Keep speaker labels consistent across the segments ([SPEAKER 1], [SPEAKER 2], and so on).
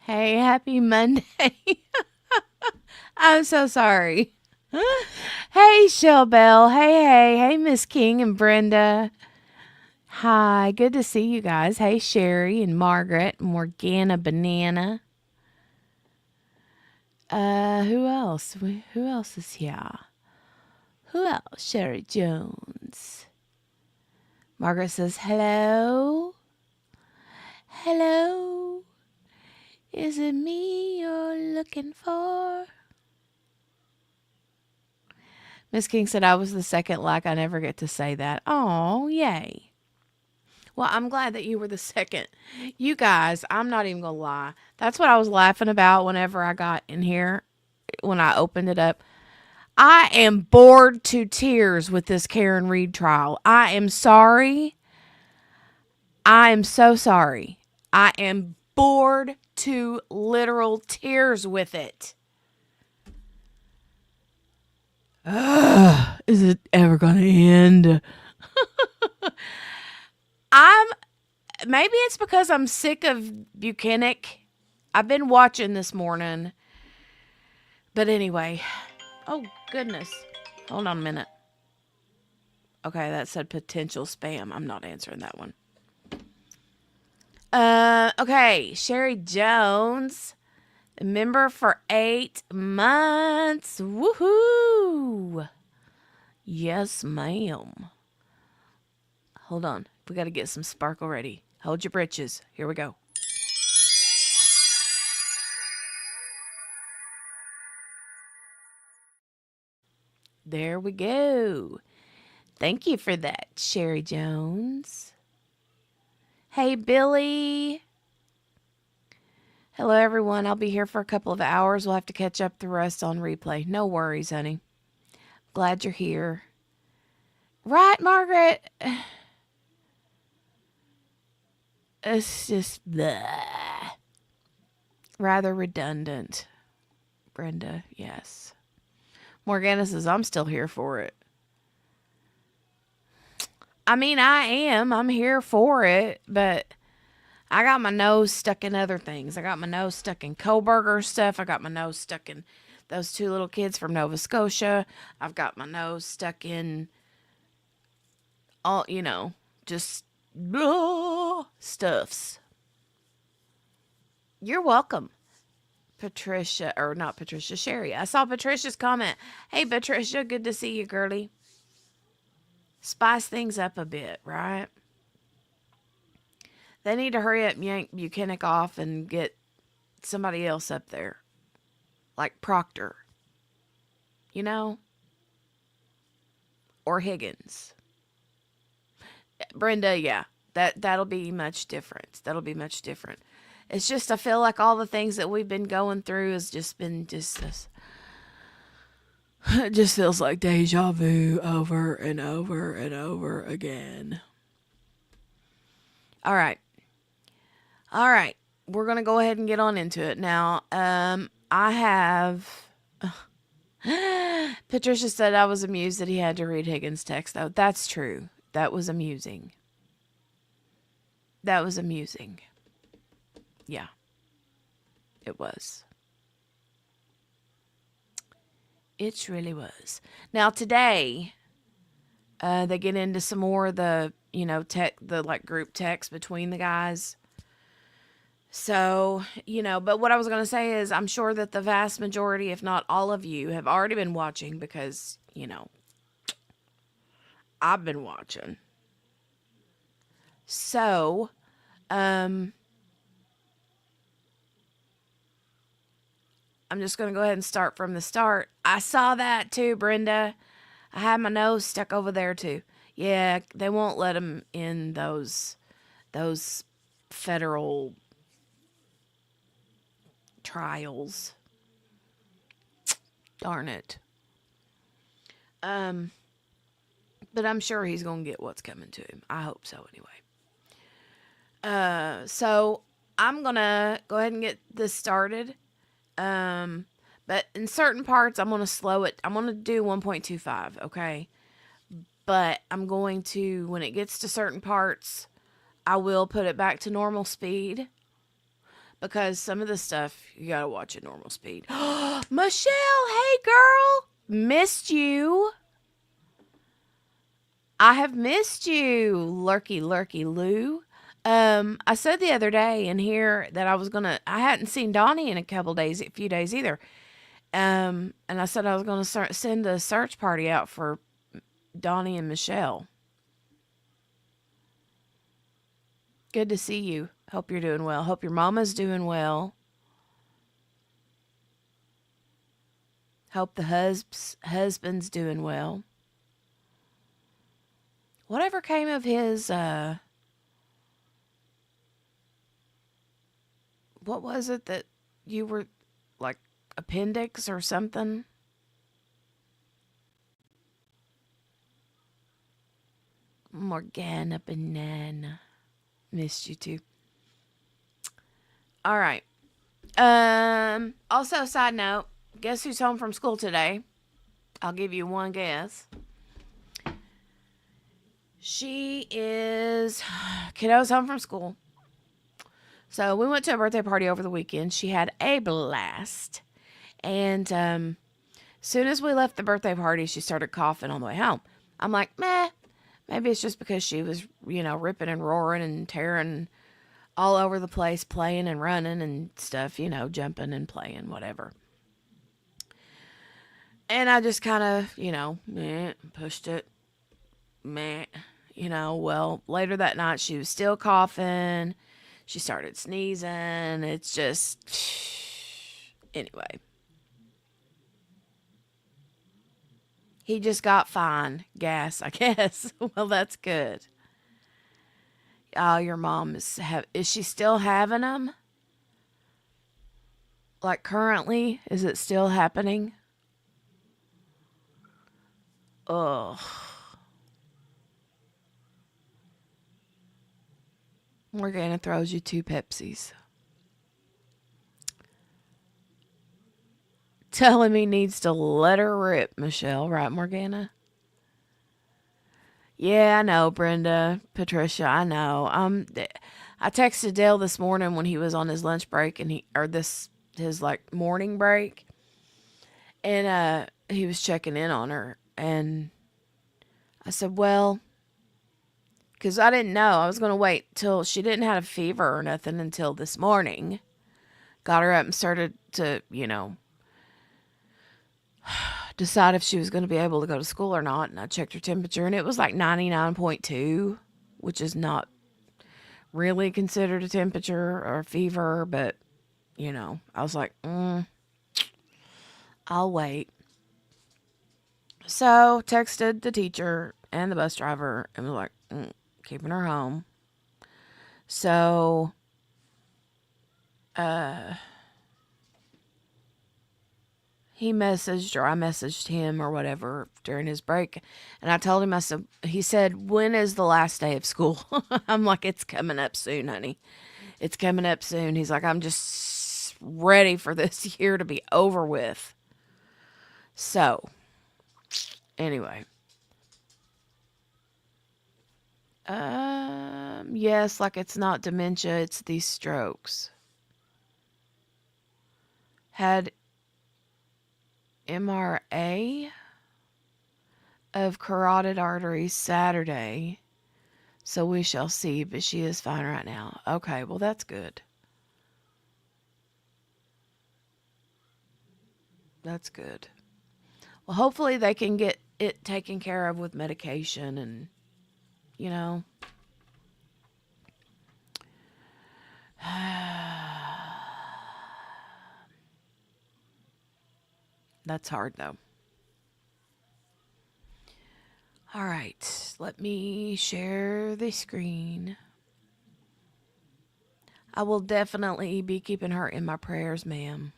[SPEAKER 1] Hey, happy Monday. I'm so sorry. Hey, Shell Bell. Hey, Miss King and Brenda. Hi, good to see you guys. Hey, Sherry and Margaret, Morgana Banana. Who else? Who else is here? Who else? Sherry Jones. Margaret says, hello. Hello. Is it me you're looking for? Miss King said I was the second like I never get to say that. Oh, yay. Well, I'm glad that you were the second. You guys, I'm not even going to lie. That's what I was laughing about whenever I got in here, when I opened it up. I am bored to tears with this Karen Reed trial. I am sorry. I am so sorry. I am bored to literal tears with it. Is it ever going to end? I'm maybe it's because I'm sick of Buchanan. I've been watching this morning. But anyway. Oh, goodness. Hold on a minute. Okay, that said potential spam. I'm not answering that one. Okay. Sherry Jones. Member for 8 months. Woohoo. Yes, ma'am. Hold on. We got to get some sparkle ready. Hold your britches. Here we go. There we go. Thank you for that, Sherry Jones. Hey, Billy. Hello, everyone. I'll be here for a couple of hours. We'll have to catch up the rest on replay. No worries, honey. Glad you're here. Right, Margaret? It's just bleh. Rather redundant. Brenda, yes. Morgana says, I'm still here for it. I mean, I am. I'm here for it, but I got my nose stuck in other things. I got my nose stuck in Kohlberger stuff. I got my nose stuck in those 2 little kids from Nova Scotia. I've got my nose stuck in all, just blah stuffs. You're welcome, Patricia, or not Patricia, Sherry. I saw Patricia's comment. Hey, Patricia, good to see you, girlie. Spice things up a bit, right? They need to hurry up and yank Buchanan off and get somebody else up there. Like Proctor. You know? Or Higgins. Brenda, yeah. That'll be much different. That'll be much different. It's just I feel like all the things that we've been going through has just been just this. It just feels like deja vu over and over and over again. All right. All right. We're going to go ahead and get on into it. Now, I have Patricia said I was amused that he had to read Higgins' text, though. That's true. That was amusing. That was amusing. Yeah, it was. It really was. Now, today, they get into some more of the, the like group text between the guys. So, but what I was going to say is I'm sure that the vast majority, if not all of you, have already been watching because, I've been watching. So, I'm just going to go ahead and start from the start. I saw that too, Brenda. I had my nose stuck over there too. Yeah, they won't let them in those federal trials. Darn it. But I'm sure he's gonna get what's coming to him. I hope so anyway. So I'm gonna go ahead and get this started. But in certain parts I'm gonna slow it. I'm gonna do 1.25, okay? But I'm going to, when it gets to certain parts, I will put it back to normal speed. because some of the stuff you gotta watch at normal speed. Michelle, hey girl, missed you. I have missed you, lurky, lurky Lou. I said the other day in here that I hadn't seen Donnie in a few days either. And I said I was gonna send a search party out for Donnie and Michelle. Good to see you. Hope you're doing well. Hope your mama's doing well. Hope the husband's doing well. Whatever came of his what was it that you were like appendix or something? Morgana Banana. Missed you too. All right. Also, side note, guess who's home from school today? I'll give you one guess. She is kiddo's home from school. So we went to a birthday party over the weekend. She had a blast. And soon as we left the birthday party, she started coughing on the way home. I'm like, meh. Maybe it's just because she was, ripping and roaring and tearing all over the place, playing and running and stuff, jumping and playing, whatever. And I just kind of, meh, pushed it, meh. Well, later that night, she was still coughing. She started sneezing. It's just, anyway. He just got fine gas, I guess. Well, that's good. Oh, your mom is she still having them? Like currently, is it still happening? Ugh. Morgana throws you 2 Pepsis. Telling me needs to let her rip, Michelle, right, Morgana? Yeah, I know, Brenda, Patricia, I know. I texted Dale this morning when he was on his lunch break and his like morning break, and he was checking in on her, and I said, well, because I didn't know, I was gonna wait till she didn't have a fever or nothing until this morning. Got her up and started to, decide if she was going to be able to go to school or not. And I checked her temperature and it was like 99.2, which is not really considered a temperature or a fever, but I was like, I'll wait. So texted the teacher and the bus driver and was like, keeping her home. So, he messaged or I messaged him or whatever during his break. And I told him, he said, when is the last day of school? I'm like, it's coming up soon, honey. It's coming up soon. He's like, I'm just ready for this year to be over with. So, anyway. Yes, like it's not dementia, it's these strokes. Had MRA of carotid arteries Saturday. So we shall see, but she is fine right now. Okay, well, that's good. That's good. Well, hopefully they can get it taken care of with medication and, you know. That's hard, though. All right, let me share the screen. I will definitely be keeping her in my prayers, ma'am.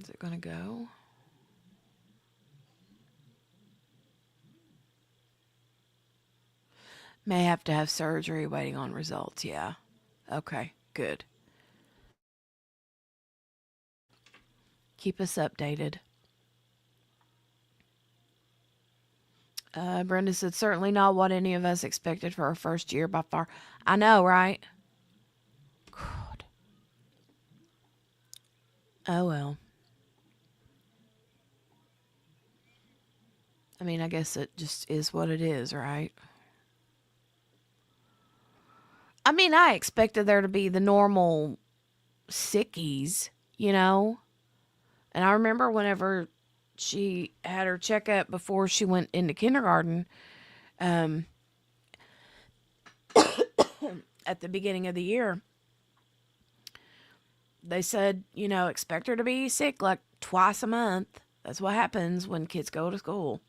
[SPEAKER 1] Is it going to go? May have to have surgery waiting on results. Yeah. Okay, good. Keep us updated. Brenda said, certainly not what any of us expected for our first year by far. I know, right? God. Oh, well. I mean, I guess it just is what it is, right? I mean, I expected there to be the normal sickies, you know? And I remember whenever she had her checkup before she went into kindergarten, um, at the beginning of the year, they said, expect her to be sick like twice a month. That's what happens when kids go to school.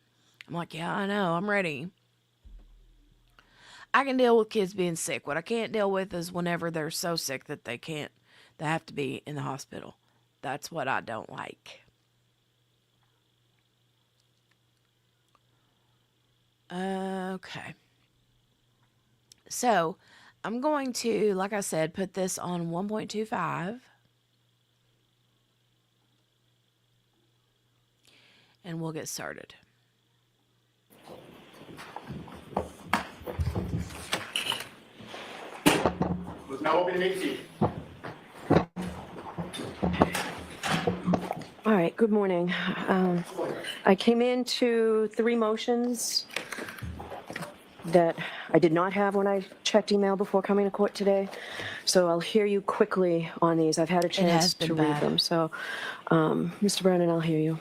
[SPEAKER 1] I'm like, yeah, I know. I'm ready. I can deal with kids being sick. What I can't deal with is whenever they're so sick that they have to be in the hospital. That's what I don't like. Okay. So I'm going to, like I said, put this on 1.25. And we'll get started.
[SPEAKER 2] Was now open to make a seat.
[SPEAKER 3] All right, good morning. I came into 3 motions that I did not have when I checked email before coming to court today. So I'll hear you quickly on these. I've had a chance to read them. So, Mr. Brennan, I'll hear you.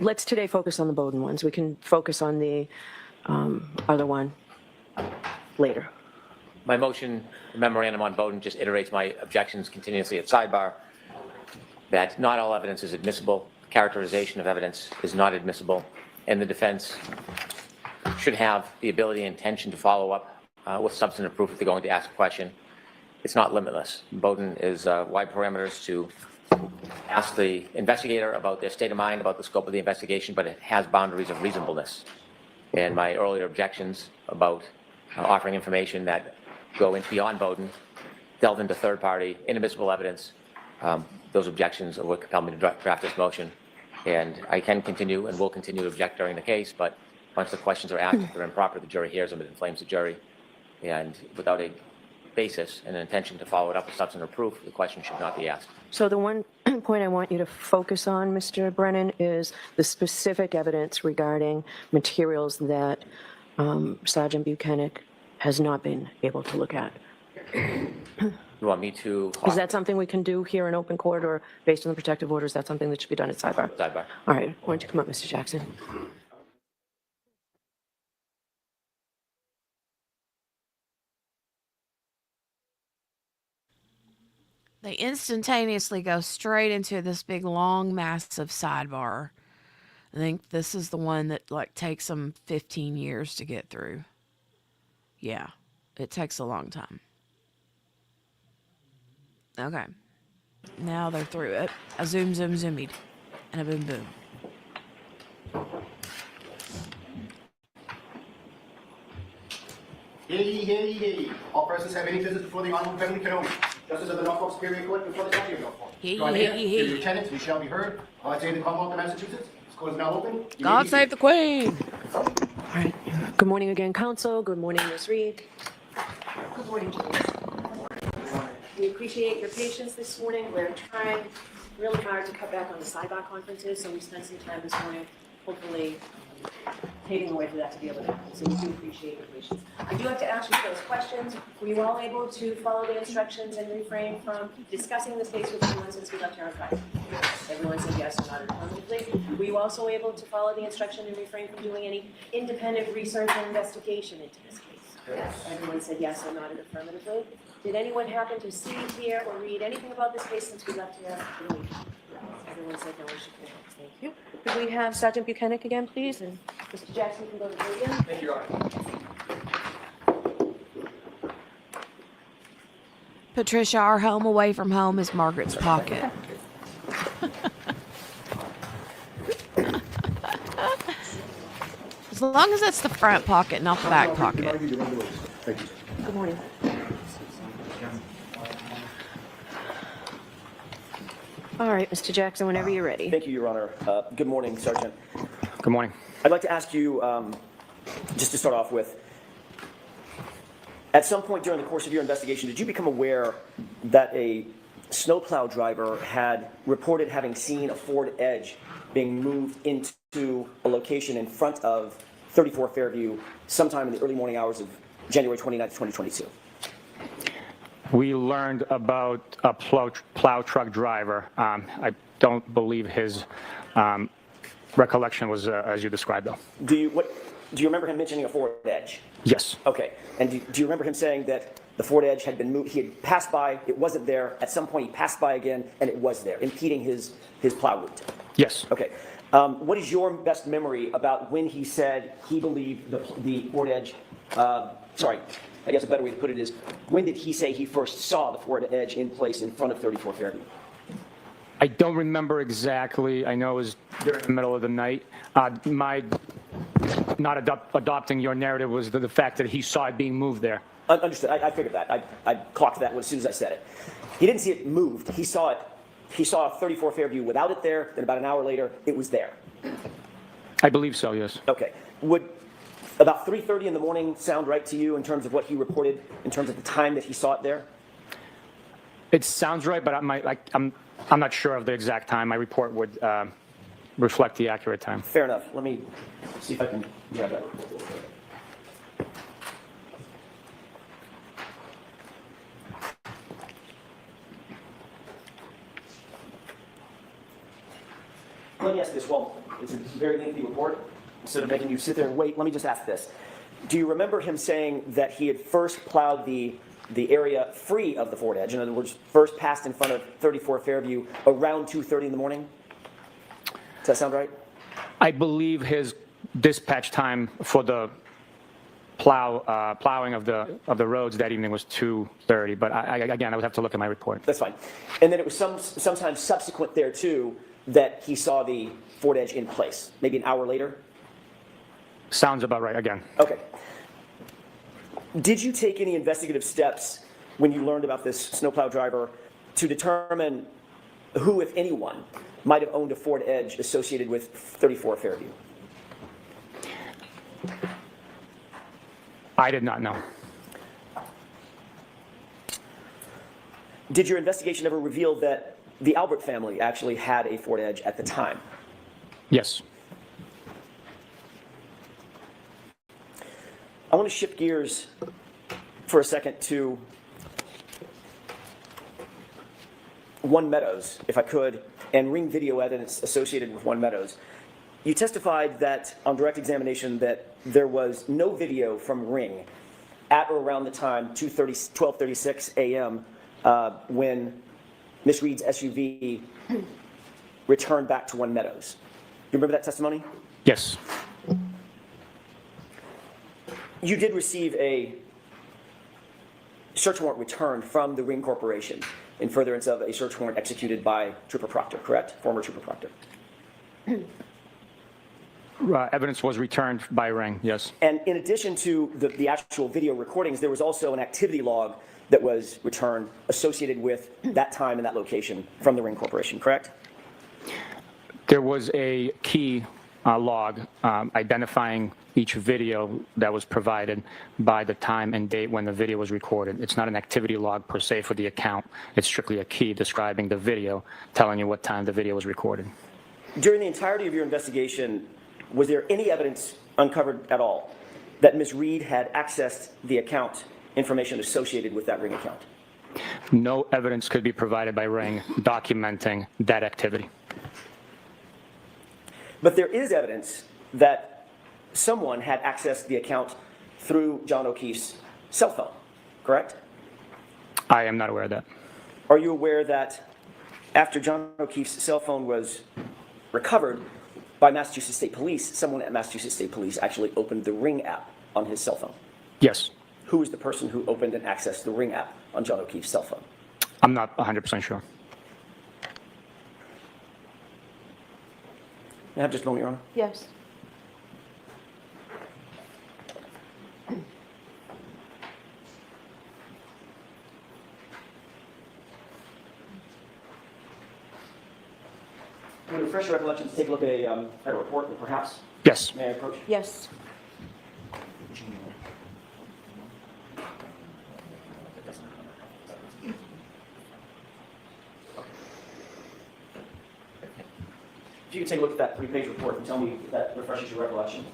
[SPEAKER 3] Let's today focus on the Bowden ones. We can focus on the other one later.
[SPEAKER 4] My motion memorandum on Bowden just iterates my objections continuously at sidebar, that not all evidence is admissible, characterization of evidence is not admissible, and the defense should have the ability and intention to follow up with substantive proof if they're going to ask a question. It's not limitless. Bowden is wide parameters to ask the investigator about their state of mind, about the scope of the investigation, but it has boundaries of reasonableness. And my earlier objections about offering information that go into beyond Bowden, delve into third-party, inadmissible evidence, those objections are what compelled me to draft this motion. And I can continue and will continue to object during the case, but once the questions are asked, if they're improper, the jury hears them, it inflames the jury. And without a basis and an intention to follow it up with substantive proof, the question should not be asked.
[SPEAKER 3] So the one point I want you to focus on, Mr. Brennan, is the specific evidence regarding materials that Sergeant Buchanan has not been able to look at.
[SPEAKER 4] You want me to?
[SPEAKER 3] Is that something we can do here in open court, or based on the protective order, is that something that should be done at sidebar?
[SPEAKER 4] Sidebar.
[SPEAKER 3] All right, why don't you come up, Mr. Jackson?
[SPEAKER 1] They instantaneously go straight into this big, long, massive sidebar. I think this is the one that takes them 15 years to get through. Yeah, it takes a long time. Okay. Now they're through it. A zoom, zoom, zoomied. And a boom, boom.
[SPEAKER 2] Hey. All persons have any business before the Honorable Beverly Cannoni, Justice of the Norfolk Superior Court, before the County of Norfolk. Draw near, give your attendance, we shall be heard. God save the Commonwealth of Massachusetts. This court is now open.
[SPEAKER 1] God save the Queen.
[SPEAKER 3] All right. Good morning again, counsel. Good morning, Ms. Reed. Good morning, James. We appreciate your patience this morning. We're trying really hard to cut back on the sidebar conferences, so we spent some time this morning, hopefully paving the way for that to be able to happen. So we do appreciate your patience. I do have to ask you those questions. Were you all able to follow the instructions and refrain from discussing this case with anyone since we left here on Friday? Everyone said yes or not affirmatively. Were you also able to follow the instruction and refrain from doing any independent research and investigation into this case? Yes. Everyone said yes or not affirmatively. Did anyone happen to see, hear, or read anything about this case since we left here? Everyone said no. Thank you. Could we have Sergeant Buchanan again, please? And Mr. Jackson can go to the podium.
[SPEAKER 2] Thank you, Your Honor.
[SPEAKER 1] Patricia, our home away from home is Margaret's pocket. As long as it's the front pocket, not the back pocket.
[SPEAKER 2] Thank you.
[SPEAKER 3] Good morning. All right, Mr. Jackson, whenever you're ready.
[SPEAKER 5] Thank you, Your Honor. Good morning, Sergeant. Good morning.
[SPEAKER 6] I'd like to ask you, just to start off with, at some point during the course of your investigation, did you become aware that a snowplow driver had reported having seen a Ford Edge being moved into a location in front of 34 Fairview sometime in the early morning hours of January 29th, 2022?
[SPEAKER 5] We learned about a plow truck driver. I don't believe his recollection was as you described, though.
[SPEAKER 6] Do you remember him mentioning a Ford Edge?
[SPEAKER 5] Yes.
[SPEAKER 6] Okay. And do you remember him saying that the Ford Edge had been moved? He had passed by, it wasn't there. At some point, he passed by again, and it was there, impeding his plow route.
[SPEAKER 5] Yes.
[SPEAKER 6] Okay. What is your best memory about when he said he believed the Ford Edge? Sorry, I guess a better way to put it is, when did he say he first saw the Ford Edge in place in front of 34 Fairview?
[SPEAKER 5] I don't remember exactly. I know it was during the middle of the night. My not adopting your narrative was the fact that he saw it being moved there.
[SPEAKER 6] Understood. I figured that. I clocked that as soon as I said it. He didn't see it moved. He saw it. He saw 34 Fairview without it there. Then about an hour later, it was there.
[SPEAKER 5] I believe so, yes.
[SPEAKER 6] Okay. Would about 3:30 in the morning sound right to you in terms of what he reported, in terms of the time that he saw it there?
[SPEAKER 5] It sounds right, but I'm not sure of the exact time. My report would reflect the accurate time.
[SPEAKER 6] Fair enough. Let me see if I can grab that. Let me ask this. Well, it's a very lengthy report. Instead of making you sit there and wait, let me just ask this. Do you remember him saying that he had first plowed the area free of the Ford Edge? In other words, first passed in front of 34 Fairview around 2:30 in the morning? Does that sound right?
[SPEAKER 5] I believe his dispatch time for the plowing of the roads that evening was 2:30. But again, I would have to look at my report.
[SPEAKER 6] That's fine. And then it was sometime subsequent there too that he saw the Ford Edge in place, maybe an hour later?
[SPEAKER 5] Sounds about right, again.
[SPEAKER 6] Okay. Did you take any investigative steps when you learned about this snowplow driver to determine who, if anyone, might have owned a Ford Edge associated with 34 Fairview?
[SPEAKER 5] I did not know.
[SPEAKER 6] Did your investigation ever reveal that the Albert family actually had a Ford Edge at the time?
[SPEAKER 5] Yes.
[SPEAKER 6] I want to shift gears for a second to One Meadows, if I could, and ring video evidence associated with One Meadows. You testified that on direct examination that there was no video from Ring at or around the time 12:36 a.m. When Ms. Reed's SUV returned back to One Meadows. You remember that testimony?
[SPEAKER 5] Yes.
[SPEAKER 6] You did receive a search warrant returned from the Ring Corporation in furtherance of a search warrant executed by Trooper Proctor, correct? Former Trooper Proctor.
[SPEAKER 5] Evidence was returned by Ring, yes.
[SPEAKER 6] And in addition to the actual video recordings, there was also an activity log that was returned associated with that time and that location from the Ring Corporation, correct?
[SPEAKER 5] There was a key log identifying each video that was provided by the time and date when the video was recorded. It's not an activity log per se for the account. It's strictly a key describing the video, telling you what time the video was recorded.
[SPEAKER 6] During the entirety of your investigation, was there any evidence uncovered at all that Ms. Reed had accessed the account information associated with that Ring account?
[SPEAKER 5] No evidence could be provided by Ring documenting that activity.
[SPEAKER 6] But there is evidence that someone had accessed the account through John O'Keefe's cell phone, correct?
[SPEAKER 5] I am not aware of that.
[SPEAKER 6] Are you aware that after John O'Keefe's cell phone was recovered by Massachusetts State Police, someone at Massachusetts State Police actually opened the Ring app on his cell phone?
[SPEAKER 5] Yes.
[SPEAKER 6] Who was the person who opened and accessed the Ring app on John O'Keefe's cell phone?
[SPEAKER 5] I'm not 100% sure.
[SPEAKER 6] May I have just a moment, Your Honor?
[SPEAKER 3] Yes.
[SPEAKER 6] Would a refresh your recollection to take a look at a report that perhaps
[SPEAKER 5] Yes.
[SPEAKER 6] may I approach?
[SPEAKER 3] Yes.
[SPEAKER 6] If you could take a look at that 3-page report and tell me if that refreshes your recollection.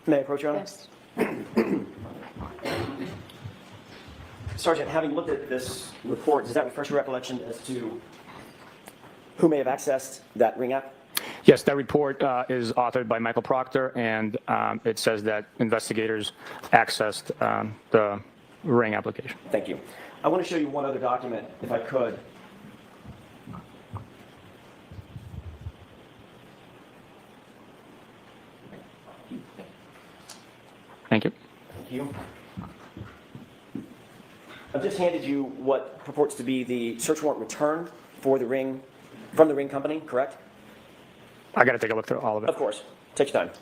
[SPEAKER 6] May I approach, Your Honor?
[SPEAKER 3] Yes.
[SPEAKER 6] Sergeant, having looked at this report, does that refresh your recollection as to who may have accessed that Ring app?
[SPEAKER 5] Yes, that report is authored by Michael Proctor, and it says that investigators accessed the Ring application.
[SPEAKER 6] Thank you. I want to show you one other document, if I could.
[SPEAKER 5] Thank you.
[SPEAKER 6] Thank you. I've just handed you what purports to be the search warrant return for the Ring, from the Ring company, correct?
[SPEAKER 5] I got to take a look through all of it.
[SPEAKER 6] Of course. Take your time.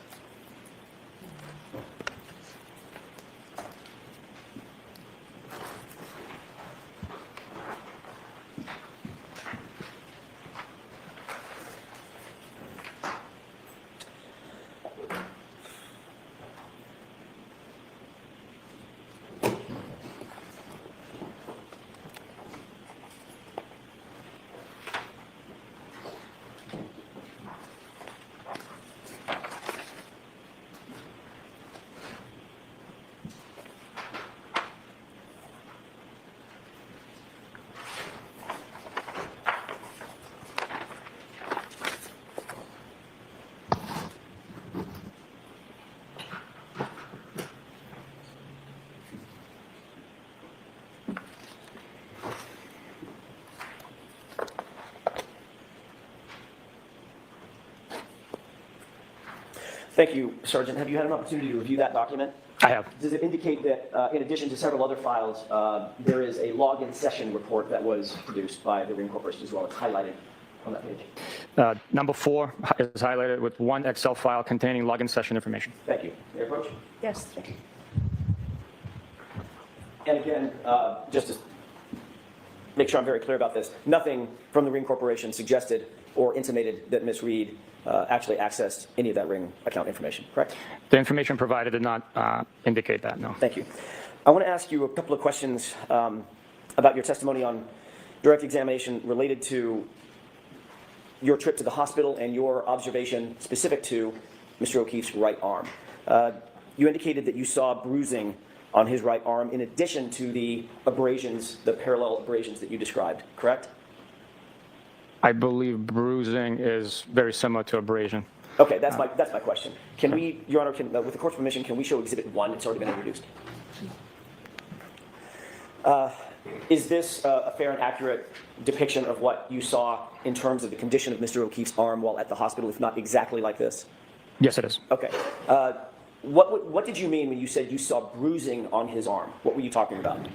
[SPEAKER 6] Thank you, Sergeant. Have you had an opportunity to review that document?
[SPEAKER 5] I have.
[SPEAKER 6] Does it indicate that, in addition to several other files, there is a login session report that was produced by the Ring Corporation as well? It's highlighted on that page.
[SPEAKER 5] Number 4 is highlighted with one Excel file containing login session information.
[SPEAKER 6] Thank you. May I approach?
[SPEAKER 3] Yes. Thank you.
[SPEAKER 6] And again, just to make sure I'm very clear about this, nothing from the Ring Corporation suggested or intimated that Ms. Reed actually accessed any of that Ring account information, correct?
[SPEAKER 5] The information provided did not indicate that, no.
[SPEAKER 6] Thank you. I want to ask you a couple of questions about your testimony on direct examination related to your trip to the hospital and your observation specific to Mr. O'Keefe's right arm. You indicated that you saw bruising on his right arm in addition to the abrasions, the parallel abrasions that you described, correct?
[SPEAKER 5] I believe bruising is very similar to abrasion.
[SPEAKER 6] Okay, that's my question. Can we, Your Honor, with the court's permission, can we show Exhibit 1? It's already been introduced. Is this a fair and accurate depiction of what you saw in terms of the condition of Mr. O'Keefe's arm while at the hospital, if not exactly like this?
[SPEAKER 5] Yes, it is.
[SPEAKER 6] Okay. What did you mean when you said you saw bruising on his arm? What were you talking about?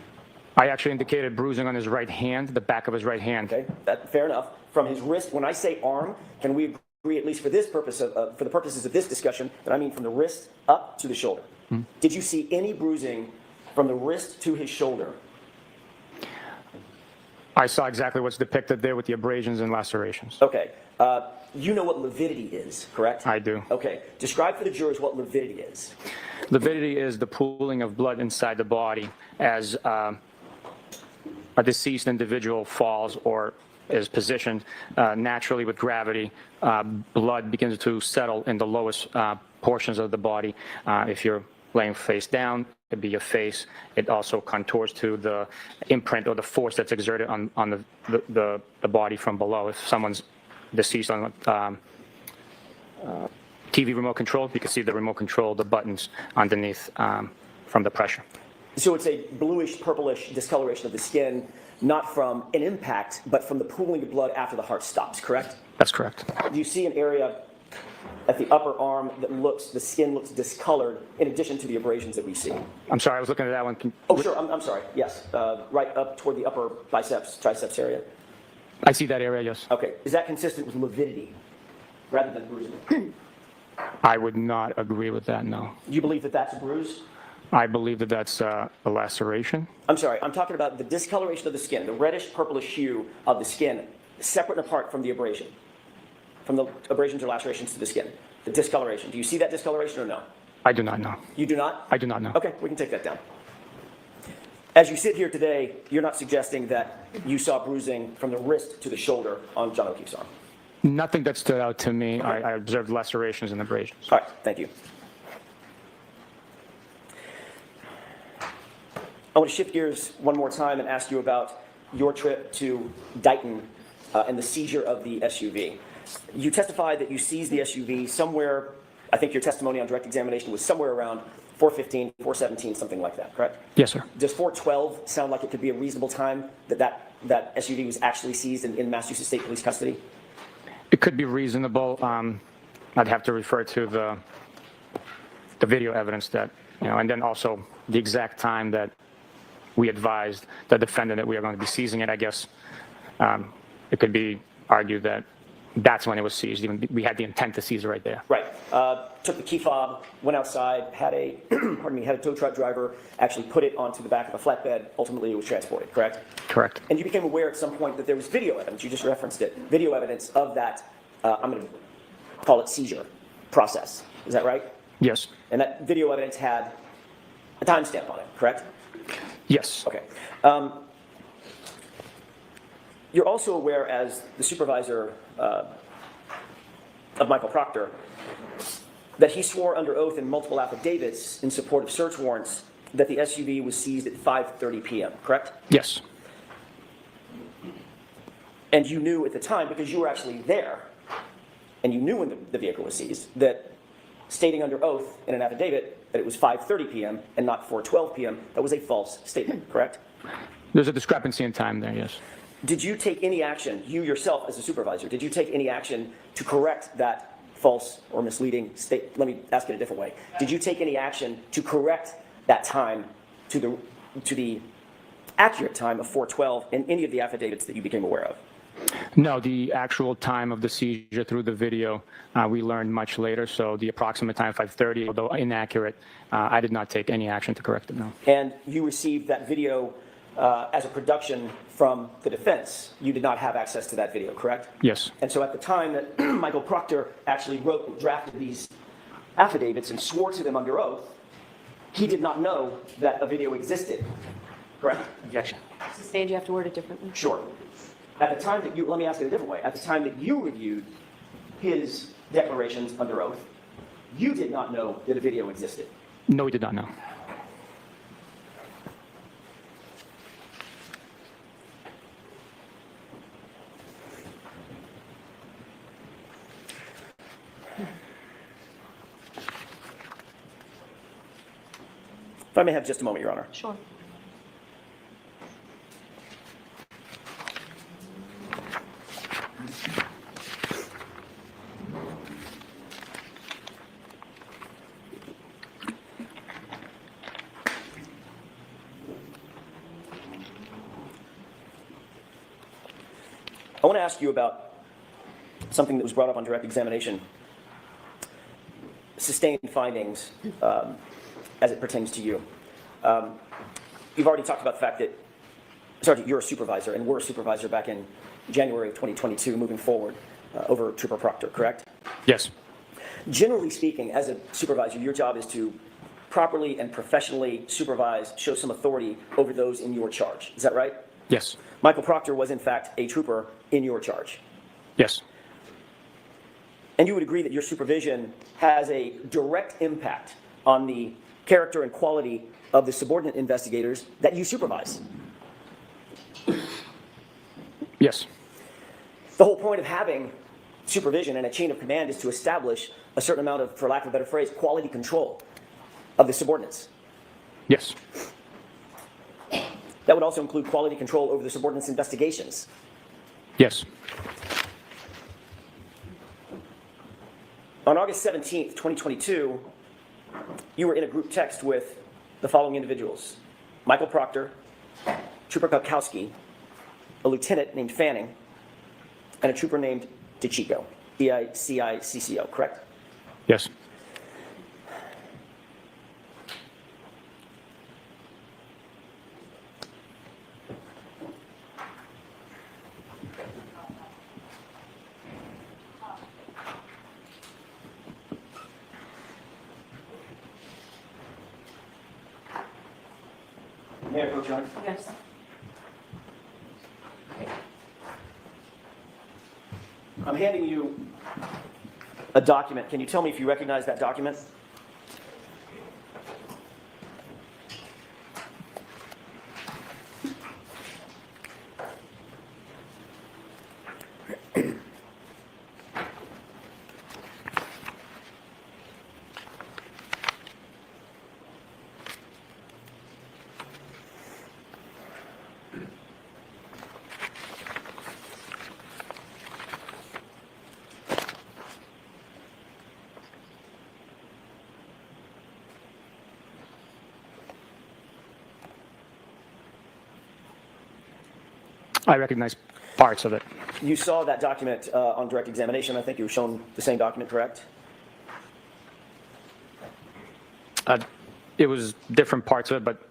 [SPEAKER 5] I actually indicated bruising on his right hand, the back of his right hand.
[SPEAKER 6] Okay, fair enough. From his wrist, when I say arm, can we agree, at least for this purpose, for the purposes of this discussion, that I mean from the wrist up to the shoulder? Did you see any bruising from the wrist to his shoulder?
[SPEAKER 5] I saw exactly what's depicted there with the abrasions and lacerations.
[SPEAKER 6] Okay. You know what lividity is, correct?
[SPEAKER 5] I do.
[SPEAKER 6] Okay. Describe for the jurors what lividity is.
[SPEAKER 5] Lividity is the pooling of blood inside the body as a deceased individual falls or is positioned naturally with gravity. Blood begins to settle in the lowest portions of the body. If you're laying face down, it could be your face. It also contours to the imprint or the force that's exerted on the body from below. If someone's deceased on TV remote control, you can see the remote control, the buttons underneath from the pressure.
[SPEAKER 6] So it's a bluish, purplish discoloration of the skin, not from an impact, but from the pooling of blood after the heart stops, correct?
[SPEAKER 5] That's correct.
[SPEAKER 6] Do you see an area at the upper arm that the skin looks discolored in addition to the abrasions that we see?
[SPEAKER 5] I'm sorry, I was looking at that one.
[SPEAKER 6] Oh, sure, I'm sorry, yes. Right up toward the upper triceps area.
[SPEAKER 5] I see that area, yes.
[SPEAKER 6] Okay, is that consistent with lividity rather than bruising?
[SPEAKER 5] I would not agree with that, no.
[SPEAKER 6] Do you believe that that's a bruise?
[SPEAKER 5] I believe that that's a laceration.
[SPEAKER 6] I'm sorry, I'm talking about the discoloration of the skin, the reddish purplish hue of the skin, separate and apart from the abrasion, from the abrasions or lacerations to the skin, the discoloration. Do you see that discoloration or no?
[SPEAKER 5] I do not know.
[SPEAKER 6] You do not?
[SPEAKER 5] I do not know.
[SPEAKER 6] Okay, we can take that down. As you sit here today, you're not suggesting that you saw bruising from the wrist to the shoulder on John O'Keefe's arm?
[SPEAKER 5] Nothing that stood out to me. I observed lacerations and abrasions.
[SPEAKER 6] All right, thank you. I want to shift gears one more time and ask you about your trip to Dighton and the seizure of the SUV. You testified that you seized the SUV somewhere, I think your testimony on direct examination was somewhere around 4:15, 4:17, something like that, correct?
[SPEAKER 5] Yes, sir.
[SPEAKER 6] Does 4:12 sound like it could be a reasonable time that SUV was actually seized in Massachusetts State Police custody?
[SPEAKER 5] It could be reasonable. I'd have to refer to the video evidence that, and then also the exact time that we advised the defendant that we are going to be seizing it. I guess it could be argued that that's when it was seized. Even we had the intent to seize it right there.
[SPEAKER 6] Right. Took the key fob, went outside, had a had a tow truck driver actually put it onto the back of a flatbed. Ultimately, it was transported, correct?
[SPEAKER 5] Correct.
[SPEAKER 6] And you became aware at some point that there was video evidence. You just referenced it. Video evidence of that, I'm going to call it seizure process. Is that right?
[SPEAKER 5] Yes.
[SPEAKER 6] And that video evidence had a timestamp on it, correct?
[SPEAKER 5] Yes.
[SPEAKER 6] Okay. You're also aware, as the supervisor of Michael Proctor, that he swore under oath in multiple affidavits in support of search warrants that the SUV was seized at 5:30 p.m., correct?
[SPEAKER 5] Yes.
[SPEAKER 6] And you knew at the time, because you were actually there, and you knew when the vehicle was seized, that stating under oath in an affidavit that it was 5:30 p.m. and not 4:12 p.m., that was a false statement, correct?
[SPEAKER 5] There's a discrepancy in time there, yes.
[SPEAKER 6] Did you take any action, you yourself as a supervisor, did you take any action to correct that false or misleading state? Let me ask it a different way. Did you take any action to correct that time to the accurate time of 4:12 in any of the affidavits that you became aware of?
[SPEAKER 5] No, the actual time of the seizure through the video, we learned much later. So the approximate time, 5:30, although inaccurate, I did not take any action to correct it, no.
[SPEAKER 6] And you received that video as a production from the defense. You did not have access to that video, correct?
[SPEAKER 5] Yes.
[SPEAKER 6] And so at the time that Michael Proctor actually wrote and drafted these affidavits and swore to them under oath, he did not know that a video existed, correct?
[SPEAKER 5] Objection.
[SPEAKER 3] Sustained, you have to word it differently.
[SPEAKER 6] Sure. At the time that you, let me ask it a different way. At the time that you reviewed his declarations under oath, you did not know that a video existed.
[SPEAKER 5] No, we did not know.
[SPEAKER 6] If I may have just a moment, Your Honor.
[SPEAKER 3] Sure.
[SPEAKER 6] I want to ask you about something that was brought up on direct examination. Sustained findings as it pertains to you. You've already talked about the fact that sorry, you're a supervisor and were a supervisor back in January of 2022 moving forward over Trooper Proctor, correct?
[SPEAKER 5] Yes.
[SPEAKER 6] Generally speaking, as a supervisor, your job is to properly and professionally supervise, show some authority over those in your charge. Is that right?
[SPEAKER 5] Yes.
[SPEAKER 6] Michael Proctor was in fact a trooper in your charge.
[SPEAKER 5] Yes.
[SPEAKER 6] And you would agree that your supervision has a direct impact on the character and quality of the subordinate investigators that you supervise.
[SPEAKER 5] Yes.
[SPEAKER 6] The whole point of having supervision and a chain of command is to establish a certain amount of, for lack of a better phrase, quality control of the subordinates.
[SPEAKER 5] Yes.
[SPEAKER 6] That would also include quality control over the subordinates' investigations.
[SPEAKER 5] Yes.
[SPEAKER 6] On August 17th, 2022, you were in a group text with the following individuals: Michael Proctor, Trooper Kupkowski, a lieutenant named Fanning, and a trooper named DeCicco, D-I-C-I-C-C-O, correct?
[SPEAKER 5] Yes.
[SPEAKER 6] May I approach, Your Honor?
[SPEAKER 3] Yes.
[SPEAKER 6] I'm handing you a document. Can you tell me if you recognize that document?
[SPEAKER 5] I recognize parts of it.
[SPEAKER 6] You saw that document on direct examination. I think you were shown the same document, correct?
[SPEAKER 5] It was different parts of it, but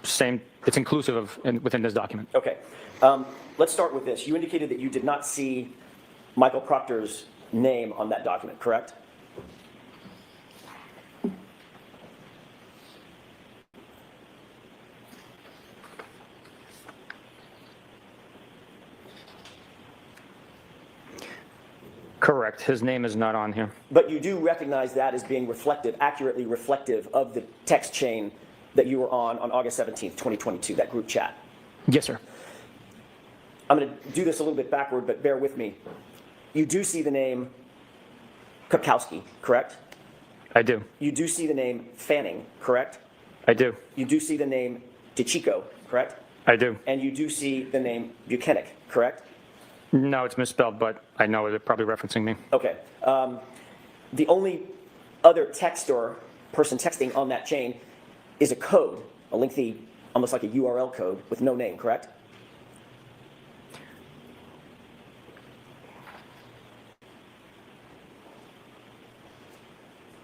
[SPEAKER 5] same. It's inclusive of within this document.
[SPEAKER 6] Okay. Let's start with this. You indicated that you did not see Michael Proctor's name on that document, correct?
[SPEAKER 5] Correct. His name is not on here.
[SPEAKER 6] But you do recognize that as being reflective, accurately reflective of the text chain that you were on August 17th, 2022, that group chat.
[SPEAKER 5] Yes, sir.
[SPEAKER 6] I'm going to do this a little bit backward, but bear with me. You do see the name Kupkowski, correct?
[SPEAKER 5] I do.
[SPEAKER 6] You do see the name Fanning, correct?
[SPEAKER 5] I do.
[SPEAKER 6] You do see the name DeCicco, correct?
[SPEAKER 5] I do.
[SPEAKER 6] And you do see the name Buchanan, correct?
[SPEAKER 5] No, it's misspelled, but I know they're probably referencing me.
[SPEAKER 6] Okay. The only other text or person texting on that chain is a code, a lengthy, almost like a URL code with no name, correct?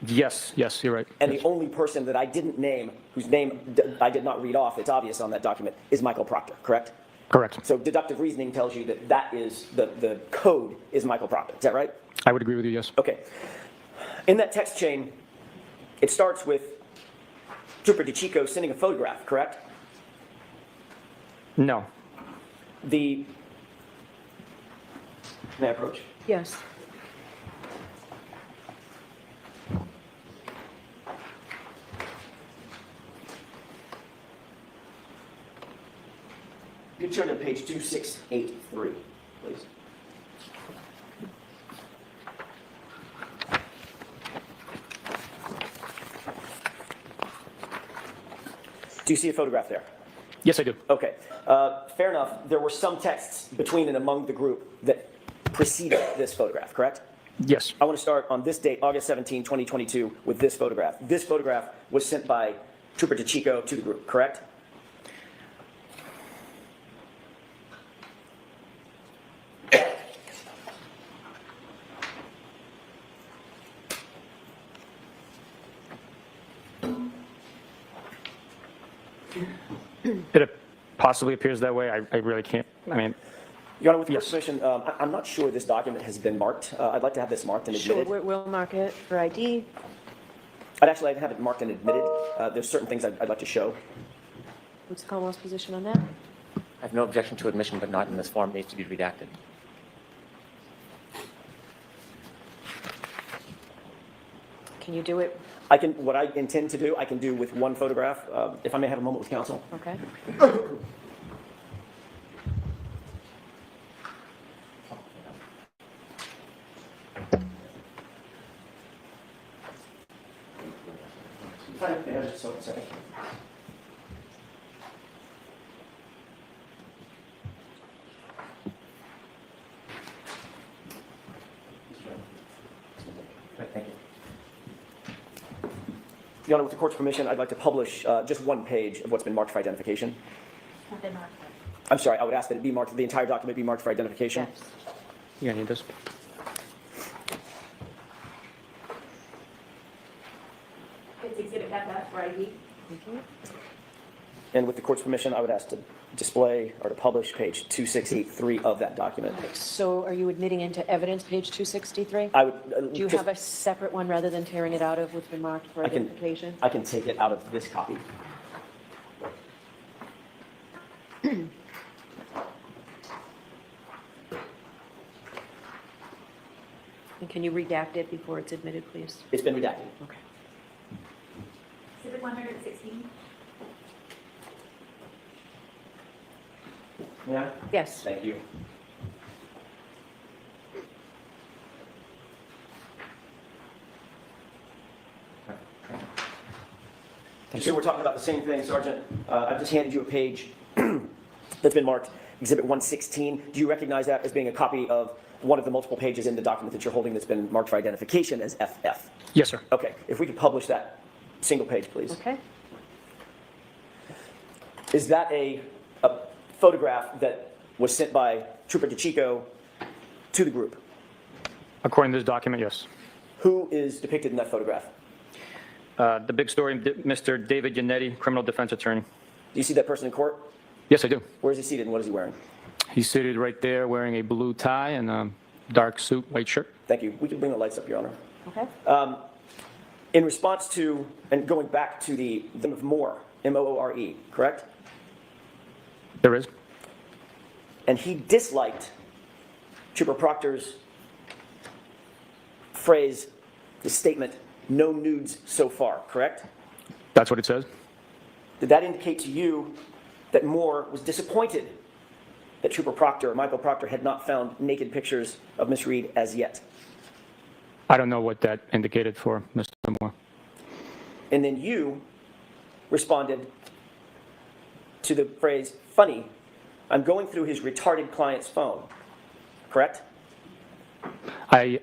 [SPEAKER 5] Yes, yes, you're right.
[SPEAKER 6] And
[SPEAKER 5] Yes.
[SPEAKER 6] the only person that I didn't name, whose name I did not read off, it's obvious on that document, is Michael Proctor, correct?
[SPEAKER 5] Correct.
[SPEAKER 6] So deductive reasoning tells you that that is, the code is Michael Proctor. Is that right?
[SPEAKER 5] I would agree with you, yes.
[SPEAKER 6] Okay. In that text chain, it starts with Trooper DeCicco sending a photograph, correct?
[SPEAKER 5] No.
[SPEAKER 6] May I approach?
[SPEAKER 3] Yes.
[SPEAKER 6] You can turn to page 2683, please. Do you see a photograph there?
[SPEAKER 5] Yes, I do.
[SPEAKER 6] Okay. Fair enough. There were some texts between and among the group that preceded this photograph, correct?
[SPEAKER 5] Yes.
[SPEAKER 6] I want to start on this date, August 17, 2022, with this photograph. This photograph was sent by Trooper DeCicco to the group, correct?
[SPEAKER 5] possibly appears that way. I really can't, I mean,
[SPEAKER 6] Your Honor, with the
[SPEAKER 5] Yes.
[SPEAKER 6] court's permission, I'm not sure this document has been marked. I'd like to have this marked and
[SPEAKER 3] Sure,
[SPEAKER 6] admitted.
[SPEAKER 3] we'll mark it for ID.
[SPEAKER 6] I'd have it marked and admitted. There's certain things I'd like to show.
[SPEAKER 3] What's the Commonwealth's position on that?
[SPEAKER 4] I have no objection to admission, but not in this form. It needs to be redacted.
[SPEAKER 3] Can you do it?
[SPEAKER 6] What I intend to do, I can do with one photograph, if I may have a moment with counsel.
[SPEAKER 3] Okay.
[SPEAKER 6] Thank you. Your Honor, with the court's permission, I'd like to publish just one page of what's been marked for identification. I'm sorry, I would ask that it be marked, the entire document be marked for identification.
[SPEAKER 3] Yes.
[SPEAKER 5] you gonna need this?
[SPEAKER 7] It's Exhibit FF for ID.
[SPEAKER 6] And with the court's permission, I would ask to display or to publish page 2683 of that document.
[SPEAKER 3] So are you admitting into evidence, page 263?
[SPEAKER 6] I would.
[SPEAKER 3] Do you have a separate one rather than tearing it out of what's been marked for
[SPEAKER 6] I can-
[SPEAKER 3] identification?
[SPEAKER 6] I can take it out of this copy.
[SPEAKER 3] And can you redact it before it's admitted, please?
[SPEAKER 6] It's been redacted.
[SPEAKER 3] Okay.
[SPEAKER 7] Exhibit 116.
[SPEAKER 6] Yeah?
[SPEAKER 3] Yes.
[SPEAKER 6] Thank you. So we're talking about the same thing, Sergeant. I've just handed you a page that's been marked Exhibit 116. Do you recognize that as being a copy of one of the multiple pages in the document that you're holding that's been marked for identification as FF?
[SPEAKER 5] Yes, sir.
[SPEAKER 6] Okay, if we could publish that single page, please.
[SPEAKER 3] Okay.
[SPEAKER 6] Is that a photograph that was sent by Trooper DeChico to the group?
[SPEAKER 5] According to this document, yes.
[SPEAKER 6] Who is depicted in that photograph?
[SPEAKER 5] The big story, Mr. David Yannetti, criminal defense attorney.
[SPEAKER 6] Do you see that person in court?
[SPEAKER 5] Yes, I do.
[SPEAKER 6] Where is he seated and what is he wearing?
[SPEAKER 5] He's seated right there wearing a blue tie and a dark suit, white shirt.
[SPEAKER 6] Thank you. We can bring the lights up, Your Honor.
[SPEAKER 3] Okay.
[SPEAKER 6] In response to, and going back to the of Moore, M-O-O-R-E, correct?
[SPEAKER 5] There is.
[SPEAKER 6] And he disliked Trooper Proctor's phrase, the statement, "no nudes so far," correct?
[SPEAKER 5] That's what it says.
[SPEAKER 6] Did that indicate to you that Moore was disappointed that Trooper Proctor, Michael Proctor, had not found naked pictures of Miss Reed as yet?
[SPEAKER 5] I don't know what that indicated for Mr. Moore.
[SPEAKER 6] And then you responded to the phrase, "funny, I'm going through his retarded client's phone," correct?
[SPEAKER 5] I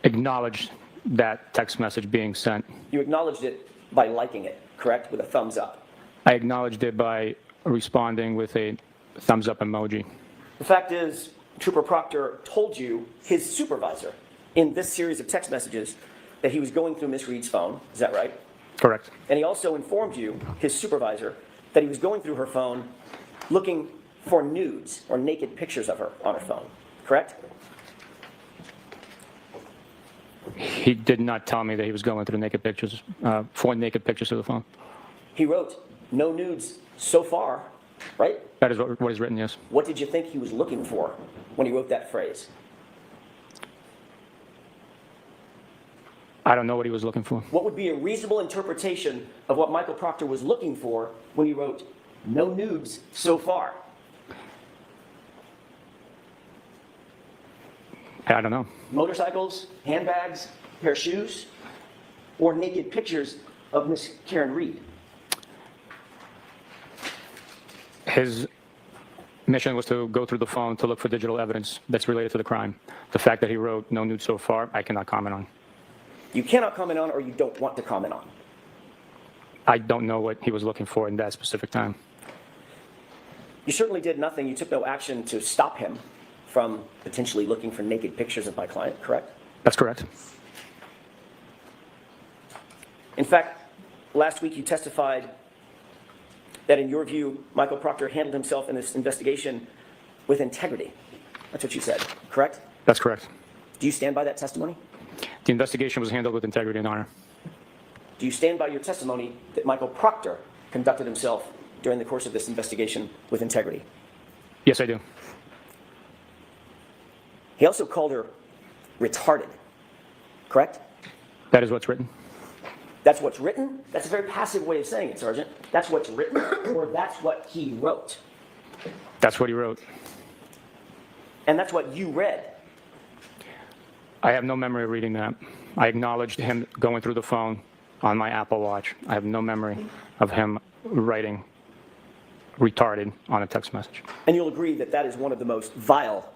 [SPEAKER 5] acknowledged that text message being sent.
[SPEAKER 6] You acknowledged it by liking it, correct, with a thumbs up.
[SPEAKER 5] I acknowledged it by responding with a thumbs up emoji.
[SPEAKER 6] The fact is, Trooper Proctor told you, his supervisor, in this series of text messages, that he was going through Miss Reed's phone. Is that right?
[SPEAKER 5] Correct.
[SPEAKER 6] And he also informed you, his supervisor, that he was going through her phone looking for nudes or naked pictures of her on her phone, correct?
[SPEAKER 5] He did not tell me that he was going through naked pictures, for naked pictures of the phone.
[SPEAKER 6] He wrote, "no nudes so far," right?
[SPEAKER 5] That is what is written, yes.
[SPEAKER 6] What did you think he was looking for when he wrote that phrase?
[SPEAKER 5] I don't know what he was looking for.
[SPEAKER 6] What would be a reasonable interpretation of what Michael Proctor was looking for when he wrote, "no nudes so far"?
[SPEAKER 5] I don't know.
[SPEAKER 6] Motorcycles, handbags, pair of shoes, or naked pictures of Miss Karen Reed?
[SPEAKER 5] His mission was to go through the phone to look for digital evidence that's related to the crime. The fact that he wrote "no nude so far," I cannot comment on.
[SPEAKER 6] You cannot comment on or you don't want to comment on.
[SPEAKER 5] I don't know what he was looking for in that specific time.
[SPEAKER 6] You certainly did nothing. You took no action to stop him from potentially looking for naked pictures of my client, correct?
[SPEAKER 5] That's correct.
[SPEAKER 6] In fact, last week you testified that in your view, Michael Proctor handled himself in this investigation with integrity. That's what you said, correct?
[SPEAKER 5] That's correct.
[SPEAKER 6] Do you stand by that testimony?
[SPEAKER 5] The investigation was handled with integrity and honor.
[SPEAKER 6] Do you stand by your testimony that Michael Proctor conducted himself during the course of this investigation with integrity?
[SPEAKER 5] Yes, I do.
[SPEAKER 6] He also called her retarded, correct?
[SPEAKER 5] That is what's written.
[SPEAKER 6] That's what's written? That's a very passive way of saying it, Sergeant. That's what's written, or that's what he wrote?
[SPEAKER 5] That's what he wrote.
[SPEAKER 6] And that's what you read?
[SPEAKER 5] I have no memory of reading that. I acknowledged him going through the phone on my Apple Watch. I have no memory of him writing retarded on a text message.
[SPEAKER 6] And you'll agree that that is one of the most vile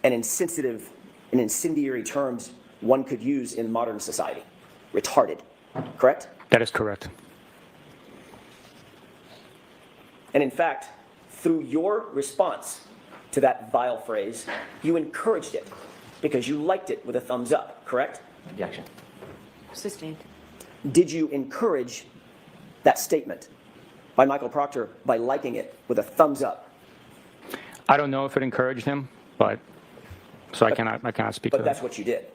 [SPEAKER 6] and insensitive and incendiary terms one could use in modern society. Retarded, correct?
[SPEAKER 5] That is correct.
[SPEAKER 6] And in fact, through your response to that vile phrase, you encouraged it because you liked it with a thumbs up, correct?
[SPEAKER 4] Objection.
[SPEAKER 3] Sustained.
[SPEAKER 6] Did you encourage that statement by Michael Proctor by liking it with a thumbs up?
[SPEAKER 5] I don't know if it encouraged him, but so I cannot speak to
[SPEAKER 6] But
[SPEAKER 5] that.
[SPEAKER 6] that's what you did.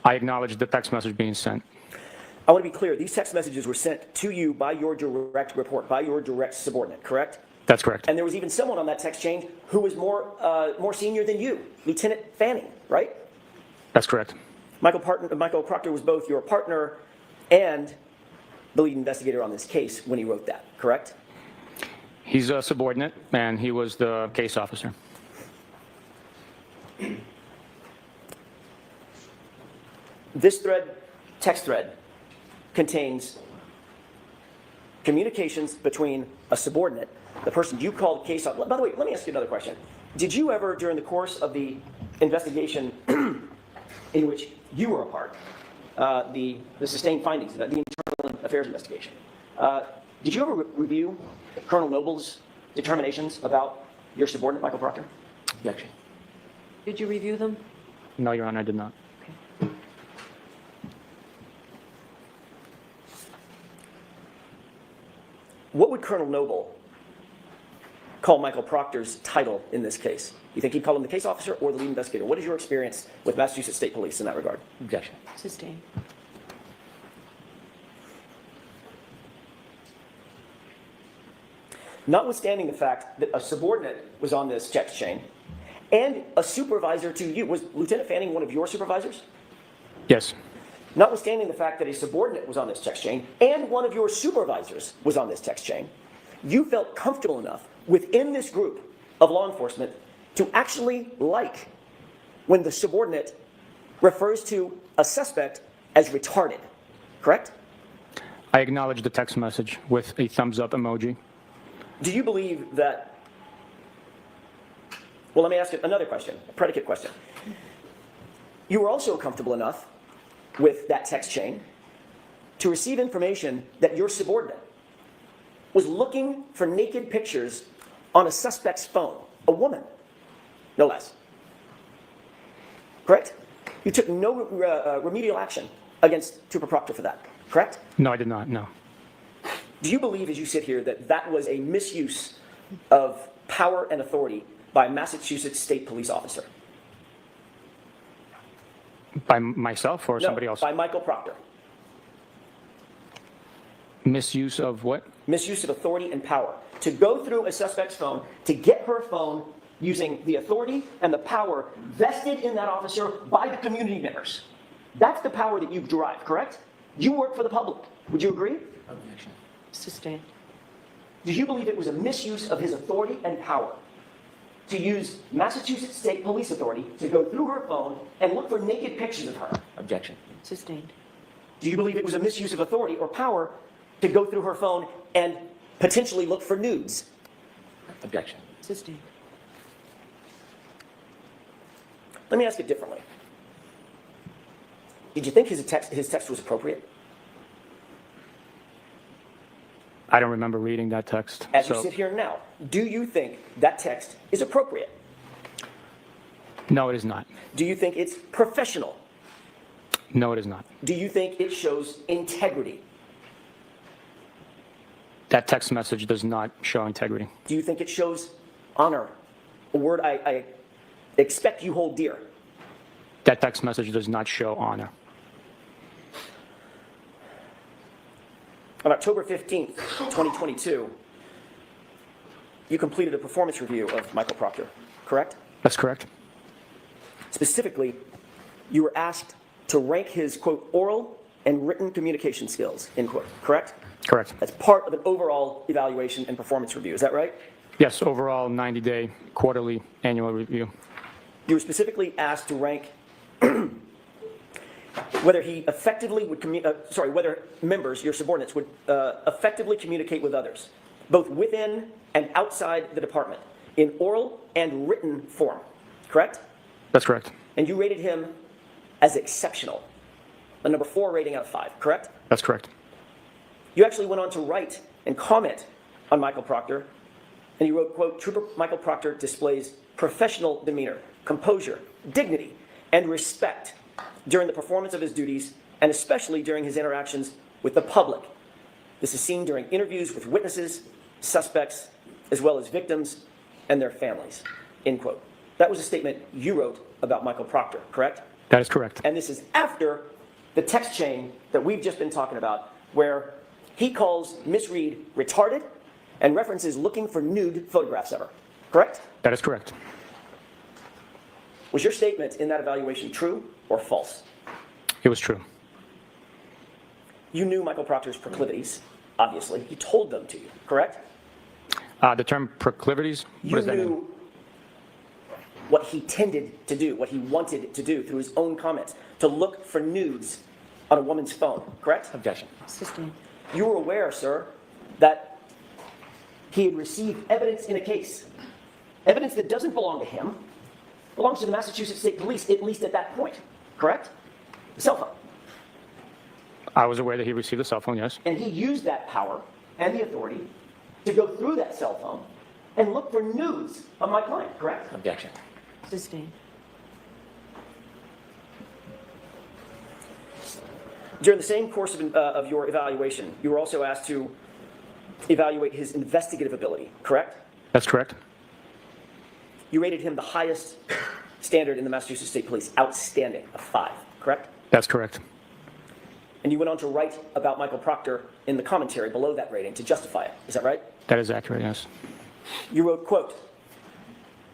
[SPEAKER 5] I acknowledged the text message being sent.
[SPEAKER 6] I want to be clear, these text messages were sent to you by your direct report, by your direct subordinate, correct?
[SPEAKER 5] That's correct.
[SPEAKER 6] And there was even someone on that text chain who was more senior than you, Lieutenant Fanning, right?
[SPEAKER 5] That's correct.
[SPEAKER 6] Michael Proctor was both your partner and the lead investigator on this case when he wrote that, correct?
[SPEAKER 5] He's a subordinate, and he was the case officer.
[SPEAKER 6] This text thread, contains communications between a subordinate, the person you called case officer. By the way, let me ask you another question. Did you ever, during the course of the investigation in which you were a part, the sustained findings, the internal affairs investigation, did you ever review Colonel Noble's determinations about your subordinate, Michael Proctor?
[SPEAKER 4] Objection.
[SPEAKER 3] Did you review them?
[SPEAKER 5] No, Your Honor, I did not.
[SPEAKER 6] What would Colonel Noble call Michael Proctor's title in this case? You think he'd call him the case officer or the lead investigator? What is your experience with Massachusetts State Police in that regard?
[SPEAKER 4] Objection.
[SPEAKER 3] Sustained.
[SPEAKER 6] Notwithstanding the fact that a subordinate was on this text chain and a supervisor to you, was Lieutenant Fanning one of your supervisors?
[SPEAKER 5] Yes.
[SPEAKER 6] Notwithstanding the fact that a subordinate was on this text chain and one of your supervisors was on this text chain, you felt comfortable enough within this group of law enforcement to actually like when the subordinate refers to a suspect as retarded, correct?
[SPEAKER 5] I acknowledged the text message with a thumbs up emoji.
[SPEAKER 6] Do you believe that? Well, let me ask you another question, a predicate question. You were also comfortable enough with that text chain to receive information that your subordinate was looking for naked pictures on a suspect's phone, a woman, no less. Correct? You took no remedial action against Trooper Proctor for that, correct?
[SPEAKER 5] No, I did not, no.
[SPEAKER 6] Do you believe, as you sit here, that that was a misuse of power and authority by a Massachusetts State Police officer?
[SPEAKER 5] By myself or somebody else?
[SPEAKER 6] By Michael Proctor.
[SPEAKER 5] Misuse of what?
[SPEAKER 6] Misuse of authority and power. To go through a suspect's phone, to get her phone using the authority and the power vested in that officer by the community members. That's the power that you've derived, correct? You work for the public. Would you agree?
[SPEAKER 4] Objection.
[SPEAKER 3] Sustained.
[SPEAKER 6] Do you believe it was a misuse of his authority and power to use Massachusetts State Police authority to go through her phone and look for naked pictures of her?
[SPEAKER 4] Objection.
[SPEAKER 3] Sustained.
[SPEAKER 6] Do you believe it was a misuse of authority or power to go through her phone and potentially look for nudes?
[SPEAKER 4] Objection.
[SPEAKER 3] Sustained.
[SPEAKER 6] Let me ask it differently. Did you think his text was appropriate?
[SPEAKER 5] I don't remember reading that text.
[SPEAKER 6] As you sit here now, do you think that text is appropriate?
[SPEAKER 5] No, it is not.
[SPEAKER 6] Do you think it's professional?
[SPEAKER 5] No, it is not.
[SPEAKER 6] Do you think it shows integrity?
[SPEAKER 5] That text message does not show integrity.
[SPEAKER 6] Do you think it shows honor? A word I expect you hold dear.
[SPEAKER 5] That text message does not show honor.
[SPEAKER 6] On October 15th, 2022, you completed a performance review of Michael Proctor, correct?
[SPEAKER 5] That's correct.
[SPEAKER 6] Specifically, you were asked to rank his, quote, oral and written communication skills, end quote, correct?
[SPEAKER 5] Correct.
[SPEAKER 6] That's part of an overall evaluation and performance review, is that right?
[SPEAKER 5] Yes, overall 90-day, quarterly, annual review.
[SPEAKER 6] You were specifically asked to rank whether he effectively would whether members, your subordinates, would effectively communicate with others, both within and outside the department, in oral and written form, correct?
[SPEAKER 5] That's correct.
[SPEAKER 6] And you rated him as exceptional, a number 4 rating out of 5, correct?
[SPEAKER 5] That's correct.
[SPEAKER 6] You actually went on to write and comment on Michael Proctor, and you wrote, quote, Trooper Michael Proctor displays professional demeanor, composure, dignity, and respect during the performance of his duties, and especially during his interactions with the public. This is seen during interviews with witnesses, suspects, as well as victims and their families, end quote. That was a statement you wrote about Michael Proctor, correct?
[SPEAKER 5] That is correct.
[SPEAKER 6] And this is after the text chain that we've just been talking about, where he calls Miss Reed retarded and references looking for nude photographs of her, correct?
[SPEAKER 5] That is correct.
[SPEAKER 6] Was your statement in that evaluation true or false?
[SPEAKER 5] It was true.
[SPEAKER 6] You knew Michael Proctor's proclivities, obviously. He told them to you, correct?
[SPEAKER 5] The term proclivities, what
[SPEAKER 6] You
[SPEAKER 5] does that mean?
[SPEAKER 6] knew what he tended to do, what he wanted to do through his own comments, to look for nudes on a woman's phone, correct?
[SPEAKER 4] Objection.
[SPEAKER 3] Sustained.
[SPEAKER 6] You were aware, sir, that he had received evidence in a case, evidence that doesn't belong to him, belongs to the Massachusetts State Police, at least at that point, correct? The cell phone.
[SPEAKER 5] I was aware that he received a cell phone, yes.
[SPEAKER 6] And he used that power and the authority to go through that cell phone and look for nudes of my client, correct?
[SPEAKER 4] Objection.
[SPEAKER 3] Sustained.
[SPEAKER 6] During the same course of your evaluation, you were also asked to evaluate his investigative ability, correct?
[SPEAKER 5] That's correct.
[SPEAKER 6] You rated him the highest standard in the Massachusetts State Police, outstanding, a 5, correct?
[SPEAKER 5] That's correct.
[SPEAKER 6] And you went on to write about Michael Proctor in the commentary below that rating to justify it, is that right?
[SPEAKER 5] That is accurate, yes.
[SPEAKER 6] You wrote, quote,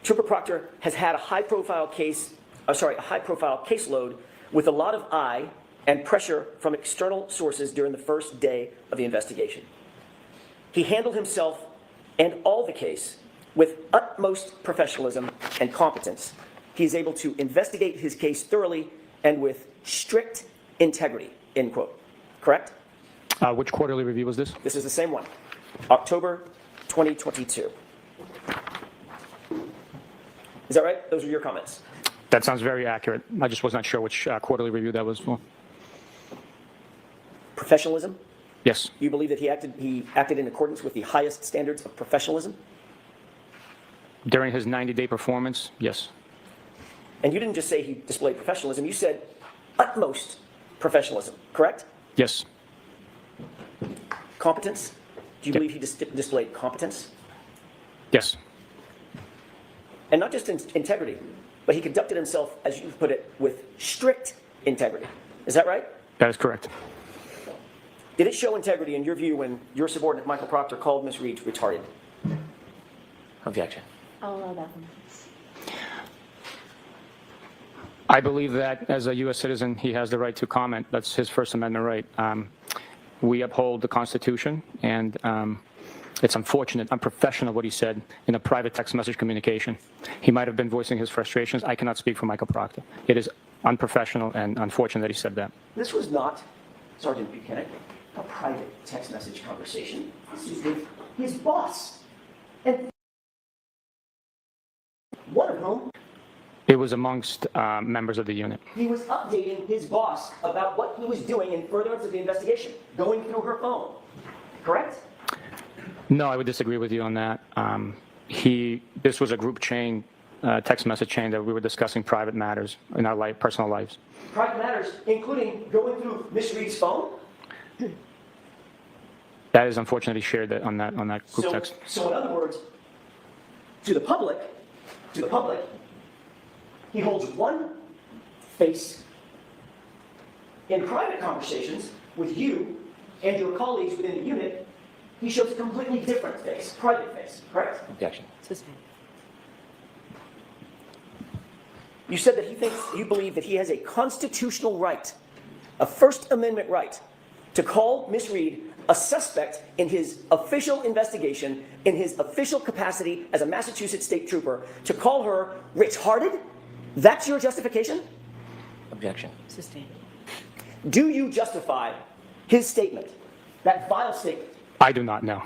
[SPEAKER 6] Trooper Proctor has had a high-profile caseload with a lot of eye and pressure from external sources during the first day of the investigation. He handled himself and all the case with utmost professionalism and competence. He is able to investigate his case thoroughly and with strict integrity, end quote. Correct?
[SPEAKER 5] Which quarterly review was this?
[SPEAKER 6] This is the same one, October 2022. Is that right? Those are your comments.
[SPEAKER 5] That sounds very accurate. I just was not sure which quarterly review that was for.
[SPEAKER 6] Professionalism?
[SPEAKER 5] Yes,
[SPEAKER 6] You believe that he acted in accordance with the highest standards of professionalism?
[SPEAKER 5] during his 90-day performance, yes.
[SPEAKER 6] And you didn't just say he displayed professionalism, you said utmost professionalism, correct?
[SPEAKER 5] Yes,
[SPEAKER 6] Competence? Do you believe he displayed competence?
[SPEAKER 5] yes,
[SPEAKER 6] And not just integrity, but he conducted himself, as you put it, with strict integrity. Is that right?
[SPEAKER 5] that is correct.
[SPEAKER 6] Did it show integrity in your view when your subordinate Michael Proctor called Ms. Reed retarded?
[SPEAKER 4] Objection.
[SPEAKER 3] I'll allow that one.
[SPEAKER 5] I believe that as a U.S. citizen, he has the right to comment. That's his First Amendment right. We uphold the Constitution, and it's unfortunate, unprofessional what he said in a private text message communication. He might have been voicing his frustrations. I cannot speak for Michael Proctor. It is unprofessional and unfortunate that he said that.
[SPEAKER 6] This was not, Sergeant Buchanan, a private text message conversation. This is with his boss. And one of whom
[SPEAKER 5] It was amongst members of the unit.
[SPEAKER 6] he was updating his boss about what he was doing in furtherance of the investigation, going through her phone. Correct?
[SPEAKER 5] No, I would disagree with you on that. This was a group chain, text message chain that we were discussing private matters in our personal lives.
[SPEAKER 6] Private matters, including going through Miss Reed's phone?
[SPEAKER 5] That is unfortunately shared on that group
[SPEAKER 6] So,
[SPEAKER 5] text.
[SPEAKER 6] so in other words, to the public, he holds one face. In private conversations with you and your colleagues within the unit, he shows a completely different face, private face, correct?
[SPEAKER 4] Objection.
[SPEAKER 3] Sustained.
[SPEAKER 6] You said that you believe that he has a constitutional right, a First Amendment right, to call Ms. Reed a suspect in his official investigation, in his official capacity as a Massachusetts state trooper, to call her retarded? That's your justification?
[SPEAKER 4] Objection.
[SPEAKER 3] Sustained.
[SPEAKER 6] Do you justify his statement, that vile statement?
[SPEAKER 5] I do not know.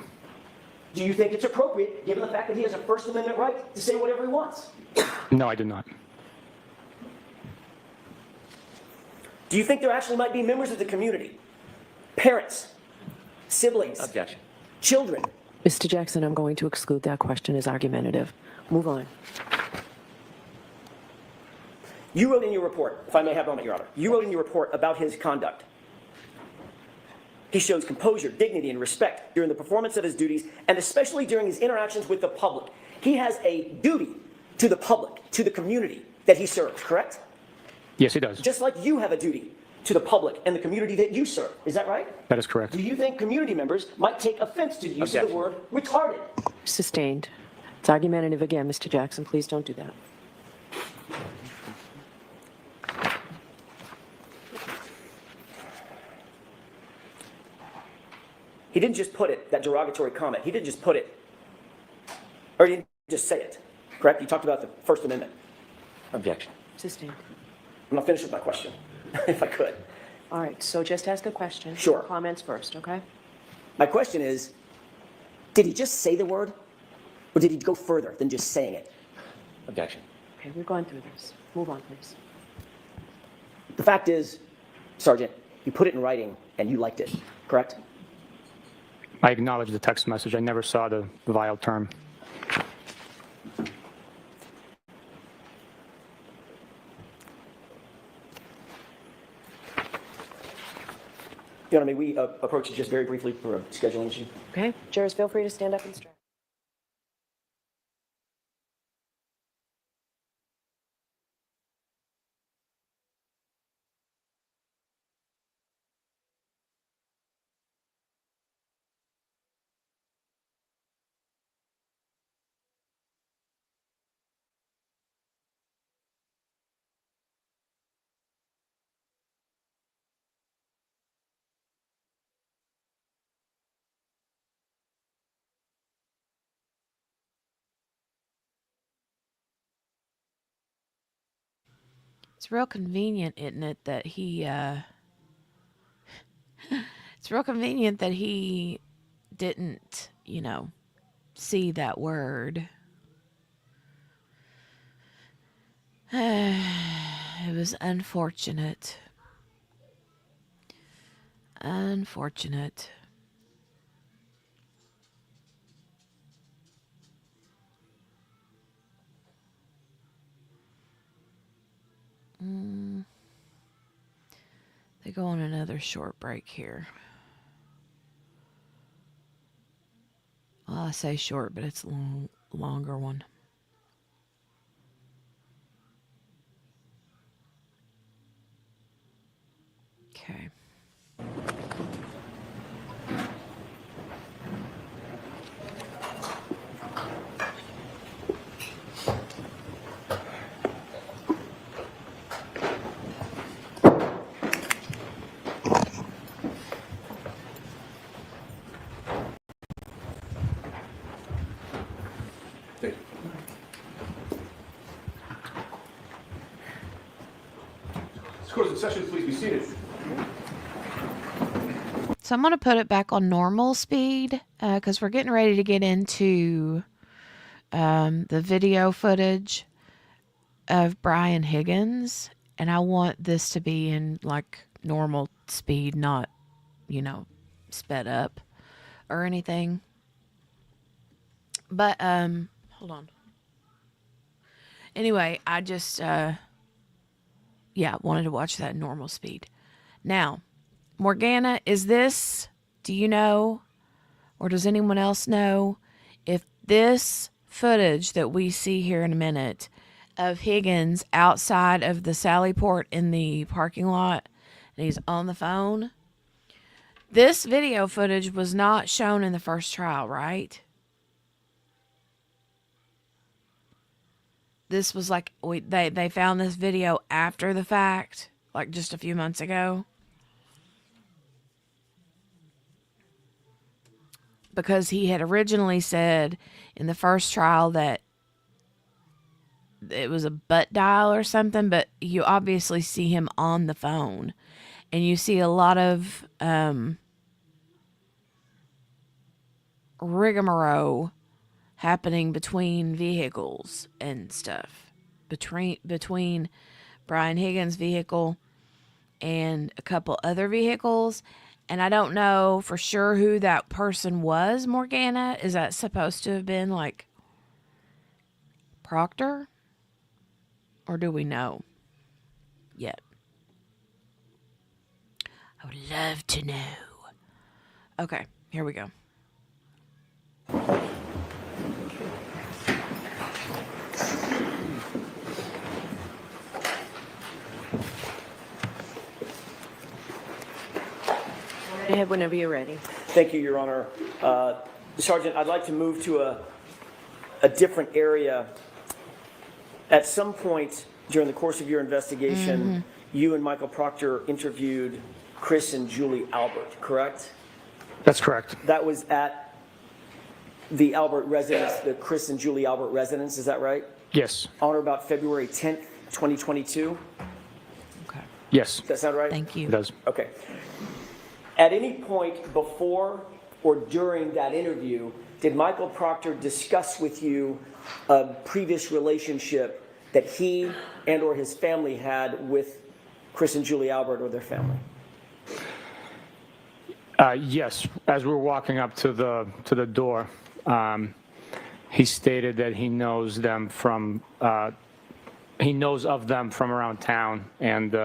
[SPEAKER 6] Do you think it's appropriate, given the fact that he has a First Amendment right to say whatever he wants?
[SPEAKER 5] No, I do not.
[SPEAKER 6] Do you think there actually might be members of the community, parents, siblings,
[SPEAKER 4] Objection.
[SPEAKER 6] children?
[SPEAKER 3] Mr. Jackson, I'm going to exclude that question as argumentative. Move on.
[SPEAKER 6] You wrote in your report, if I may have a moment, Your Honor, you wrote in your report about his conduct. He shows composure, dignity, and respect during the performance of his duties, and especially during his interactions with the public. He has a duty to the public, to the community that he serves, correct?
[SPEAKER 5] Yes, he does.
[SPEAKER 6] Just like you have a duty to the public and the community that you serve. Is that right?
[SPEAKER 5] That is correct.
[SPEAKER 6] Do you think community members might take offense to the use of the
[SPEAKER 4] Objection.
[SPEAKER 6] word retarded?
[SPEAKER 3] Sustained. It's argumentative again, Mr. Jackson. Please don't do that.
[SPEAKER 6] He didn't just put it, that derogatory comment, he didn't just put it, or he didn't just say it, correct? You talked about the First Amendment.
[SPEAKER 4] Objection.
[SPEAKER 3] Sustained.
[SPEAKER 6] I'm not finished with my question, if I could.
[SPEAKER 3] All right, so just ask a question.
[SPEAKER 6] Sure.
[SPEAKER 3] Comments first, okay?
[SPEAKER 6] My question is, did he just say the word, or did he go further than just saying it?
[SPEAKER 4] Objection.
[SPEAKER 3] Okay, we've gone through this. Move on, please.
[SPEAKER 6] The fact is, Sergeant, you put it in writing and you liked it, correct?
[SPEAKER 5] I acknowledge the text message. I never saw the vile term.
[SPEAKER 6] Your Honor, may we approach it just very briefly for a scheduling issue?
[SPEAKER 3] Okay, jurors, feel free to stand up and stretch.
[SPEAKER 1] It's real convenient, isn't it, that he, it's real convenient that he didn't, see that word. It was unfortunate. Unfortunate. They go on another short break here. Well, I say short, but it's a longer one. Okay.
[SPEAKER 8] This court is in session. Please be seated.
[SPEAKER 1] So I'm going to put it back on normal speed because we're getting ready to get into the video footage of Brian Higgins. And I want this to be in like normal speed, not, sped up or anything. But, hold on. Anyway, I just, wanted to watch that in normal speed. Now, Morgana, do you know or does anyone else know if this footage that we see here in a minute of Higgins outside of the Sallyport in the parking lot and he's on the phone? This video footage was not shown in the first trial, right? This was like they found this video after the fact, like just a few months ago. Because he had originally said in the first trial that it was a butt dial or something, but you obviously see him on the phone. And you see a lot of rigmarole happening between vehicles and stuff. Between Brian Higgins' vehicle and a couple other vehicles. And I don't know for sure who that person was, Morgana. Is that supposed to have been like Proctor? Or do we know yet? I would love to know. Okay, here we go.
[SPEAKER 3] Go ahead whenever you're ready.
[SPEAKER 6] Thank you, Your Honor. Sergeant, I'd like to move to a different area. At some point during the course of your investigation, you and Michael Proctor interviewed Chris and Julie Albert, correct?
[SPEAKER 5] That's correct.
[SPEAKER 6] That was at the Albert residence, the Chris and Julie Albert residence, is that right?
[SPEAKER 5] Yes.
[SPEAKER 6] On or about February 10th, 2022?
[SPEAKER 1] Okay.
[SPEAKER 5] Yes.
[SPEAKER 6] Does that sound right?
[SPEAKER 1] Thank you.
[SPEAKER 5] It does.
[SPEAKER 6] Okay. At any point before or during that interview, did Michael Proctor discuss with you a previous relationship that he and or his family had with Chris and Julie Albert or their family?
[SPEAKER 5] Yes. As we were walking up to the door, he stated that he knows them from he knows of them from around town and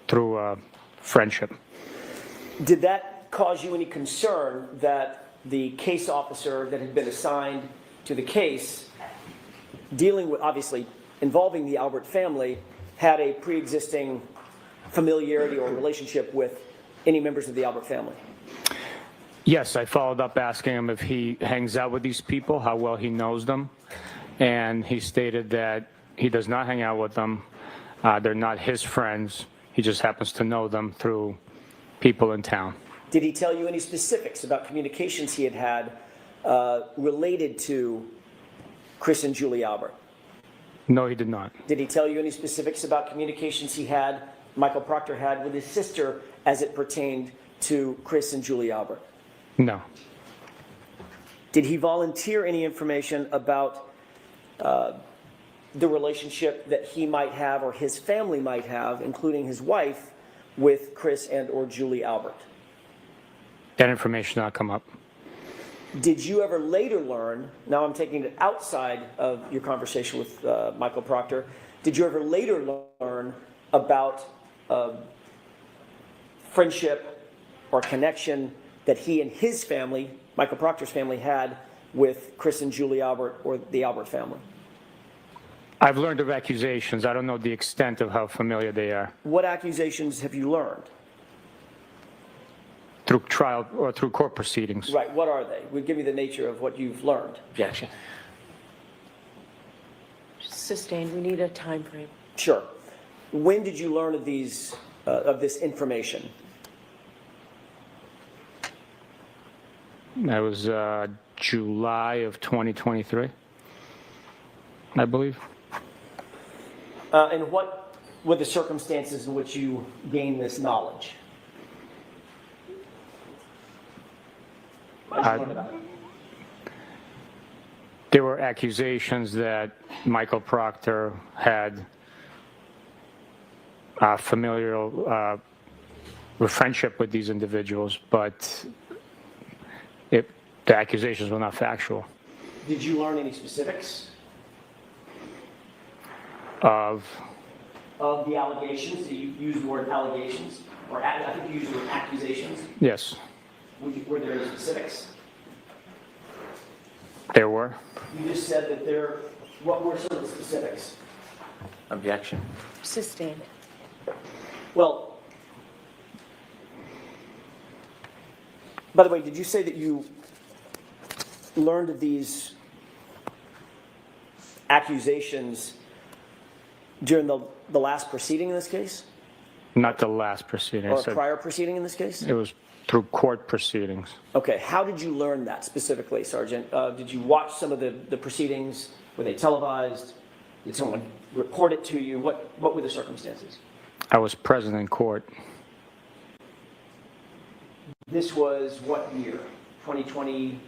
[SPEAKER 5] through friendship.
[SPEAKER 6] Did that cause you any concern that the case officer that had been assigned to the case, dealing with, obviously, involving the Albert family, had a pre-existing familiarity or relationship with any members of the Albert family?
[SPEAKER 5] Yes, I followed up asking him if he hangs out with these people, how well he knows them, and he stated that he does not hang out with them. They're not his friends. He just happens to know them through people in town.
[SPEAKER 6] Did he tell you any specifics about communications he had related to Chris and Julie Albert?
[SPEAKER 5] No, he did not.
[SPEAKER 6] Did he tell you any specifics about communications Michael Proctor had with his sister as it pertained to Chris and Julie Albert?
[SPEAKER 5] No.
[SPEAKER 6] Did he volunteer any information about the relationship that he might have or his family might have, including his wife, with Chris and or Julie Albert?
[SPEAKER 5] That information did not come up.
[SPEAKER 6] Did you ever later learn, now I'm taking it outside of your conversation with Michael Proctor, did you ever later learn about friendship or connection that he and his family, Michael Proctor's family, had with Chris and Julie Albert or the Albert family?
[SPEAKER 5] I've learned of accusations. I don't know the extent of how familiar they are.
[SPEAKER 6] What accusations have you learned?
[SPEAKER 5] Through trial or through court proceedings.
[SPEAKER 6] Right, what are they? Give me the nature of what you've learned.
[SPEAKER 4] Objection.
[SPEAKER 3] Sustained. We need a time frame.
[SPEAKER 6] Sure. When did you learn of these, of this information?
[SPEAKER 5] That was July of 2023, I believe.
[SPEAKER 6] And what were the circumstances in which you gained this knowledge? What did you learn about it?
[SPEAKER 5] There were accusations that Michael Proctor had familial friendship with these individuals, but the accusations were not factual.
[SPEAKER 6] Did you learn any specifics
[SPEAKER 5] Of
[SPEAKER 6] the allegations? Did you use the word allegations? Or I think you used the word accusations.
[SPEAKER 5] yes,
[SPEAKER 6] Were there any specifics?
[SPEAKER 5] There were.
[SPEAKER 6] You just said that there, what were some of the specifics?
[SPEAKER 4] Objection.
[SPEAKER 3] Sustained.
[SPEAKER 6] Well, by the way, did you say that you learned of these accusations during the last proceeding in this case?
[SPEAKER 5] Not the last proceeding. I
[SPEAKER 6] Or a
[SPEAKER 5] said
[SPEAKER 6] prior proceeding in this case?
[SPEAKER 5] it was through court proceedings.
[SPEAKER 6] Okay, how did you learn that specifically, Sergeant? Did you watch some of the proceedings? Were they televised? Did someone report it to you? What were the circumstances?
[SPEAKER 5] I was present in court.
[SPEAKER 6] This was what year? 2020,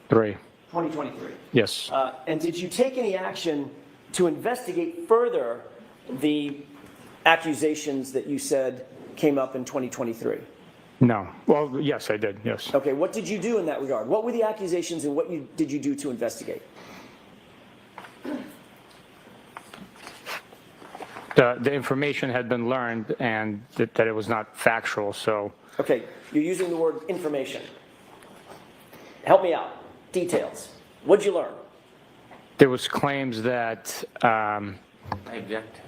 [SPEAKER 5] 3.
[SPEAKER 6] 2023?
[SPEAKER 5] Yes.
[SPEAKER 6] And did you take any action to investigate further the accusations that you said came up in 2023?
[SPEAKER 5] No. Well, yes, I did. Yes.
[SPEAKER 6] Okay, what did you do in that regard? What were the accusations and what did you do to investigate?
[SPEAKER 5] The information had been learned and that it was not factual, so
[SPEAKER 6] Okay, you're using the word information. Help me out. Details. What'd you learn?
[SPEAKER 5] there was claims that
[SPEAKER 4] I object.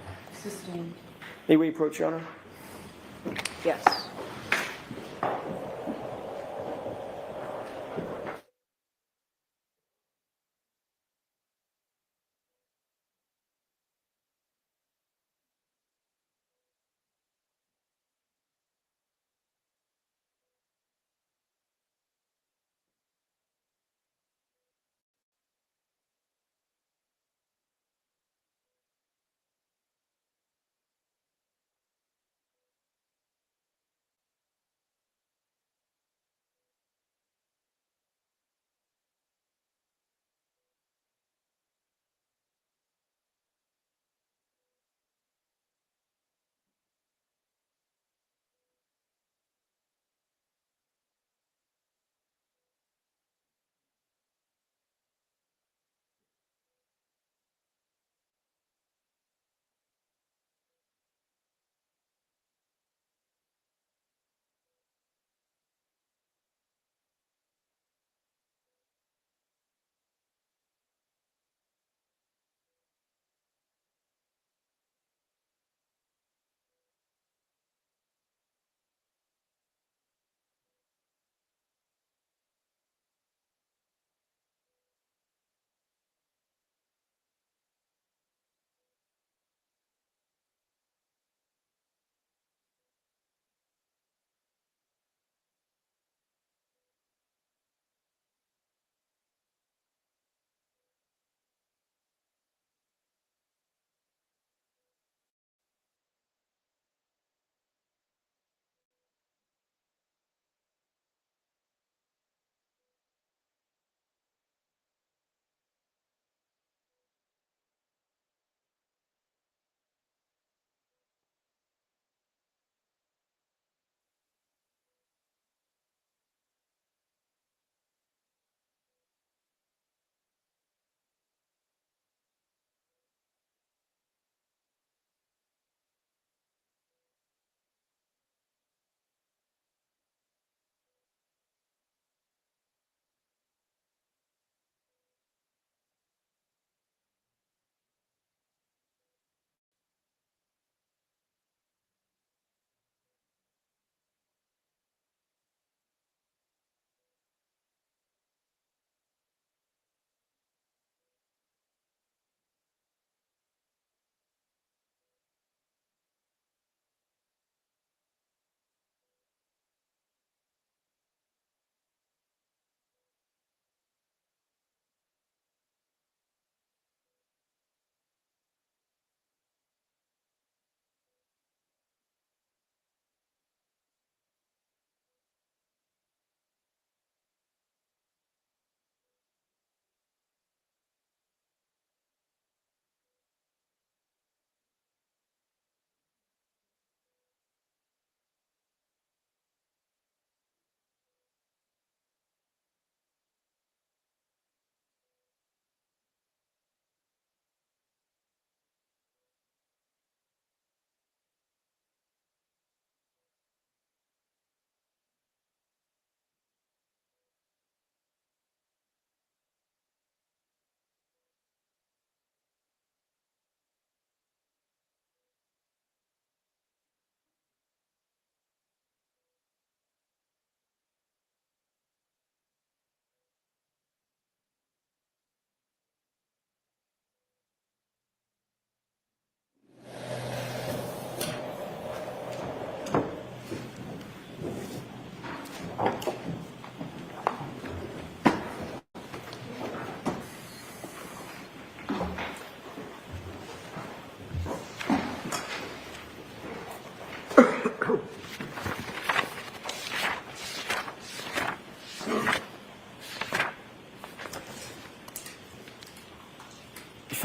[SPEAKER 3] Sustained.
[SPEAKER 6] May we approach, Your Honor?
[SPEAKER 3] Yes.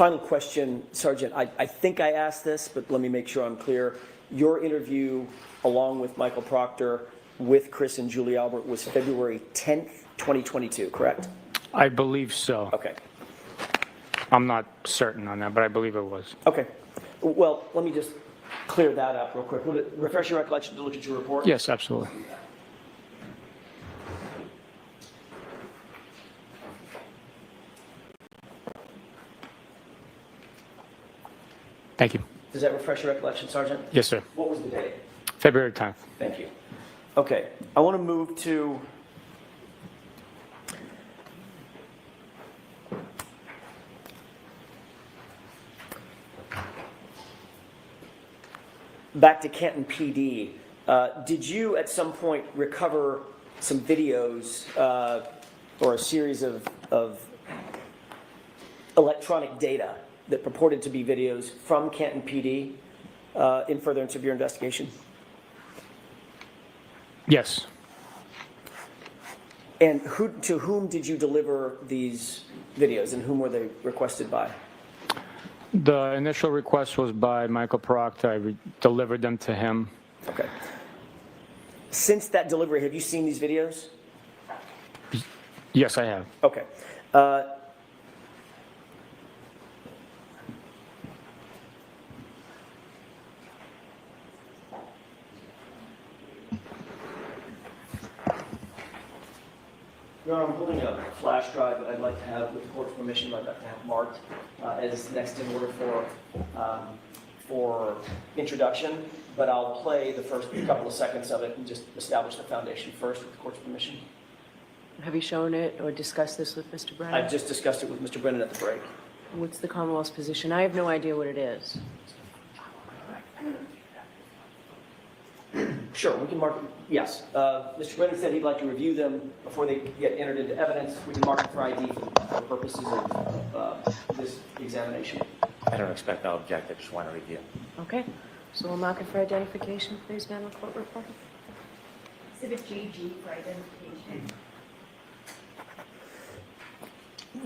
[SPEAKER 6] Final question, Sergeant. I think I asked this, but let me make sure I'm clear. Your interview, along with Michael Proctor, with Chris and Julie Albert, was February 10th, 2022, correct?
[SPEAKER 5] I believe so.
[SPEAKER 6] Okay.
[SPEAKER 5] I'm not certain on that, but I believe it was.
[SPEAKER 6] Okay. Well, let me just clear that up real quick. Would it refresh your recollection to look at your report?
[SPEAKER 5] Yes, absolutely. Thank you.
[SPEAKER 6] Does that refresh your recollection, Sergeant?
[SPEAKER 5] Yes, sir.
[SPEAKER 6] What was the date?
[SPEAKER 5] February 10th.
[SPEAKER 6] Thank you. Okay, I want to move to back to Canton PD. Did you at some point recover some videos or a series of electronic data that purported to be videos from Canton PD in furtherance of your investigation?
[SPEAKER 5] Yes.
[SPEAKER 6] And to whom did you deliver these videos, and whom were they requested by?
[SPEAKER 5] The initial request was by Michael Proctor. I delivered them to him.
[SPEAKER 6] Okay. Since that delivery, have you seen these videos?
[SPEAKER 5] Yes, I have.
[SPEAKER 6] Okay. Your Honor, I'm holding a flash drive that I'd like to have, with the court's permission, I'd like to have marked as next in order for introduction, but I'll play the first couple of seconds of it and just establish the foundation first with the court's permission.
[SPEAKER 3] Have you shown it or discussed this with Mr. Brennan?
[SPEAKER 6] I've just discussed it with Mr. Brennan at the break.
[SPEAKER 3] What's the Commonwealth's position? I have no idea what it is.
[SPEAKER 6] Sure, we can mark, yes. Mr. Brennan said he'd like to review them before they get entered into evidence. We can mark them for ID for purposes of this examination.
[SPEAKER 4] I don't expect I'll object, I just want to review.
[SPEAKER 3] Okay, so we'll mark it for identification, please, Madam Court Reporter.
[SPEAKER 7] Exhibit GG for identification.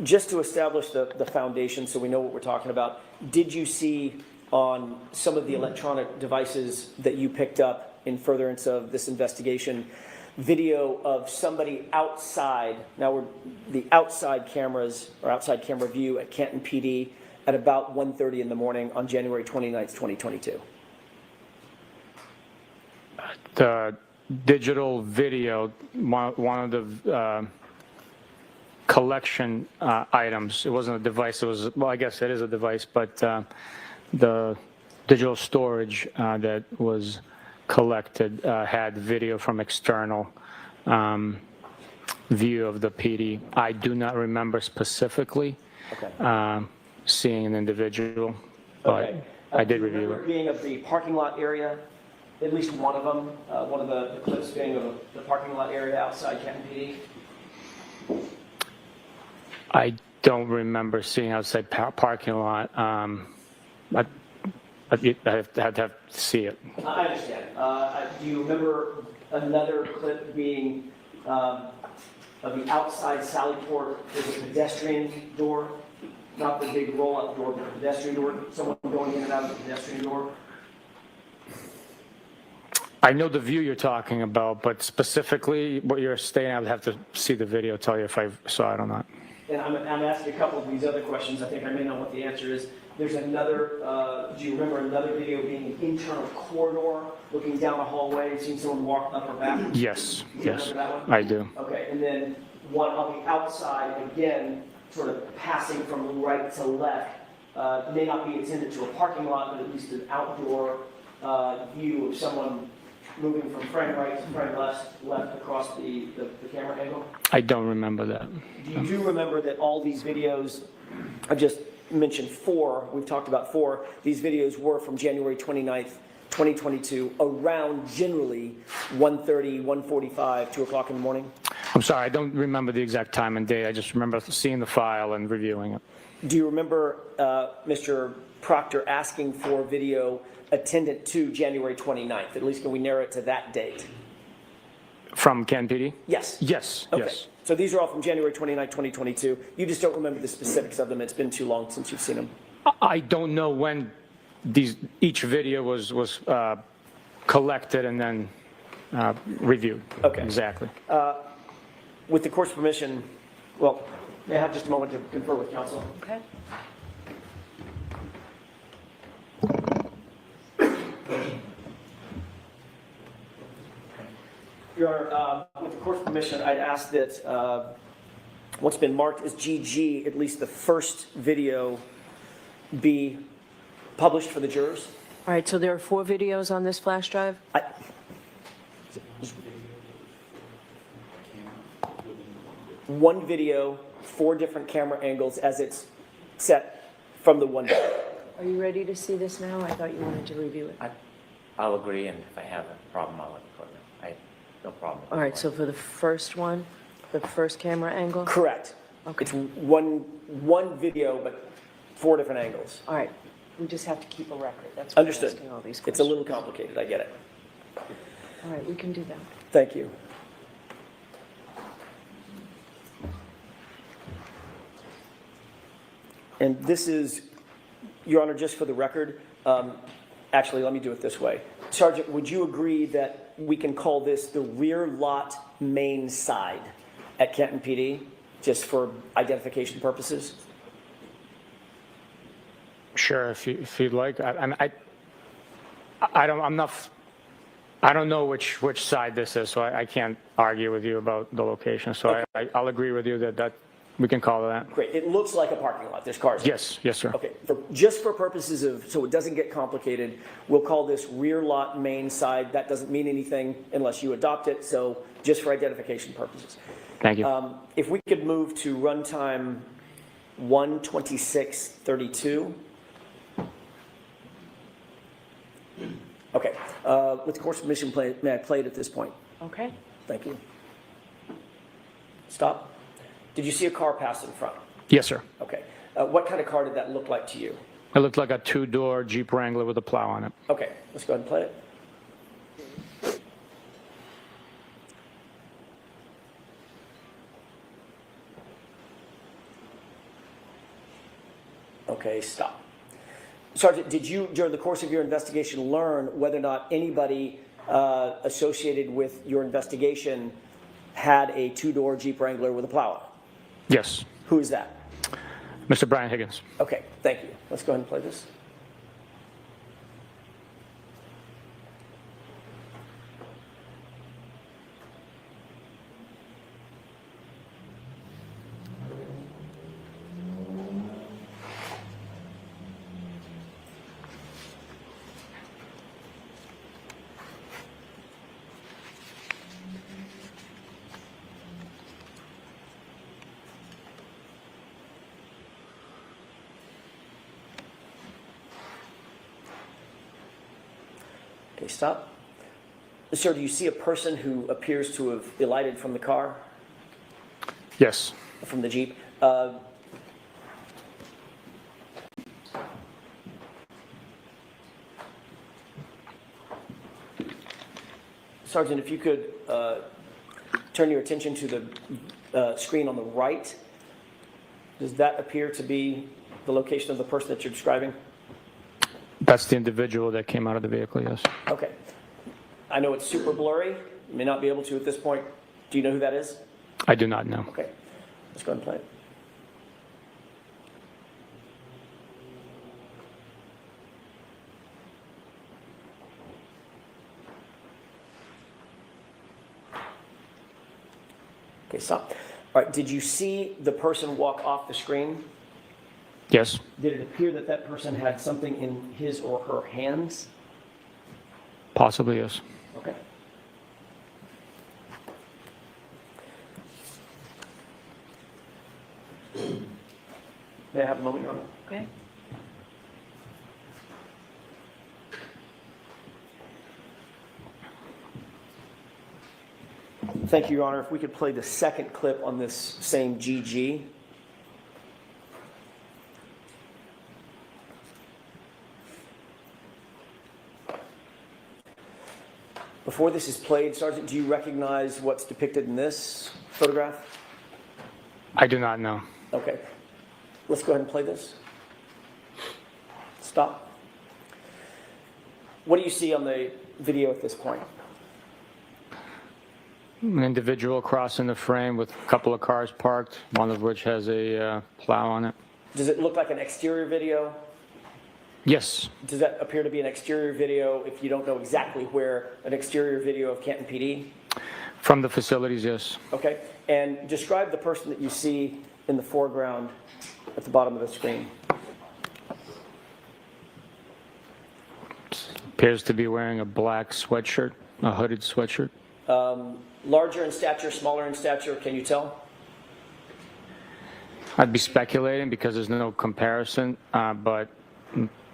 [SPEAKER 6] Just to establish the foundation so we know what we're talking about, did you see on some of the electronic devices that you picked up in furtherance of this investigation video of somebody outside, the outside cameras or outside camera view at Canton PD at about 1:30 in the morning on January 29th, 2022?
[SPEAKER 5] The digital video, one of the collection items, it wasn't a device, it was, well, I guess it is a device, but the digital storage that was collected had video from external view of the PD. I do not remember specifically seeing an individual, but I did review it.
[SPEAKER 6] Being of the parking lot area, at least one of them, one of the clips being of the parking lot area outside Canton PD?
[SPEAKER 5] I don't remember seeing outside parking lot. I'd have to see it.
[SPEAKER 6] I understand. Do you remember another clip being of the outside Sally Port? There's a pedestrian door, not the big roll-up door, but a pedestrian door. Someone going in and out of the pedestrian door.
[SPEAKER 5] I know the view you're talking about, but specifically what you're stating, I would have to see the video, tell you if I saw it or not.
[SPEAKER 6] And I'm asking a couple of these other questions. I think I may know what the answer is. There's another, do you remember another video being an internal corridor, looking down a hallway and seeing someone walk up or back?
[SPEAKER 5] Yes,
[SPEAKER 6] Do you
[SPEAKER 5] yes,
[SPEAKER 6] remember that one?
[SPEAKER 5] I do.
[SPEAKER 6] Okay, and then one on the outside, again, sort of passing from right to left, may not be intended to a parking lot, but at least an outdoor view of someone moving from frame right to frame left across the camera angle?
[SPEAKER 5] I don't remember that.
[SPEAKER 6] You do remember that all these videos, I've just mentioned 4, we've talked about 4, these videos were from January 29th, 2022, around generally 1:30, 1:45, 2 o'clock in the morning?
[SPEAKER 5] I'm sorry, I don't remember the exact time and date. I just remember seeing the file and reviewing it.
[SPEAKER 6] Do you remember Mr. Proctor asking for video attendant to January 29th? At least can we narrow it to that date?
[SPEAKER 5] From Canton PD?
[SPEAKER 6] Yes.
[SPEAKER 5] Yes,
[SPEAKER 6] Okay.
[SPEAKER 5] yes.
[SPEAKER 6] So these are all from January 29, 2022. You just don't remember the specifics of them. It's been too long since you've seen them.
[SPEAKER 5] I don't know when each video was collected and then reviewed.
[SPEAKER 6] Okay.
[SPEAKER 5] Exactly.
[SPEAKER 6] With the court's permission, well, may I have just a moment to confer with counsel?
[SPEAKER 3] Okay.
[SPEAKER 6] Your Honor, with the court's permission, I'd ask that what's been marked as GG, at least the first video, be published for the jurors.
[SPEAKER 3] All right, so there are 4 videos on this flash drive?
[SPEAKER 6] One video, 4 different camera angles as it's set from the one video.
[SPEAKER 3] Are you ready to see this now? I thought you wanted to review it.
[SPEAKER 4] I'll agree, and if I have a problem, I'll let the court know. I have no problem.
[SPEAKER 3] All right, so for the first one, the first camera angle?
[SPEAKER 6] Correct.
[SPEAKER 3] Okay.
[SPEAKER 6] It's one video, but 4 different angles.
[SPEAKER 3] All right, we just have to keep a record. That's why I'm
[SPEAKER 6] Understood.
[SPEAKER 3] asking all these
[SPEAKER 6] It's a
[SPEAKER 3] questions.
[SPEAKER 6] little complicated, I get it.
[SPEAKER 3] All right, we can do that.
[SPEAKER 6] Thank you. And this is, Your Honor, just for the record, actually, let me do it this way. Sergeant, would you agree that we can call this the rear lot main side at Canton PD, just for identification purposes?
[SPEAKER 5] Sure, if you'd like. I don't know which side this is, so I can't argue with you about the location. So
[SPEAKER 6] Okay.
[SPEAKER 5] I'll agree with you that we can call it that.
[SPEAKER 6] Great. It looks like a parking lot. There's cars.
[SPEAKER 5] Yes, sir.
[SPEAKER 6] Okay, just for purposes of, so it doesn't get complicated, we'll call this rear lot main side. That doesn't mean anything unless you adopt it, so just for identification purposes.
[SPEAKER 5] Thank you.
[SPEAKER 6] If we could move to runtime 1:26:32. Okay, with the court's permission, may I play it at this point?
[SPEAKER 3] Okay.
[SPEAKER 6] Thank you. Stop. Did you see a car pass in front?
[SPEAKER 5] Yes, sir.
[SPEAKER 6] Okay. What kind of car did that look like to you?
[SPEAKER 5] It looked like a 2-door Jeep Wrangler with a plow on it.
[SPEAKER 6] Okay, let's go ahead and play it. Okay, stop. Sergeant, did you, during the course of your investigation, learn whether or not anybody associated with your investigation had a 2-door Jeep Wrangler with a plow on it?
[SPEAKER 5] Yes.
[SPEAKER 6] Who is that?
[SPEAKER 5] Mr. Brian Higgins.
[SPEAKER 6] Okay, thank you. Let's go ahead and play this. Okay, stop. Sir, do you see a person who appears to have alighted from the car,
[SPEAKER 5] Yes.
[SPEAKER 6] from the Jeep? Sergeant, if you could turn your attention to the screen on the right. Does that appear to be the location of the person that you're describing?
[SPEAKER 5] That's the individual that came out of the vehicle, yes.
[SPEAKER 6] Okay. I know it's super blurry. You may not be able to at this point. Do you know who that is?
[SPEAKER 5] I do not know.
[SPEAKER 6] Okay. Let's go ahead and play it. Okay, stop. All right, did you see the person walk off the screen?
[SPEAKER 5] Yes.
[SPEAKER 6] Did it appear that that person had something in his or her hands?
[SPEAKER 5] Possibly, yes.
[SPEAKER 6] Okay. May I have a moment, Your Honor?
[SPEAKER 3] Okay.
[SPEAKER 6] Thank you, Your Honor. If we could play the second clip on this same GG. Before this is played, Sergeant, do you recognize what's depicted in this photograph?
[SPEAKER 5] I do not know.
[SPEAKER 6] Okay. Let's go ahead and play this. Stop. What do you see on the video at this point?
[SPEAKER 5] An individual crossing the frame with a couple of cars parked, one of which has a plow on it.
[SPEAKER 6] Does it look like an exterior video?
[SPEAKER 5] Yes.
[SPEAKER 6] Does that appear to be an exterior video if you don't know exactly where, an exterior video of Canton PD?
[SPEAKER 5] From the facilities, yes.
[SPEAKER 6] Okay. And describe the person that you see in the foreground at the bottom of the screen.
[SPEAKER 5] Appears to be wearing a black sweatshirt, a hooded sweatshirt.
[SPEAKER 6] Larger in stature, smaller in stature, can you tell?
[SPEAKER 5] I'd be speculating because there's no comparison, but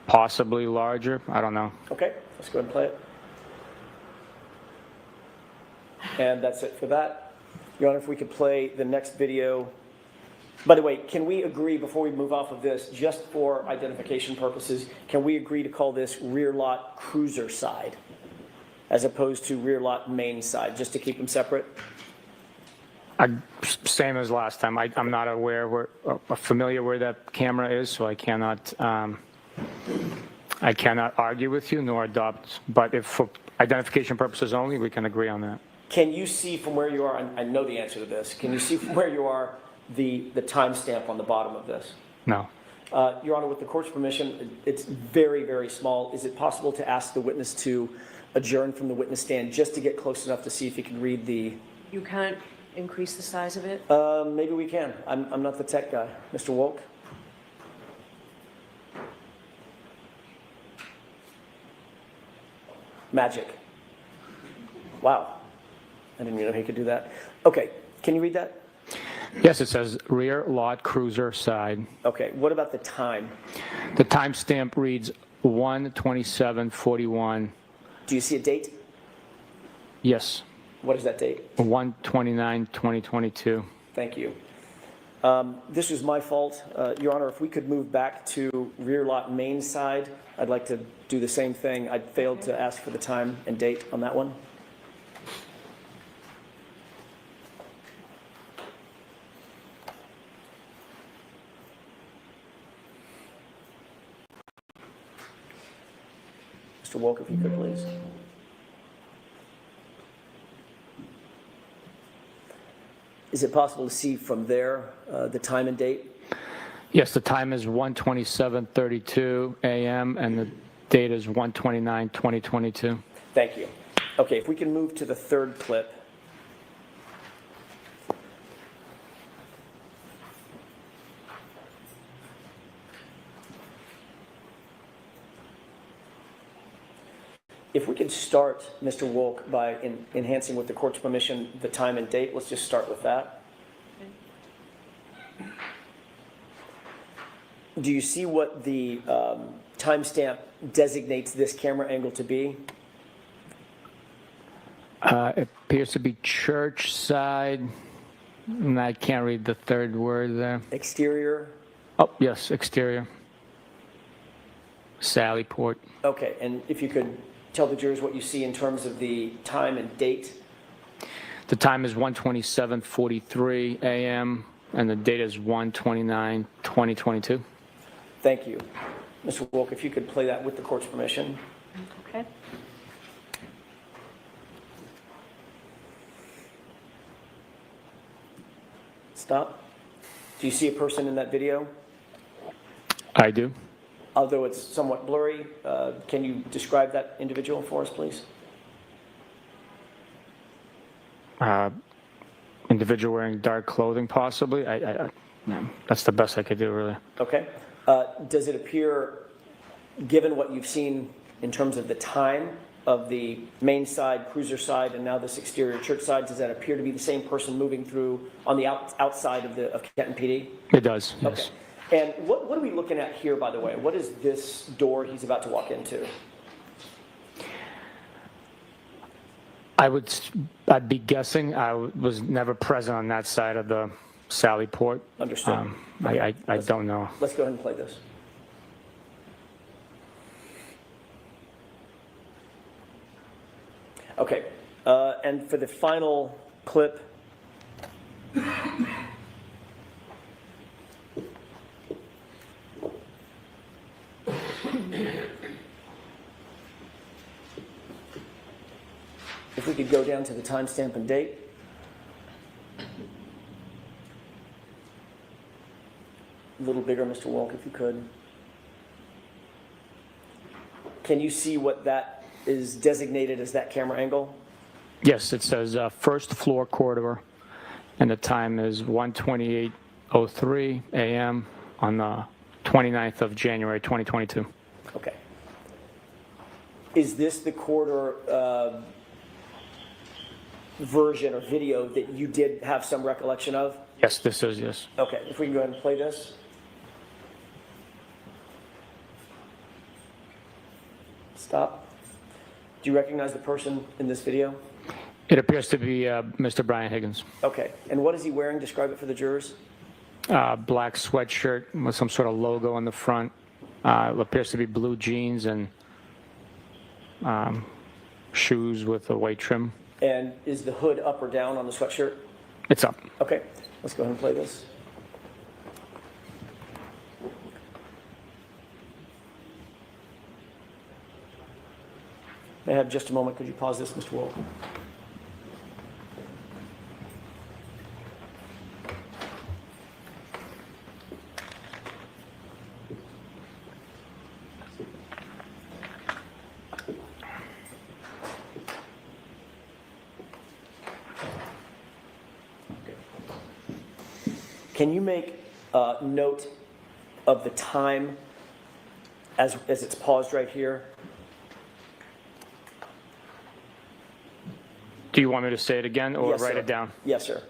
[SPEAKER 5] possibly larger. I don't know.
[SPEAKER 6] Okay, let's go ahead and play it. And that's it for that. Your Honor, if we could play the next video. By the way, can we agree, before we move off of this, just for identification purposes, can we agree to call this rear lot cruiser side as opposed to rear lot main side, just to keep them separate?
[SPEAKER 5] Same as last time. I'm not familiar where that camera is, so I cannot argue with you nor adopt. But if for identification purposes only, we can agree on that.
[SPEAKER 6] Can you see from where you are, I know the answer to this, can you see from where you are the timestamp on the bottom of this?
[SPEAKER 5] No.
[SPEAKER 6] Your Honor, with the court's permission, it's very, very small. Is it possible to ask the witness to adjourn from the witness stand just to get close enough to see if he can read the...
[SPEAKER 3] You can't increase the size of it?
[SPEAKER 6] Maybe we can. I'm not the tech guy. Mr. Wolk? Magic. Wow. I didn't even know he could do that. Okay, can you read that?
[SPEAKER 5] Yes, it says rear lot cruiser side.
[SPEAKER 6] Okay, what about the time?
[SPEAKER 5] The timestamp reads 1:27:41.
[SPEAKER 6] Do you see a date?
[SPEAKER 5] Yes,
[SPEAKER 6] What is that date?
[SPEAKER 5] 1/29/2022.
[SPEAKER 6] Thank you. This was my fault. Your Honor, if we could move back to rear lot main side, I'd like to do the same thing. I failed to ask for the time and date on that one. Mr. Wolk, if you could, please. Is it possible to see from there the time and date?
[SPEAKER 5] Yes, the time is 1:27:32 a.m. and the date is 1/29/2022.
[SPEAKER 6] Thank you. Okay, if we can move to the third clip. If we could start, Mr. Wolk, by enhancing with the court's permission the time and date, let's just start with that. Do you see what the timestamp designates this camera angle to be?
[SPEAKER 5] It appears to be church side, and I can't read the third word there.
[SPEAKER 6] Exterior?
[SPEAKER 5] Oh, yes, exterior. Sallyport.
[SPEAKER 6] Okay, and if you could tell the jurors what you see in terms of the time and date.
[SPEAKER 5] The time is 1:27:43 a.m. and the date is 1/29/2022.
[SPEAKER 6] Thank you. Mr. Wolk, if you could play that with the court's permission.
[SPEAKER 3] Okay.
[SPEAKER 6] Stop. Do you see a person in that video?
[SPEAKER 5] I do.
[SPEAKER 6] Although it's somewhat blurry, can you describe that individual for us, please?
[SPEAKER 5] Individual wearing dark clothing, possibly. That's the best I could do, really.
[SPEAKER 6] Okay. Does it appear, given what you've seen in terms of the time of the main side, cruiser side, and now this exterior church side, does that appear to be the same person moving through on the outside of Canton PD?
[SPEAKER 5] It does, yes.
[SPEAKER 6] Okay. And what are we looking at here, by the way? What is this door he's about to walk into?
[SPEAKER 5] I'd be guessing. I was never present on that side of the Sallyport.
[SPEAKER 6] Understood.
[SPEAKER 5] I don't know.
[SPEAKER 6] Let's go ahead and play this. Okay, and for the final clip, If we could go down to the timestamp and date. A little bigger, Mr. Walk, if you could. Can you see what that is designated as that camera angle?
[SPEAKER 5] Yes, it says first floor corridor, and the time is 1:28:03 a.m. on the 29th of January, 2022.
[SPEAKER 6] Okay. Is this the corridor version or video that you did have some recollection of?
[SPEAKER 5] Yes, this is, yes.
[SPEAKER 6] Okay, if we can go ahead and play this. Stop. Do you recognize the person in this video?
[SPEAKER 5] It appears to be Mr. Brian Higgins.
[SPEAKER 6] Okay, and what is he wearing? Describe it for the jurors.
[SPEAKER 5] Black sweatshirt with some sort of logo on the front. It appears to be blue jeans and shoes with a white trim.
[SPEAKER 6] And is the hood up or down on the sweatshirt?
[SPEAKER 5] It's up.
[SPEAKER 6] Okay, let's go ahead and play this. May I have just a moment? Could you pause this, Mr. Wolf? Can you make note of the time as it's paused right here?
[SPEAKER 5] Do you want me to say it again or
[SPEAKER 6] Yes,
[SPEAKER 5] write
[SPEAKER 6] sir.
[SPEAKER 5] it down?
[SPEAKER 6] Yes, sir.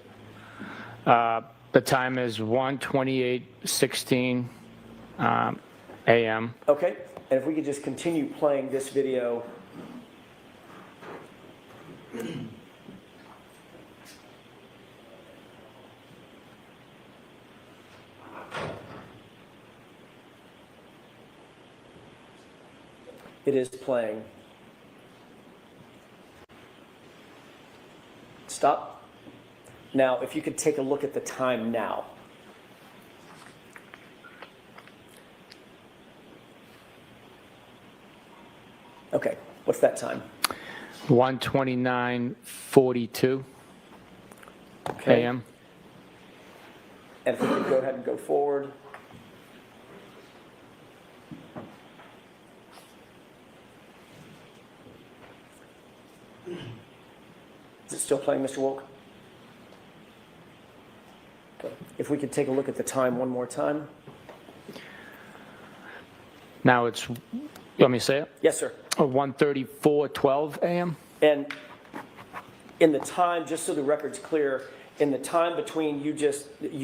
[SPEAKER 5] The time is 1:28:16 a.m.
[SPEAKER 6] Okay, and if we could just continue playing this video. It is playing. Stop. Now, if you could take a look at the time now. Okay, what's that time?
[SPEAKER 5] 1:29:42
[SPEAKER 6] Okay.
[SPEAKER 5] a.m.
[SPEAKER 6] And if we could go ahead and go forward. Is it still playing, Mr. Wolk? Okay. If we could take a look at the time one more time.
[SPEAKER 5] Now it's, you want me to say it?
[SPEAKER 6] Yes, sir.
[SPEAKER 5] 1:34:12 a.m.
[SPEAKER 6] And in the time, just so the record's clear, in the time between you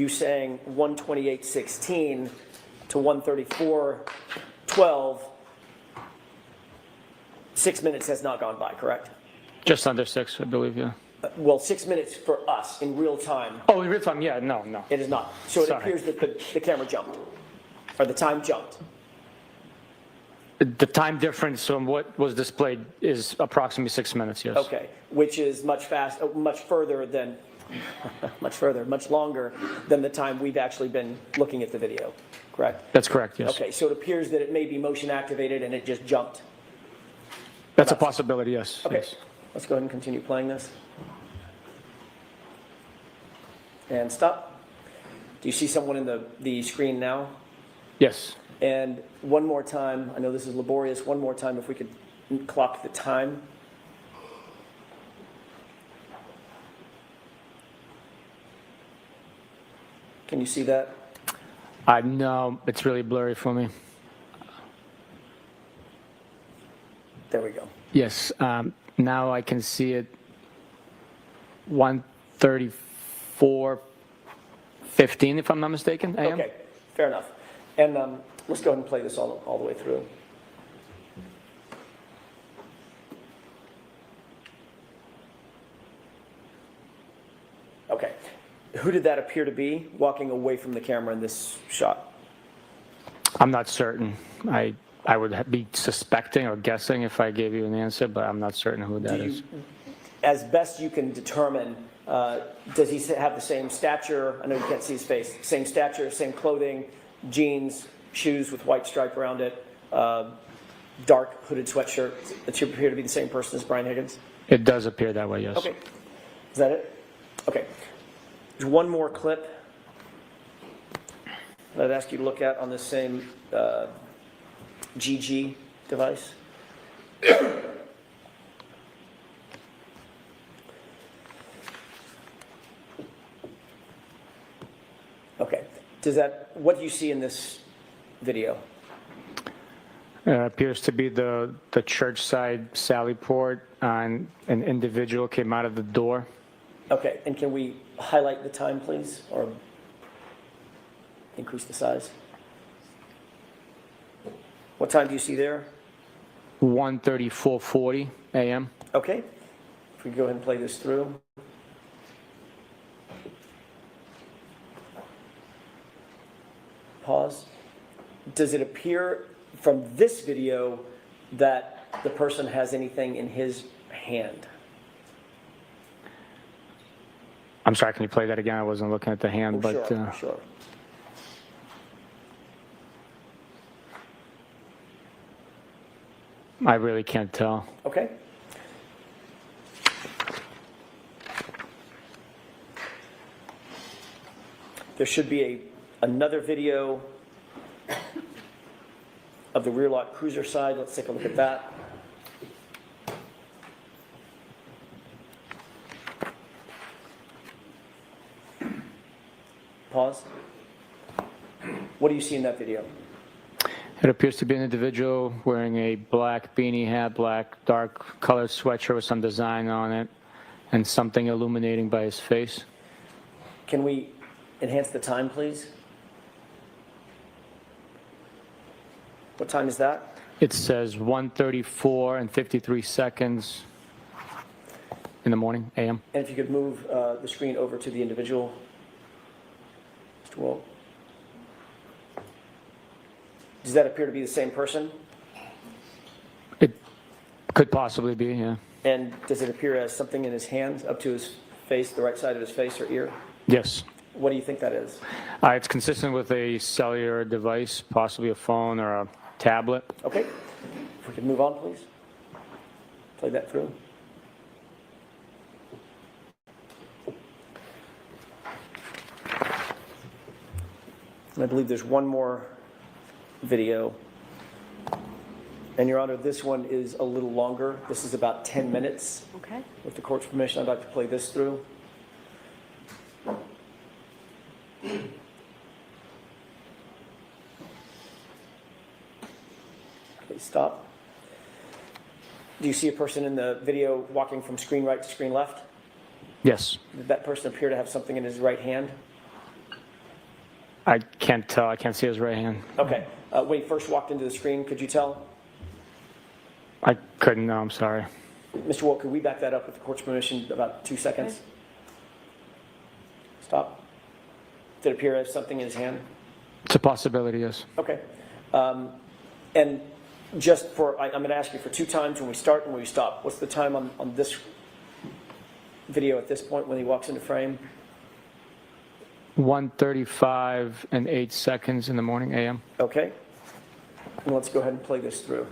[SPEAKER 6] saying 1:28:16 to 1:34:12, 6 minutes has not gone by, correct?
[SPEAKER 5] Just under 6, I believe, yeah.
[SPEAKER 6] Well, 6 minutes for us in real time,
[SPEAKER 5] Oh, in real time, yeah, no.
[SPEAKER 6] it is not. So it
[SPEAKER 5] Sorry.
[SPEAKER 6] appears that the camera jumped, or the time jumped.
[SPEAKER 5] The time difference from what was displayed is approximately 6 minutes, yes.
[SPEAKER 6] Okay, which is much further than, much longer than the time we've actually been looking at the video, correct?
[SPEAKER 5] That's correct, yes.
[SPEAKER 6] Okay, so it appears that it may be motion activated and it just jumped.
[SPEAKER 5] That's a possibility, yes.
[SPEAKER 6] Okay,
[SPEAKER 5] yes.
[SPEAKER 6] let's go ahead and continue playing this. And stop. Do you see someone in the screen now?
[SPEAKER 5] Yes.
[SPEAKER 6] And one more time, I know this is laborious, one more time if we could clock the time. Can you see that?
[SPEAKER 5] No, it's really blurry for me.
[SPEAKER 6] There we go.
[SPEAKER 5] Yes, now I can see it 1:34:15, if I'm not mistaken, a.m.
[SPEAKER 6] Okay, fair enough. And let's go ahead and play this all the way through. Okay. Who did that appear to be walking away from the camera in this shot?
[SPEAKER 5] I'm not certain. I would be suspecting or guessing if I gave you an answer, but I'm not certain who that is.
[SPEAKER 6] As best you can determine, does he have the same stature? I know you can't see his face. Same stature, same clothing, jeans, shoes with white stripe around it. dark hooded sweatshirt. It should appear to be the same person as Brian Higgins.
[SPEAKER 5] It does appear that way, yes.
[SPEAKER 6] Okay. Is that it? Okay. There's one more clip that I'd ask you to look at on the same GG device. Okay. What do you see in this video?
[SPEAKER 5] Appears to be the church side sally port, and an individual came out of the door.
[SPEAKER 6] Okay, and can we highlight the time, please, or increase the size? What time do you see there?
[SPEAKER 5] 1:34:40 a.m.
[SPEAKER 6] Okay, if we go ahead and play this through. Pause. Does it appear from this video that the person has anything in his hand?
[SPEAKER 5] I'm sorry, can you play that again? I wasn't looking at the hand,
[SPEAKER 6] Oh,
[SPEAKER 5] but
[SPEAKER 6] sure.
[SPEAKER 5] I really can't tell.
[SPEAKER 6] Okay. There should be another video of the rear lock cruiser side. Let's take a look at that. Pause. What do you see in that video?
[SPEAKER 5] It appears to be an individual wearing a black beanie hat, black dark colored sweatshirt with some design on it, and something illuminating by his face.
[SPEAKER 6] Can we enhance the time, please? What time is that?
[SPEAKER 5] It says 1:34 and 53 seconds in the morning, a.m.
[SPEAKER 6] And if you could move the screen over to the individual. Mr. Wolk. Does that appear to be the same person?
[SPEAKER 5] It could possibly be, yeah.
[SPEAKER 6] And does it appear as something in his hand up to his face, the right side of his face or ear?
[SPEAKER 5] Yes.
[SPEAKER 6] What do you think that is?
[SPEAKER 5] It's consistent with a cellular device, possibly a phone or a tablet.
[SPEAKER 6] Okay. If we could move on, please. Play that through. And I believe there's one more video. And Your Honor, this one is a little longer. This is about 10 minutes.
[SPEAKER 3] Okay.
[SPEAKER 6] With the court's permission, I'd like to play this through. Okay, stop. Do you see a person in the video walking from screen right to screen left?
[SPEAKER 5] Yes.
[SPEAKER 6] Did that person appear to have something in his right hand?
[SPEAKER 5] I can't tell. I can't see his right hand.
[SPEAKER 6] Okay. When he first walked into the screen, could you tell?
[SPEAKER 5] I couldn't, no, I'm sorry.
[SPEAKER 6] Mr. Wolk, could we back that up with the court's permission about 2 seconds?
[SPEAKER 3] Okay.
[SPEAKER 6] Stop. Did it appear to have something in his hand?
[SPEAKER 5] It's a possibility, yes.
[SPEAKER 6] Okay. And just for, I'm going to ask you for 2 times when we start and when we stop. What's the time on this video at this point when he walks into frame?
[SPEAKER 5] 1:35 and 8 seconds in the morning, a.m.
[SPEAKER 6] Okay. And let's go ahead and play this through.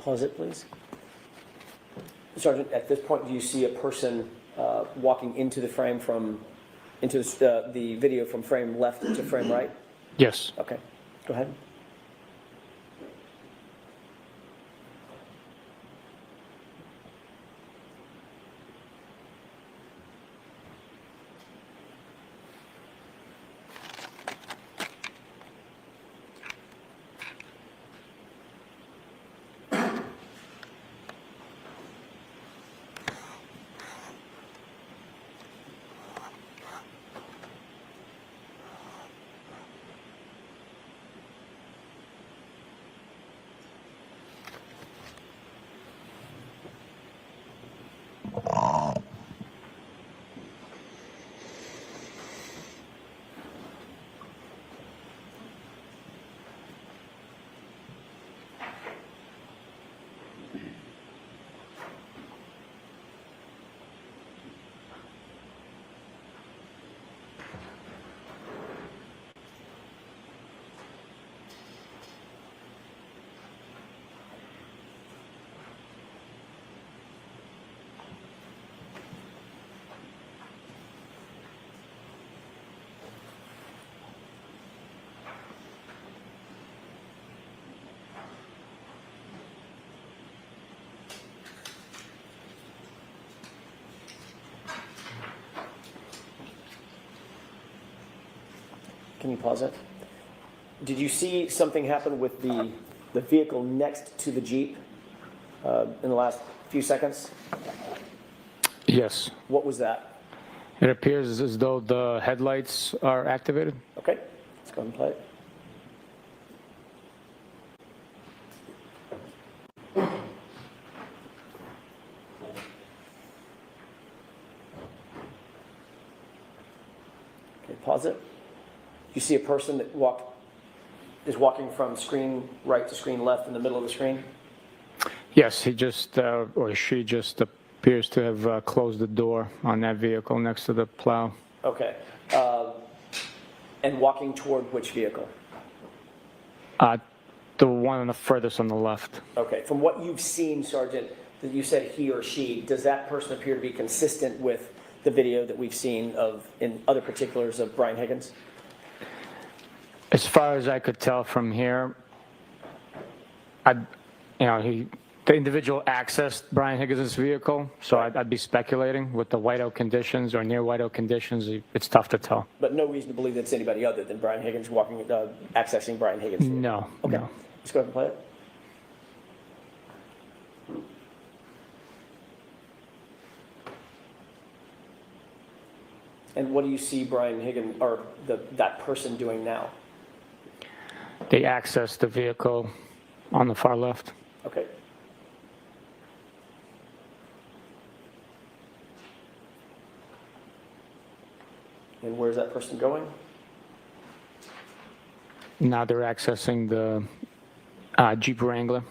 [SPEAKER 6] Pause it, please. Sergeant, at this point, do you see a person walking into the frame into the video from frame left to frame right?
[SPEAKER 5] Yes.
[SPEAKER 6] Okay, go ahead. Can you pause it? Did you see something happen with the vehicle next to the Jeep in the last few seconds?
[SPEAKER 5] Yes.
[SPEAKER 6] What was that?
[SPEAKER 5] It appears as though the headlights are activated.
[SPEAKER 6] Okay, let's go ahead and play it. Okay, pause it. You see a person that is walking from screen right to screen left in the middle of the screen?
[SPEAKER 5] Yes, he just, or she just appears to have closed the door on that vehicle next to the plow.
[SPEAKER 6] Okay. And walking toward which vehicle?
[SPEAKER 5] The one on the furthest on the left.
[SPEAKER 6] Okay. From what you've seen, Sergeant, that you said he or she, does that person appear to be consistent with the video that we've seen in other particulars of Brian Higgins?
[SPEAKER 5] As far as I could tell from here, the individual accessed Brian Higgins' vehicle, so I'd be speculating with the whiteout conditions or near whiteout conditions. It's tough to tell.
[SPEAKER 6] But no reason to believe that it's anybody other than Brian Higgins accessing Brian Higgins' vehicle?
[SPEAKER 5] No.
[SPEAKER 6] Okay.
[SPEAKER 5] No.
[SPEAKER 6] Let's go ahead and play it. And what do you see Brian Higgins, or that person doing now?
[SPEAKER 5] They accessed the vehicle on the far left.
[SPEAKER 6] Okay. And where's that person going?
[SPEAKER 5] Now they're accessing the Jeep Wrangler.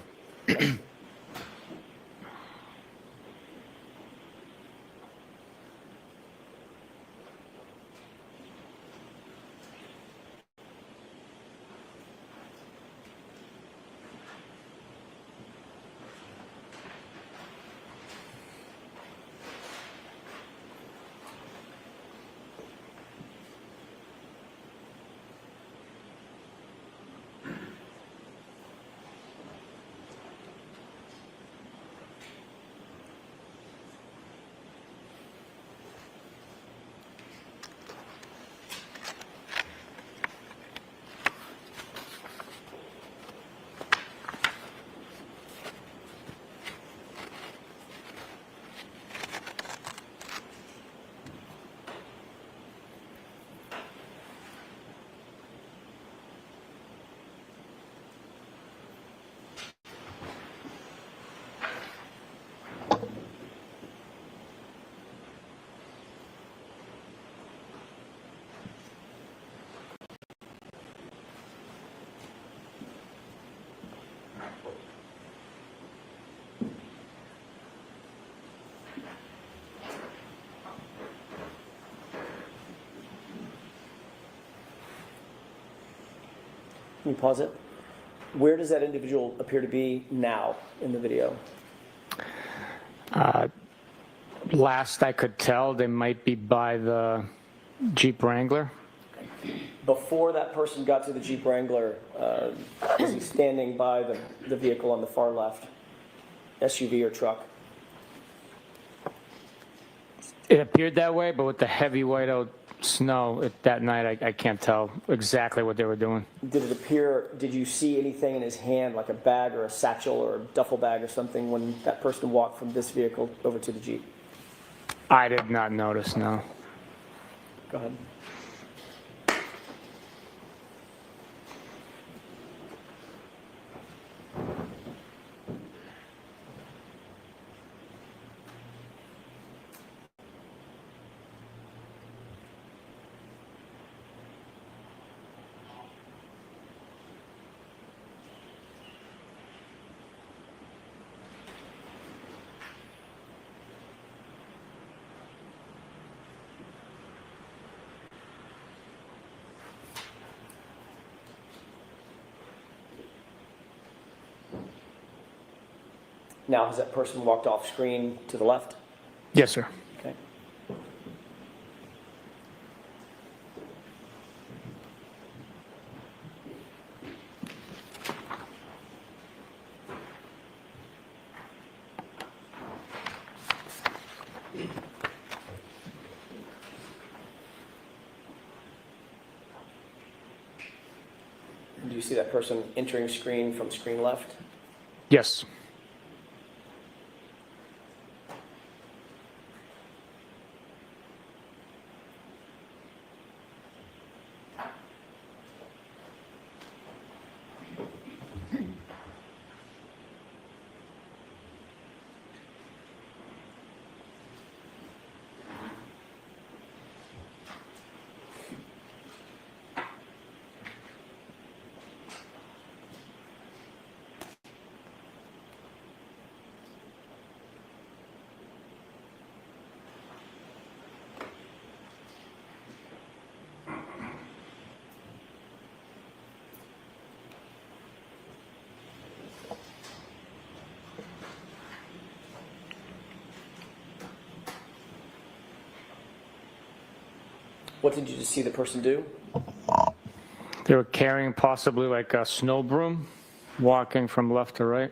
[SPEAKER 6] Can you pause it? Where does that individual appear to be now in the video?
[SPEAKER 5] Last I could tell, they might be by the Jeep Wrangler.
[SPEAKER 6] Before that person got to the Jeep Wrangler, was he standing by the vehicle on the far left, SUV or truck?
[SPEAKER 5] It appeared that way, but with the heavy whiteout snow that night, I can't tell exactly what they were doing.
[SPEAKER 6] Did you see anything in his hand, like a bag or a satchel or a duffel bag or something, when that person walked from this vehicle over to the Jeep?
[SPEAKER 5] I did not notice, no.
[SPEAKER 6] Go ahead. Now, has that person walked off screen to the left?
[SPEAKER 5] Yes, sir.
[SPEAKER 6] Okay. Do you see that person entering screen from screen left?
[SPEAKER 5] Yes.
[SPEAKER 6] What did you just see the person do?
[SPEAKER 5] They were carrying possibly like a snow broom, walking from left to right.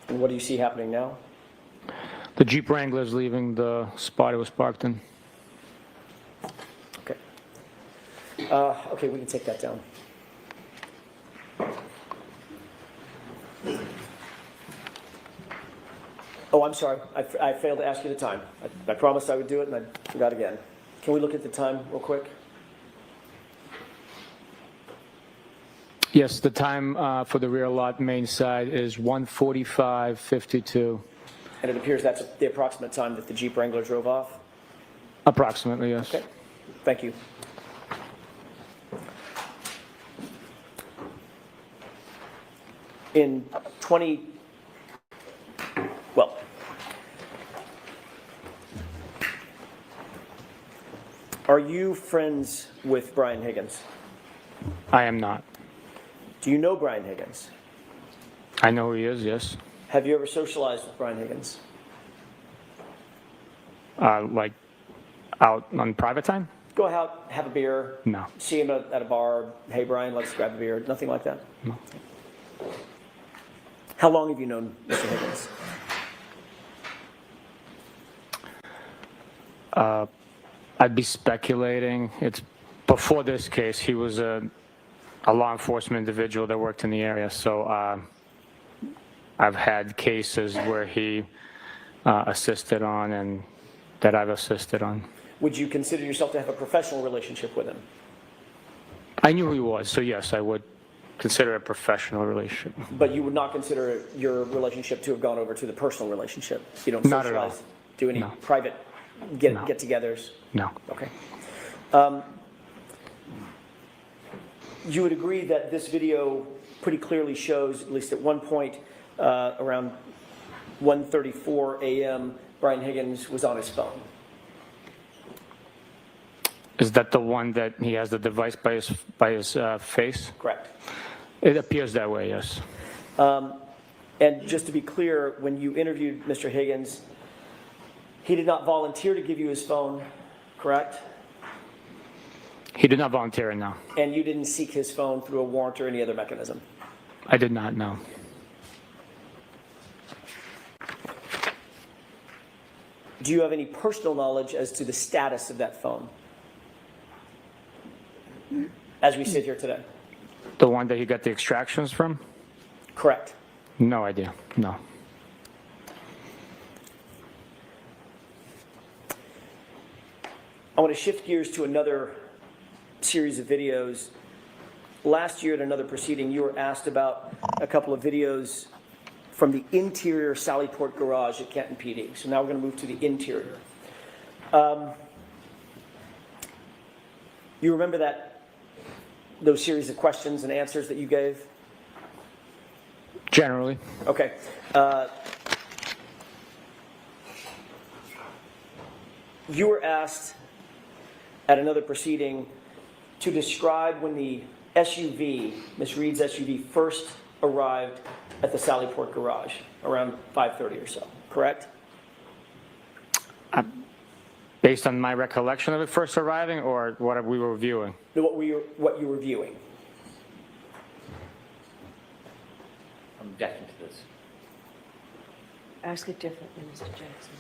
[SPEAKER 6] And what do you see happening now?
[SPEAKER 5] The Jeep Wrangler is leaving the spot it was parked in.
[SPEAKER 6] Okay. Okay, we can take that down. Oh, I'm sorry. I failed to ask you the time. I promised I would do it, and I forgot again. Can we look at the time real quick?
[SPEAKER 5] Yes, the time for the rear lot main side is 1:45:52.
[SPEAKER 6] And it appears that's the approximate time that the Jeep Wrangler drove off?
[SPEAKER 5] Approximately, yes.
[SPEAKER 6] Okay, thank you. In are you friends with Brian Higgins?
[SPEAKER 5] I am not.
[SPEAKER 6] Do you know Brian Higgins?
[SPEAKER 5] I know who he is, yes.
[SPEAKER 6] Have you ever socialized with Brian Higgins?
[SPEAKER 5] Like out on private time?
[SPEAKER 6] Go out, have a beer?
[SPEAKER 5] No.
[SPEAKER 6] See him at a bar? Hey, Brian, let's grab a beer. Nothing like that?
[SPEAKER 5] No.
[SPEAKER 6] How long have you known Mr. Higgins?
[SPEAKER 5] I'd be speculating. It's before this case. He was a law enforcement individual that worked in the area. So I've had cases where he assisted on and that I've assisted on.
[SPEAKER 6] Would you consider yourself to have a professional relationship with him?
[SPEAKER 5] I knew who he was, so yes, I would consider it a professional relationship.
[SPEAKER 6] But you would not consider your relationship to have gone over to the personal relationship? You don't
[SPEAKER 5] Not at all.
[SPEAKER 6] socialize, do any
[SPEAKER 5] No.
[SPEAKER 6] private
[SPEAKER 5] No.
[SPEAKER 6] get-togethers?
[SPEAKER 5] No.
[SPEAKER 6] Okay. You would agree that this video pretty clearly shows, at least at one point, around 1:34 a.m., Brian Higgins was on his phone?
[SPEAKER 5] Is that the one that he has the device by his face?
[SPEAKER 6] Correct.
[SPEAKER 5] It appears that way, yes.
[SPEAKER 6] And just to be clear, when you interviewed Mr. Higgins, he did not volunteer to give you his phone, correct?
[SPEAKER 5] He did not volunteer it, no.
[SPEAKER 6] And you didn't seek his phone through a warrant or any other mechanism?
[SPEAKER 5] I did not know.
[SPEAKER 6] Do you have any personal knowledge as to the status of that phone as we sit here today?
[SPEAKER 5] The one that he got the extractions from?
[SPEAKER 6] Correct.
[SPEAKER 5] No idea, no.
[SPEAKER 6] I want to shift gears to another series of videos. Last year at another proceeding, you were asked about a couple of videos from the interior Sallyport garage at Canton PD. So now we're going to move to the interior. You remember those series of questions and answers that you gave?
[SPEAKER 5] Generally.
[SPEAKER 6] Okay. You were asked at another proceeding to describe when the SUV, Ms. Reed's SUV, first arrived at the Sallyport garage around 5:30 or so, correct?
[SPEAKER 5] Based on my recollection of it first arriving or what we were viewing?
[SPEAKER 6] What you were viewing?
[SPEAKER 4] I'm objecting to this.
[SPEAKER 3] Ask it differently, Mr. Jackson.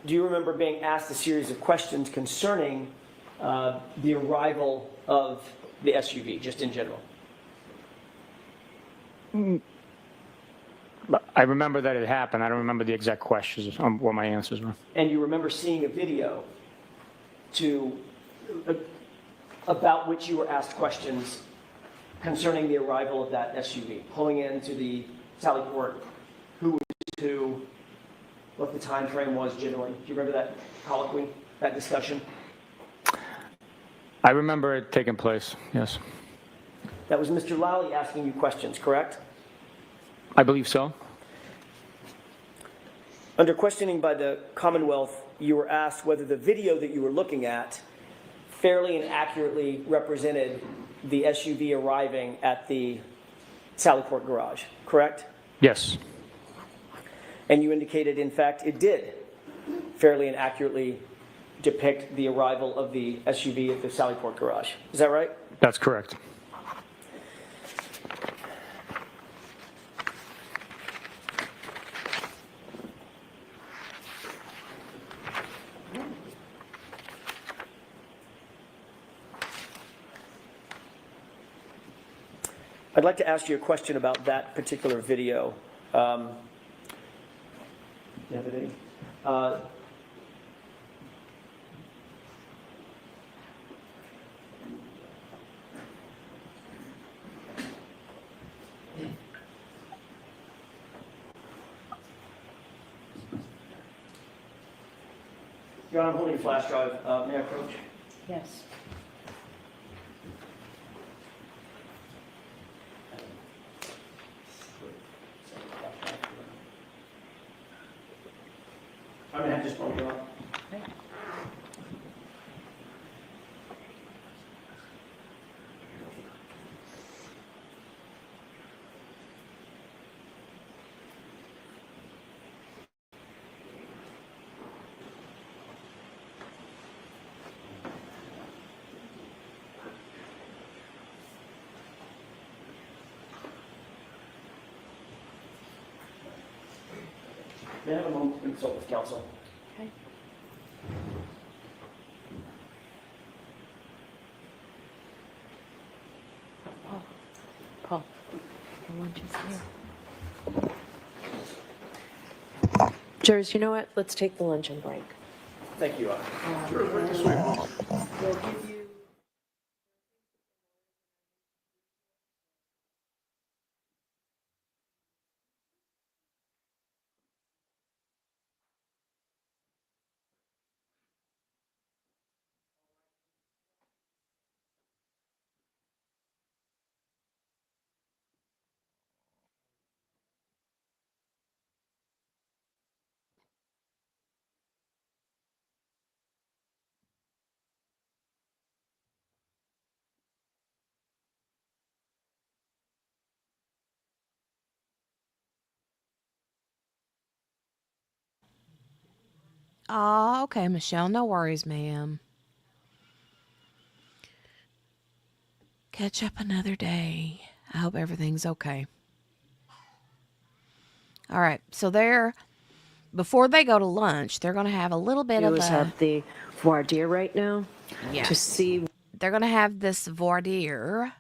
[SPEAKER 6] Do you remember being asked a series of questions concerning the arrival of the SUV, just in general?
[SPEAKER 5] I remember that it happened. I don't remember the exact questions, what my answers were.
[SPEAKER 6] And you remember seeing a video about which you were asked questions concerning the arrival of that SUV, pulling into the Sallyport, who was who, what the time frame was generally. Do you remember that colloquy, that discussion?
[SPEAKER 5] I remember it taking place, yes.
[SPEAKER 6] That was Mr. Lally asking you questions, correct?
[SPEAKER 5] I believe so.
[SPEAKER 6] Under questioning by the Commonwealth, you were asked whether the video that you were looking at fairly and accurately represented the SUV arriving at the Sallyport garage, correct?
[SPEAKER 5] Yes.
[SPEAKER 6] And you indicated, in fact, it did fairly and accurately depict the arrival of the SUV at the Sallyport garage. Is that right?
[SPEAKER 5] That's correct.
[SPEAKER 6] I'd like to ask you a question about that particular video. Do you have it, Eddie? Your Honor, I'm holding a flash drive. May I approach?
[SPEAKER 3] Yes.
[SPEAKER 6] I'm going to have just one go. May I have a moment to consult with counsel?
[SPEAKER 3] Okay. Paul, the lunch is here. Jurors, you know what? Let's take the luncheon break.
[SPEAKER 6] Thank you.
[SPEAKER 1] Oh, okay, Michelle. No worries, ma'am. Catch up another day. I hope everything's okay. All right. So before they go to lunch, they're going to have a little bit of
[SPEAKER 3] Do is have the voir dire right now
[SPEAKER 1] yeah.
[SPEAKER 3] to see.
[SPEAKER 1] They're going to have this voir dire.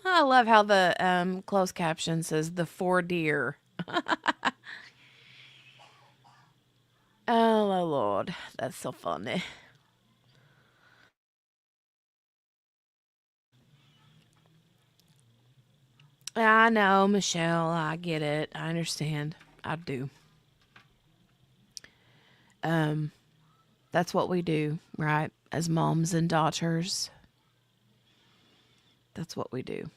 [SPEAKER 1] I love how the closed caption says the voir dire. Oh, Lord. That's so funny. I know, Michelle. I get it. I understand. I do. That's what we do, right? As moms and daughters. That's what we do.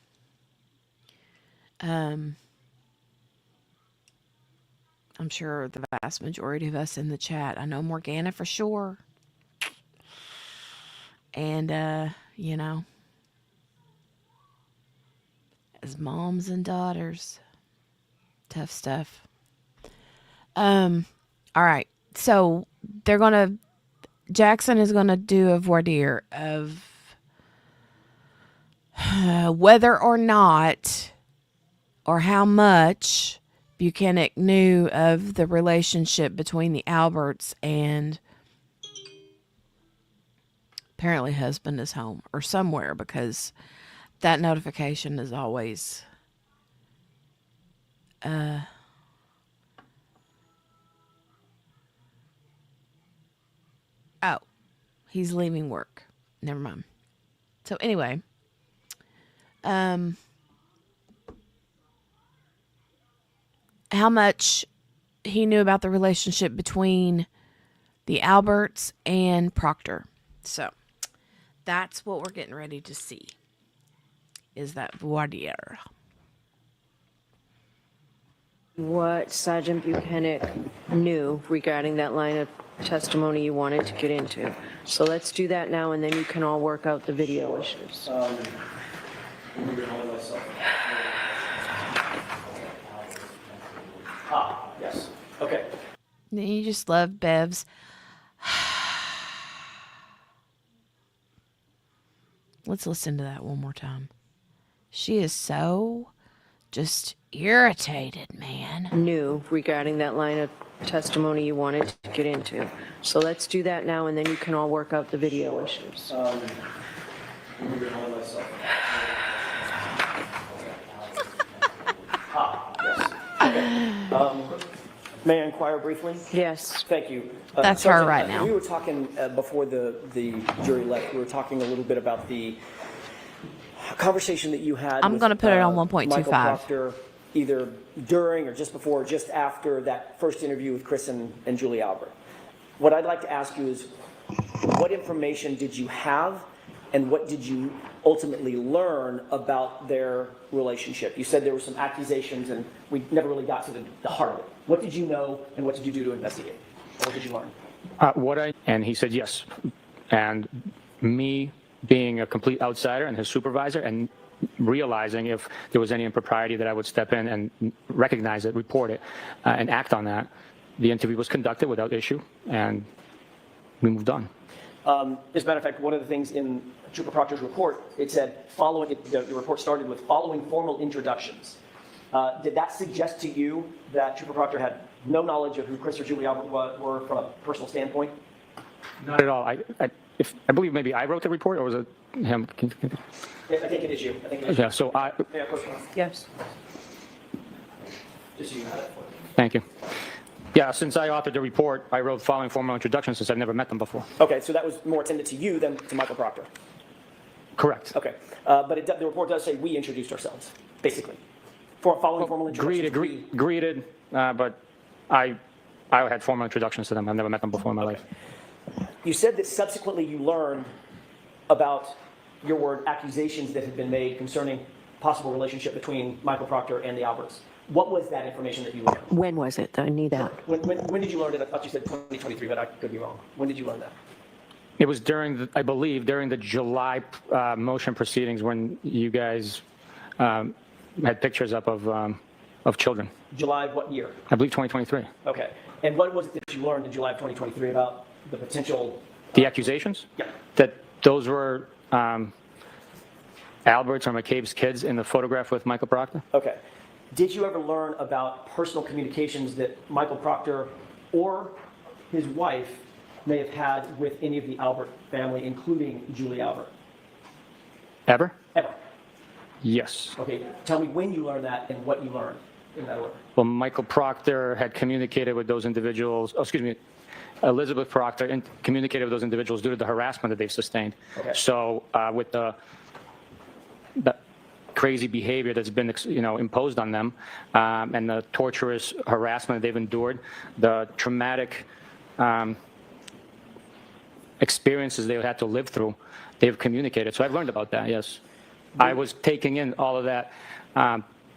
[SPEAKER 1] I'm sure the vast majority of us in the chat. I know Morgana for sure. And, you know, as moms and daughters. Tough stuff. All right. So Jackson is gonna do a voir dire of whether or not or how much Buchanan knew of the relationship between the Alberts and apparently husband is home or somewhere, because that notification is always oh, he's leaving work. Never mind. So anyway, how much he knew about the relationship between the Alberts and Proctor. So that's what we're getting ready to see, is that voir dire.
[SPEAKER 3] What Sergeant Buchanan knew regarding that line of testimony you wanted to get into. So let's do that now, and then you can all work out the video issues.
[SPEAKER 6] Yes. Okay.
[SPEAKER 1] You just love Bev's. Let's listen to that one more time. She is so just irritated, man.
[SPEAKER 3] Knew regarding that line of testimony you wanted to get into. So let's do that now, and then you can all work out the video issues.
[SPEAKER 6] May I inquire briefly?
[SPEAKER 3] Yes.
[SPEAKER 6] Thank you.
[SPEAKER 1] That's her
[SPEAKER 6] Sergeant,
[SPEAKER 1] right now.
[SPEAKER 6] We were talking before the jury left. We were talking a little bit about the conversation that you had.
[SPEAKER 1] I'm
[SPEAKER 6] with,
[SPEAKER 1] gonna put it on 1.25.
[SPEAKER 6] Michael Proctor, either during or just before, or just after that first interview with Chris and Julie Albert. What I'd like to ask you is, what information did you have, and what did you ultimately learn about their relationship? You said there were some accusations, and we never really got to the heart of it. What did you know, and what did you do to investigate? What did you learn?
[SPEAKER 5] And he said yes. And me being a complete outsider and his supervisor, and realizing if there was any impropriety that I would step in and recognize it, report it, and act on that. The interview was conducted without issue, and we moved on.
[SPEAKER 6] As a matter of fact, one of the things in Trooper Proctor's report, it said, the report started with following formal introductions. Did that suggest to you that Trooper Proctor had no knowledge of who Chris or Julie Albert were from a personal standpoint?
[SPEAKER 5] Not at all. I believe maybe I wrote the report, or was it him?
[SPEAKER 6] I think it is you. I think it is
[SPEAKER 5] Yeah, so
[SPEAKER 6] you.
[SPEAKER 3] Yes.
[SPEAKER 6] Just so you have it.
[SPEAKER 5] thank you. Yeah, since I authored the report, I wrote following formal introduction since I've never met them before.
[SPEAKER 6] Okay, so that was more attended to you than to Michael Proctor.
[SPEAKER 5] Correct.
[SPEAKER 6] Okay, but the report does say we introduced ourselves, basically. Following formal introductions.
[SPEAKER 5] Greeted, but I had formal introductions to them. I've never met them before in my life.
[SPEAKER 6] You said that subsequently you learned about your word accusations that had been made concerning possible relationship between Michael Proctor and the Alberts. What was that information that you learned?
[SPEAKER 3] When was it? I need that.
[SPEAKER 6] When did you learn it? I thought you said 2023, but I could be wrong. When did you learn that?
[SPEAKER 5] It was I believe, during the July motion proceedings when you guys had pictures up of children.
[SPEAKER 6] July of what year?
[SPEAKER 5] I believe 2023.
[SPEAKER 6] Okay. And what was it that you learned in July of 2023 about the potential?
[SPEAKER 5] The accusations?
[SPEAKER 6] Yeah.
[SPEAKER 5] That those were Albert's or McCabe's kids in the photograph with Michael Proctor?
[SPEAKER 6] Okay. Did you ever learn about personal communications that Michael Proctor or his wife may have had with any of the Albert family, including Julie Albert?
[SPEAKER 5] Ever?
[SPEAKER 6] Ever.
[SPEAKER 5] Yes.
[SPEAKER 6] Okay. Tell me when you learned that and what you learned in that order.
[SPEAKER 5] Well, Michael Proctor had communicated with those individuals, Elizabeth Proctor communicated with those individuals due to the harassment that they've sustained.
[SPEAKER 6] Okay.
[SPEAKER 5] So with the crazy behavior that's been imposed on them and the torturous harassment they've endured, the traumatic experiences they had to live through, they've communicated. So I've learned about that, yes. I was taking in all of that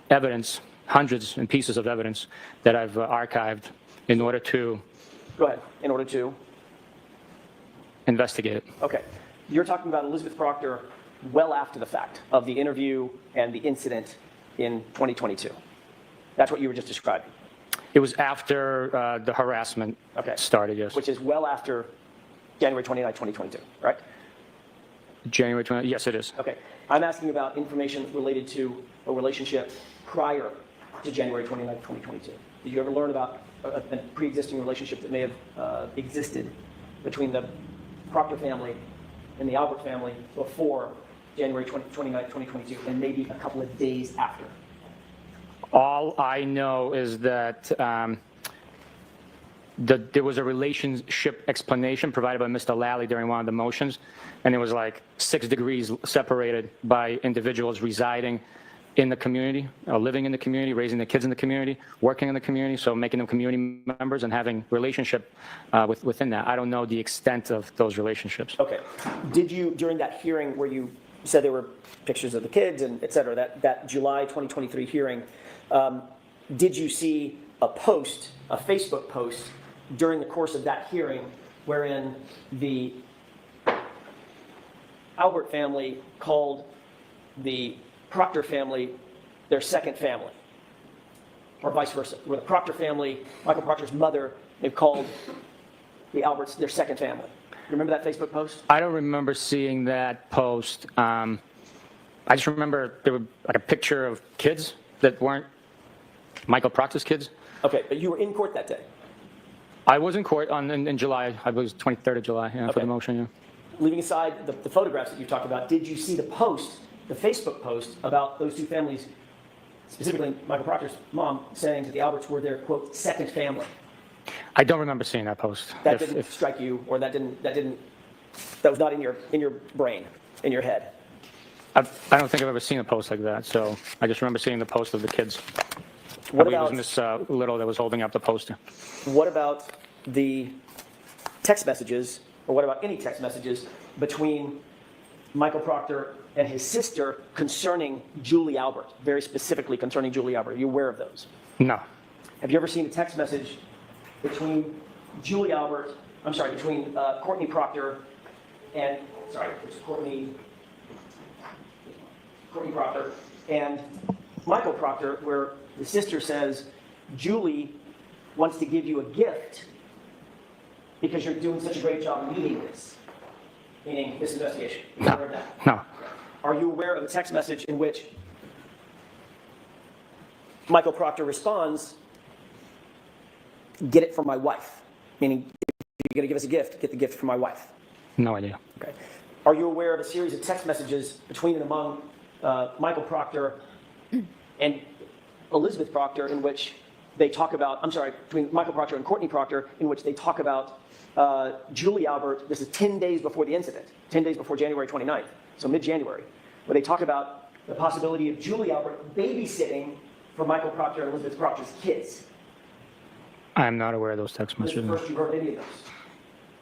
[SPEAKER 5] evidence, hundreds and pieces of evidence that I've archived in order to
[SPEAKER 6] Go ahead. In order to?
[SPEAKER 5] investigate it.
[SPEAKER 6] Okay. You're talking about Elizabeth Proctor well after the fact of the interview and the incident in 2022. That's what you were just describing.
[SPEAKER 5] It was after the harassment started, yes.
[SPEAKER 6] Which is well after January 29, 2022, right?
[SPEAKER 5] January 20, yes, it is.
[SPEAKER 6] Okay. I'm asking about information related to a relationship prior to January 29, 2022. Did you ever learn about a pre-existing relationship that may have existed between the Proctor family and the Albert family before January 29, 2022, and maybe a couple of days after?
[SPEAKER 5] All I know is that there was a relationship explanation provided by Mr. Lally during one of the motions, and it was like 6 degrees separated by individuals residing in the community, living in the community, raising the kids in the community, working in the community, so making them community members and having relationship within that. I don't know the extent of those relationships.
[SPEAKER 6] Okay. Did you, during that hearing where you said there were pictures of the kids and et cetera, that July 2023 hearing, did you see a Facebook post during the course of that hearing wherein the Albert family called the Proctor family their second family, or vice versa, where the Proctor family, Michael Proctor's mother, they've called the Alberts their second family? You remember that Facebook post?
[SPEAKER 5] I don't remember seeing that post. I just remember there was like a picture of kids that weren't Michael Proctor's kids.
[SPEAKER 6] Okay, but you were in court that day?
[SPEAKER 5] I was in court in July. I believe it was 23rd of July for the motion, yeah.
[SPEAKER 6] Leaving aside the photographs that you talked about, did you see the Facebook post about those two families, specifically Michael Proctor's mom, saying that the Alberts were their, quote, second family?
[SPEAKER 5] I don't remember seeing that post.
[SPEAKER 6] That didn't strike you, or that was not in your brain, in your head?
[SPEAKER 5] I don't think I've ever seen a post like that, so I just remember seeing the post of the kids.
[SPEAKER 6] What
[SPEAKER 5] I believe
[SPEAKER 6] about,
[SPEAKER 5] it was Miss Little that was holding up the poster.
[SPEAKER 6] What about the text messages, or what about any text messages between Michael Proctor and his sister concerning Julie Albert, very specifically concerning Julie Albert? Are you aware of those?
[SPEAKER 5] No.
[SPEAKER 6] Have you ever seen a text message between between Courtney Proctor and, Courtney Proctor and Michael Proctor, where the sister says, Julie wants to give you a gift because you're doing such a great job leading this, meaning this investigation? Are you aware of that?
[SPEAKER 5] No.
[SPEAKER 6] Are you aware of a text message in which Michael Proctor responds, get it from my wife? Meaning, if you're going to give us a gift, get the gift from my wife.
[SPEAKER 5] No idea.
[SPEAKER 6] Okay. Are you aware of a series of text messages between and among Michael Proctor and Elizabeth Proctor in which they talk about, I'm sorry, between Michael Proctor and Courtney Proctor, in which they talk about Julie Albert. This is 10 days before the incident, 10 days before January 29th, so mid-January, where they talk about the possibility of Julie Albert babysitting for Michael Proctor and Elizabeth Proctor's kids.
[SPEAKER 5] I am not aware of those text
[SPEAKER 6] This is
[SPEAKER 5] messages.
[SPEAKER 6] the first you've heard any of those.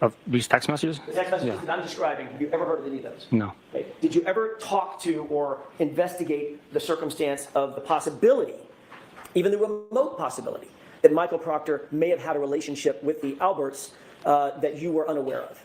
[SPEAKER 5] Of these text messages?
[SPEAKER 6] The text messages
[SPEAKER 5] Yeah.
[SPEAKER 6] that I'm describing, have you ever heard of any of those?
[SPEAKER 5] No.
[SPEAKER 6] Okay. Did you ever talk to or investigate the circumstance of the possibility, even the remote possibility, that Michael Proctor may have had a relationship with the Alberts that you were unaware of?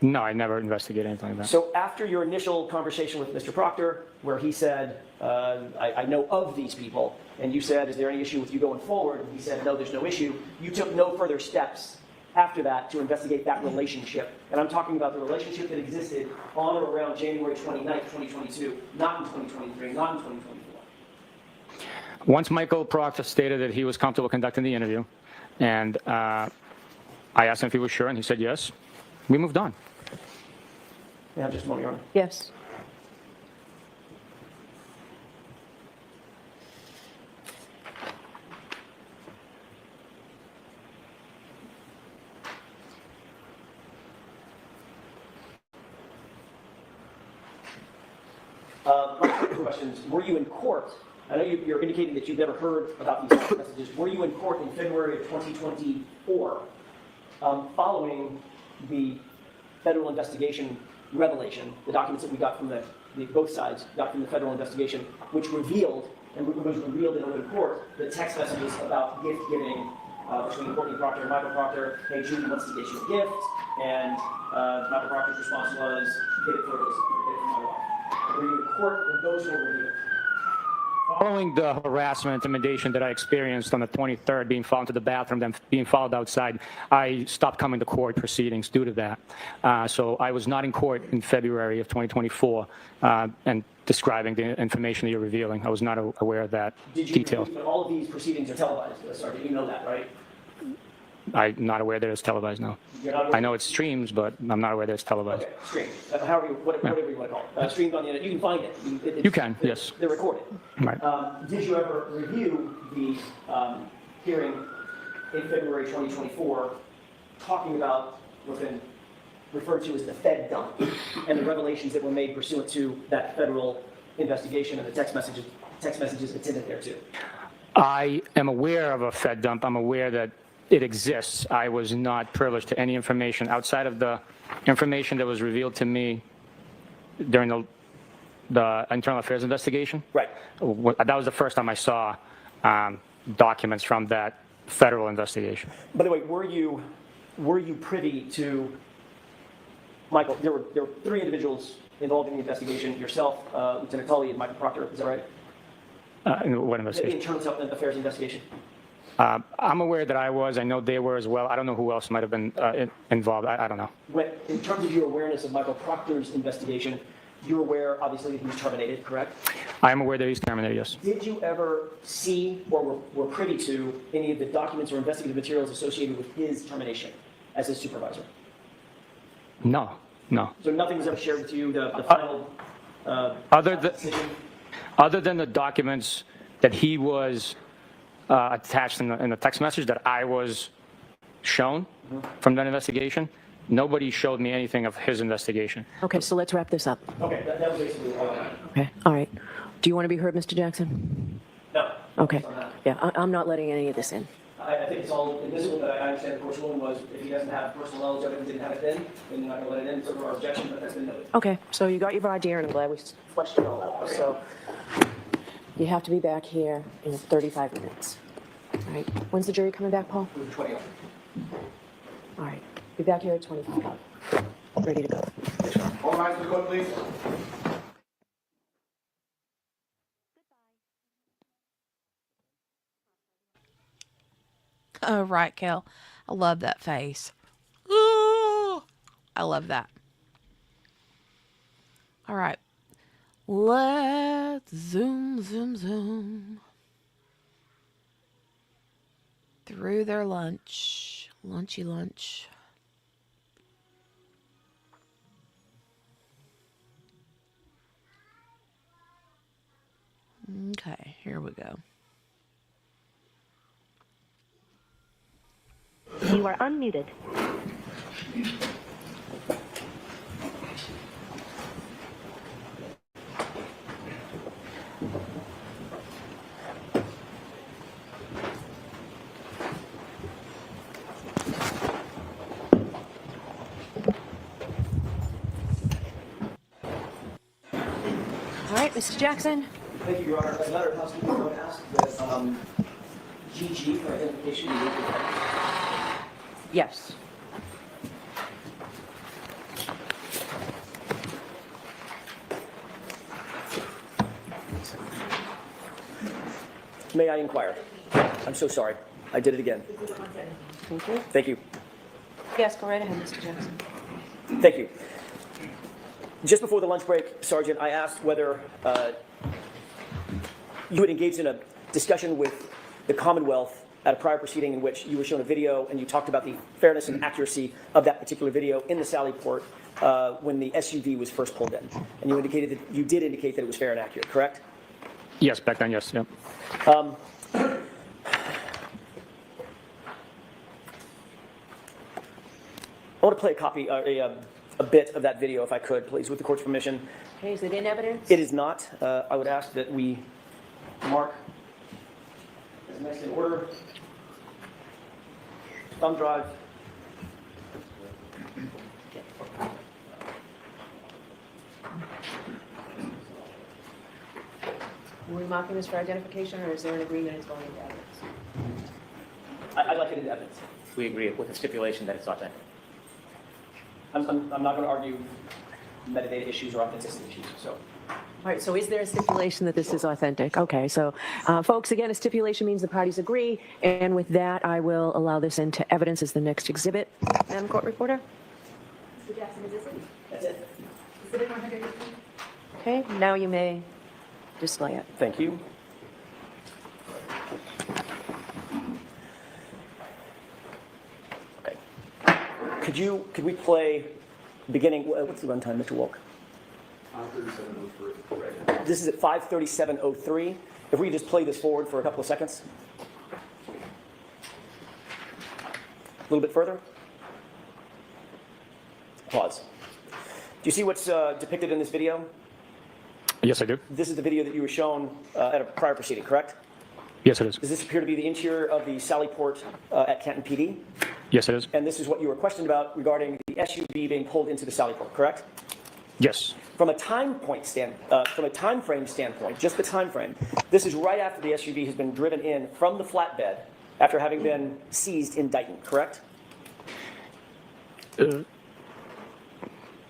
[SPEAKER 5] No, I never investigated anything like that.
[SPEAKER 6] So after your initial conversation with Mr. Proctor, where he said, I know of these people, and you said, is there any issue with you going forward? And he said, no, there's no issue. You took no further steps after that to investigate that relationship. And I'm talking about the relationship that existed on or around January 29th, 2022, not in 2023, not in 2024.
[SPEAKER 5] Once Michael Proctor stated that he was comfortable conducting the interview, and I asked him if he was sure, and he said yes, we moved on.
[SPEAKER 6] Yeah, just a moment, Your Honor.
[SPEAKER 3] Yes.
[SPEAKER 6] My second questions, were you in court? I know you're indicating that you've never heard about these text messages. Were you in court in February of 2024 following the federal investigation revelation, the documents that we got from both sides got from the federal investigation, which revealed, and was revealed in open court, the text messages about gift giving between Courtney Proctor and Michael Proctor? Hey, Julie wants to get you a gift, and Michael Proctor's response was, get it for my wife. Were you in court when those were revealed?
[SPEAKER 5] Following the harassment and intimidation that I experienced on the 23rd, being followed to the bathroom, then being followed outside, I stopped coming to court proceedings due to that. So I was not in court in February of 2024 and describing the information that you're revealing. I was not aware of that detail.
[SPEAKER 6] But all of these proceedings are televised, Sergeant. You know that, right?
[SPEAKER 5] I'm not aware that it's televised, no.
[SPEAKER 6] You're not aware?
[SPEAKER 5] I know it streams, but I'm not aware that it's televised.
[SPEAKER 6] Okay, streamed. Whatever you want to call it. Streamed on the internet. You can find it.
[SPEAKER 5] You can, yes.
[SPEAKER 6] They're recorded.
[SPEAKER 5] Right.
[SPEAKER 6] Did you ever review the hearing in February 2024 talking about what's been referred to as the Fed dump and the revelations that were made pursuant to that federal investigation and the text messages attendant thereto?
[SPEAKER 5] I am aware of a Fed dump. I'm aware that it exists. I was not privileged to any information outside of the information that was revealed to me during the internal affairs investigation.
[SPEAKER 6] Right.
[SPEAKER 5] That was the first time I saw documents from that federal investigation.
[SPEAKER 6] By the way, were you privy to, Michael, there were three individuals involved in the investigation, yourself, Lieutenant Tully, and Michael Proctor, is that right?
[SPEAKER 5] In what
[SPEAKER 6] The
[SPEAKER 5] investigation?
[SPEAKER 6] internal affairs investigation.
[SPEAKER 5] I'm aware that I was. I know they were as well. I don't know who else might have been involved. I don't know.
[SPEAKER 6] In terms of your awareness of Michael Proctor's investigation, you're aware, obviously, that he was terminated, correct?
[SPEAKER 5] I am aware that he's terminated, yes.
[SPEAKER 6] Did you ever see or were privy to any of the documents or investigative materials associated with his termination as his supervisor?
[SPEAKER 5] No, no.
[SPEAKER 6] So nothing was ever shared with you, the final decision?
[SPEAKER 5] Other than the documents that he was attached in the text message that I was shown from that investigation, nobody showed me anything of his investigation.
[SPEAKER 3] Okay, so let's wrap this up.
[SPEAKER 6] Okay, that was basically all I had.
[SPEAKER 3] Okay, all right. Do you want to be heard, Mr. Jackson?
[SPEAKER 6] No.
[SPEAKER 3] Okay. Yeah, I'm not letting any of this in.
[SPEAKER 6] I think it's all admissible, but I understand the court's ruling was if he doesn't have personal knowledge of it and didn't have it then you're not going to let it in. So our objection, but that's been noted.
[SPEAKER 3] Okay, so you got your voir dire, and I'm glad we fleshed it all out. So you have to be back here in 35 minutes. All right. When's the jury coming back, Paul?
[SPEAKER 6] 20.
[SPEAKER 3] All right. Be back here at 25. Ready to go.
[SPEAKER 2] All rise to the court, please.
[SPEAKER 1] Oh, right, Kel. I love that face. Ooh, I love that. All right. Let's zoom, zoom, zoom. Through their lunch. Lunchy lunch. Okay, here we go.
[SPEAKER 9] You are unmuted.
[SPEAKER 3] All right, Mr. Jackson.
[SPEAKER 6] Thank you, Your Honor. As a matter of housekeeping, I would ask that GG for identification be moved to the record.
[SPEAKER 3] Yes.
[SPEAKER 6] May I inquire? I'm so sorry. I did it again.
[SPEAKER 3] Thank you.
[SPEAKER 6] Thank you.
[SPEAKER 3] Yes, go right ahead, Mr. Jackson.
[SPEAKER 6] Thank you. Just before the lunch break, Sergeant, I asked whether you had engaged in a discussion with the Commonwealth at a prior proceeding in which you were shown a video and you talked about the fairness and accuracy of that particular video in the Sallyport when the SUV was first pulled in. And you indicated that you did indicate that it was fair and accurate, correct?
[SPEAKER 5] Yes, back then, yes. Yep.
[SPEAKER 6] I want to play a copy, a bit of that video, if I could, please, with the court's permission.
[SPEAKER 3] Okay, is it in evidence?
[SPEAKER 6] It is not. I would ask that we mark as next in order. Thumb drive.
[SPEAKER 3] Are we marking this for identification, or is there an agreement it's going into evidence?
[SPEAKER 6] I'd like it in evidence.
[SPEAKER 4] We agree with the stipulation that it's authentic.
[SPEAKER 6] I'm not going to argue metadata issues or authenticity issues, so.
[SPEAKER 3] All right, so is there a stipulation that this is authentic? Okay, so folks, again, a stipulation means the parties agree, and with that, I will allow this into evidence as the next exhibit. Madam Court Reporter?
[SPEAKER 7] Mr. Jackson, is this it?
[SPEAKER 6] That's it.
[SPEAKER 7] Exhibit 118?
[SPEAKER 3] Okay, now you may display it.
[SPEAKER 6] Thank you. Okay. Could we play beginning, what's the runtime, Mr. Wolk?
[SPEAKER 8] 3703.
[SPEAKER 6] This is at 5:37:03. If we could just play this forward for a couple of seconds. A little bit further. Pause. Do you see what's depicted in this video?
[SPEAKER 5] Yes, I do.
[SPEAKER 6] This is the video that you were shown at a prior proceeding, correct?
[SPEAKER 5] Yes, it is.
[SPEAKER 6] Does this appear to be the interior of the Sallyport at Canton PD?
[SPEAKER 5] Yes, it is.
[SPEAKER 6] And this is what you were questioned about regarding the SUV being pulled into the Sallyport, correct?
[SPEAKER 5] Yes.
[SPEAKER 6] From a time frame standpoint, just the time frame, this is right after the SUV has been driven in from the flatbed after having been seized in Dighton, correct?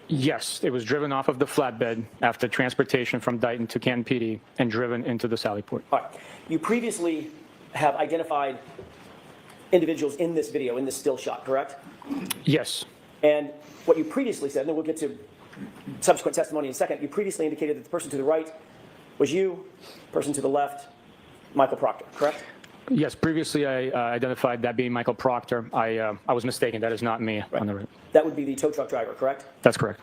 [SPEAKER 5] Yes, it was driven off of the flatbed after transportation from Dighton to Canton PD and driven into the Sallyport.
[SPEAKER 6] All right. You previously have identified individuals in this video, in this still shot, correct?
[SPEAKER 5] Yes.
[SPEAKER 6] And what you previously said, and then we'll get to subsequent testimony in a second, you previously indicated that the person to the right was you, person to the left, Michael Proctor, correct?
[SPEAKER 5] Yes, previously I identified that being Michael Proctor. I was mistaken. That is not me on the right.
[SPEAKER 6] That would be the tow truck driver, correct?
[SPEAKER 5] That's correct.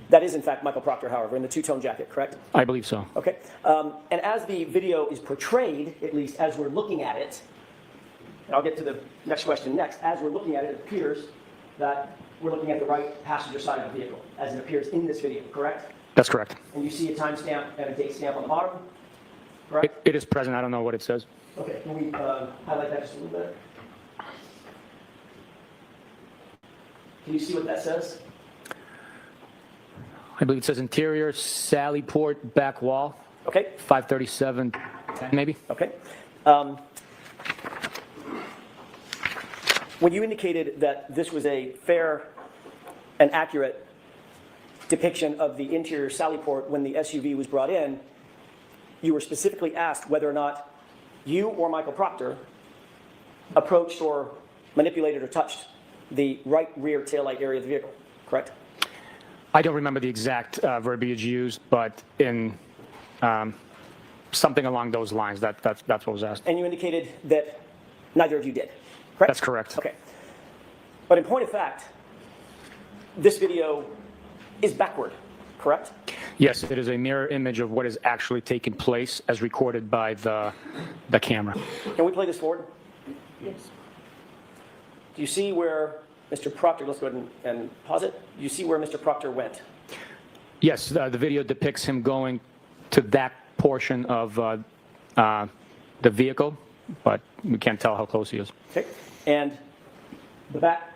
[SPEAKER 6] That is, in fact, Michael Proctor, however, in the two-tone jacket, correct?
[SPEAKER 5] I believe so.
[SPEAKER 6] Okay. And as the video is portrayed, at least as we're looking at it, and I'll get to the next question next, as we're looking at it, it appears that we're looking at the right passenger side of the vehicle, as it appears in this video, correct?
[SPEAKER 5] That's correct.
[SPEAKER 6] And you see a timestamp and a date stamp on the bottom, correct?
[SPEAKER 5] It is present. I don't know what it says.
[SPEAKER 6] Okay, can we highlight that just a little bit? Can you see what that says?
[SPEAKER 5] I believe it says interior, Sallyport, back wall,
[SPEAKER 6] Okay,
[SPEAKER 5] 537, maybe?
[SPEAKER 6] okay. When you indicated that this was a fair and accurate depiction of the interior Sallyport when the SUV was brought in, you were specifically asked whether or not you or Michael Proctor approached or manipulated or touched the right rear taillight area of the vehicle, correct?
[SPEAKER 5] I don't remember the exact verbiage used, but in something along those lines, that's what was asked.
[SPEAKER 6] And you indicated that neither of you did, correct?
[SPEAKER 5] That's correct.
[SPEAKER 6] Okay. But in point of fact, this video is backward, correct?
[SPEAKER 5] Yes, it is a mirror image of what is actually taking place as recorded by the camera.
[SPEAKER 6] Can we play this forward?
[SPEAKER 3] Yes.
[SPEAKER 6] do you see where Mr. Proctor, let's go ahead and pause it. Do you see where Mr. Proctor went?
[SPEAKER 5] Yes, the video depicts him going to that portion of the vehicle, but we can't tell how close he is.
[SPEAKER 6] Okay. And the back,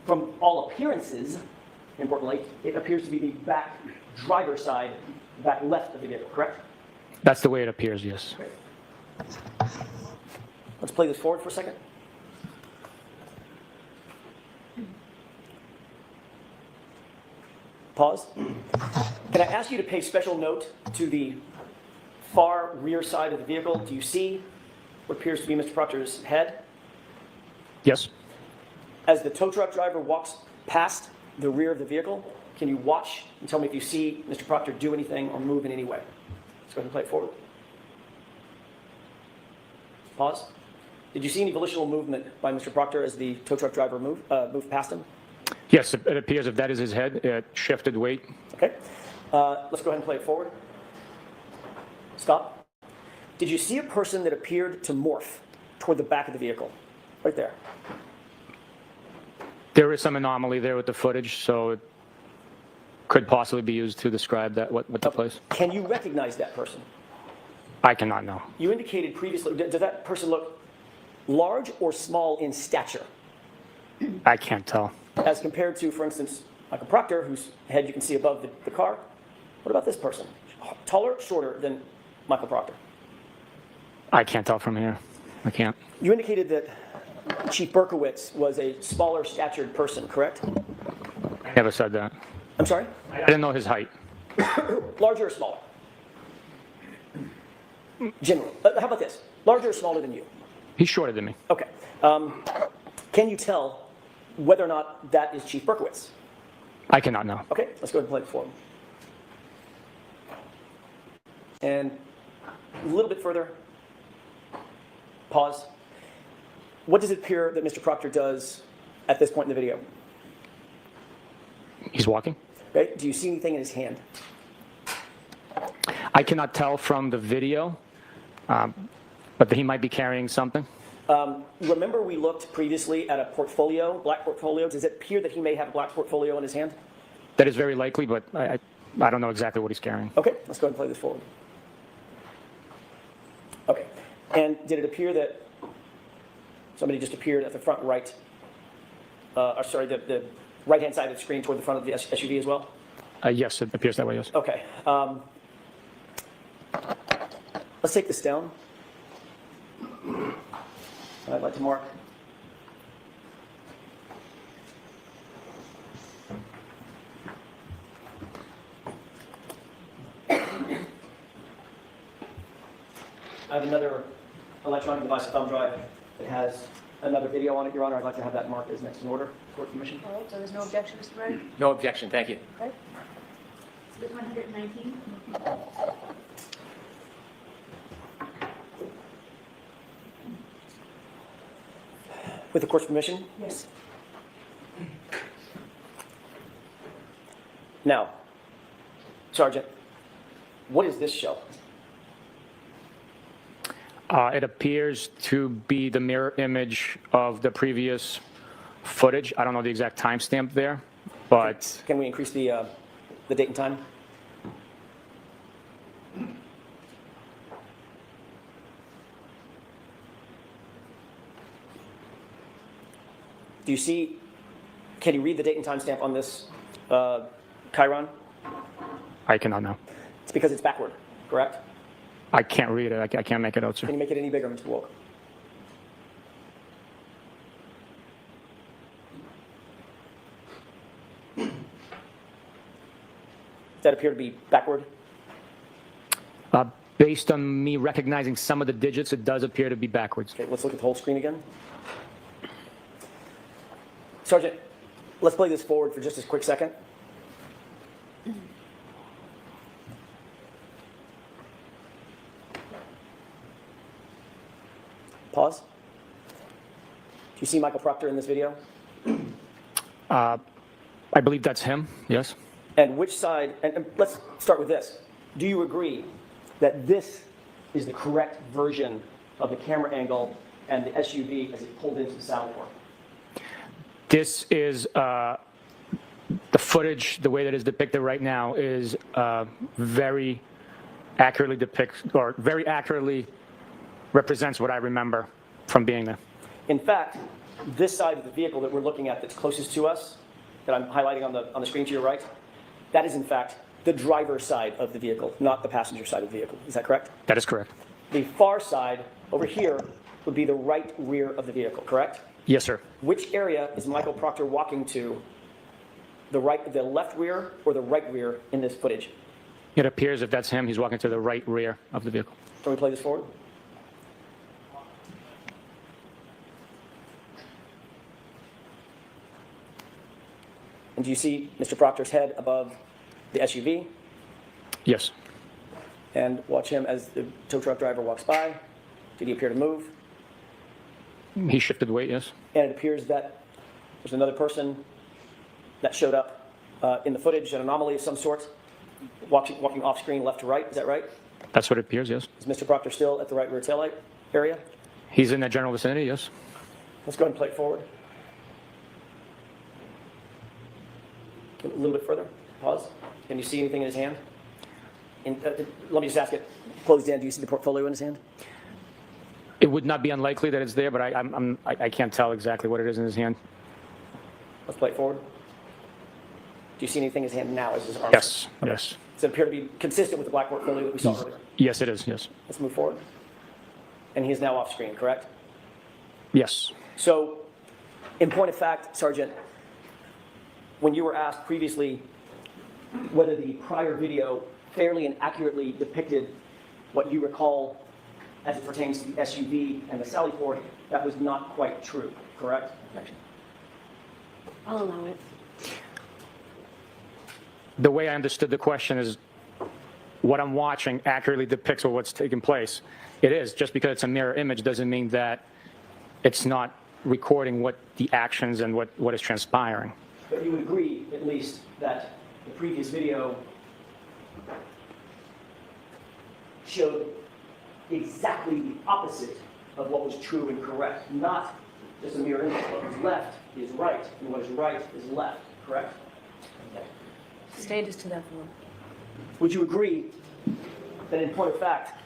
[SPEAKER 6] from all appearances, importantly, it appears to be the back driver's side, back left of the vehicle, correct?
[SPEAKER 5] That's the way it appears, yes.
[SPEAKER 6] Let's play this forward for a second. Pause. Can I ask you to pay special note to the far rear side of the vehicle? Do you see what appears to be Mr. Proctor's head?
[SPEAKER 5] Yes.
[SPEAKER 6] As the tow truck driver walks past the rear of the vehicle, can you watch and tell me if you see Mr. Proctor do anything or move in any way? Let's go ahead and play it forward. Pause. Did you see any volitional movement by Mr. Proctor as the tow truck driver moved past him?
[SPEAKER 5] Yes, it appears if that is his head, it shifted weight.
[SPEAKER 6] Okay. Let's go ahead and play it forward. Stop. Did you see a person that appeared to morph toward the back of the vehicle? Right there.
[SPEAKER 5] There is some anomaly there with the footage, so it could possibly be used to describe that what took place.
[SPEAKER 6] Can you recognize that person?
[SPEAKER 5] I cannot know.
[SPEAKER 6] You indicated previously, does that person look large or small in stature?
[SPEAKER 5] I can't tell.
[SPEAKER 6] As compared to, for instance, Michael Proctor, whose head you can see above the car. What about this person? Taller, shorter than Michael Proctor?
[SPEAKER 5] I can't tell from here. I can't.
[SPEAKER 6] You indicated that Chief Berkowitz was a smaller statured person, correct?
[SPEAKER 5] I never said that.
[SPEAKER 6] I'm sorry?
[SPEAKER 5] I didn't know his height.
[SPEAKER 6] Larger or smaller? Generally. How about this? Larger or smaller than you?
[SPEAKER 5] He's shorter than me.
[SPEAKER 6] Okay. Can you tell whether or not that is Chief Berkowitz?
[SPEAKER 5] I cannot know.
[SPEAKER 6] Okay, let's go ahead and play it for him. And a little bit further. Pause. What does it appear that Mr. Proctor does at this point in the video?
[SPEAKER 5] He's walking.
[SPEAKER 6] Okay. Do you see anything in his hand?
[SPEAKER 5] I cannot tell from the video, but he might be carrying something.
[SPEAKER 6] Remember we looked previously at a portfolio, black portfolio. Does it appear that he may have a black portfolio in his hand?
[SPEAKER 5] That is very likely, but I don't know exactly what he's carrying.
[SPEAKER 6] Okay, let's go ahead and play this forward. Okay, and did it appear that somebody just appeared at the front right, or sorry, the right-hand side of the screen toward the front of the SUV as well?
[SPEAKER 5] Yes, it appears that way, yes.
[SPEAKER 6] Okay, let's take this down. I'd like to mark. I have another electronic device, a thumb drive, that has another video on it, Your Honor. I'd like to have that marked as next in order. Court permission.
[SPEAKER 7] All right, so there's no objection, Mr. Wright?
[SPEAKER 4] No objection, thank you.
[SPEAKER 7] Okay. Exhibit 119.
[SPEAKER 6] With the court's permission.
[SPEAKER 7] Yes.
[SPEAKER 6] Now, Sergeant, what does this show?
[SPEAKER 5] It appears to be the mirror image of the previous footage. I don't know the exact timestamp there, but
[SPEAKER 6] Can we increase the date and time? Do you see, can you read the date and time stamp on this Chiron?
[SPEAKER 5] I cannot know.
[SPEAKER 6] It's because it's backward, correct?
[SPEAKER 5] I can't read it. I can't make it out, sir.
[SPEAKER 6] Can you make it any bigger, Mr. Wolk? Does that appear to be backward?
[SPEAKER 5] Based on me recognizing some of the digits, it does appear to be backwards.
[SPEAKER 6] Okay, let's look at the whole screen again. Sergeant, let's play this forward for just a quick second. Pause. Do you see Michael Proctor in this video?
[SPEAKER 5] I believe that's him, yes.
[SPEAKER 6] And which side, and let's start with this. Do you agree that this is the correct version of the camera angle and the SUV as it pulled into the saddle port?
[SPEAKER 5] This is, the footage, the way that is depicted right now is very accurately very accurately represents what I remember from being there.
[SPEAKER 6] In fact, this side of the vehicle that we're looking at that's closest to us, that I'm highlighting on the screen to your right, that is in fact the driver's side of the vehicle, not the passenger side of the vehicle. Is that correct?
[SPEAKER 5] That is correct.
[SPEAKER 6] The far side, over here, would be the right rear of the vehicle, correct?
[SPEAKER 5] Yes, sir.
[SPEAKER 6] Which area is Michael Proctor walking to? The left rear or the right rear in this footage?
[SPEAKER 5] It appears if that's him, he's walking to the right rear of the vehicle.
[SPEAKER 6] Can we play this forward? And do you see Mr. Proctor's head above the SUV?
[SPEAKER 5] Yes.
[SPEAKER 6] And watch him as the tow truck driver walks by. Did he appear to move?
[SPEAKER 5] He shifted weight, yes.
[SPEAKER 6] And it appears that there's another person that showed up in the footage, an anomaly of some sort, walking off screen left to right. Is that right?
[SPEAKER 5] That's what it appears, yes.
[SPEAKER 6] Is Mr. Proctor still at the right rear taillight area?
[SPEAKER 5] He's in that general vicinity, yes.
[SPEAKER 6] Let's go ahead and play it forward. A little bit further. Pause. Can you see anything in his hand? Let me just ask it. Closed in. Do you see the portfolio in his hand?
[SPEAKER 5] It would not be unlikely that it's there, but I can't tell exactly what it is in his hand.
[SPEAKER 6] Let's play it forward. Do you see anything in his hand now as his arm?
[SPEAKER 5] Yes, yes.
[SPEAKER 6] Does it appear to be consistent with the black portfolio that we saw earlier?
[SPEAKER 5] Yes, it is, yes.
[SPEAKER 6] Let's move forward. And he is now off screen, correct?
[SPEAKER 5] Yes.
[SPEAKER 6] So, in point of fact, Sergeant, when you were asked previously whether the prior video fairly and accurately depicted what you recall as it pertains to the SUV and the Sally Port, that was not quite true, correct?
[SPEAKER 3] I'll allow it.
[SPEAKER 5] The way I understood the question is what I'm watching accurately depicts what's taking place. It is. Just because it's a mirror image doesn't mean that it's not recording what the actions and what is transpiring.
[SPEAKER 6] But you would agree, at least, that the previous video showed exactly the opposite of what was true and correct. Not just a mirror image. What was left is right, and what is right is left, correct? Okay.
[SPEAKER 3] Stage is to that one.
[SPEAKER 6] Would you agree that in point of fact,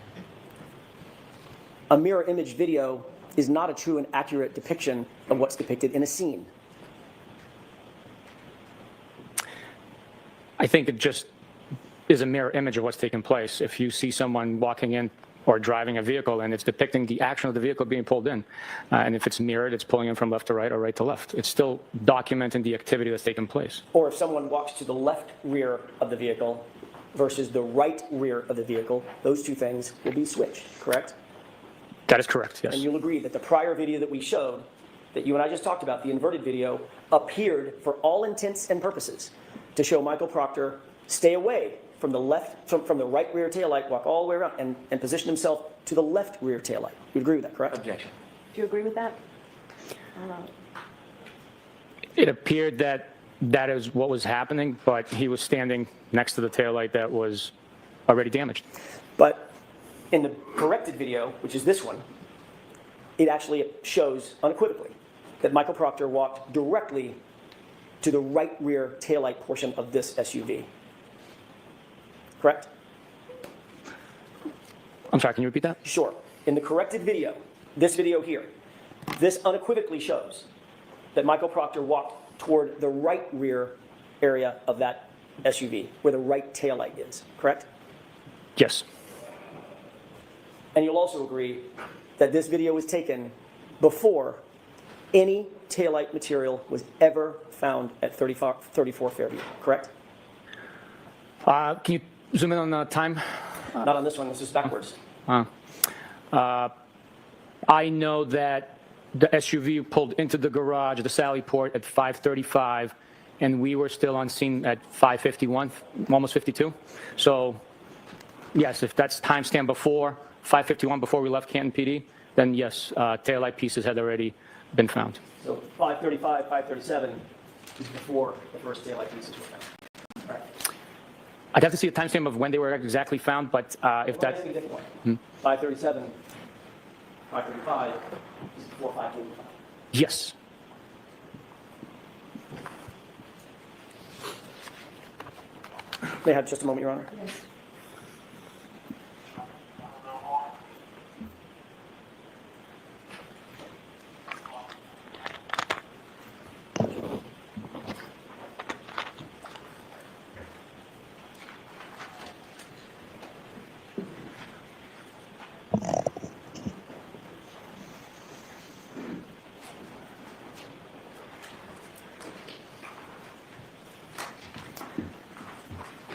[SPEAKER 6] a mirror image video is not a true and accurate depiction of what's depicted in a scene?
[SPEAKER 5] I think it just is a mirror image of what's taking place. If you see someone walking in or driving a vehicle and it's depicting the action of the vehicle being pulled in, and if it's mirrored, it's pulling in from left to right or right to left. It's still documenting the activity that's taking place.
[SPEAKER 6] Or if someone walks to the left rear of the vehicle versus the right rear of the vehicle, those two things will be switched, correct?
[SPEAKER 5] That is correct, yes.
[SPEAKER 6] And you'll agree that the prior video that we showed, that you and I just talked about, the inverted video, appeared for all intents and purposes to show Michael Proctor stay away from the left, from the right rear taillight, walk all the way around, and position himself to the left rear taillight. You agree with that, correct?
[SPEAKER 4] Objection.
[SPEAKER 3] Do you agree with that? I'll allow it.
[SPEAKER 5] It appeared that that is what was happening, but he was standing next to the taillight that was already damaged.
[SPEAKER 6] But in the corrected video, which is this one, it actually shows unequivocally that Michael Proctor walked directly to the right rear taillight portion of this SUV. Correct?
[SPEAKER 5] I'm sorry, can you repeat that?
[SPEAKER 6] Sure. In the corrected video, this video here, this unequivocally shows that Michael Proctor walked toward the right rear area of that SUV, where the right taillight is. Correct?
[SPEAKER 5] Yes.
[SPEAKER 6] And you'll also agree that this video was taken before any taillight material was ever found at 34 Fairview, correct?
[SPEAKER 5] Can you zoom in on the time?
[SPEAKER 6] Not on this one, this is backwards.
[SPEAKER 5] I know that the SUV pulled into the garage, the Sally Port, at 5:35, and we were still on scene at 5:51, almost 52. So, yes, if that's timestamp before 5:51, before we left Canton PD, then yes, taillight pieces had already been found.
[SPEAKER 6] So 5:35, 5:37 is before the first taillight pieces were found. All right.
[SPEAKER 5] I'd have to see a timestamp of when they were exactly found, but if
[SPEAKER 6] Well,
[SPEAKER 5] that,
[SPEAKER 6] a different one. 5:37, 5:35 is before 5:45.
[SPEAKER 5] yes.
[SPEAKER 6] May I have just a moment, Your Honor?
[SPEAKER 7] Yes.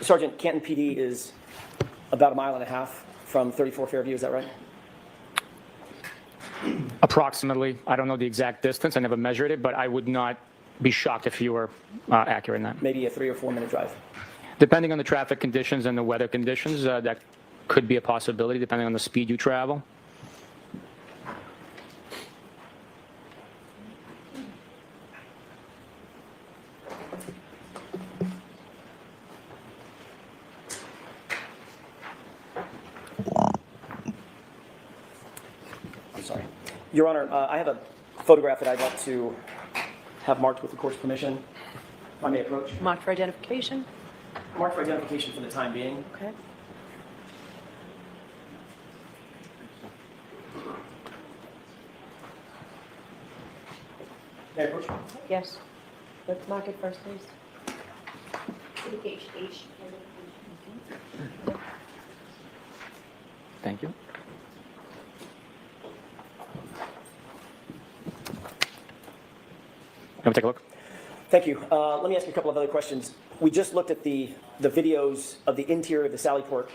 [SPEAKER 6] Sergeant, Canton PD is about 1.5 miles from 34 Fairview, is that right?
[SPEAKER 5] Approximately. I don't know the exact distance. I never measured it, but I would not be shocked if you were accurate in that.
[SPEAKER 6] Maybe a 3 or 4 minute drive.
[SPEAKER 5] Depending on the traffic conditions and the weather conditions, that could be a possibility, depending on the speed you travel.
[SPEAKER 6] I'm sorry. Your Honor, I have a photograph that I'd like to have marked with the court's permission. If I may approach.
[SPEAKER 3] Marked for identification?
[SPEAKER 6] Marked for identification for the time being.
[SPEAKER 3] Okay.
[SPEAKER 6] May I approach?
[SPEAKER 3] Yes. Let's mark it first, please.
[SPEAKER 5] Thank you. Can we take a look?
[SPEAKER 6] Thank you. Let me ask you a couple of other questions. We just looked at the videos of the interior of the Sallyport.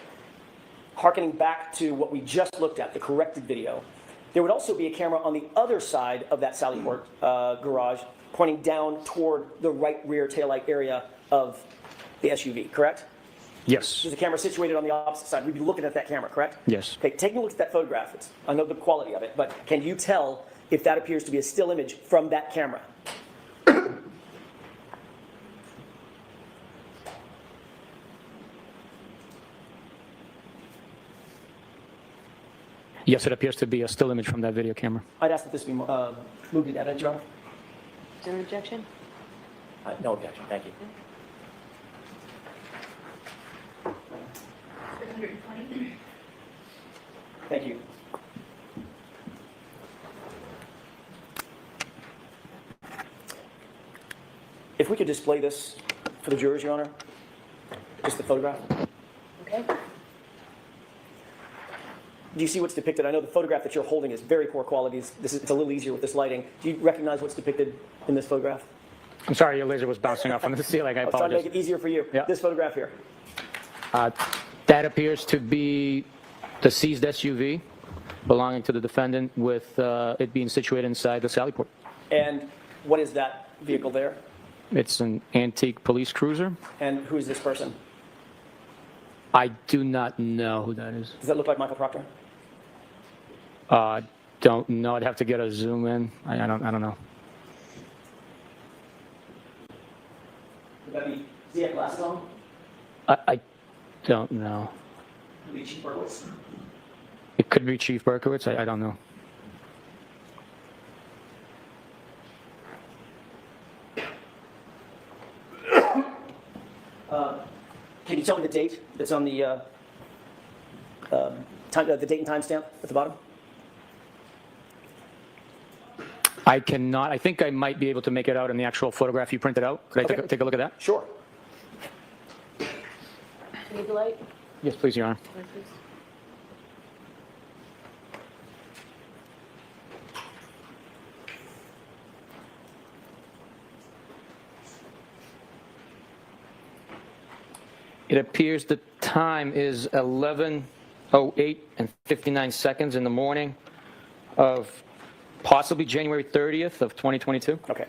[SPEAKER 6] Harkening back to what we just looked at, the corrected video, there would also be a camera on the other side of that Sallyport garage pointing down toward the right rear taillight area of the SUV, correct?
[SPEAKER 5] Yes.
[SPEAKER 6] There's a camera situated on the opposite side. We'd be looking at that camera, correct?
[SPEAKER 5] Yes.
[SPEAKER 6] Okay, taking a look at that photograph, I know the quality of it, but can you tell if that appears to be a still image from that camera?
[SPEAKER 5] Yes, it appears to be a still image from that video camera.
[SPEAKER 6] I'd ask that this be moved in evidence, Your Honor.
[SPEAKER 3] Is there an objection?
[SPEAKER 4] No objection, thank you.
[SPEAKER 7] 620.
[SPEAKER 6] Thank you. If we could display this for the jurors, Your Honor, just the photograph.
[SPEAKER 3] Okay.
[SPEAKER 6] Do you see what's depicted? I know the photograph that you're holding is very poor quality. It's a little easier with this lighting. Do you recognize what's depicted in this photograph?
[SPEAKER 5] I'm sorry, your laser was bouncing off on the ceiling. I
[SPEAKER 6] I was trying to
[SPEAKER 5] apologize.
[SPEAKER 6] make it easier for you.
[SPEAKER 5] Yeah.
[SPEAKER 6] This photograph here.
[SPEAKER 5] That appears to be the seized SUV belonging to the defendant with it being situated inside the Sallyport.
[SPEAKER 6] And what is that vehicle there?
[SPEAKER 5] It's an antique police cruiser.
[SPEAKER 6] And who is this person?
[SPEAKER 5] I do not know who that is.
[SPEAKER 6] Does that look like Michael Proctor?
[SPEAKER 5] Don't know. I'd have to get a zoom in. I don't know.
[SPEAKER 6] Would that be, does he have glasses on?
[SPEAKER 5] I don't know.
[SPEAKER 6] Would it be Chief Berkowitz?
[SPEAKER 5] It could be Chief Berkowitz. I don't know.
[SPEAKER 6] Can you tell me the date that's on the the date and time stamp at the bottom?
[SPEAKER 5] I cannot. I think I might be able to make it out in the actual photograph you printed out. Could I
[SPEAKER 6] Okay.
[SPEAKER 5] take a look at that?
[SPEAKER 6] Sure.
[SPEAKER 3] Need the light?
[SPEAKER 5] Yes, please, Your Honor.
[SPEAKER 3] Light, please.
[SPEAKER 5] It appears the time is 11:08 and 59 seconds in the morning of possibly January 30th of 2022.
[SPEAKER 6] Okay.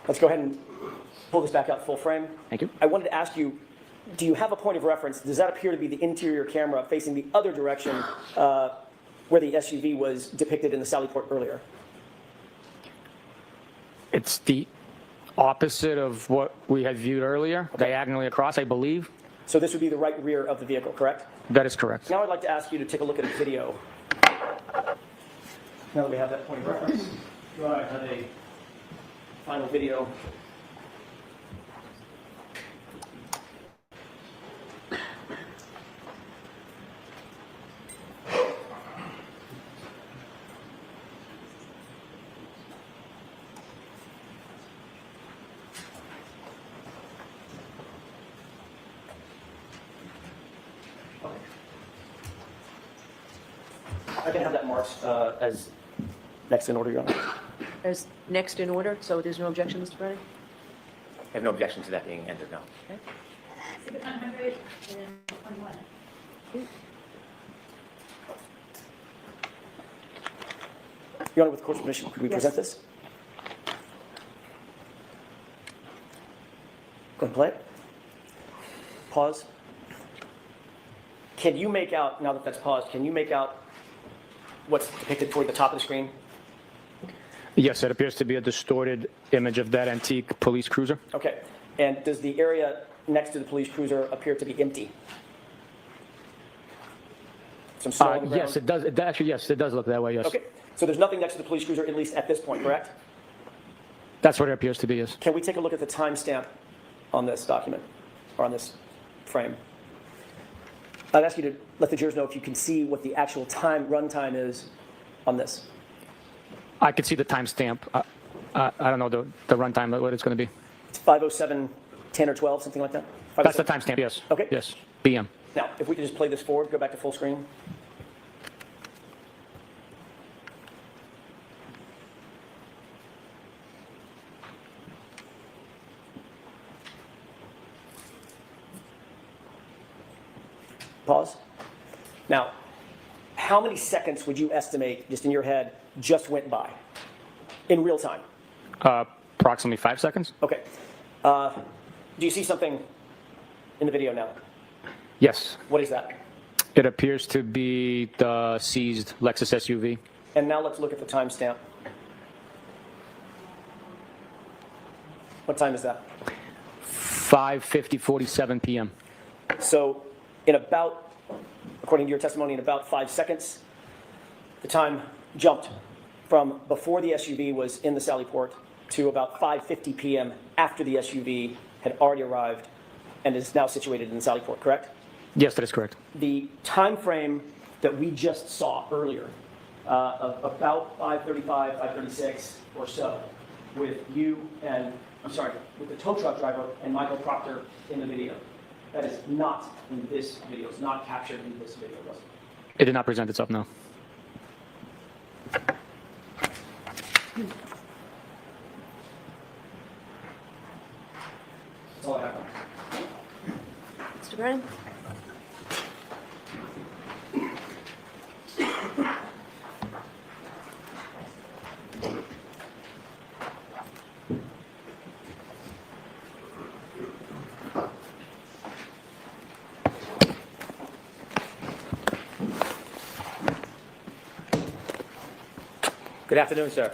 [SPEAKER 6] Let's go ahead and pull this back out full frame.
[SPEAKER 5] Thank you.
[SPEAKER 6] I wanted to ask you, do you have a point of reference? Does that appear to be the interior camera facing the other direction where the SUV was depicted in the Sallyport earlier?
[SPEAKER 5] It's the opposite of what we had viewed earlier, diagonally across, I believe.
[SPEAKER 6] So this would be the right rear of the vehicle, correct?
[SPEAKER 5] That is correct.
[SPEAKER 6] Now I'd like to ask you to take a look at a video. Now that we have that point of reference, Your Honor, I have a final video. I can have that marked as next in order, Your Honor.
[SPEAKER 3] As next in order, so there's no objection, Mr. Brennan?
[SPEAKER 4] I have no objection to that being entered, no.
[SPEAKER 7] Exhibit 121.
[SPEAKER 6] Your Honor, with the court's permission, could we present this? Go ahead and play it. Pause. Can you make out, now that that's paused, can you make out what's depicted toward the top of the screen?
[SPEAKER 5] Yes, it appears to be a distorted image of that antique police cruiser.
[SPEAKER 6] Okay. And does the area next to the police cruiser appear to be empty? Some snow on the ground?
[SPEAKER 5] Yes, it does. Actually, yes, it does look that way, yes.
[SPEAKER 6] Okay. So there's nothing next to the police cruiser, at least at this point, correct?
[SPEAKER 5] That's what it appears to be, yes.
[SPEAKER 6] Can we take a look at the timestamp on this document, or on this frame? I'd ask you to let the jurors know if you can see what the actual run time is on this.
[SPEAKER 5] I could see the timestamp. I don't know the runtime, what it's going to be.
[SPEAKER 6] It's 5:07:10 or 12, something like that?
[SPEAKER 5] That's the
[SPEAKER 6] 5:07.
[SPEAKER 5] timestamp, yes.
[SPEAKER 6] Okay.
[SPEAKER 5] Yes, PM.
[SPEAKER 6] Now, if we could just play this forward, go back to full screen. Pause. Now, how many seconds would you estimate, just in your head, just went by in real time?
[SPEAKER 5] Approximately 5 seconds?
[SPEAKER 6] Okay. Do you see something in the video now?
[SPEAKER 5] Yes.
[SPEAKER 6] What is that?
[SPEAKER 5] It appears to be the seized Lexus SUV.
[SPEAKER 6] And now let's look at the timestamp. What time is that?
[SPEAKER 5] 5:47 PM.
[SPEAKER 6] So in about, according to your testimony, in about 5 seconds, the time jumped from before the SUV was in the Sally Port to about 5:50 PM after the SUV had already arrived and is now situated in the Sally Port, correct?
[SPEAKER 5] Yes, that is correct.
[SPEAKER 6] The time frame that we just saw earlier, of about 5:35, 5:36 or so, with you and, with the tow truck driver and Michael Proctor in the video, that is not in this video, it's not captured in this video, was it?
[SPEAKER 5] It did not present itself, no.
[SPEAKER 6] That's all I have.
[SPEAKER 3] Mr. Brennan?
[SPEAKER 4] Good afternoon, sir.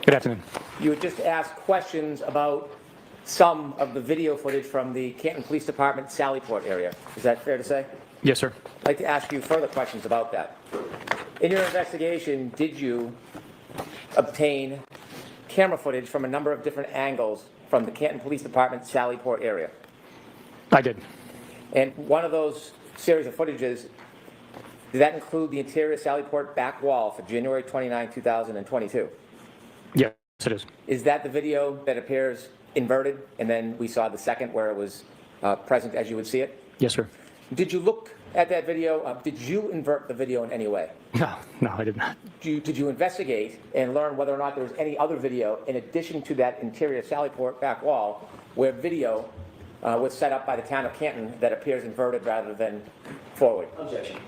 [SPEAKER 5] Good afternoon.
[SPEAKER 4] You had just asked questions about some of the video footage from the Canton Police Department Sallyport area. Is that fair to say?
[SPEAKER 5] Yes, sir.
[SPEAKER 4] I'd like to ask you further questions about that. In your investigation, did you obtain camera footage from a number of different angles from the Canton Police Department Sallyport area?
[SPEAKER 5] I did.
[SPEAKER 4] And one of those series of footages, did that include the interior Sallyport back wall for January 29, 2022?
[SPEAKER 5] Yes, it is.
[SPEAKER 4] Is that the video that appears inverted, and then we saw the second where it was present as you would see it?
[SPEAKER 5] Yes, sir.
[SPEAKER 4] Did you look at that video? Did you invert the video in any way?
[SPEAKER 5] No, I did not.
[SPEAKER 4] Did you investigate and learn whether or not there was any other video in addition to that interior Sallyport back wall where video was set up by the town of Canton that appears inverted rather than forward?
[SPEAKER 6] Objection.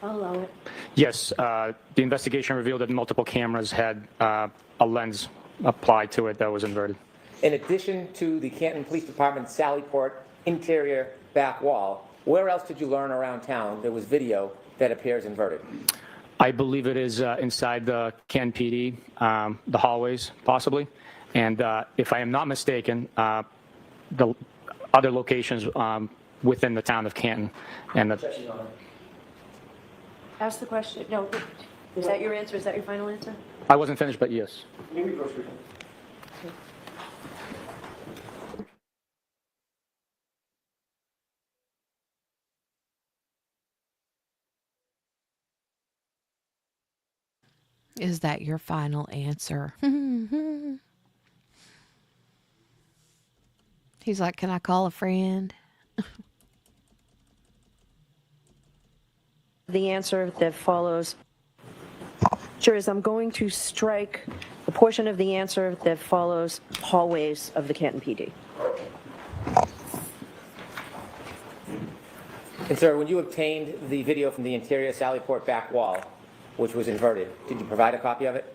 [SPEAKER 3] I'll allow it.
[SPEAKER 5] Yes, the investigation revealed that multiple cameras had a lens applied to it that was inverted.
[SPEAKER 4] In addition to the Canton Police Department Sallyport interior back wall, where else did you learn around town there was video that appears inverted?
[SPEAKER 5] I believe it is inside the Canton PD, the hallways, possibly. And if I am not mistaken, the other locations within the town of Canton. And the,
[SPEAKER 6] Objection, Your Honor.
[SPEAKER 3] Ask the question. No, is that your answer? Is that your final answer?
[SPEAKER 5] I wasn't finished, but yes.
[SPEAKER 6] Can you reverse screen?
[SPEAKER 1] Is that your final answer? He's like, can I call a friend?
[SPEAKER 3] The answer that follows Jurors, I'm going to strike the portion of the answer that follows hallways of the Canton PD.
[SPEAKER 4] And sir, when you obtained the video from the interior Sallyport back wall, which was inverted, did you provide a copy of it?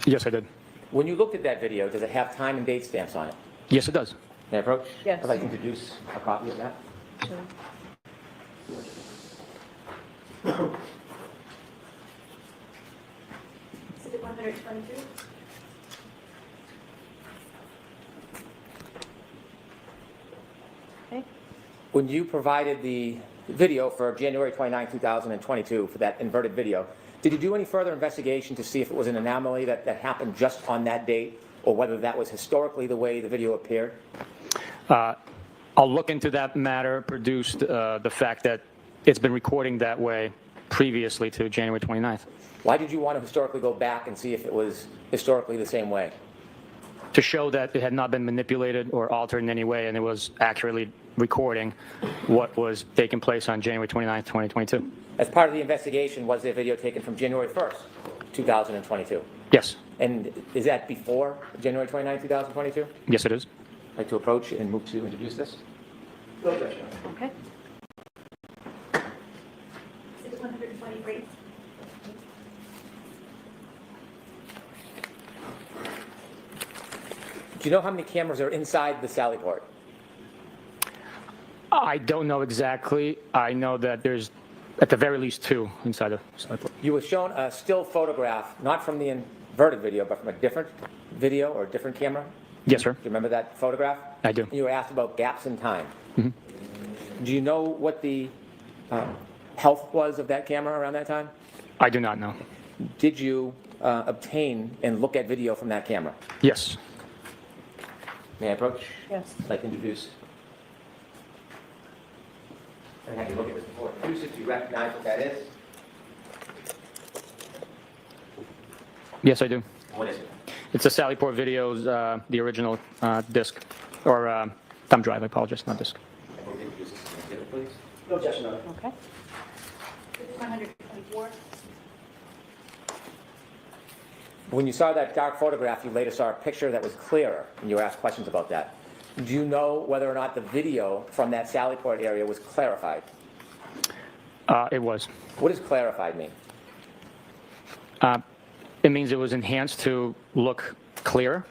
[SPEAKER 5] Yes, I did.
[SPEAKER 4] When you looked at that video, does it have time and date stamps on it?
[SPEAKER 5] Yes, it does.
[SPEAKER 4] May I approach?
[SPEAKER 3] Yes.
[SPEAKER 4] I'd like to introduce a copy of that.
[SPEAKER 7] Exhibit 122.
[SPEAKER 3] Okay.
[SPEAKER 4] When you provided the video for January 29, 2022, for that inverted video, did you do any further investigation to see if it was an anomaly that happened just on that date, or whether that was historically the way the video appeared?
[SPEAKER 5] I'll look into that matter, produced the fact that it's been recording that way previously to January 29th,
[SPEAKER 4] Why did you want to historically go back and see if it was historically the same way?
[SPEAKER 5] to show that it had not been manipulated or altered in any way, and it was accurately recording what was taking place on January 29th, 2022.
[SPEAKER 4] As part of the investigation, was there video taken from January 1st, 2022?
[SPEAKER 5] Yes.
[SPEAKER 4] And is that before January 29, 2022?
[SPEAKER 5] Yes, it is.
[SPEAKER 4] I'd like to approach and move to introduce this.
[SPEAKER 3] Okay.
[SPEAKER 7] Exhibit 123.
[SPEAKER 4] Do you know how many cameras are inside the Sallyport?
[SPEAKER 5] I don't know exactly. I know that there's at the very least 2 inside the Sallyport.
[SPEAKER 4] You were shown a still photograph, not from the inverted video, but from a different video or a different camera.
[SPEAKER 5] Yes, sir.
[SPEAKER 4] Do you remember that photograph?
[SPEAKER 5] I do.
[SPEAKER 4] You were asked about gaps in time. Do you know what the health was of that camera around that time?
[SPEAKER 5] I do not know.
[SPEAKER 4] Did you obtain and look at video from that camera?
[SPEAKER 5] Yes.
[SPEAKER 4] May I approach?
[SPEAKER 3] Yes.
[SPEAKER 4] I'd like to introduce. I had to look at this before. Introduce it. Do you recognize what that is?
[SPEAKER 5] Yes, I do.
[SPEAKER 4] What is it?
[SPEAKER 5] It's a Sallyport videos, the original disc, or thumb drive, I apologize, not disc.
[SPEAKER 4] I will introduce this to the exhibit, please.
[SPEAKER 6] No objection, Your Honor.
[SPEAKER 3] Okay.
[SPEAKER 7] Exhibit 124.
[SPEAKER 4] When you saw that dark photograph, you later saw a picture that was clearer, and you were asked questions about that. Do you know whether or not the video from that Sallyport area was clarified?
[SPEAKER 5] It was.
[SPEAKER 4] What does clarified mean?
[SPEAKER 5] It means it was enhanced to look clearer.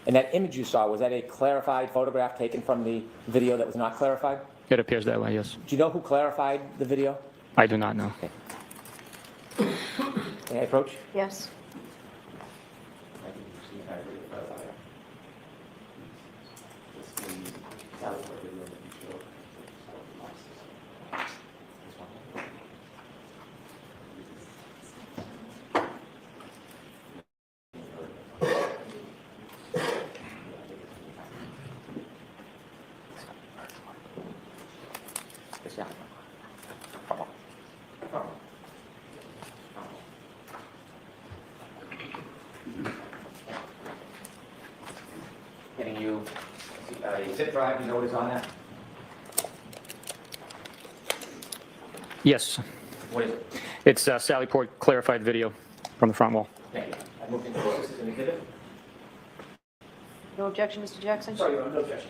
[SPEAKER 4] And that image you saw, was that a clarified photograph taken from the video that was not clarified?
[SPEAKER 5] It appears that way, yes.
[SPEAKER 4] Do you know who clarified the video?
[SPEAKER 5] I do not know.
[SPEAKER 4] May I approach?
[SPEAKER 3] Yes.
[SPEAKER 4] Getting you a zip drive, you know what is on that?
[SPEAKER 5] Yes.
[SPEAKER 4] What is it?
[SPEAKER 5] It's Sallyport clarified video from the front wall.
[SPEAKER 4] Thank you. I moved into this as an exhibit.
[SPEAKER 3] No objection, Mr. Jackson?
[SPEAKER 6] Sorry, Your Honor, no objection.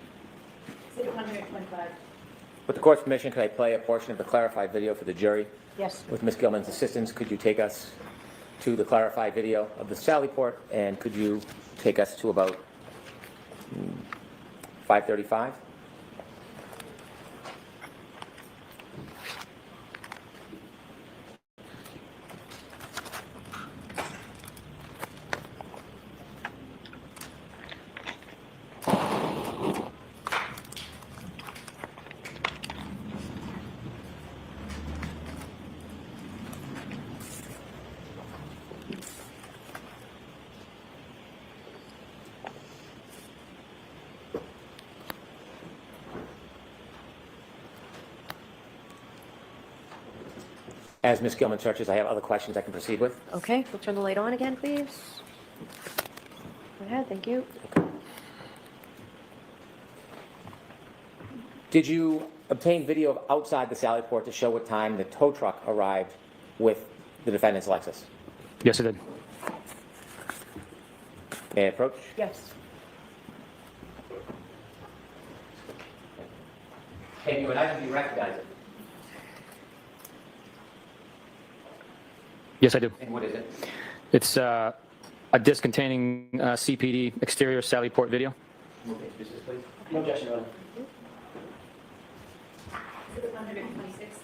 [SPEAKER 7] Exhibit 125.
[SPEAKER 4] With the court's permission, could I play a portion of the clarified video for the jury?
[SPEAKER 3] Yes.
[SPEAKER 4] With Ms. Gilman's assistance, could you take us to the clarified video of the Sallyport, and could you take us to about 5:35? As Ms. Gilman searches, I have other questions I can proceed with.
[SPEAKER 3] Okay, we'll turn the light on again, please. Go ahead, thank you.
[SPEAKER 4] Did you obtain video of outside the Sallyport to show what time the tow truck arrived with the defendant's Lexus?
[SPEAKER 5] Yes, I did.
[SPEAKER 4] May I approach?
[SPEAKER 3] Yes.
[SPEAKER 4] Can you and I, do you recognize it?
[SPEAKER 5] Yes, I do.
[SPEAKER 4] And what is it?
[SPEAKER 5] It's a disc containing CPD exterior Sally Port video.
[SPEAKER 4] Move to introduce this, please.
[SPEAKER 6] No objection, Your Honor.
[SPEAKER 7] Exhibit 126.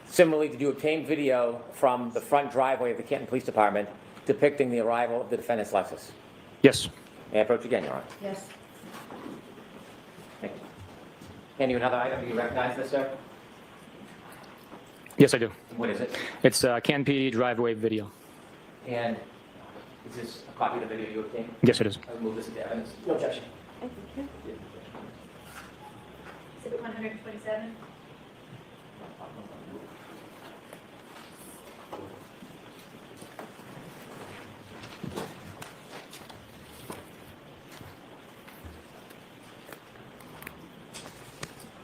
[SPEAKER 4] Similarly, did you obtain video from the front driveway of the Canton Police Department depicting the arrival of the defendant's Lexus?
[SPEAKER 5] Yes.
[SPEAKER 4] May I approach again, Your Honor?
[SPEAKER 7] Yes.
[SPEAKER 4] Thank you. Can you another item? Do you recognize this, sir?
[SPEAKER 5] Yes, I do.
[SPEAKER 4] What is it?
[SPEAKER 5] It's Canton PD driveway video.
[SPEAKER 4] And is this a copy of the video you obtained?
[SPEAKER 5] Yes, it is.
[SPEAKER 4] I will move this into evidence.
[SPEAKER 6] No objection.
[SPEAKER 7] Exhibit 127.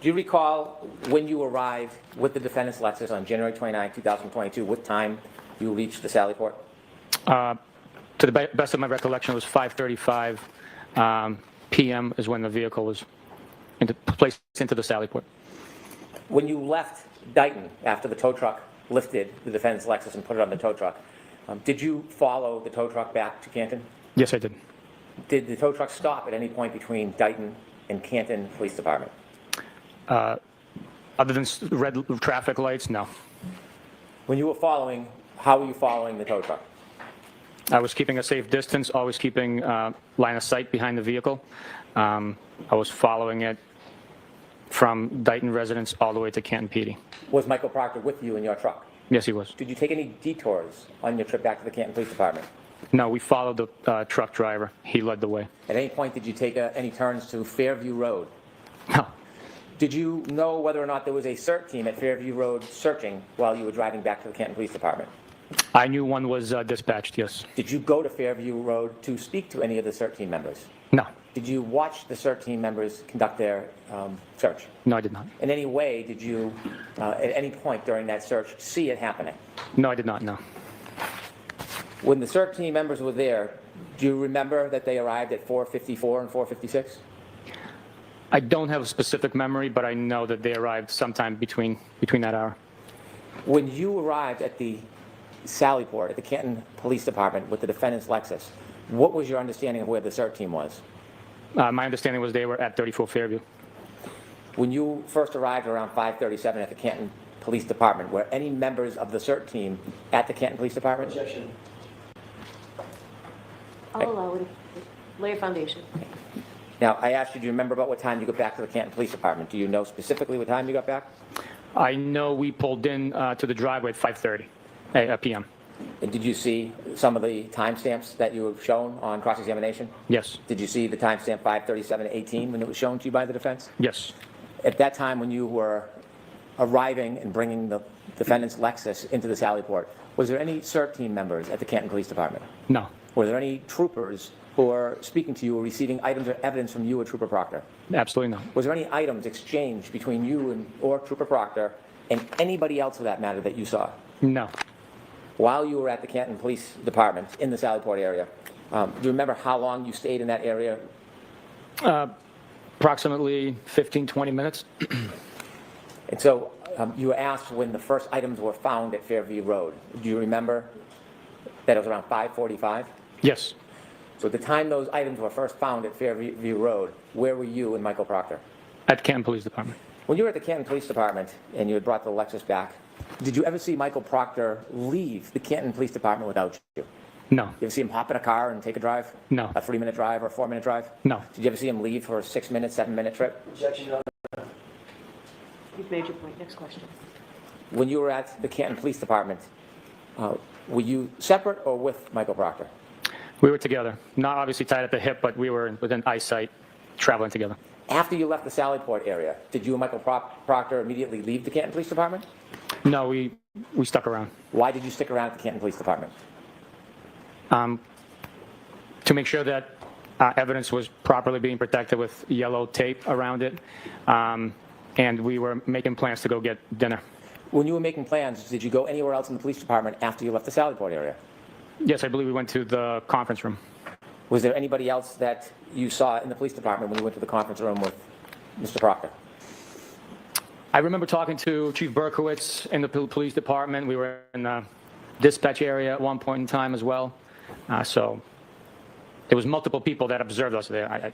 [SPEAKER 4] Do you recall when you arrived with the defendant's Lexus on January 29, 2022, what time you reached the Sally Port?
[SPEAKER 5] To the best of my recollection, it was 5:35 p.m. is when the vehicle was placed into the Sally Port.
[SPEAKER 4] When you left Dayton after the tow truck lifted the defendant's Lexus and put it on the tow truck, did you follow the tow truck back to Canton?
[SPEAKER 5] Yes, I did.
[SPEAKER 4] Did the tow truck stop at any point between Dayton and Canton Police Department?
[SPEAKER 5] Other than red traffic lights, no.
[SPEAKER 4] When you were following, how were you following the tow truck?
[SPEAKER 5] I was keeping a safe distance, always keeping line of sight behind the vehicle. I was following it from Dayton residence all the way to Canton PD.
[SPEAKER 4] Was Michael Proctor with you in your truck?
[SPEAKER 5] Yes, he was.
[SPEAKER 4] Did you take any detours on your trip back to the Canton Police Department?
[SPEAKER 5] No, we followed the truck driver. He led the way.
[SPEAKER 4] At any point, did you take any turns to Fairview Road?
[SPEAKER 5] No.
[SPEAKER 4] Did you know whether or not there was a CERT team at Fairview Road searching while you were driving back to the Canton Police Department?
[SPEAKER 5] I knew one was dispatched, yes.
[SPEAKER 4] Did you go to Fairview Road to speak to any of the CERT team members?
[SPEAKER 5] No.
[SPEAKER 4] Did you watch the CERT team members conduct their search?
[SPEAKER 5] No, I did not.
[SPEAKER 4] In any way, did you, at any point during that search, see it happening?
[SPEAKER 5] No, I did not, no.
[SPEAKER 4] When the CERT team members were there, do you remember that they arrived at 4:54 and 4:56?
[SPEAKER 5] I don't have a specific memory, but I know that they arrived sometime between that hour.
[SPEAKER 4] When you arrived at the Sally Port, at the Canton Police Department with the defendant's Lexus, what was your understanding of where the CERT team was?
[SPEAKER 5] My understanding was they were at 34 Fairview.
[SPEAKER 4] When you first arrived around 5:37 at the Canton Police Department, were any members of the CERT team at the Canton Police Department?
[SPEAKER 6] Objection.
[SPEAKER 3] I'll allow it. Lay a foundation.
[SPEAKER 4] Now, I asked you, do you remember about what time you got back to the Canton Police Department? Do you know specifically what time you got back?
[SPEAKER 5] I know we pulled in to the driveway at 5:30 p.m.
[SPEAKER 4] And did you see some of the timestamps that you were shown on cross-examination?
[SPEAKER 5] Yes,
[SPEAKER 4] Did you see the timestamp 5:37:18 when it was shown to you by the defense?
[SPEAKER 5] yes.
[SPEAKER 4] At that time, when you were arriving and bringing the defendant's Lexus into the Sally Port, was there any CERT team members at the Canton Police Department?
[SPEAKER 5] No,
[SPEAKER 4] Were there any troopers who were speaking to you or receiving items or evidence from you or Trooper Proctor?
[SPEAKER 5] absolutely not.
[SPEAKER 4] Was there any items exchanged between you or Trooper Proctor and anybody else for that matter that you saw?
[SPEAKER 5] No,
[SPEAKER 4] While you were at the Canton Police Department in the Sally Port area, do you remember how long you stayed in that area?
[SPEAKER 5] approximately 15, 20 minutes.
[SPEAKER 4] And so you were asked when the first items were found at Fairview Road. Do you remember that it was around 5:45?
[SPEAKER 5] Yes,
[SPEAKER 4] So at the time those items were first found at Fairview Road, where were you and Michael Proctor?
[SPEAKER 5] at Canton Police Department.
[SPEAKER 4] When you were at the Canton Police Department and you had brought the Lexus back, did you ever see Michael Proctor leave the Canton Police Department without you?
[SPEAKER 5] No,
[SPEAKER 4] You ever see him hop in a car and take a drive?
[SPEAKER 5] No.
[SPEAKER 4] A 3-minute drive or a 4-minute drive?
[SPEAKER 5] no,
[SPEAKER 4] Did you ever see him leave for a 6-minute, 7-minute trip?
[SPEAKER 6] Objection, Your Honor.
[SPEAKER 3] You've made your point. Next question.
[SPEAKER 4] When you were at the Canton Police Department, were you separate or with Michael Proctor?
[SPEAKER 5] we were together. Not obviously tied at the hip, but we were within eyesight, traveling together.
[SPEAKER 4] After you left the Sallyport area, did you and Michael Proctor immediately leave the Canton Police Department?
[SPEAKER 5] No, we stuck around
[SPEAKER 4] Why did you stick around at the Canton Police Department?
[SPEAKER 5] to make sure that evidence was properly being protected with yellow tape around it. and we were making plans to go get dinner.
[SPEAKER 4] When you were making plans, did you go anywhere else in the police department after you left the Sallyport area?
[SPEAKER 5] Yes, I believe we went to the conference room.
[SPEAKER 4] Was there anybody else that you saw in the police department when you went to the conference room with Mr. Proctor?
[SPEAKER 5] I remember talking to Chief Berkowitz in the police department. We were in the dispatch area at one point in time as well. So there was multiple people that observed us there.
[SPEAKER 4] At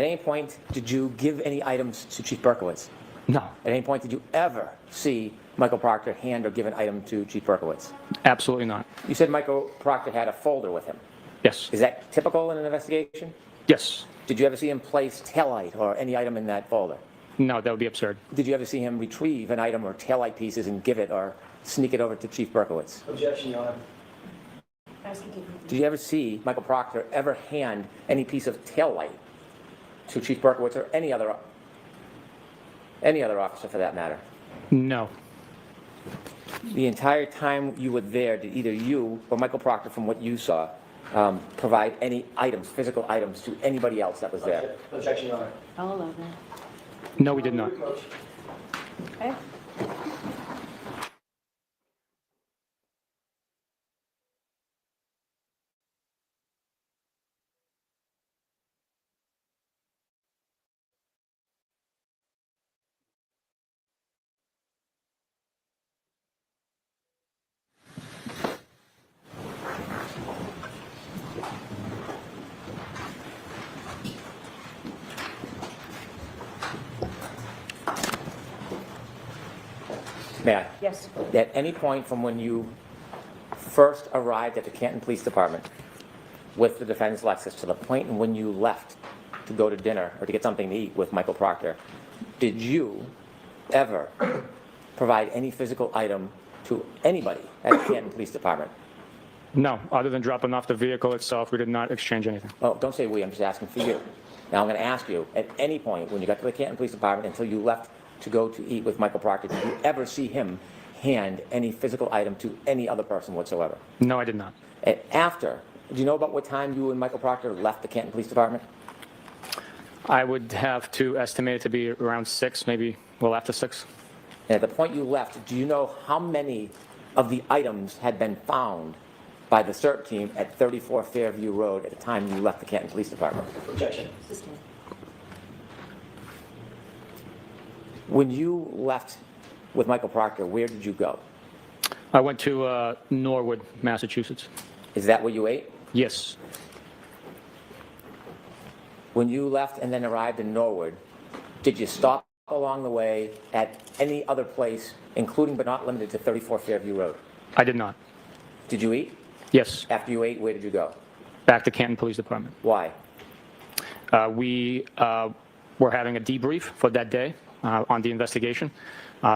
[SPEAKER 4] any point, did you give any items to Chief Berkowitz?
[SPEAKER 5] No,
[SPEAKER 4] At any point, did you ever see Michael Proctor hand or give an item to Chief Berkowitz?
[SPEAKER 5] absolutely not.
[SPEAKER 4] You said Michael Proctor had a folder with him.
[SPEAKER 5] Yes,
[SPEAKER 4] Is that typical in an investigation?
[SPEAKER 5] yes.
[SPEAKER 4] Did you ever see him place taillight or any item in that folder?
[SPEAKER 5] No, that would be absurd.
[SPEAKER 4] Did you ever see him retrieve an item or taillight pieces and give it or sneak it over to Chief Berkowitz?
[SPEAKER 6] Objection, Your Honor.
[SPEAKER 4] Did you ever see Michael Proctor ever hand any piece of taillight to Chief Berkowitz or any other officer for that matter?
[SPEAKER 5] No,
[SPEAKER 4] The entire time you were there, did either you or Michael Proctor, from what you saw, provide any items, physical items, to anybody else that was there?
[SPEAKER 6] Objection, Your Honor.
[SPEAKER 3] I'll allow that.
[SPEAKER 5] no, we did not.
[SPEAKER 3] Okay.
[SPEAKER 4] May I?
[SPEAKER 3] Yes.
[SPEAKER 4] At any point from when you first arrived at the Canton Police Department with the defendant's Lexus to the point when you left to go to dinner or to get something to eat with Michael Proctor, did you ever provide any physical item to anybody at the Canton Police Department?
[SPEAKER 5] No, other than dropping off the vehicle itself, we did not exchange anything.
[SPEAKER 4] Oh, don't say we, I'm just asking for you. Now I'm going to ask you, at any point when you got to the Canton Police Department until you left to go to eat with Michael Proctor, did you ever see him hand any physical item to any other person whatsoever?
[SPEAKER 5] No, I did not.
[SPEAKER 4] And after, do you know about what time you and Michael Proctor left the Canton Police Department?
[SPEAKER 5] I would have to estimate it to be around 6, maybe well after 6.
[SPEAKER 4] And at the point you left, do you know how many of the items had been found by the CERT team at 34 Fairview Road at the time you left the Canton Police Department?
[SPEAKER 6] Objection.
[SPEAKER 4] When you left with Michael Proctor, where did you go?
[SPEAKER 5] I went to Norwood, Massachusetts.
[SPEAKER 4] Is that where you ate?
[SPEAKER 5] Yes,
[SPEAKER 4] When you left and then arrived in Norwood, did you stop along the way at any other place, including but not limited to 34 Fairview Road?
[SPEAKER 5] I did not.
[SPEAKER 4] Did you eat?
[SPEAKER 5] Yes,
[SPEAKER 4] After you ate, where did you go?
[SPEAKER 5] back to Canton Police Department.
[SPEAKER 4] Why?
[SPEAKER 5] We were having a debrief for that day on the investigation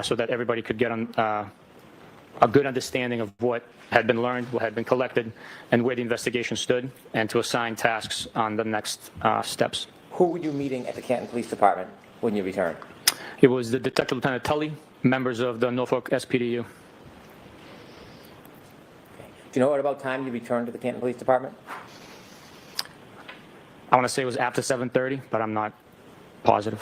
[SPEAKER 5] so that everybody could get a good understanding of what had been learned, what had been collected, and where the investigation stood, and to assign tasks on the next steps.
[SPEAKER 4] Who were you meeting at the Canton Police Department when you returned?
[SPEAKER 5] It was the Detective Lieutenant Tully, members of the Norfolk SPDU.
[SPEAKER 4] Do you know at about time you returned to the Canton Police Department?
[SPEAKER 5] I want to say it was after 7:30, but I'm not positive.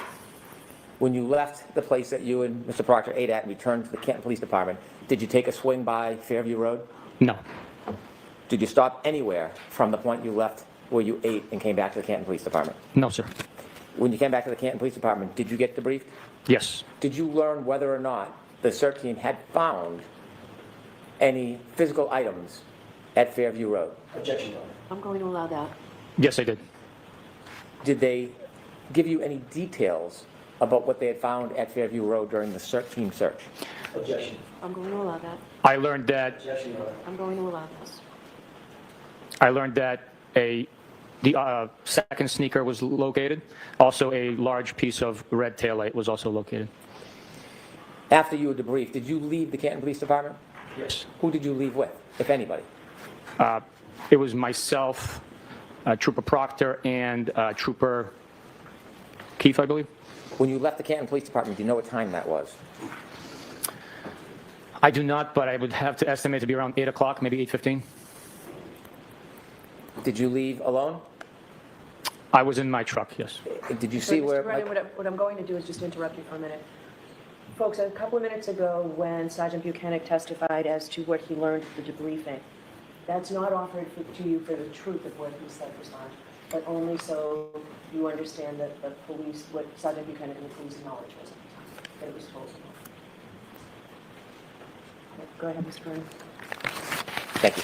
[SPEAKER 4] When you left the place that you and Mr. Proctor ate at and returned to the Canton Police Department, did you take a swing by Fairview Road?
[SPEAKER 5] No,
[SPEAKER 4] Did you stop anywhere from the point you left where you ate and came back to the Canton Police Department?
[SPEAKER 5] no, sir.
[SPEAKER 4] When you came back to the Canton Police Department, did you get debriefed?
[SPEAKER 5] Yes,
[SPEAKER 4] Did you learn whether or not the CERT team had found any physical items at Fairview Road?
[SPEAKER 6] Objection, Your Honor.
[SPEAKER 3] I'm going to allow that.
[SPEAKER 5] yes, I did.
[SPEAKER 4] Did they give you any details about what they had found at Fairview Road during the CERT team search?
[SPEAKER 6] Objection.
[SPEAKER 3] I'm going to allow that.
[SPEAKER 5] I learned that
[SPEAKER 6] Objection, Your Honor.
[SPEAKER 3] I'm going to allow this.
[SPEAKER 5] the second sneaker was located. Also, a large piece of red taillight was also located.
[SPEAKER 4] After you were debriefed, did you leave the Canton Police Department?
[SPEAKER 5] Yes.
[SPEAKER 4] Who did you leave with, if anybody?
[SPEAKER 5] It was myself, Trooper Proctor, and Trooper Keith, I believe.
[SPEAKER 4] When you left the Canton Police Department, do you know what time that was?
[SPEAKER 5] I do not, but I would have to estimate to be around 8 o'clock, maybe 8:15.
[SPEAKER 4] Did you leave alone?
[SPEAKER 5] I was in my truck, yes.
[SPEAKER 4] Did you see where?
[SPEAKER 3] Mr. Brennan, what I'm going to do is just interrupt you for a minute. Folks, a couple of minutes ago, when Sergeant Buchanan testified as to what he learned at the debriefing, that's not offered to you for the truth of what he said, Sergeant, but only so you understand that the police, what Sergeant Buchanan and the police knowledge was at the time, that it was told. Go ahead, Mr. Byrne.
[SPEAKER 4] Thank you.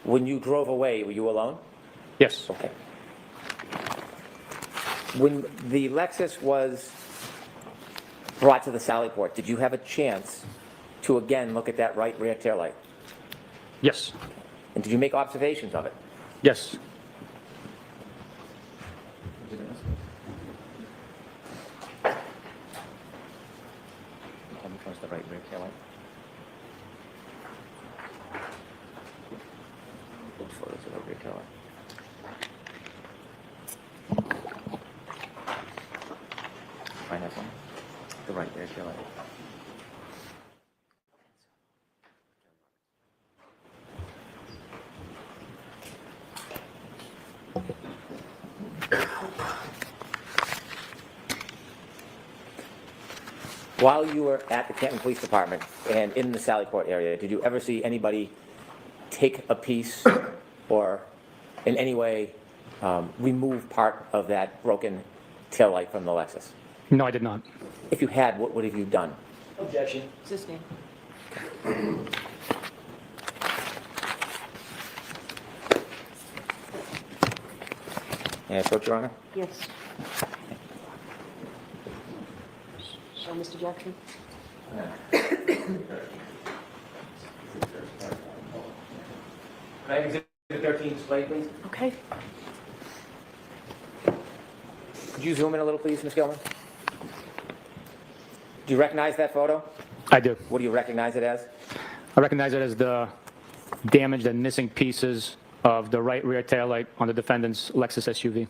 [SPEAKER 4] When you drove away, were you alone?
[SPEAKER 5] Yes.
[SPEAKER 4] Okay. When the Lexus was brought to the Sally Port, did you have a chance to again look at that right rear taillight?
[SPEAKER 5] Yes.
[SPEAKER 4] And did you make observations of it?
[SPEAKER 5] Yes.
[SPEAKER 4] Which one's the right rear taillight? Which photo's the right rear taillight? Find that one. The right rear taillight. While you were at the Canton Police Department and in the Sally Port area, did you ever see anybody take a piece or in any way remove part of that broken taillight from the Lexus?
[SPEAKER 5] No, I did not.
[SPEAKER 4] If you had, what would have you done?
[SPEAKER 6] Objection.
[SPEAKER 3] Sustained.
[SPEAKER 4] May I approach, Your Honor?
[SPEAKER 3] Yes. So, Mr. Jackson?
[SPEAKER 4] Can I have exhibit 13 displayed, please?
[SPEAKER 3] Okay.
[SPEAKER 4] Could you zoom in a little, please, Ms. Gilman? Do you recognize that photo?
[SPEAKER 5] I do.
[SPEAKER 4] What do you recognize it as?
[SPEAKER 5] I recognize it as the damaged and missing pieces of the right rear taillight on the defendant's Lexus SUV.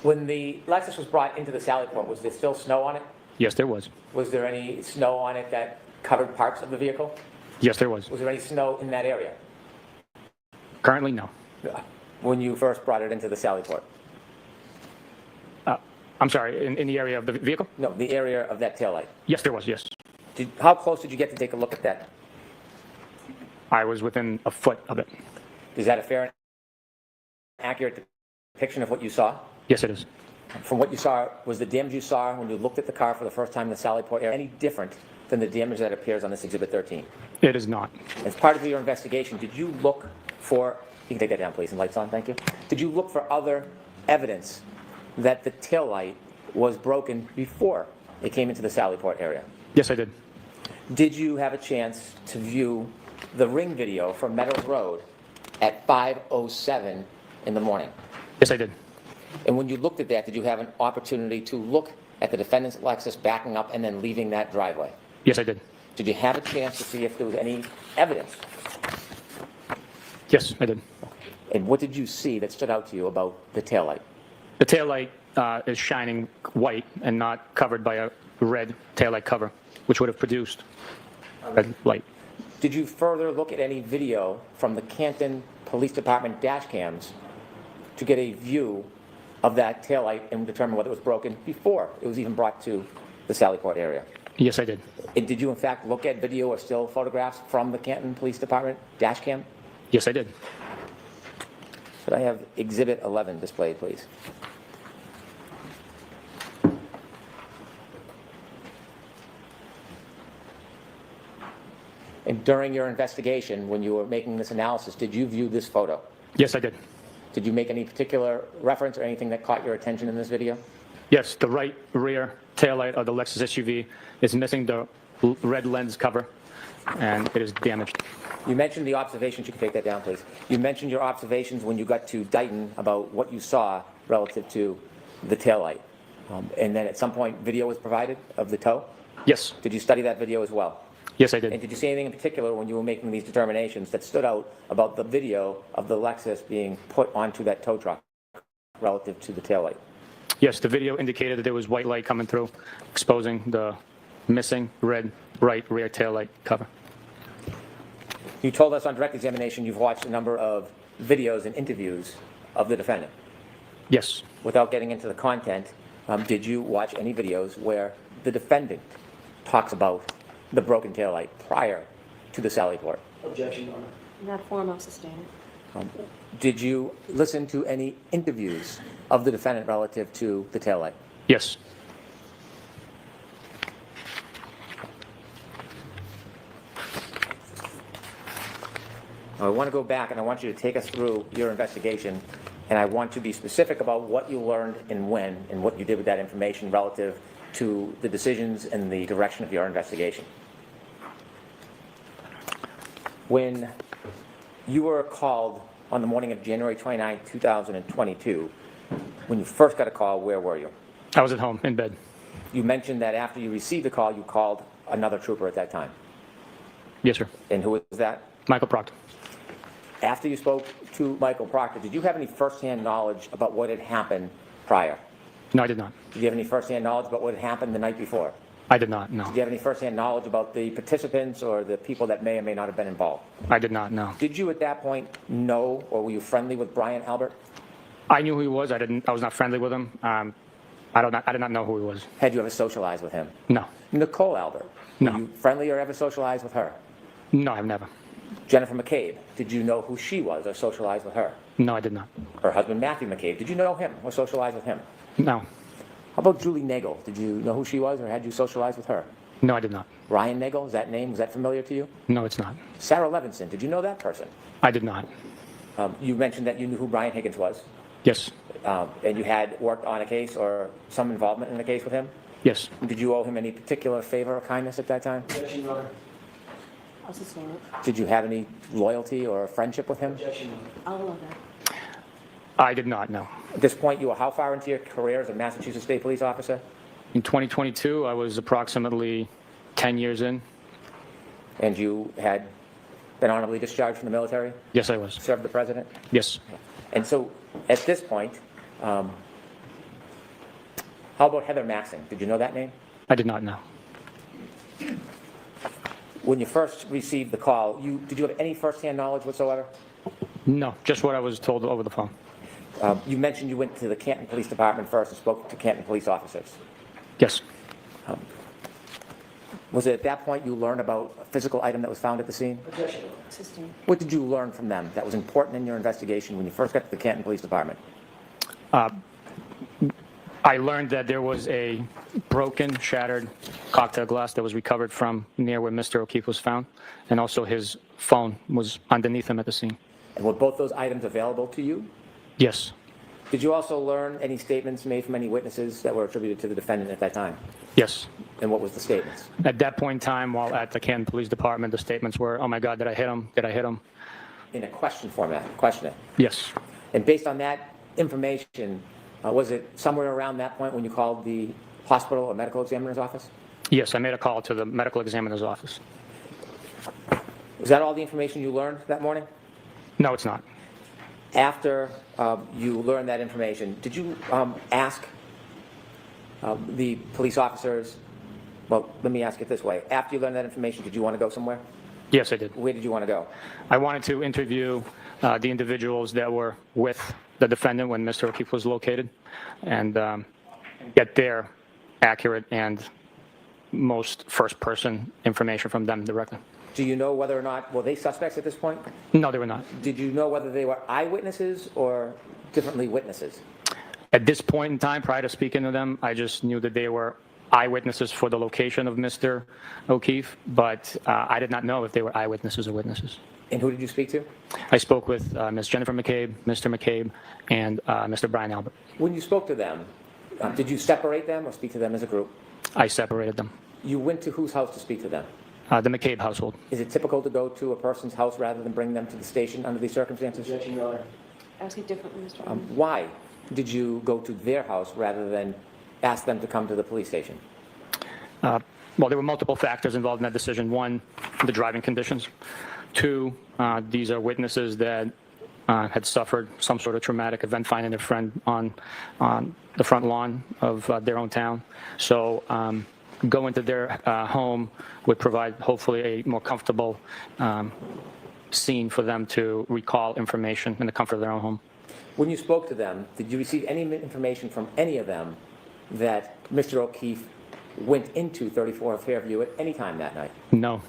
[SPEAKER 4] When the Lexus was brought into the Sally Port, was there still snow on it?
[SPEAKER 5] Yes, there was.
[SPEAKER 4] Was there any snow on it that covered parts of the vehicle?
[SPEAKER 5] Yes, there was.
[SPEAKER 4] Was there any snow in that area
[SPEAKER 5] Currently, no.
[SPEAKER 4] when you first brought it into the Sally Port?
[SPEAKER 5] I'm sorry, in the area of the vehicle?
[SPEAKER 4] No, the area of that taillight.
[SPEAKER 5] Yes, there was, yes.
[SPEAKER 4] How close did you get to take a look at that?
[SPEAKER 5] I was within a foot of it.
[SPEAKER 4] Is that a fair and accurate depiction of what you saw?
[SPEAKER 5] Yes, it is.
[SPEAKER 4] From what you saw, was the damage you saw when you looked at the car for the first time in the Sally Port area any different than the damage that appears on this Exhibit 13?
[SPEAKER 5] It is not.
[SPEAKER 4] As part of your investigation, did you look for, you can take that down, please, and lights on, thank you. Did you look for other evidence that the taillight was broken before it came into the Sally Port area?
[SPEAKER 5] Yes, I did.
[SPEAKER 4] Did you have a chance to view the ring video from Meadows Road at 5:07 in the morning?
[SPEAKER 5] Yes, I did.
[SPEAKER 4] And when you looked at that, did you have an opportunity to look at the defendant's Lexus backing up and then leaving that driveway?
[SPEAKER 5] Yes, I did.
[SPEAKER 4] Did you have a chance to see if there was any evidence?
[SPEAKER 5] Yes, I did.
[SPEAKER 4] And what did you see that stood out to you about the taillight?
[SPEAKER 5] The taillight is shining white and not covered by a red taillight cover, which would have produced a red light.
[SPEAKER 4] Did you further look at any video from the Canton Police Department dash cams to get a view of that taillight and determine whether it was broken before it was even brought to the Sally Port area?
[SPEAKER 5] Yes, I did.
[SPEAKER 4] And did you in fact look at video or still photographs from the Canton Police Department dash cam?
[SPEAKER 5] Yes, I did.
[SPEAKER 4] Could I have Exhibit 11 displayed, please? And during your investigation, when you were making this analysis, did you view this photo?
[SPEAKER 5] Yes, I did.
[SPEAKER 4] Did you make any particular reference or anything that caught your attention in this video?
[SPEAKER 5] Yes, the right rear taillight of the Lexus SUV is missing the red lens cover, and it is damaged.
[SPEAKER 4] You mentioned the observations. You can take that down, please. You mentioned your observations when you got to Dighton about what you saw relative to the taillight. And then at some point, video was provided of the tow?
[SPEAKER 5] Yes.
[SPEAKER 4] Did you study that video as well?
[SPEAKER 5] Yes, I
[SPEAKER 4] And
[SPEAKER 5] did.
[SPEAKER 4] did you see anything in particular when you were making these determinations that stood out about the video of the Lexus being put onto that tow truck relative to the taillight?
[SPEAKER 5] Yes, the video indicated that there was white light coming through, exposing the missing red right rear taillight cover.
[SPEAKER 4] You told us on direct examination you've watched a number of videos and interviews of the defendant.
[SPEAKER 5] Yes.
[SPEAKER 4] Without getting into the content, did you watch any videos where the defendant talks about the broken taillight prior to the Sally Port.
[SPEAKER 6] Objection, Your Honor.
[SPEAKER 3] In that form, I'll sustain it.
[SPEAKER 4] Did you listen to any interviews of the defendant relative to the taillight?
[SPEAKER 5] Yes.
[SPEAKER 4] Now, I want to go back and I want you to take us through your investigation, and I want to be specific about what you learned and when and what you did with that information relative to the decisions and the direction of your investigation. When you were called on the morning of January 29, 2022, when you first got a call, where were you?
[SPEAKER 5] I was at home in bed.
[SPEAKER 4] You mentioned that after you received the call, you called another trooper at that time.
[SPEAKER 5] Yes, sir.
[SPEAKER 4] And who was that?
[SPEAKER 5] Michael Proctor.
[SPEAKER 4] After you spoke to Michael Proctor, did you have any firsthand knowledge about what had happened prior?
[SPEAKER 5] No, I did not.
[SPEAKER 4] Did you have any firsthand knowledge about what had happened the night before?
[SPEAKER 5] I did not, no.
[SPEAKER 4] Did you have any firsthand knowledge about the participants or the people that may or may not have been involved?
[SPEAKER 5] I did not, no.
[SPEAKER 4] Did you at that point know, or were you friendly with Brian Albert?
[SPEAKER 5] I knew who he was. I was not friendly with him. I did not know who he was.
[SPEAKER 4] Had you ever socialized with him?
[SPEAKER 5] No.
[SPEAKER 4] Nicole Albert?
[SPEAKER 5] No.
[SPEAKER 4] Were you friendly or ever socialized with her?
[SPEAKER 5] No, I've never.
[SPEAKER 4] Jennifer McCabe, did you know who she was or socialize with her?
[SPEAKER 5] No, I did not.
[SPEAKER 4] Her husband Matthew McCabe, did you know him or socialize with him?
[SPEAKER 5] No.
[SPEAKER 4] How about Julie Nagel? Did you know who she was or had you socialized with her?
[SPEAKER 5] No, I did not.
[SPEAKER 4] Ryan Nagel, is that name, is that familiar to you?
[SPEAKER 5] No, it's not.
[SPEAKER 4] Sarah Levinson, did you know that person?
[SPEAKER 5] I did not.
[SPEAKER 4] You mentioned that you knew who Brian Higgins was,
[SPEAKER 5] Yes.
[SPEAKER 4] and you had worked on a case or some involvement in a case with him.
[SPEAKER 5] Yes.
[SPEAKER 4] Did you owe him any particular favor or kindness at that time?
[SPEAKER 6] Objection, Your Honor.
[SPEAKER 3] I'll sustain it.
[SPEAKER 4] Did you have any loyalty or friendship with him?
[SPEAKER 6] Objection, Your Honor.
[SPEAKER 3] I'll allow that.
[SPEAKER 5] I did not, no.
[SPEAKER 4] At this point, you were how far into your career as a Massachusetts State Police officer?
[SPEAKER 5] In 2022, I was approximately 10 years in.
[SPEAKER 4] And you had been honorably discharged from the military,
[SPEAKER 5] Yes, I was.
[SPEAKER 4] served the president?
[SPEAKER 5] Yes.
[SPEAKER 4] And so, at this point, how about Heather Maxing? Did you know that name?
[SPEAKER 5] I did not know.
[SPEAKER 4] When you first received the call, did you have any firsthand knowledge whatsoever?
[SPEAKER 5] No, just what I was told over the phone.
[SPEAKER 4] You mentioned you went to the Canton Police Department first and spoke to Canton police officers.
[SPEAKER 5] Yes.
[SPEAKER 4] Was it at that point you learned about a physical item that was found at the scene?
[SPEAKER 6] Objection, Your Honor.
[SPEAKER 3] Sustain.
[SPEAKER 4] What did you learn from them that was important in your investigation when you first got to the Canton Police Department?
[SPEAKER 5] I learned that there was a broken, shattered cocktail glass that was recovered from near where Mr. O'Keefe was found, and also his phone was underneath him at the scene.
[SPEAKER 4] And were both those items available to you?
[SPEAKER 5] Yes.
[SPEAKER 4] Did you also learn any statements made from any witnesses that were attributed to the defendant at that time?
[SPEAKER 5] Yes.
[SPEAKER 4] And what was the statements?
[SPEAKER 5] At that point in time, while at the Canton Police Department, the statements were, "Oh my God, did I hit him? Did I hit him?"
[SPEAKER 4] In a question format, questioning.
[SPEAKER 5] Yes.
[SPEAKER 4] And based on that information, was it somewhere around that point when you called the hospital or medical examiner's office?
[SPEAKER 5] Yes, I made a call to the medical examiner's office.
[SPEAKER 4] Was that all the information you learned that morning?
[SPEAKER 5] No, it's not.
[SPEAKER 4] After you learned that information, did you ask the police officers, well, let me ask it this way. After you learned that information, did you want to go somewhere?
[SPEAKER 5] Yes, I did.
[SPEAKER 4] Where did you want to go?
[SPEAKER 5] I wanted to interview the individuals that were with the defendant when Mr. O'Keefe was located and get their accurate and most first-person information from them directly.
[SPEAKER 4] Do you know whether or not, were they suspects at this point?
[SPEAKER 5] No, they were not.
[SPEAKER 4] Did you know whether they were eyewitnesses or differently witnesses?
[SPEAKER 5] At this point in time, prior to speaking to them, I just knew that they were eyewitnesses for the location of Mr. O'Keefe, but I did not know if they were eyewitnesses or witnesses.
[SPEAKER 4] And who did you speak to?
[SPEAKER 5] I spoke with Ms. Jennifer McCabe, Mr. McCabe, and Mr. Brian Albert.
[SPEAKER 4] When you spoke to them, did you separate them or speak to them as a group?
[SPEAKER 5] I separated them.
[SPEAKER 4] You went to whose house to speak to them?
[SPEAKER 5] The McCabe household.
[SPEAKER 4] Is it typical to go to a person's house rather than bring them to the station under these circumstances?
[SPEAKER 6] Objection, Your Honor.
[SPEAKER 3] Ask it differently, Mr. Chairman.
[SPEAKER 4] Why did you go to their house rather than ask them to come to the police station?
[SPEAKER 5] Well, there were multiple factors involved in that decision. One, the driving conditions. Two, these are witnesses that had suffered some sort of traumatic event finding their friend on the front lawn of their own town. So going to their home would provide hopefully a more comfortable scene for them to recall information in the comfort of their own home.
[SPEAKER 4] When you spoke to them, did you receive any information from any of them that Mr. O'Keefe went into 34 Fairview at any time that night?
[SPEAKER 5] No.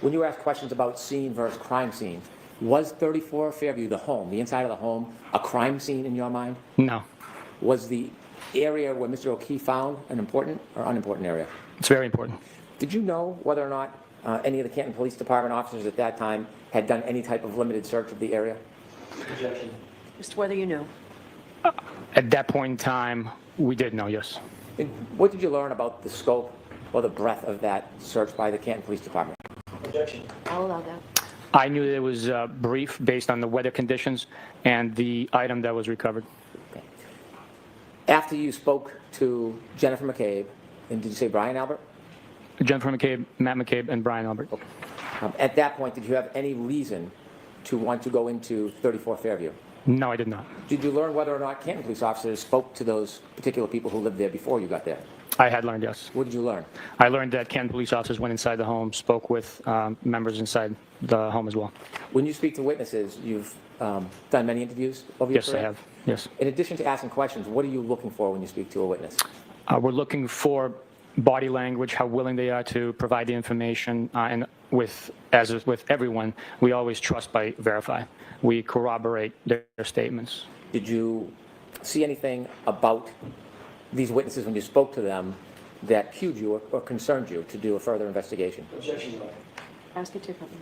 [SPEAKER 4] When you were asked questions about scene versus crime scene, was 34 Fairview, the home, the inside of the home, a crime scene in your mind?
[SPEAKER 5] No.
[SPEAKER 4] Was the area where Mr. O'Keefe found an important or unimportant area?
[SPEAKER 5] It's very important.
[SPEAKER 4] Did you know whether or not any of the Canton Police Department officers at that time had done any type of limited search of the area?
[SPEAKER 3] Mr. Whether you knew.
[SPEAKER 5] At that point in time, we did know, yes.
[SPEAKER 4] And what did you learn about the scope or the breadth of that search by the Canton Police Department?
[SPEAKER 3] I'll allow that.
[SPEAKER 5] I knew that it was brief based on the weather conditions and the item that was recovered.
[SPEAKER 4] Okay. After you spoke to Jennifer McCabe, and did you say Brian Albert?
[SPEAKER 5] Jennifer McCabe, Matt McCabe, and Brian Albert.
[SPEAKER 4] At that point, did you have any reason to want to go into 34 Fairview?
[SPEAKER 5] No, I did not.
[SPEAKER 4] Did you learn whether or not Canton police officers spoke to those particular people who lived there before you got there?
[SPEAKER 5] I had learned, yes.
[SPEAKER 4] What did you learn?
[SPEAKER 5] I learned that Canton police officers went inside the home, spoke with members inside the home as well.
[SPEAKER 4] When you speak to witnesses, you've done many interviews over your
[SPEAKER 5] Yes, I
[SPEAKER 4] career?
[SPEAKER 5] have. Yes.
[SPEAKER 4] In addition to asking questions, what are you looking for when you speak to a witness?
[SPEAKER 5] We're looking for body language, how willing they are to provide the information, and as with everyone, we always trust by verify. We corroborate their statements.
[SPEAKER 4] Did you see anything about these witnesses when you spoke to them that cued you or concerned you to do a further investigation?
[SPEAKER 3] Ask it to company.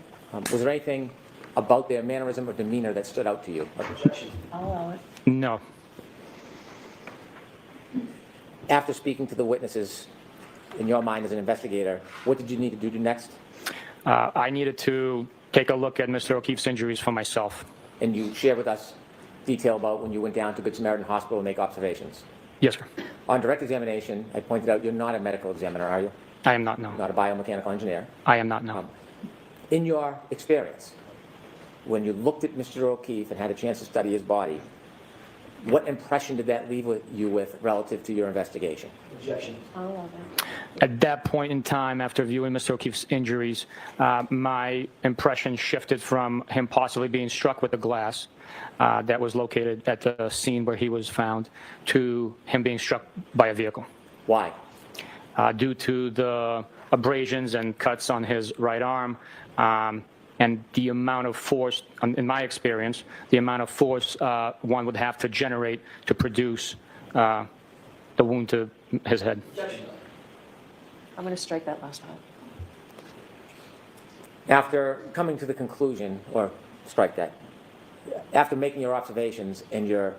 [SPEAKER 4] Was there anything about their mannerism or demeanor that stood out to you?
[SPEAKER 3] I'll allow it.
[SPEAKER 5] No.
[SPEAKER 4] After speaking to the witnesses, in your mind as an investigator, what did you need to do next?
[SPEAKER 5] I needed to take a look at Mr. O'Keefe's injuries for myself.
[SPEAKER 4] And you shared with us detail about when you went down to Good Samaritan Hospital to make observations.
[SPEAKER 5] Yes, sir.
[SPEAKER 4] On direct examination, I pointed out you're not a medical examiner, are you?
[SPEAKER 5] I am not, no.
[SPEAKER 4] Not a biomechanical engineer.
[SPEAKER 5] I am not, no.
[SPEAKER 4] In your experience, when you looked at Mr. O'Keefe and had a chance to study his body, what impression did that leave you with relative to your investigation?
[SPEAKER 3] I'll allow that.
[SPEAKER 5] At that point in time, after viewing Mr. O'Keefe's injuries, my impression shifted from him possibly being struck with a glass that was located at the scene where he was found to him being struck by a vehicle.
[SPEAKER 4] Why?
[SPEAKER 5] Due to the abrasions and cuts on his right arm, and the amount of force, in my experience, the amount of force one would have to generate to produce the wound to his head.
[SPEAKER 3] I'm going to strike that last part.
[SPEAKER 4] After coming to the conclusion, or strike that, after making your observations and your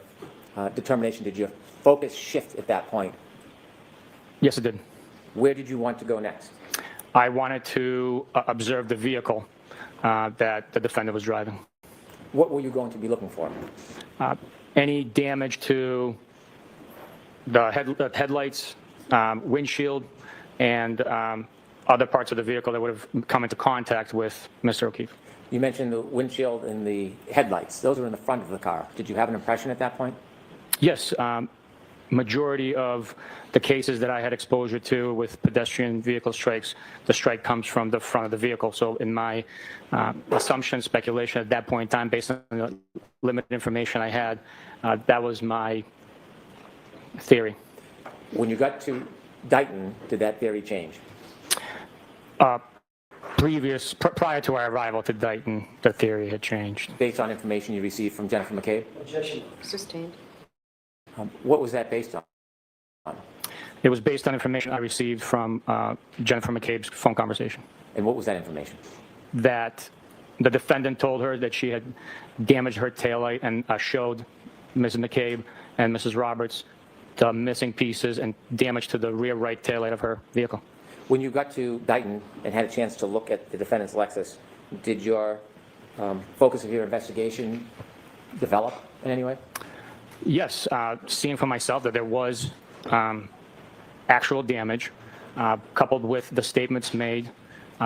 [SPEAKER 4] determination, did your focus shift at that point?
[SPEAKER 5] Yes, it did.
[SPEAKER 4] Where did you want to go next?
[SPEAKER 5] I wanted to observe the vehicle that the defendant was driving.
[SPEAKER 4] What were you going to be looking for?
[SPEAKER 5] Any damage to the headlights, windshield, and other parts of the vehicle that would have come into contact with Mr. O'Keefe.
[SPEAKER 4] You mentioned the windshield and the headlights. Those were in the front of the car. Did you have an impression at that point?
[SPEAKER 5] Yes, majority of the cases that I had exposure to with pedestrian vehicle strikes, the strike comes from the front of the vehicle. So in my assumption, speculation at that point in time, based on the limited information I had, that was my theory.
[SPEAKER 4] When you got to Dighton, did that theory change?
[SPEAKER 5] Prior to our arrival to Dighton, the theory had changed.
[SPEAKER 4] Based on information you received from Jennifer McCabe?
[SPEAKER 3] Sustained.
[SPEAKER 4] What was that based on?
[SPEAKER 5] It was based on information I received from Jennifer McCabe's phone conversation.
[SPEAKER 4] And what was that information?
[SPEAKER 5] That the defendant told her that she had damaged her taillight and showed Mrs. McCabe and Mrs. Roberts the missing pieces and damage to the rear right taillight of her vehicle.
[SPEAKER 4] When you got to Dighton and had a chance to look at the defendant's Lexus, did your focus of your investigation develop in any way?
[SPEAKER 5] Yes, seeing for myself that there was actual damage, coupled with the statements made,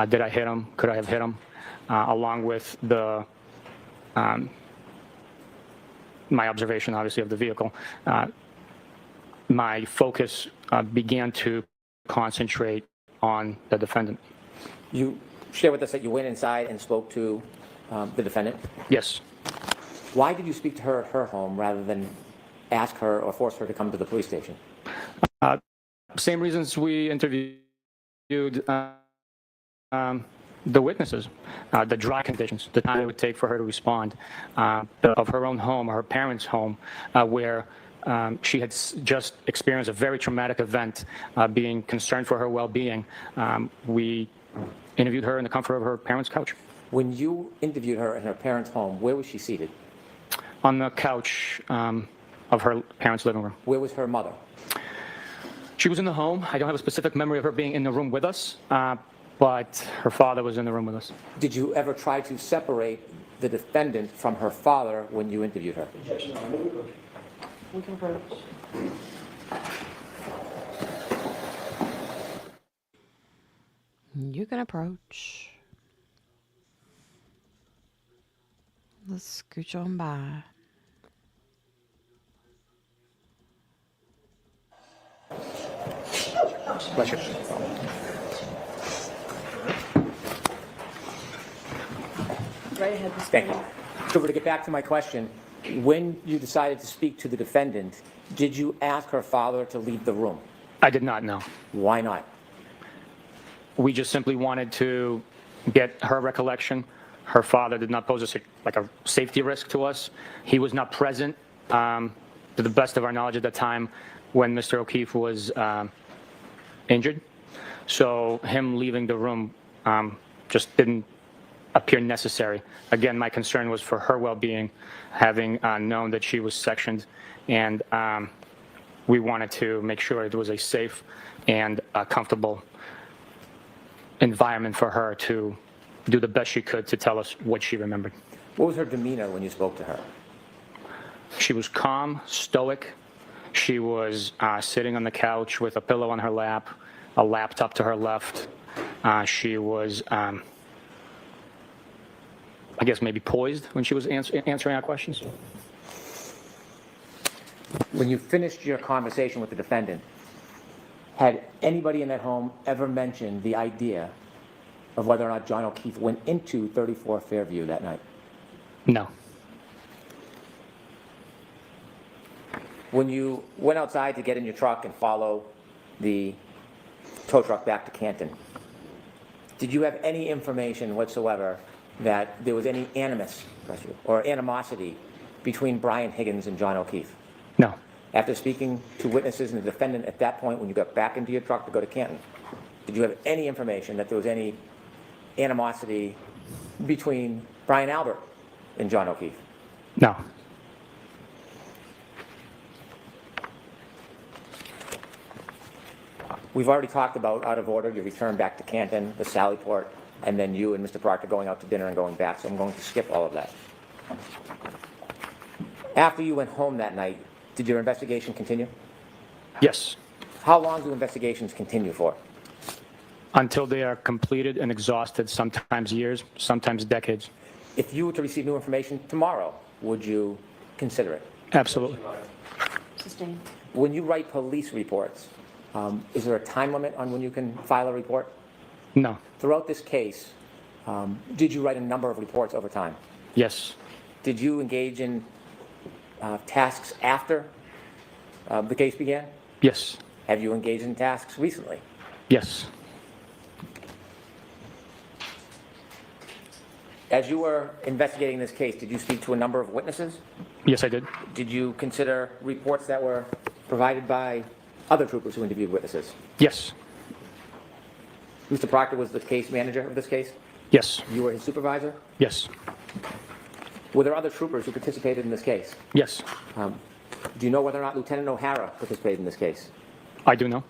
[SPEAKER 5] did I hit him, could I have hit him, along with the my observation, obviously, of the vehicle, my focus began to concentrate on the defendant.
[SPEAKER 4] You shared with us that you went inside and spoke to the defendant.
[SPEAKER 5] Yes.
[SPEAKER 4] Why did you speak to her at her home rather than ask her or force her to come to the police station?
[SPEAKER 5] Same reasons we interviewed the witnesses, the dry conditions, the time it would take for her to respond, of her own home or her parents' home, where she had just experienced a very traumatic event, being concerned for her well-being. We interviewed her in the comfort of her parents' couch.
[SPEAKER 4] When you interviewed her in her parents' home, where was she seated?
[SPEAKER 5] On the couch of her parents' living room.
[SPEAKER 4] Where was her mother?
[SPEAKER 5] She was in the home. I don't have a specific memory of her being in the room with us, but her father was in the room with us.
[SPEAKER 4] Did you ever try to separate the defendant from her father when you interviewed her?
[SPEAKER 3] We can approach.
[SPEAKER 1] You can approach. Let's scooch on by.
[SPEAKER 4] Bless you.
[SPEAKER 3] Right ahead. Mr.
[SPEAKER 4] Thank you.
[SPEAKER 3] Green.
[SPEAKER 4] So to get back to my question, when you decided to speak to the defendant, did you ask her father to leave the room?
[SPEAKER 5] I did not know.
[SPEAKER 4] Why not?
[SPEAKER 5] We just simply wanted to get her recollection. Her father did not pose a safety risk to us. He was not present, to the best of our knowledge at the time, when Mr. O'Keefe was injured. So him leaving the room just didn't appear necessary. Again, my concern was for her well-being, having known that she was sectioned, and we wanted to make sure it was a safe and comfortable environment for her to do the best she could to tell us what she remembered.
[SPEAKER 4] What was her demeanor when you spoke to her?
[SPEAKER 5] She was calm, stoic. She was sitting on the couch with a pillow on her lap, a laptop to her left. She was, I guess, maybe poised when she was answering our questions.
[SPEAKER 4] When you finished your conversation with the defendant, had anybody in that home ever mentioned the idea of whether or not John O'Keefe went into 34 Fairview that night?
[SPEAKER 5] No.
[SPEAKER 4] When you went outside to get in your truck and follow the tow truck back to Canton, did you have any information whatsoever that there was any animus or animosity between Brian Higgins and John O'Keefe?
[SPEAKER 5] No.
[SPEAKER 4] After speaking to witnesses and the defendant at that point when you got back into your truck to go to Canton, did you have any information that there was any animosity between Brian Albert and John O'Keefe?
[SPEAKER 5] No.
[SPEAKER 4] We've already talked about, out of order, your return back to Canton, the Sallyport, and then you and Mr. Proctor going out to dinner and going back, so I'm going to skip all of that. After you went home that night, did your investigation continue?
[SPEAKER 5] Yes.
[SPEAKER 4] How long do investigations continue for?
[SPEAKER 5] Until they are completed and exhausted, sometimes years, sometimes decades.
[SPEAKER 4] If you were to receive new information tomorrow, would you consider it?
[SPEAKER 5] Absolutely.
[SPEAKER 3] Sustained.
[SPEAKER 4] When you write police reports, is there a time limit on when you can file a report?
[SPEAKER 5] No.
[SPEAKER 4] Throughout this case, did you write a number of reports over time?
[SPEAKER 5] Yes.
[SPEAKER 4] Did you engage in tasks after the case began?
[SPEAKER 5] Yes.
[SPEAKER 4] Have you engaged in tasks recently?
[SPEAKER 5] Yes.
[SPEAKER 4] As you were investigating this case, did you speak to a number of witnesses?
[SPEAKER 5] Yes, I did.
[SPEAKER 4] Did you consider reports that were provided by other troopers who interviewed witnesses?
[SPEAKER 5] Yes.
[SPEAKER 4] Mr. Proctor was the case manager of this case?
[SPEAKER 5] Yes.
[SPEAKER 4] You were his supervisor?
[SPEAKER 5] Yes.
[SPEAKER 4] Were there other troopers who participated in this case?
[SPEAKER 5] Yes.
[SPEAKER 4] Do you know whether or not Lieutenant O'Hara participated in this case?
[SPEAKER 5] I do know.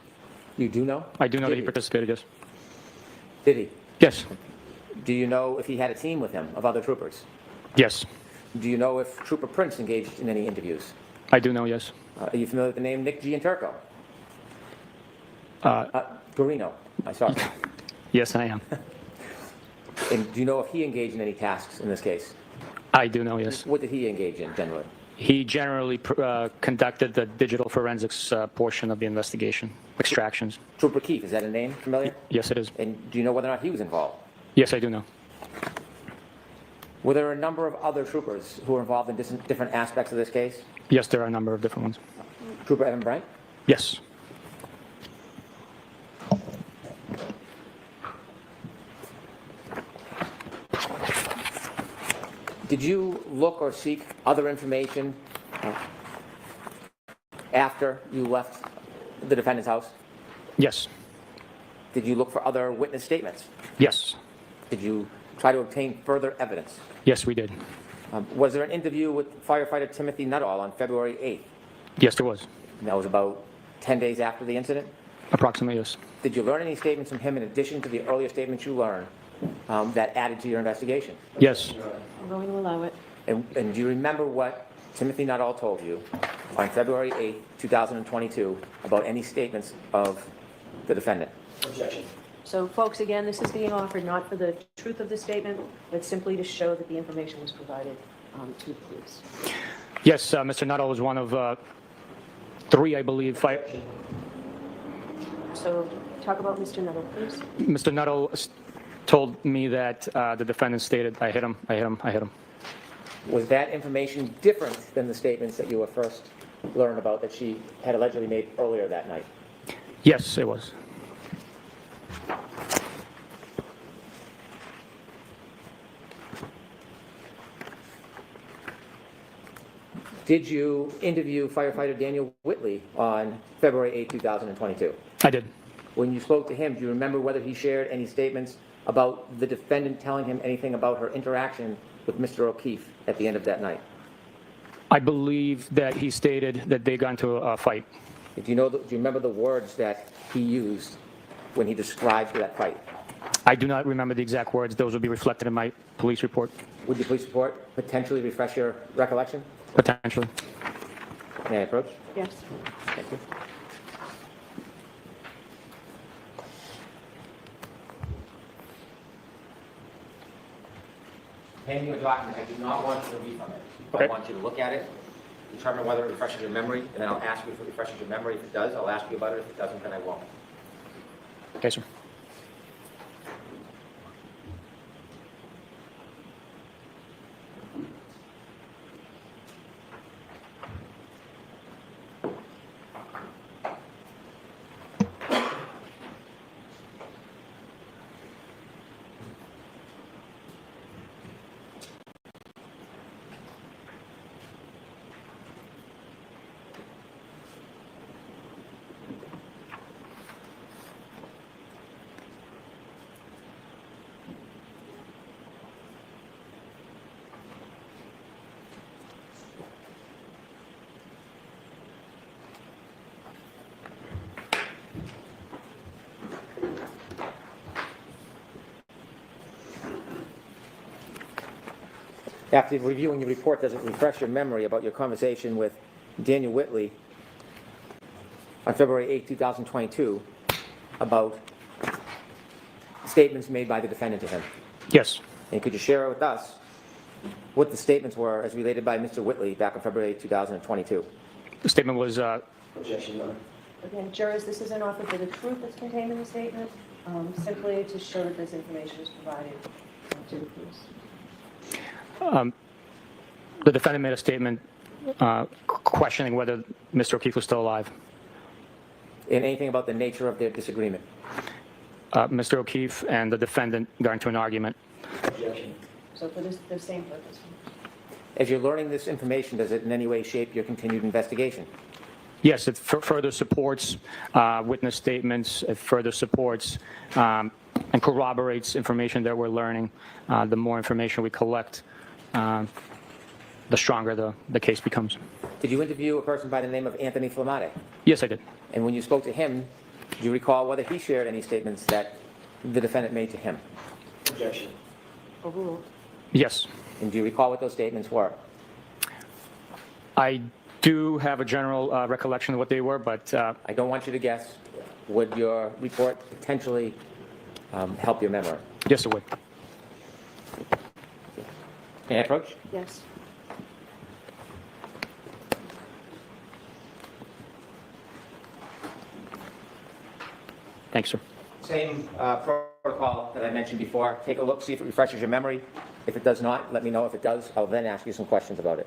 [SPEAKER 4] You do know?
[SPEAKER 5] I do know that
[SPEAKER 4] Did
[SPEAKER 5] he participated, yes.
[SPEAKER 4] Did he?
[SPEAKER 5] Yes.
[SPEAKER 4] Do you know if he had a team with him of other troopers?
[SPEAKER 5] Yes.
[SPEAKER 4] Do you know if Trooper Prince engaged in any interviews?
[SPEAKER 5] I do know, yes.
[SPEAKER 4] Are you familiar with the name Nick Gianturco? Garino, I saw.
[SPEAKER 5] Yes, I am.
[SPEAKER 4] And do you know if he engaged in any tasks in this case?
[SPEAKER 5] I do know, yes.
[SPEAKER 4] What did he engage in generally?
[SPEAKER 5] He generally conducted the digital forensics portion of the investigation, extractions.
[SPEAKER 4] Trooper Keefe, is that a name familiar?
[SPEAKER 5] Yes, it is.
[SPEAKER 4] And do you know whether or not he was involved?
[SPEAKER 5] Yes, I do know.
[SPEAKER 4] Were there a number of other troopers who were involved in different aspects of this case?
[SPEAKER 5] Yes, there are a number of different ones.
[SPEAKER 4] Trooper Evan Bright?
[SPEAKER 5] Yes.
[SPEAKER 4] Did you look or seek other information after you left the defendant's house?
[SPEAKER 5] Yes.
[SPEAKER 4] Did you look for other witness statements?
[SPEAKER 5] Yes.
[SPEAKER 4] Did you try to obtain further evidence?
[SPEAKER 5] Yes, we did.
[SPEAKER 4] Was there an interview with firefighter Timothy Nuttall on February 8th?
[SPEAKER 5] Yes, there was.
[SPEAKER 4] And that was about 10 days after the incident?
[SPEAKER 5] Approximately, yes.
[SPEAKER 4] Did you learn any statements from him in addition to the earlier statements you learned that added to your investigation?
[SPEAKER 5] Yes.
[SPEAKER 3] I'm going to allow it.
[SPEAKER 4] And do you remember what Timothy Nuttall told you on February 8th, 2022, about any statements of the defendant?
[SPEAKER 6] Objection.
[SPEAKER 3] So folks, again, this is being offered not for the truth of the statement, but simply to show that the information was provided to the police.
[SPEAKER 5] Yes, Mr. Nuttall was one of 3, I believe.
[SPEAKER 3] So talk about Mr. Nuttall, please.
[SPEAKER 5] Mr. Nuttall told me that the defendant stated, I hit him, I hit him, I hit him.
[SPEAKER 4] Was that information different than the statements that you were first learned about that she had allegedly made earlier that night?
[SPEAKER 5] Yes, it was.
[SPEAKER 4] Did you interview firefighter Daniel Whitley on February 8, 2022?
[SPEAKER 5] I did.
[SPEAKER 4] When you spoke to him, do you remember whether he shared any statements about the defendant telling him anything about her interaction with Mr. O'Keefe at the end of that night?
[SPEAKER 5] I believe that he stated that they got into a fight.
[SPEAKER 4] Do you remember the words that he used when he described that fight?
[SPEAKER 5] I do not remember the exact words. Those will be reflected in my police report,
[SPEAKER 4] Would your police report potentially refresh your recollection?
[SPEAKER 5] potentially.
[SPEAKER 4] May I approach?
[SPEAKER 3] Yes.
[SPEAKER 4] Thank you. Hand you a document. I do not want you to read from it.
[SPEAKER 5] Okay.
[SPEAKER 4] I want you to look at it, determine whether it refreshes your memory, and then I'll ask you if it refreshes your memory. If it does, I'll ask you about it. If it doesn't, then I won't.
[SPEAKER 5] Okay, sir.
[SPEAKER 4] After reviewing your report, does it refresh your memory about your conversation with Daniel Whitley on February 8, 2022, about statements made by the defendant to him?
[SPEAKER 5] Yes.
[SPEAKER 4] And could you share with us what the statements were as related by Mr. Whitley back on February 8, 2022?
[SPEAKER 5] The statement was,
[SPEAKER 6] Objection, Your Honor.
[SPEAKER 3] Again, jurors, this is an offer for the truth that's contained in the statement, simply to show that this information is provided to the police.
[SPEAKER 5] the defendant made a statement questioning whether Mr. O'Keefe was still alive.
[SPEAKER 4] And anything about the nature of their disagreement?
[SPEAKER 5] Mr. O'Keefe and the defendant got into an argument.
[SPEAKER 6] Objection.
[SPEAKER 3] So for this, the same purpose.
[SPEAKER 4] As you're learning this information, does it in any way shape your continued investigation?
[SPEAKER 5] Yes, it further supports witness statements. It further supports and corroborates information that we're learning. The more information we collect, the stronger the case becomes.
[SPEAKER 4] Did you interview a person by the name of Anthony Flamate?
[SPEAKER 5] Yes, I did.
[SPEAKER 4] And when you spoke to him, do you recall whether he shared any statements that the defendant made to him?
[SPEAKER 6] Objection.
[SPEAKER 3] Overruled.
[SPEAKER 5] Yes.
[SPEAKER 4] And do you recall what those statements were?
[SPEAKER 5] I do have a general recollection of what they were, but
[SPEAKER 4] I don't want you to guess. Would your report potentially help your memory?
[SPEAKER 5] yes, it would.
[SPEAKER 4] May I approach?
[SPEAKER 3] Yes.
[SPEAKER 5] Thanks, sir.
[SPEAKER 4] Same protocol that I mentioned before. Take a look, see if it refreshes your memory. If it does not, let me know. If it does, I'll then ask you some questions about it.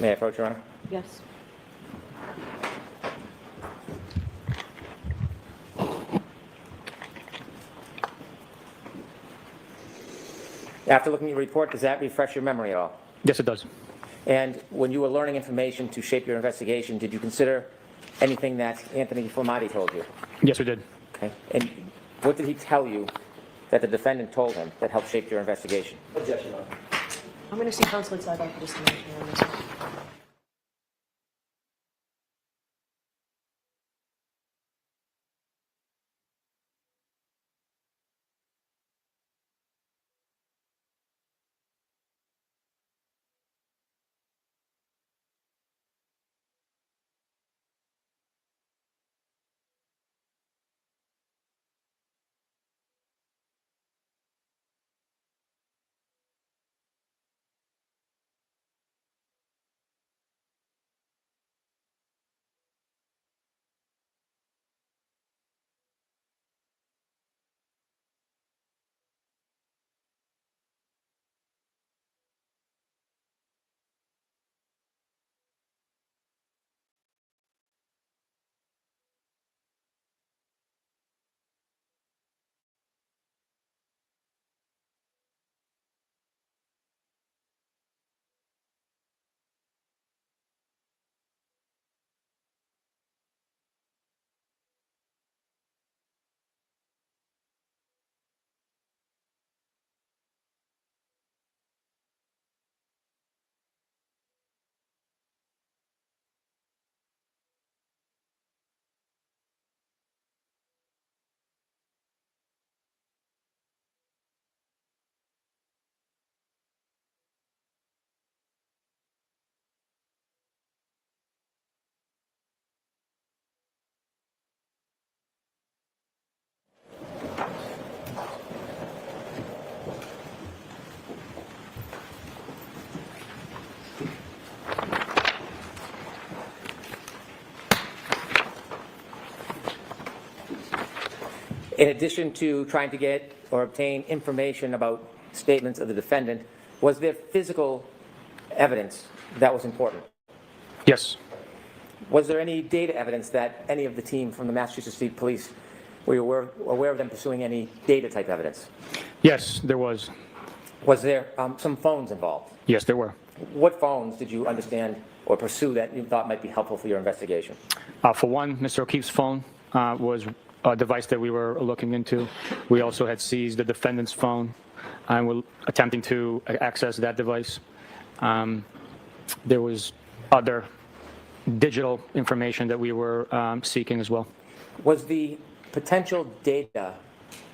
[SPEAKER 4] May I approach, Your Honor?
[SPEAKER 3] Yes.
[SPEAKER 4] After looking at your report, does that refresh your memory at all?
[SPEAKER 5] Yes, it does.
[SPEAKER 4] And when you were learning information to shape your investigation, did you consider anything that Anthony Flamati told you?
[SPEAKER 5] Yes, we did.
[SPEAKER 4] Okay. And what did he tell you that the defendant told him that helped shape your investigation?
[SPEAKER 6] Objection, Your Honor.
[SPEAKER 3] I'm going to see counsel at sidebar for discrimination on this one.
[SPEAKER 4] In addition to trying to get or obtain information about statements of the defendant, was there physical evidence that was important?
[SPEAKER 5] Yes.
[SPEAKER 4] Was there any data evidence that any of the team from the Massachusetts State Police, were you aware of them pursuing any data type evidence?
[SPEAKER 5] Yes, there was.
[SPEAKER 4] Was there some phones involved?
[SPEAKER 5] Yes, there were.
[SPEAKER 4] What phones did you understand or pursue that you thought might be helpful for your investigation?
[SPEAKER 5] For one, Mr. O'Keefe's phone was a device that we were looking into. We also had seized the defendant's phone and were attempting to access that device. There was other digital information that we were seeking as well.
[SPEAKER 4] Was the potential data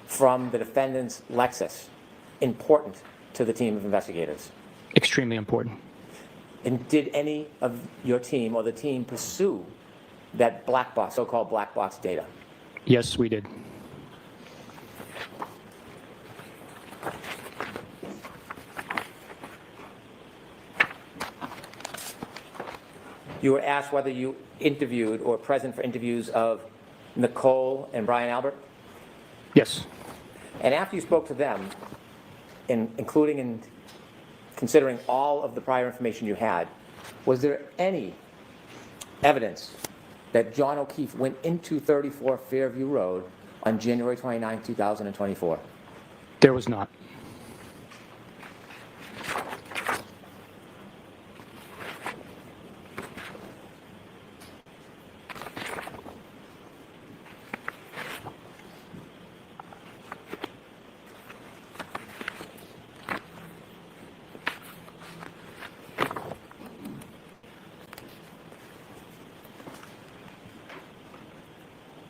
[SPEAKER 4] from the defendant's Lexus important to the team of investigators?
[SPEAKER 5] Extremely important.
[SPEAKER 4] And did any of your team or the team pursue that black box, so-called black box data?
[SPEAKER 5] Yes, we did.
[SPEAKER 4] You were asked whether you interviewed or present for interviews of Nicole and Brian Albert?
[SPEAKER 5] Yes.
[SPEAKER 4] And after you spoke to them, including and considering all of the prior information you had, was there any evidence that John O'Keefe went into 34 Fairview Road on January 29, 2024?
[SPEAKER 5] There was not.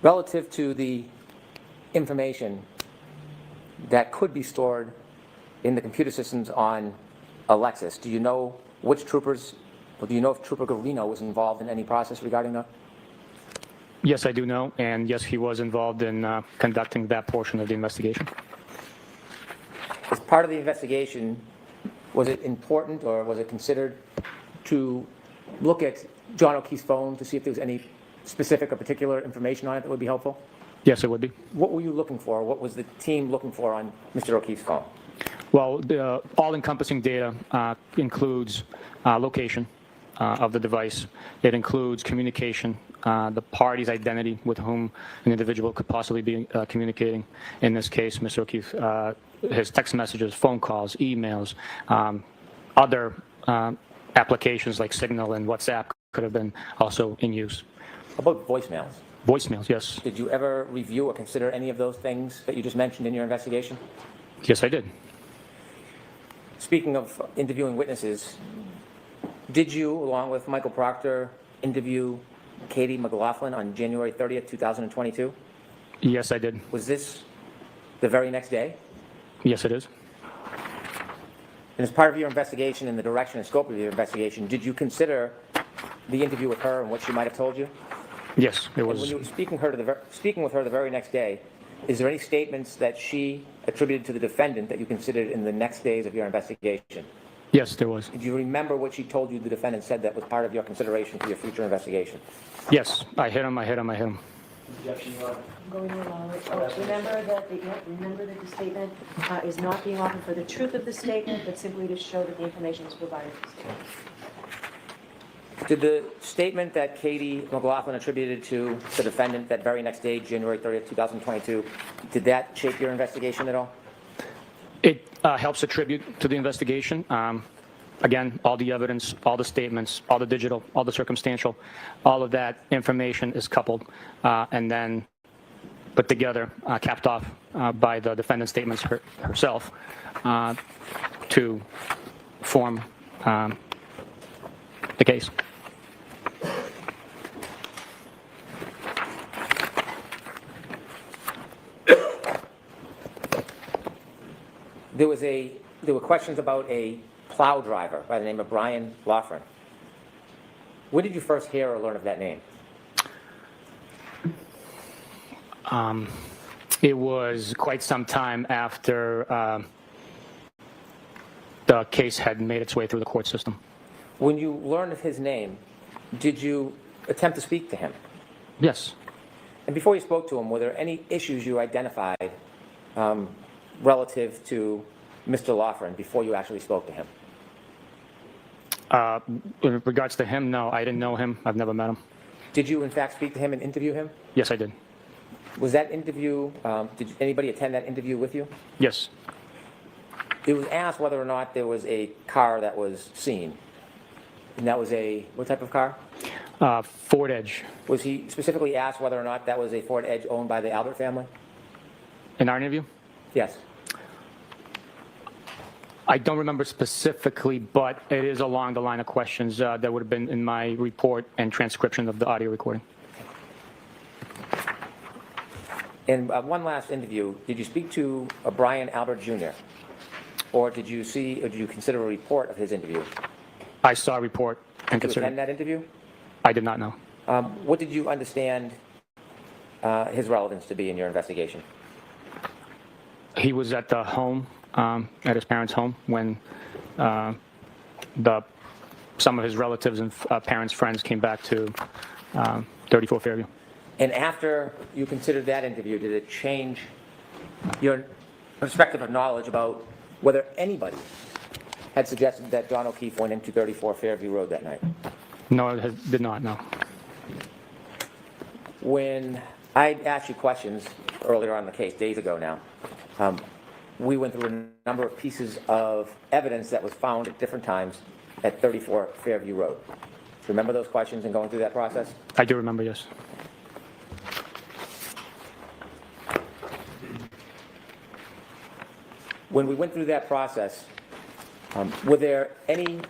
[SPEAKER 4] Relative to the information that could be stored in the computer systems on a Lexus, do you know which troopers, or do you know if Trooper Garino was involved in any process regarding that?
[SPEAKER 5] Yes, I do know, and yes, he was involved in conducting that portion of the investigation.
[SPEAKER 4] As part of the investigation, was it important or was it considered to look at John O'Keefe's phone to see if there was any specific or particular information on it that would be helpful?
[SPEAKER 5] Yes, it would be.
[SPEAKER 4] What were you looking for? What was the team looking for on Mr. O'Keefe's phone?
[SPEAKER 5] Well, the all-encompassing data includes location, of the device. It includes communication, the party's identity with whom an individual could possibly be communicating. In this case, Mr. O'Keefe, his text messages, phone calls, emails, other applications like Signal and WhatsApp could have been also in use.
[SPEAKER 4] How about voicemails?
[SPEAKER 5] Voicemails, yes.
[SPEAKER 4] Did you ever review or consider any of those things that you just mentioned in your investigation?
[SPEAKER 5] Yes, I did.
[SPEAKER 4] Speaking of interviewing witnesses, did you, along with Michael Proctor, interview Katie McLaughlin on January 30th, 2022?
[SPEAKER 5] Yes, I did.
[SPEAKER 4] Was this the very next day?
[SPEAKER 5] Yes, it is.
[SPEAKER 4] And as part of your investigation and the direction and scope of your investigation, did you consider the interview with her and what she might have told you?
[SPEAKER 5] Yes, it
[SPEAKER 4] And when
[SPEAKER 5] was.
[SPEAKER 4] you were speaking with her the very next day, is there any statements that she attributed to the defendant that you considered in the next days of your investigation?
[SPEAKER 5] Yes, there was.
[SPEAKER 4] Do you remember what she told you the defendant said that was part of your consideration for your future investigation?
[SPEAKER 5] Yes, I hit him, I hit him, I hit him.
[SPEAKER 3] Going to allow it. Remember that the statement is not being offered for the truth of the statement, but simply to show that the information was provided for the statement.
[SPEAKER 4] Did the statement that Katie McLaughlin attributed to the defendant that very next day, January 30th, 2022, did that shape your investigation at all?
[SPEAKER 5] It helps attribute to the investigation. Again, all the evidence, all the statements, all the digital, all the circumstantial, all of that information is coupled and then put together, capped off by the defendant's statements herself to form the case.
[SPEAKER 4] There were questions about a plow driver by the name of Brian Loughran. When did you first hear or learn of that name?
[SPEAKER 5] It was quite some time after the case had made its way through the court system.
[SPEAKER 4] When you learned of his name, did you attempt to speak to him?
[SPEAKER 5] Yes.
[SPEAKER 4] And before you spoke to him, were there any issues you identified relative to Mr. Loughran before you actually spoke to him?
[SPEAKER 5] In regards to him, no, I didn't know him. I've never met him.
[SPEAKER 4] Did you, in fact, speak to him and interview him?
[SPEAKER 5] Yes, I did.
[SPEAKER 4] Was that interview, did anybody attend that interview with you?
[SPEAKER 5] Yes.
[SPEAKER 4] It was asked whether or not there was a car that was seen. And that was what type of car?
[SPEAKER 5] Ford Edge.
[SPEAKER 4] Was he specifically asked whether or not that was a Ford Edge owned by the Albert family?
[SPEAKER 5] In our interview?
[SPEAKER 4] Yes.
[SPEAKER 5] I don't remember specifically, but it is along the line of questions that would have been in my report and transcription of the audio recording.
[SPEAKER 4] And one last interview, did you speak to Brian Albert Jr.? Or did you consider a report of his interview?
[SPEAKER 5] I saw a report and
[SPEAKER 4] Did you attend
[SPEAKER 5] considered.
[SPEAKER 4] that interview?
[SPEAKER 5] I did not know.
[SPEAKER 4] What did you understand his relevance to be in your investigation?
[SPEAKER 5] He was at the home, at his parents' home, when some of his relatives and parents' friends came back to 34 Fairview.
[SPEAKER 4] And after you considered that interview, did it change your perspective of knowledge about whether anybody had suggested that John O'Keefe went into 34 Fairview Road that night?
[SPEAKER 5] No, it did not, no.
[SPEAKER 4] When I asked you questions earlier on in the case, days ago now, we went through a number of pieces of evidence that was found at different times at 34 Fairview Road. Do you remember those questions and going through that process?
[SPEAKER 5] I do remember, yes.
[SPEAKER 4] When we went through that process, were there any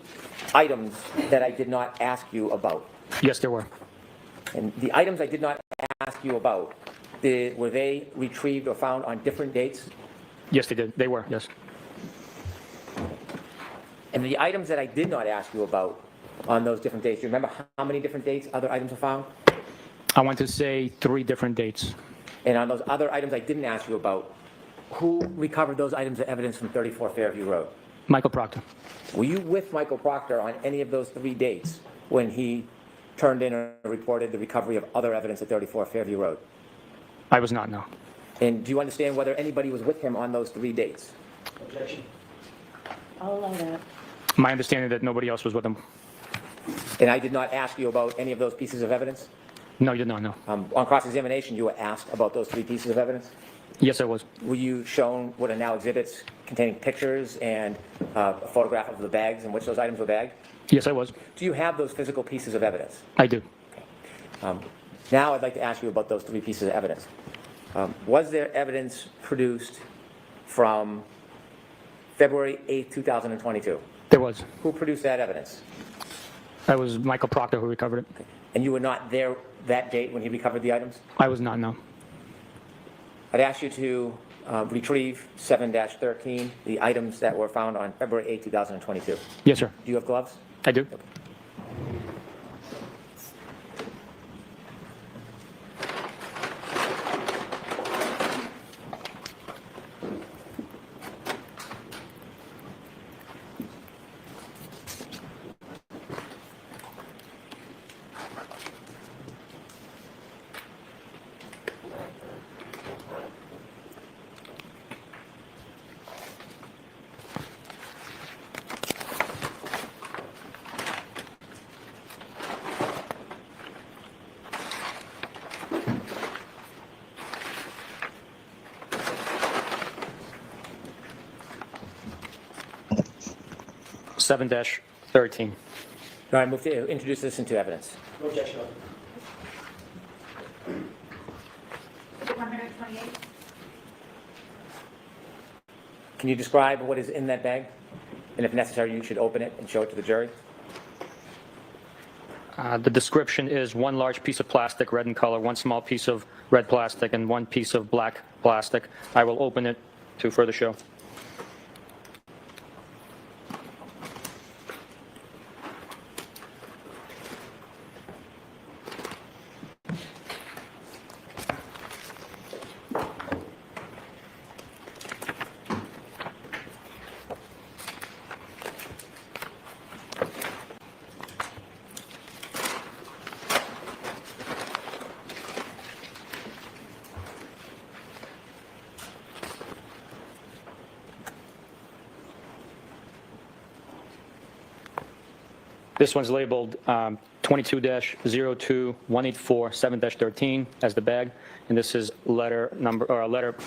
[SPEAKER 4] items that I did not ask you about?
[SPEAKER 5] Yes, there were.
[SPEAKER 4] And the items I did not ask you about, were they retrieved or found on different dates?
[SPEAKER 5] Yes, they did. They were, yes.
[SPEAKER 4] And the items that I did not ask you about on those different dates, do you remember how many different dates other items were found?
[SPEAKER 5] I want to say 3 different dates.
[SPEAKER 4] And on those other items I didn't ask you about, who recovered those items of evidence from 34 Fairview Road?
[SPEAKER 5] Michael Proctor.
[SPEAKER 4] Were you with Michael Proctor on any of those 3 dates when he turned in or reported the recovery of other evidence at 34 Fairview Road?
[SPEAKER 5] I was not, no.
[SPEAKER 4] And do you understand whether anybody was with him on those 3 dates?
[SPEAKER 3] I'll allow that.
[SPEAKER 5] My understanding that nobody else was with him.
[SPEAKER 4] And I did not ask you about any of those pieces of evidence?
[SPEAKER 5] No, you did not know.
[SPEAKER 4] On cross-examination, you were asked about those 3 pieces of evidence?
[SPEAKER 5] Yes, I was.
[SPEAKER 4] Were you shown what are now exhibits containing pictures and a photograph of the bags in which those items were bagged?
[SPEAKER 5] Yes, I was.
[SPEAKER 4] Do you have those physical pieces of evidence?
[SPEAKER 5] I do.
[SPEAKER 4] Now I'd like to ask you about those 3 pieces of evidence. Was there evidence produced from February 8, 2022?
[SPEAKER 5] There was.
[SPEAKER 4] Who produced that evidence?
[SPEAKER 5] That was Michael Proctor who recovered it.
[SPEAKER 4] And you were not there that date when he recovered the items?
[SPEAKER 5] I was not, no.
[SPEAKER 4] I'd ask you to retrieve 7-13, the items that were found on February 8, 2022.
[SPEAKER 5] Yes, sir.
[SPEAKER 4] Do you have gloves?
[SPEAKER 5] I do. Seven dash 13.
[SPEAKER 4] No, I move to introduce this into evidence.
[SPEAKER 6] No objection.
[SPEAKER 7] Exhibit 128.
[SPEAKER 4] Can you describe what is in that bag? And if necessary, you should open it and show it to the jury.
[SPEAKER 5] The description is 1 large piece of plastic, red in color, 1 small piece of red plastic, and 1 piece of black plastic. I will open it to further show. This one's labeled 22-02-184 7-13 as the bag, and this is letter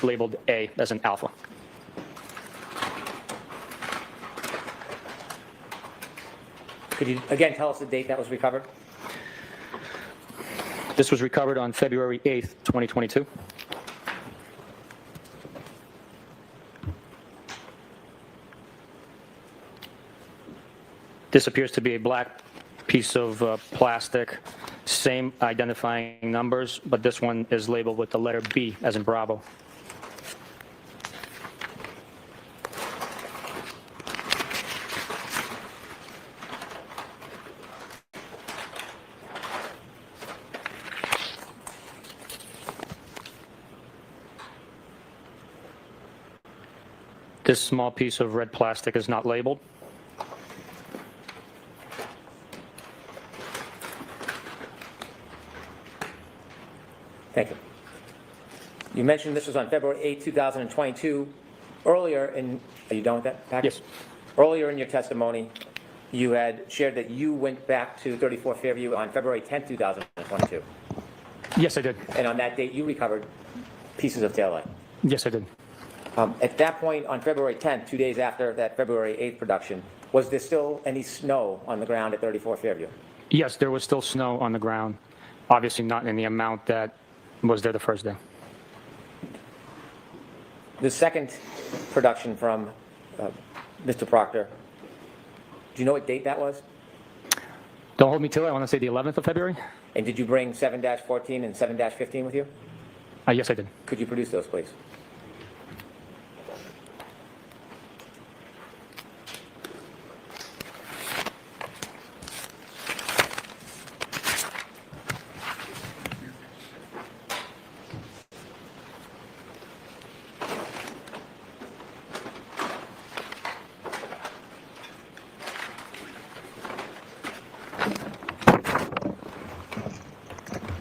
[SPEAKER 5] labeled A as an alpha.
[SPEAKER 4] Could you again tell us the date that was recovered?
[SPEAKER 5] This was recovered on February 8th, 2022. This appears to be a black piece of plastic, same identifying numbers, but this one is labeled with the letter B as in Bravo. This small piece of red plastic is not labeled.
[SPEAKER 4] Thank you. You mentioned this was on February 8, 2022. Earlier in, are you done with that package?
[SPEAKER 5] Yes.
[SPEAKER 4] Earlier in your testimony, you had shared that you went back to 34 Fairview on February 10, 2022.
[SPEAKER 5] Yes, I did.
[SPEAKER 4] And on that date, you recovered pieces of taillight.
[SPEAKER 5] Yes, I did.
[SPEAKER 4] At that point, on February 10th, 2 days after that February 8th production, was there still any snow on the ground at 34 Fairview?
[SPEAKER 5] Yes, there was still snow on the ground. Obviously not in the amount that was there the first day.
[SPEAKER 4] The second production from Mr. Proctor, do you know what date that was?
[SPEAKER 5] Don't hold me to it. I want to say the 11th of February.
[SPEAKER 4] And did you bring 7-14 and 7-15 with you?
[SPEAKER 5] Yes, I did.
[SPEAKER 4] Could you produce those, please?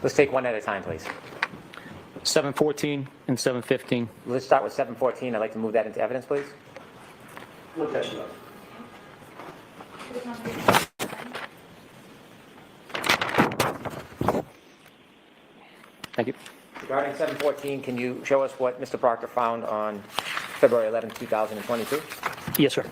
[SPEAKER 4] Let's take one at a time, please.
[SPEAKER 5] 7:14 and 7:15.
[SPEAKER 4] Let's start with 7-14. I'd like to move that into evidence, please.
[SPEAKER 6] No objection.
[SPEAKER 7] Exhibit 127.
[SPEAKER 5] Thank you.
[SPEAKER 4] Regarding 714, can you show us what Mr. Proctor found on February 11, 2022?
[SPEAKER 5] Yes, sir.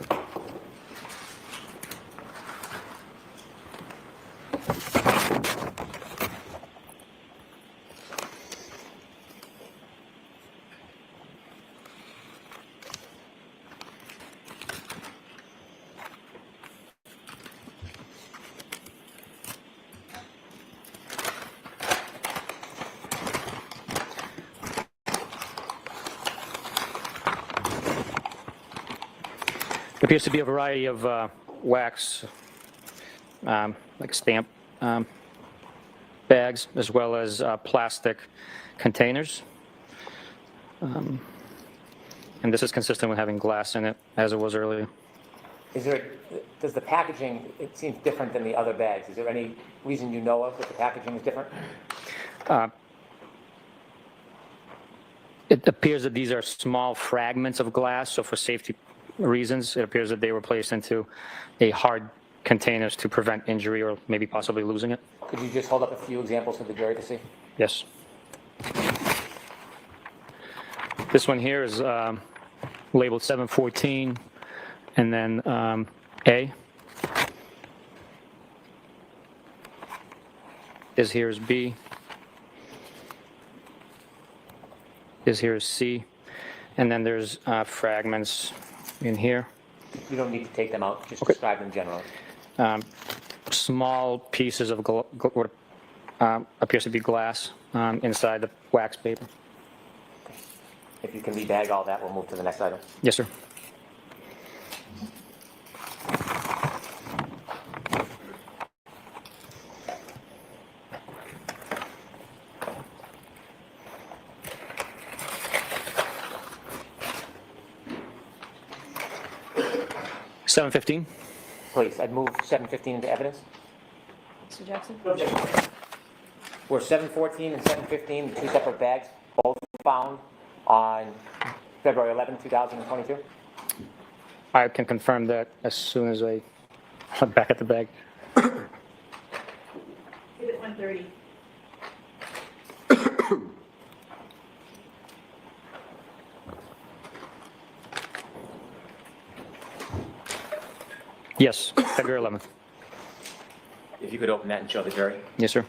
[SPEAKER 5] There appears to be a variety of wax, like stamp bags, as well as plastic containers. And this is consistent with having glass in it, as it was earlier.
[SPEAKER 4] Does the packaging, it seems different than the other bags. Is there any reason you know of that the packaging is different?
[SPEAKER 5] It appears that these are small fragments of glass, so for safety reasons, it appears that they were placed into a hard containers to prevent injury or maybe possibly losing it.
[SPEAKER 4] Could you just hold up a few examples for the jury to see?
[SPEAKER 5] Yes. This one here is labeled 714, and then A. This here is B. This here is C. And then there's fragments in here.
[SPEAKER 4] You don't need to take them out, just describe them generally.
[SPEAKER 5] Small pieces of what appears to be glass inside the wax paper.
[SPEAKER 4] If you can rebag all that, we'll move to the next item.
[SPEAKER 5] Yes, sir. $7.15.
[SPEAKER 4] Please, I'd move 715 into evidence.
[SPEAKER 1] Mr. Jackson?
[SPEAKER 4] Were 714 and 715 the two separate bags, both found on February 11, 2022?
[SPEAKER 5] I can confirm that as soon as I look back at the bag.
[SPEAKER 7] Exhibit 130.
[SPEAKER 5] Yes, February 11th.
[SPEAKER 4] If you could open that and show the jury.
[SPEAKER 5] Yes, sir.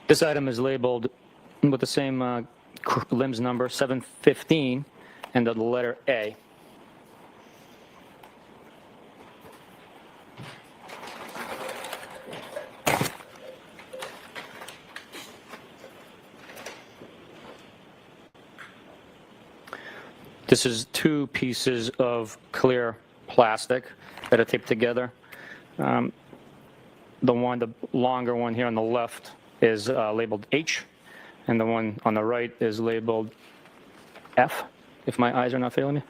[SPEAKER 5] This item is labeled with the same limbs number, 715, and the letter A. This is two pieces of clear plastic that are taped together. The longer one here on the left is labeled H, and the one on the right is labeled F, if my eyes are not failing me.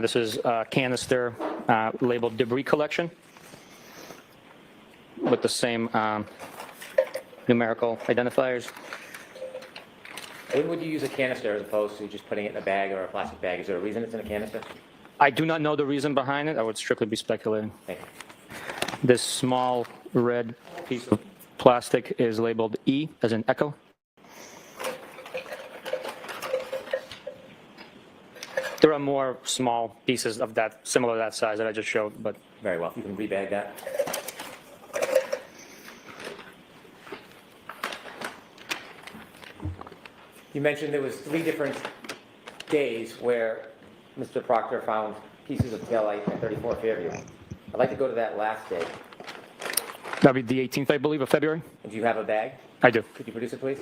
[SPEAKER 5] This is a canister labeled debris collection with the same numerical identifiers.
[SPEAKER 4] When would you use a canister as opposed to just putting it in a bag or a plastic bag? Is there a reason it's in a canister?
[SPEAKER 5] I do not know the reason behind it. I would strictly be speculating.
[SPEAKER 4] Thank you.
[SPEAKER 5] This small red piece of plastic is labeled E, as in echo. There are more small pieces of that, similar to that size that I just showed, but
[SPEAKER 4] Very well. You can rebag that. You mentioned there was 3 different days where Mr. Proctor found pieces of taillight at 34 Fairview. I'd like to go to that last day.
[SPEAKER 5] that'd be the 18th, I believe, of February.
[SPEAKER 4] Do you have a bag?
[SPEAKER 5] I do.
[SPEAKER 4] Could you produce it, please?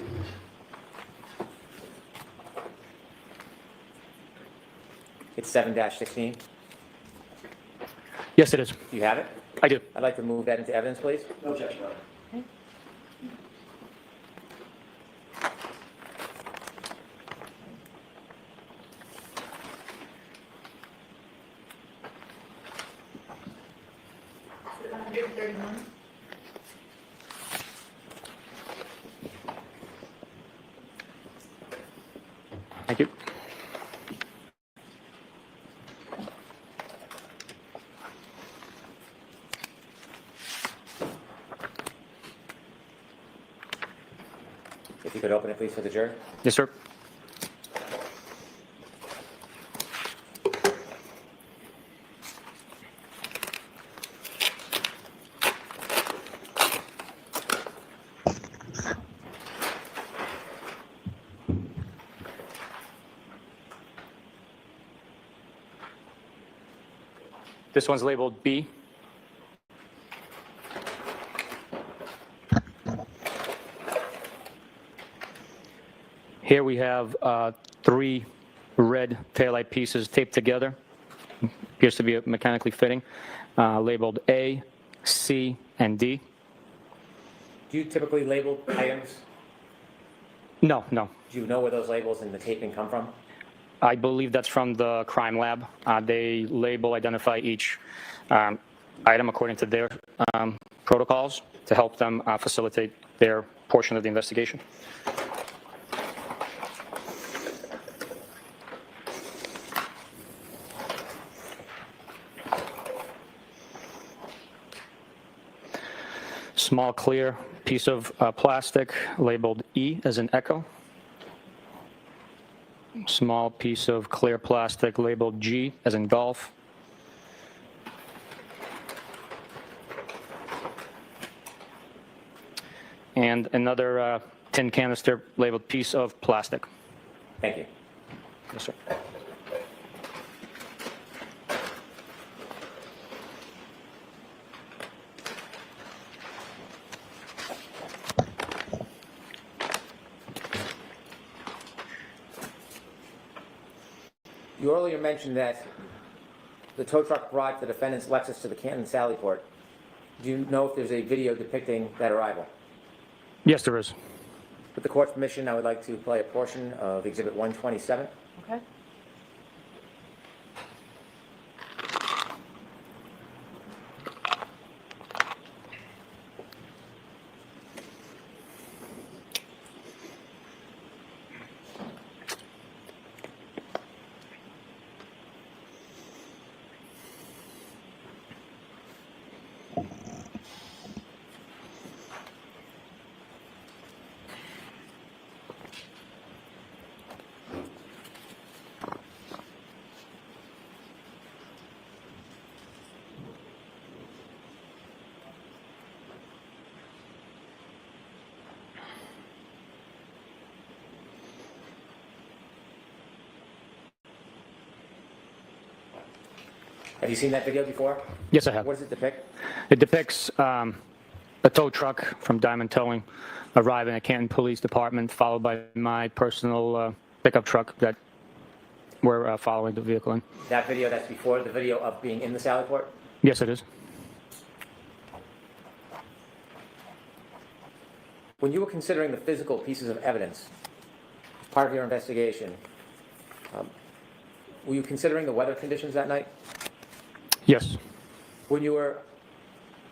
[SPEAKER 4] It's 7-16.
[SPEAKER 5] Yes, it is.
[SPEAKER 4] Do you have it?
[SPEAKER 5] I do.
[SPEAKER 4] I'd like to move that into evidence, please.
[SPEAKER 6] No objection, Your Honor.
[SPEAKER 7] 231.
[SPEAKER 5] Thank you.
[SPEAKER 4] If you could open it, please, for the jury.
[SPEAKER 5] Yes, sir. This one's labeled B. Here we have 3 red taillight pieces taped together. Appears to be mechanically fitting, labeled A, C, and D.
[SPEAKER 4] Do you typically label items?
[SPEAKER 5] No, no.
[SPEAKER 4] Do you know where those labels and the taping come from?
[SPEAKER 5] I believe that's from the crime lab. They label, identify each item according to their protocols to help them facilitate their portion of the investigation. Small clear piece of plastic labeled E as in echo. Small piece of clear plastic labeled G as in golf. And another tin canister labeled piece of plastic.
[SPEAKER 4] Thank you.
[SPEAKER 5] Yes, sir.
[SPEAKER 4] You earlier mentioned that the tow truck brought the defendant's Lexus to the Canton Sallyport. Do you know if there's a video depicting that arrival?
[SPEAKER 5] Yes, there is.
[SPEAKER 4] With the court's permission, I would like to play a portion of Exhibit 127.
[SPEAKER 3] Okay.
[SPEAKER 4] Have you seen that video before?
[SPEAKER 5] Yes, I have.
[SPEAKER 4] What does it depict?
[SPEAKER 5] It depicts a tow truck from Diamond Towing arriving at Canton Police Department, followed by my personal pickup truck that we're following the vehicle in.
[SPEAKER 4] That video, that's before the video of being in the Sallyport?
[SPEAKER 5] Yes, it is.
[SPEAKER 4] When you were considering the physical pieces of evidence as part of your investigation, were you considering the weather conditions that night?
[SPEAKER 5] Yes.
[SPEAKER 4] When you were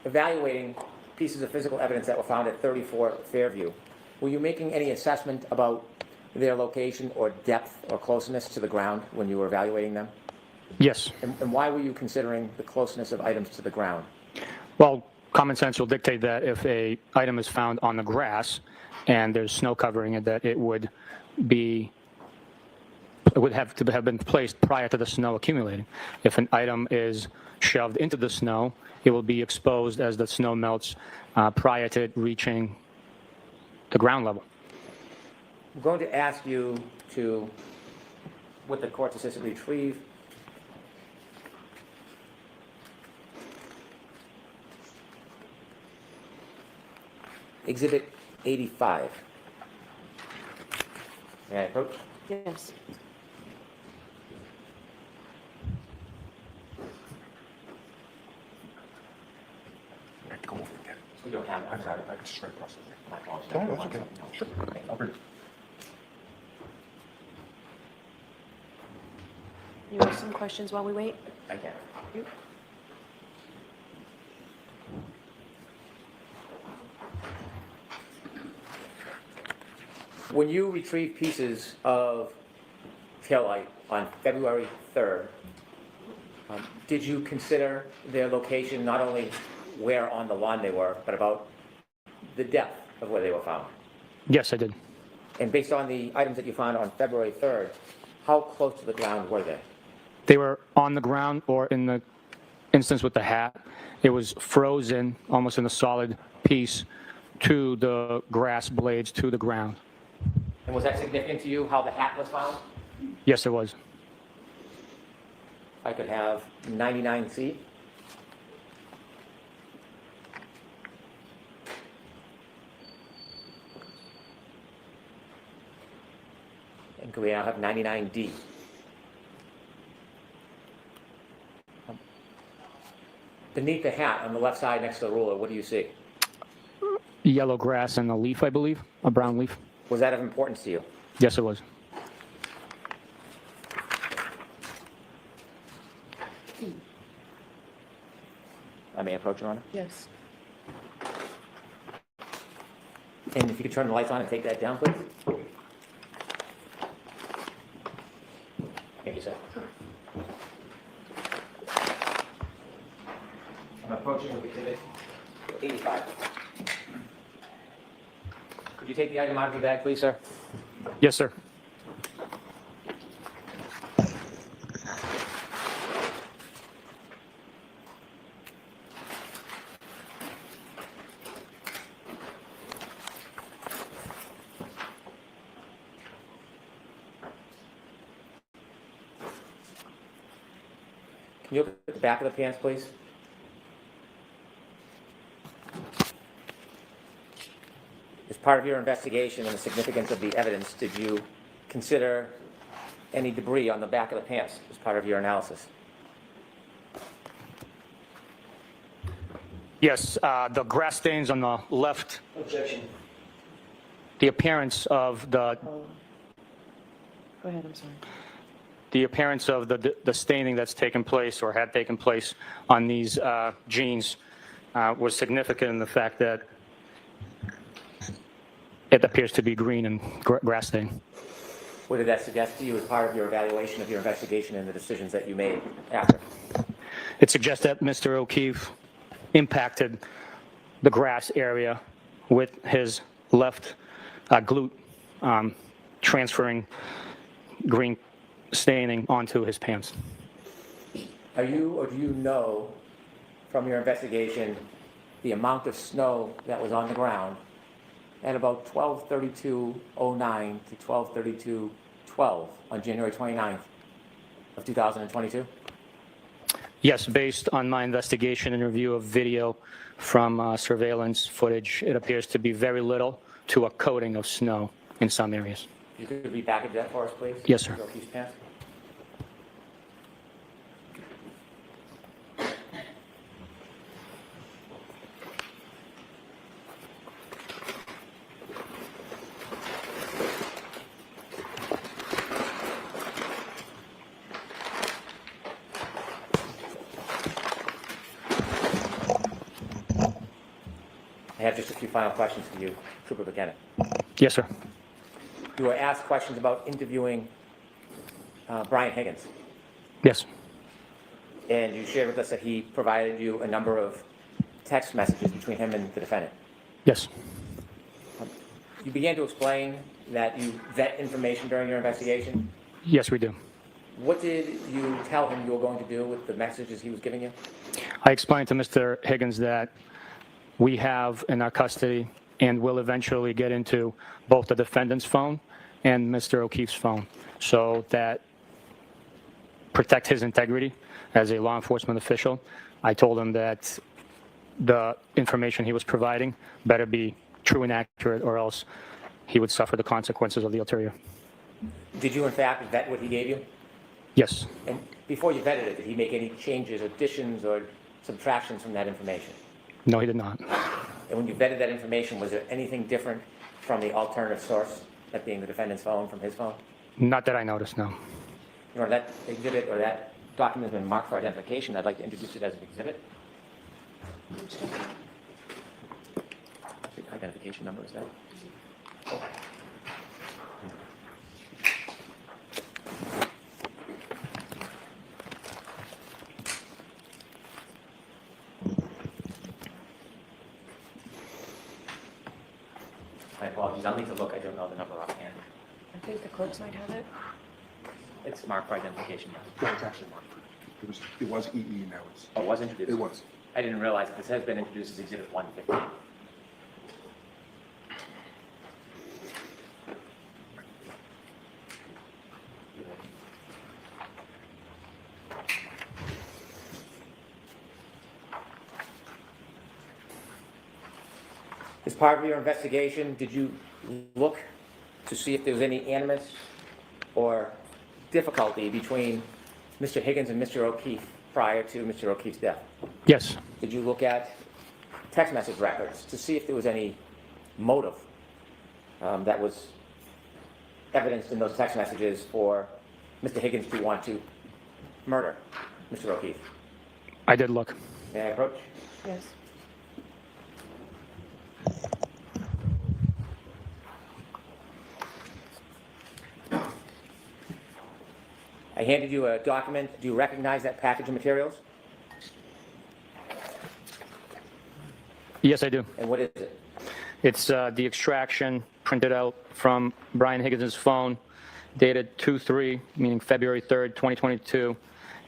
[SPEAKER 4] evaluating pieces of physical evidence that were found at 34 Fairview, were you making any assessment about their location or depth or closeness to the ground when you were evaluating them?
[SPEAKER 5] Yes.
[SPEAKER 4] And why were you considering the closeness of items to the ground?
[SPEAKER 5] Well, common sense will dictate that if a item is found on the grass and there's snow covering it, that it would have to have been placed prior to the snow accumulating. If an item is shoved into the snow, it will be exposed as the snow melts prior to it reaching the ground level.
[SPEAKER 4] I'm going to ask you to, with the court's assistant, retrieve Exhibit 85. May I approach?
[SPEAKER 3] Yes.
[SPEAKER 4] You don't have it, I'm sorry.
[SPEAKER 8] I can just write across it.
[SPEAKER 4] My apologies.
[SPEAKER 8] No, that's okay. Sure. I'll bring it.
[SPEAKER 3] You have some questions while we wait?
[SPEAKER 4] I can.
[SPEAKER 3] You?
[SPEAKER 4] When you retrieved pieces of taillight on February 3rd, did you consider their location, not only where on the lawn they were, but about the depth of where they were found?
[SPEAKER 5] Yes, I did.
[SPEAKER 4] And based on the items that you found on February 3rd, how close to the ground were they?
[SPEAKER 5] They were on the ground, or in the instance with the hat, it was frozen almost in a solid piece to the grass blades, to the ground.
[SPEAKER 4] And was that significant to you, how the hat was found?
[SPEAKER 5] Yes, it was.
[SPEAKER 4] I could have 99C. And could we now have 99D? Beneath the hat on the left side next to the ruler, what do you see?
[SPEAKER 5] Yellow grass and a leaf, I believe, a brown leaf.
[SPEAKER 4] Was that of importance to you?
[SPEAKER 5] Yes, it was.
[SPEAKER 4] I may approach, Your Honor.
[SPEAKER 3] Yes.
[SPEAKER 4] And if you could turn the lights on and take that down, please. Thank you, sir. I'm approaching with exhibit 85. Could you take the item out of the bag, please, sir?
[SPEAKER 5] Yes, sir.
[SPEAKER 4] Can you look at the back of the pants, please? As part of your investigation and the significance of the evidence, did you consider any debris on the back of the pants as part of your analysis?
[SPEAKER 5] Yes, the grass stains on the left,
[SPEAKER 6] Objection.
[SPEAKER 5] the appearance of the
[SPEAKER 3] Go ahead, I'm sorry.
[SPEAKER 5] the appearance of the staining that's taken place or had taken place on these jeans was significant in the fact that it appears to be green and grass stain.
[SPEAKER 4] What did that suggest to you as part of your evaluation of your investigation and the decisions that you made after?
[SPEAKER 5] It suggests that Mr. O'Keefe impacted the grass area with his left glute, transferring green staining onto his pants.
[SPEAKER 4] Are you, or do you know from your investigation the amount of snow that was on the ground at about 12/32/09 to 12/32/12 on January 29th of 2022?
[SPEAKER 5] Yes, based on my investigation and review of video from surveillance footage, it appears to be very little to a coating of snow in some areas.
[SPEAKER 4] You could repackage that for us, please?
[SPEAKER 5] Yes, sir.
[SPEAKER 4] Mr. O'Keefe's pants. I have just a few final questions for you, Trooper Buchanan.
[SPEAKER 5] Yes, sir.
[SPEAKER 4] You were asked questions about interviewing Brian Higgins,
[SPEAKER 5] Yes.
[SPEAKER 4] and you shared with us that he provided you a number of text messages between him and the defendant.
[SPEAKER 5] Yes.
[SPEAKER 4] You began to explain that you vet information during your investigation.
[SPEAKER 5] Yes, we do.
[SPEAKER 4] What did you tell him you were going to do with the messages he was giving you?
[SPEAKER 5] I explained to Mr. Higgins that we have in our custody and will eventually get into both the defendant's phone and Mr. O'Keefe's phone, so that protect his integrity as a law enforcement official. I told him that the information he was providing better be true and accurate, or else he would suffer the consequences of the ulterior.
[SPEAKER 4] Did you in fact vet what he gave you?
[SPEAKER 5] Yes.
[SPEAKER 4] And before you vetted it, did he make any changes, additions, or subtractions from that information?
[SPEAKER 5] No, he did not.
[SPEAKER 4] And when you vetted that information, was there anything different from the alternative source, that being the defendant's phone, from his phone?
[SPEAKER 5] Not that I noticed, no.
[SPEAKER 4] You know, that exhibit or that document has been marked for identification. I'd like to introduce it as an exhibit. The identification number is that? apologies. I'll need to look. I don't know the number offhand.
[SPEAKER 3] I think the clerks might have it.
[SPEAKER 4] It's marked for identification.
[SPEAKER 8] Yeah, it's actually marked. It was EE, now it's,
[SPEAKER 4] Oh, it was introduced?
[SPEAKER 8] it was.
[SPEAKER 4] I didn't realize that this has been introduced as Exhibit 115. As part of your investigation, did you look to see if there was any animus or difficulty between Mr. Higgins and Mr. O'Keefe prior to Mr. O'Keefe's death?
[SPEAKER 5] Yes.
[SPEAKER 4] Did you look at text message records to see if there was any motive that was evidenced in those text messages for Mr. Higgins to want to murder Mr. O'Keefe?
[SPEAKER 5] I did look.
[SPEAKER 4] May I approach?
[SPEAKER 3] Yes.
[SPEAKER 4] I handed you a document. Do you recognize that package of materials?
[SPEAKER 5] Yes, I do.
[SPEAKER 4] And what is it?
[SPEAKER 5] It's the extraction printed out from Brian Higgins' phone, dated 2/3, meaning February 3rd, 2022,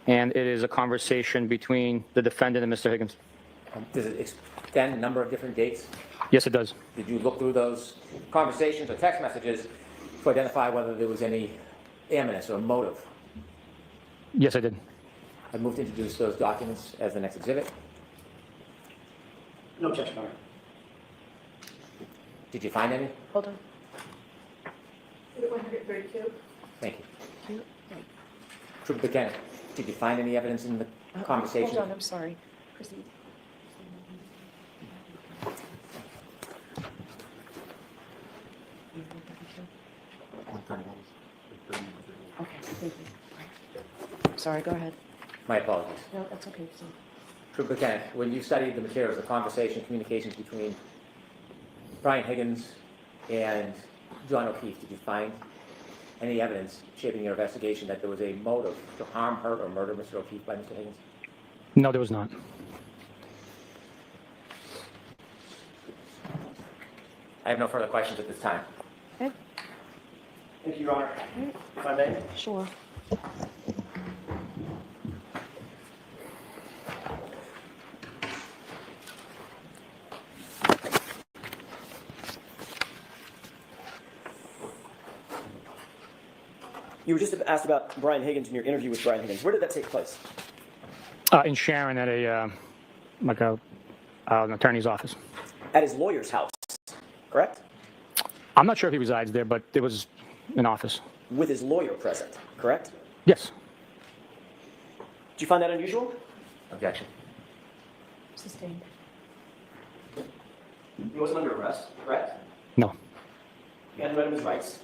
[SPEAKER 5] and it is a conversation between the defendant and Mr. Higgins.
[SPEAKER 4] Does it extend a number of different dates?
[SPEAKER 5] Yes, it does.
[SPEAKER 4] Did you look through those conversations or text messages to identify whether there was any animus or motive?
[SPEAKER 5] Yes, I did.
[SPEAKER 4] I move to introduce those documents as the next exhibit.
[SPEAKER 6] No objection, Your Honor.
[SPEAKER 4] Did you find any?
[SPEAKER 3] Hold on.
[SPEAKER 7] Exhibit 132.
[SPEAKER 4] Thank you. Trooper Buchanan, did you find any evidence in the conversation?
[SPEAKER 3] Hold on, I'm sorry. Proceed. Okay, thank you. Sorry, go ahead.
[SPEAKER 4] My apologies.
[SPEAKER 3] No, that's okay. So,
[SPEAKER 4] Trooper Buchanan, when you studied the materials, the conversation, communications between Brian Higgins and John O'Keefe, did you find any evidence shaping your investigation that there was a motive to harm, hurt, or murder Mr. O'Keefe by Mr. Higgins?
[SPEAKER 5] No, there was not.
[SPEAKER 4] I have no further questions at this time.
[SPEAKER 3] okay,
[SPEAKER 6] Thank you, Your Honor. If I may.
[SPEAKER 3] sure.
[SPEAKER 6] You were just asked about Brian Higgins in your interview with Brian Higgins. Where did that take place?
[SPEAKER 5] In Sharon at an attorney's office.
[SPEAKER 6] At his lawyer's house, correct?
[SPEAKER 5] I'm not sure if he resides there, but it was an office.
[SPEAKER 6] With his lawyer present, correct?
[SPEAKER 5] Yes.
[SPEAKER 6] Did you find that unusual?
[SPEAKER 4] Objection.
[SPEAKER 3] Sustained.
[SPEAKER 6] He wasn't under arrest, correct?
[SPEAKER 5] No.
[SPEAKER 6] You hadn't read him his rights.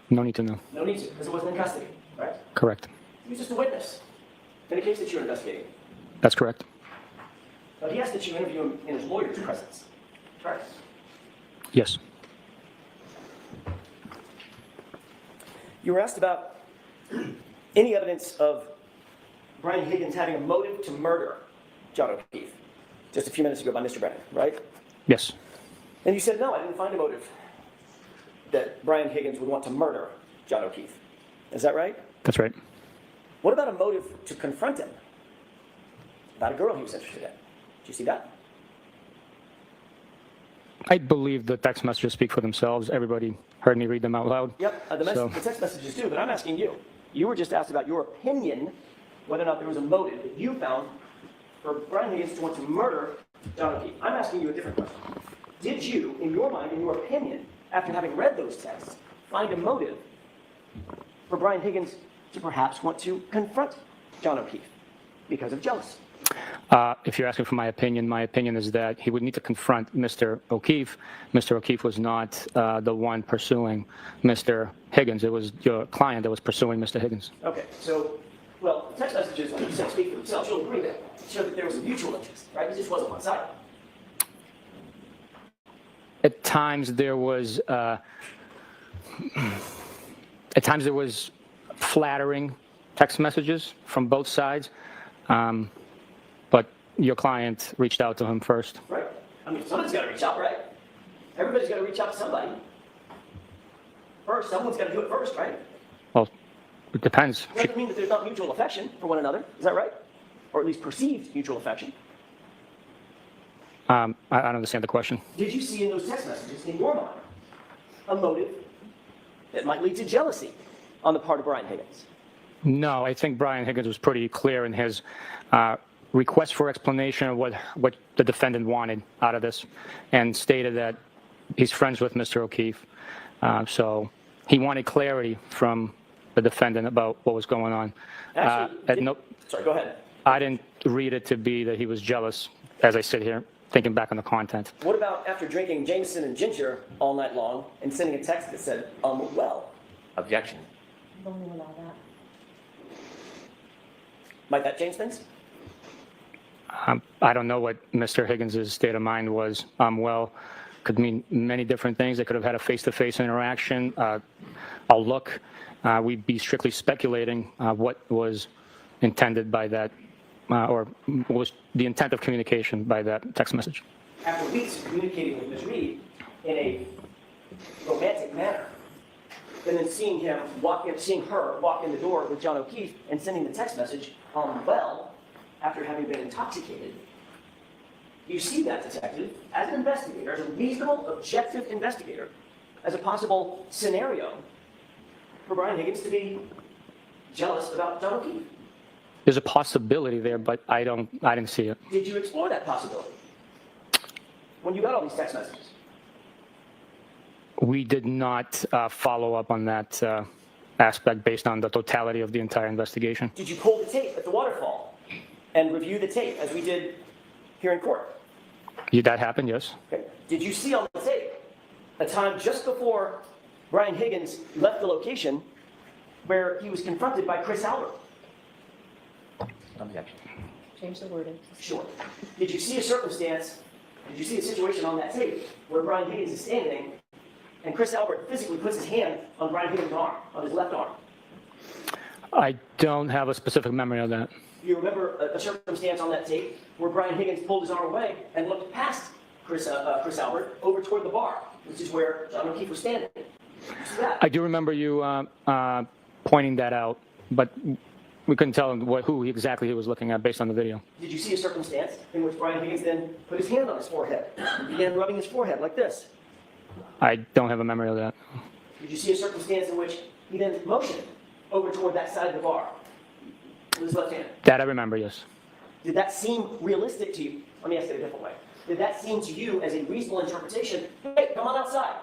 [SPEAKER 5] No need to know.
[SPEAKER 6] No need to, because it wasn't in custody, right?
[SPEAKER 5] Correct.
[SPEAKER 6] He was just a witness in a case that you're investigating.
[SPEAKER 5] That's correct.
[SPEAKER 6] But he asked that you interview him in his lawyer's presence, correct?
[SPEAKER 5] Yes.
[SPEAKER 6] You were asked about any evidence of Brian Higgins having a motive to murder John O'Keefe just a few minutes ago by Mr. Brennan, right?
[SPEAKER 5] Yes.
[SPEAKER 6] And you said, no, I didn't find a motive that Brian Higgins would want to murder John O'Keefe. Is that right?
[SPEAKER 5] That's right.
[SPEAKER 6] What about a motive to confront him about a girl he was interested in? Did you see that?
[SPEAKER 5] I believe the text messages speak for themselves. Everybody heard me read them out loud.
[SPEAKER 6] Yep,
[SPEAKER 5] So-
[SPEAKER 6] the text messages do, but I'm asking you. You were just asked about your opinion, whether or not there was a motive that you found for Brian Higgins to want to murder John O'Keefe. I'm asking you a different question. Did you, in your mind, in your opinion, after having read those texts, find a motive for Brian Higgins to perhaps want to confront John O'Keefe because of jealousy?
[SPEAKER 5] If you're asking for my opinion is that he would need to confront Mr. O'Keefe. Mr. O'Keefe was not the one pursuing Mr. Higgins. It was your client that was pursuing Mr. Higgins.
[SPEAKER 6] Okay, so, well, text messages, like you said, speak for themselves. You'll agree that show that there was a mutual interest, right? It just wasn't one-sided.
[SPEAKER 5] At times there was flattering text messages from both sides, but your client reached out to him first.
[SPEAKER 6] Right. I mean, somebody's got to reach out, right? Everybody's got to reach out to somebody. First, someone's got to do it first, right?
[SPEAKER 5] Well, it depends.
[SPEAKER 6] Doesn't mean that there's not mutual affection for one another. Is that right? Or at least perceived mutual affection.
[SPEAKER 5] I don't understand the question.
[SPEAKER 6] Did you see in those text messages, in your mind, a motive that might lead to jealousy on the part of Brian Higgins?
[SPEAKER 5] No, I think Brian Higgins was pretty clear in his request for explanation of what the defendant wanted out of this, and stated that he's friends with Mr. O'Keefe. So he wanted clarity from the defendant about what was going on.
[SPEAKER 6] Actually, sorry, go ahead.
[SPEAKER 5] I didn't read it to be that he was jealous, as I sit here thinking back on the content.
[SPEAKER 6] What about after drinking Jameson and ginger all night long and sending a text that said, well?
[SPEAKER 4] Objection.
[SPEAKER 3] Don't allow that.
[SPEAKER 6] Might that change things?
[SPEAKER 5] I don't know what Mr. Higgins' state of mind was. Well, could mean many different things. They could have had a face-to-face interaction, a look. We'd be strictly speculating what was intended by that, or what was the intent of communication by that text message.
[SPEAKER 6] After weeks of communicating with Ms. Reed in a romantic manner, and then seeing her walk in the door with John O'Keefe and sending the text message, well, after having been intoxicated, you see that detective as an investigator, as a reasonable, objective investigator, as a possible scenario for Brian Higgins to be jealous about John O'Keefe.
[SPEAKER 5] There's a possibility there, but I didn't see it.
[SPEAKER 6] Did you explore that possibility when you got all these text messages?
[SPEAKER 5] We did not follow up on that aspect based on the totality of the entire investigation.
[SPEAKER 6] Did you pull the tape at the waterfall and review the tape as we did here in court?
[SPEAKER 5] That happened, yes.
[SPEAKER 6] Okay. Did you see on the tape a time just before Brian Higgins left the location where he was confronted by Chris Albert?
[SPEAKER 4] Objection.
[SPEAKER 3] Change the wording.
[SPEAKER 6] Sure. Did you see a circumstance, did you see a situation on that tape where Brian Higgins is standing and Chris Albert physically puts his hand on Brian Higgins' arm, on his left arm?
[SPEAKER 5] I don't have a specific memory of that.
[SPEAKER 6] Do you remember a circumstance on that tape where Brian Higgins pulled his arm away and looked past Chris Albert over toward the bar, which is where John O'Keefe was standing? Did you see that?
[SPEAKER 5] I do remember you pointing that out, but we couldn't tell him who exactly he was looking at based on the video.
[SPEAKER 6] Did you see a circumstance in which Brian Higgins then put his hand on his forehead, began rubbing his forehead like this?
[SPEAKER 5] I don't have a memory of that.
[SPEAKER 6] Did you see a circumstance in which he then motioned over toward that side of the bar with his left hand?
[SPEAKER 5] That I remember, yes.
[SPEAKER 6] Did that seem realistic to you? Let me ask it a different way. Did that seem to you as a reasonable interpretation? Hey, come on outside.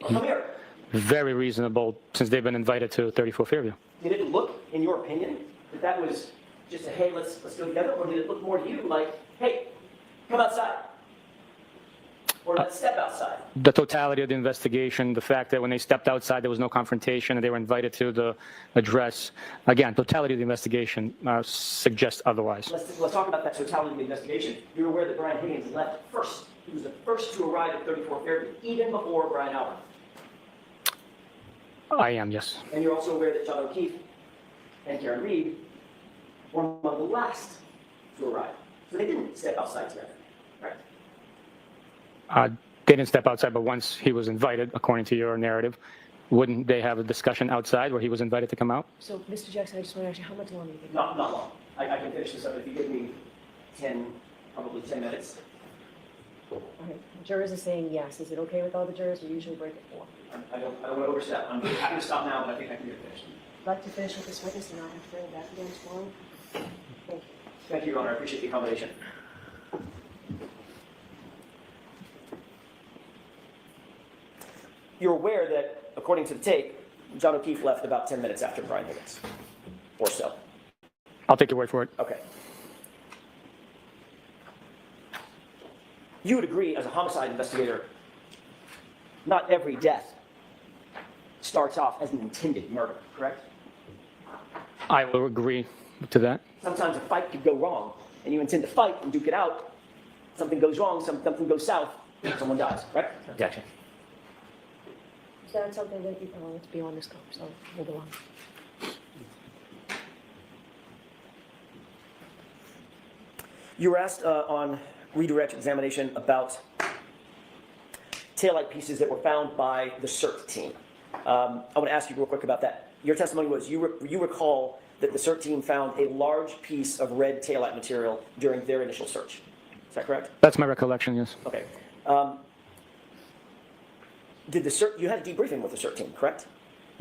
[SPEAKER 6] Or come here.
[SPEAKER 5] Very reasonable, since they've been invited to 34 Fairview.
[SPEAKER 6] Did it look, in your opinion, that was just a, hey, let's go together? Or did it look more to you like, hey, come outside? Or let's step outside?
[SPEAKER 5] The totality of the investigation, the fact that when they stepped outside, there was no confrontation, and they were invited to the address. Again, totality of the investigation suggests otherwise.
[SPEAKER 6] Let's talk about that totality of the investigation. You're aware that Brian Higgins left first. He was the first to arrive at 34 Fairview, even before Brian Albert.
[SPEAKER 5] I am, yes.
[SPEAKER 6] And you're also aware that John O'Keefe and Karen Reed were among the last to arrive. So they didn't step outside together, right?
[SPEAKER 5] They didn't step outside, but once he was invited, according to your narrative, wouldn't they have a discussion outside where he was invited to come out?
[SPEAKER 3] So, Mr. Jackson, I just want to ask you, how much longer do you think?
[SPEAKER 6] Not long. I can finish this up if you give me probably 10 minutes.
[SPEAKER 3] All right, jurors are saying yes. Is it okay with all the jurors? We usually break at 4.
[SPEAKER 6] I don't want to overstep. I'm happy to stop now, but I think I can get finished.
[SPEAKER 3] I'd like to finish with this witness and not have to bring it back again tomorrow. Thank you.
[SPEAKER 6] Thank you, Your Honor. I appreciate the accommodation. You're aware that, according to the tape, John O'Keefe left about 10 minutes after Brian Higgins, or so.
[SPEAKER 5] I'll take your word for it.
[SPEAKER 6] Okay. You would agree, as a homicide investigator, not every death starts off as an intended murder, correct?
[SPEAKER 5] I will agree to that.
[SPEAKER 6] Sometimes a fight could go wrong, and you intend to fight and duke it out. Something goes wrong, something goes south, someone dies, right?
[SPEAKER 4] Objection.
[SPEAKER 3] That's something that you know, it's beyond this scope, so we'll go on.
[SPEAKER 6] You were asked on redirect examination about taillight pieces that were found by the CERT team. I want to ask you real quick about that. Your testimony was you recall that the CERT team found a large piece of red taillight material during their initial search. Is that correct?
[SPEAKER 5] That's my recollection, yes.
[SPEAKER 6] Okay. Did the CERT, you had a debriefing with the CERT team, correct?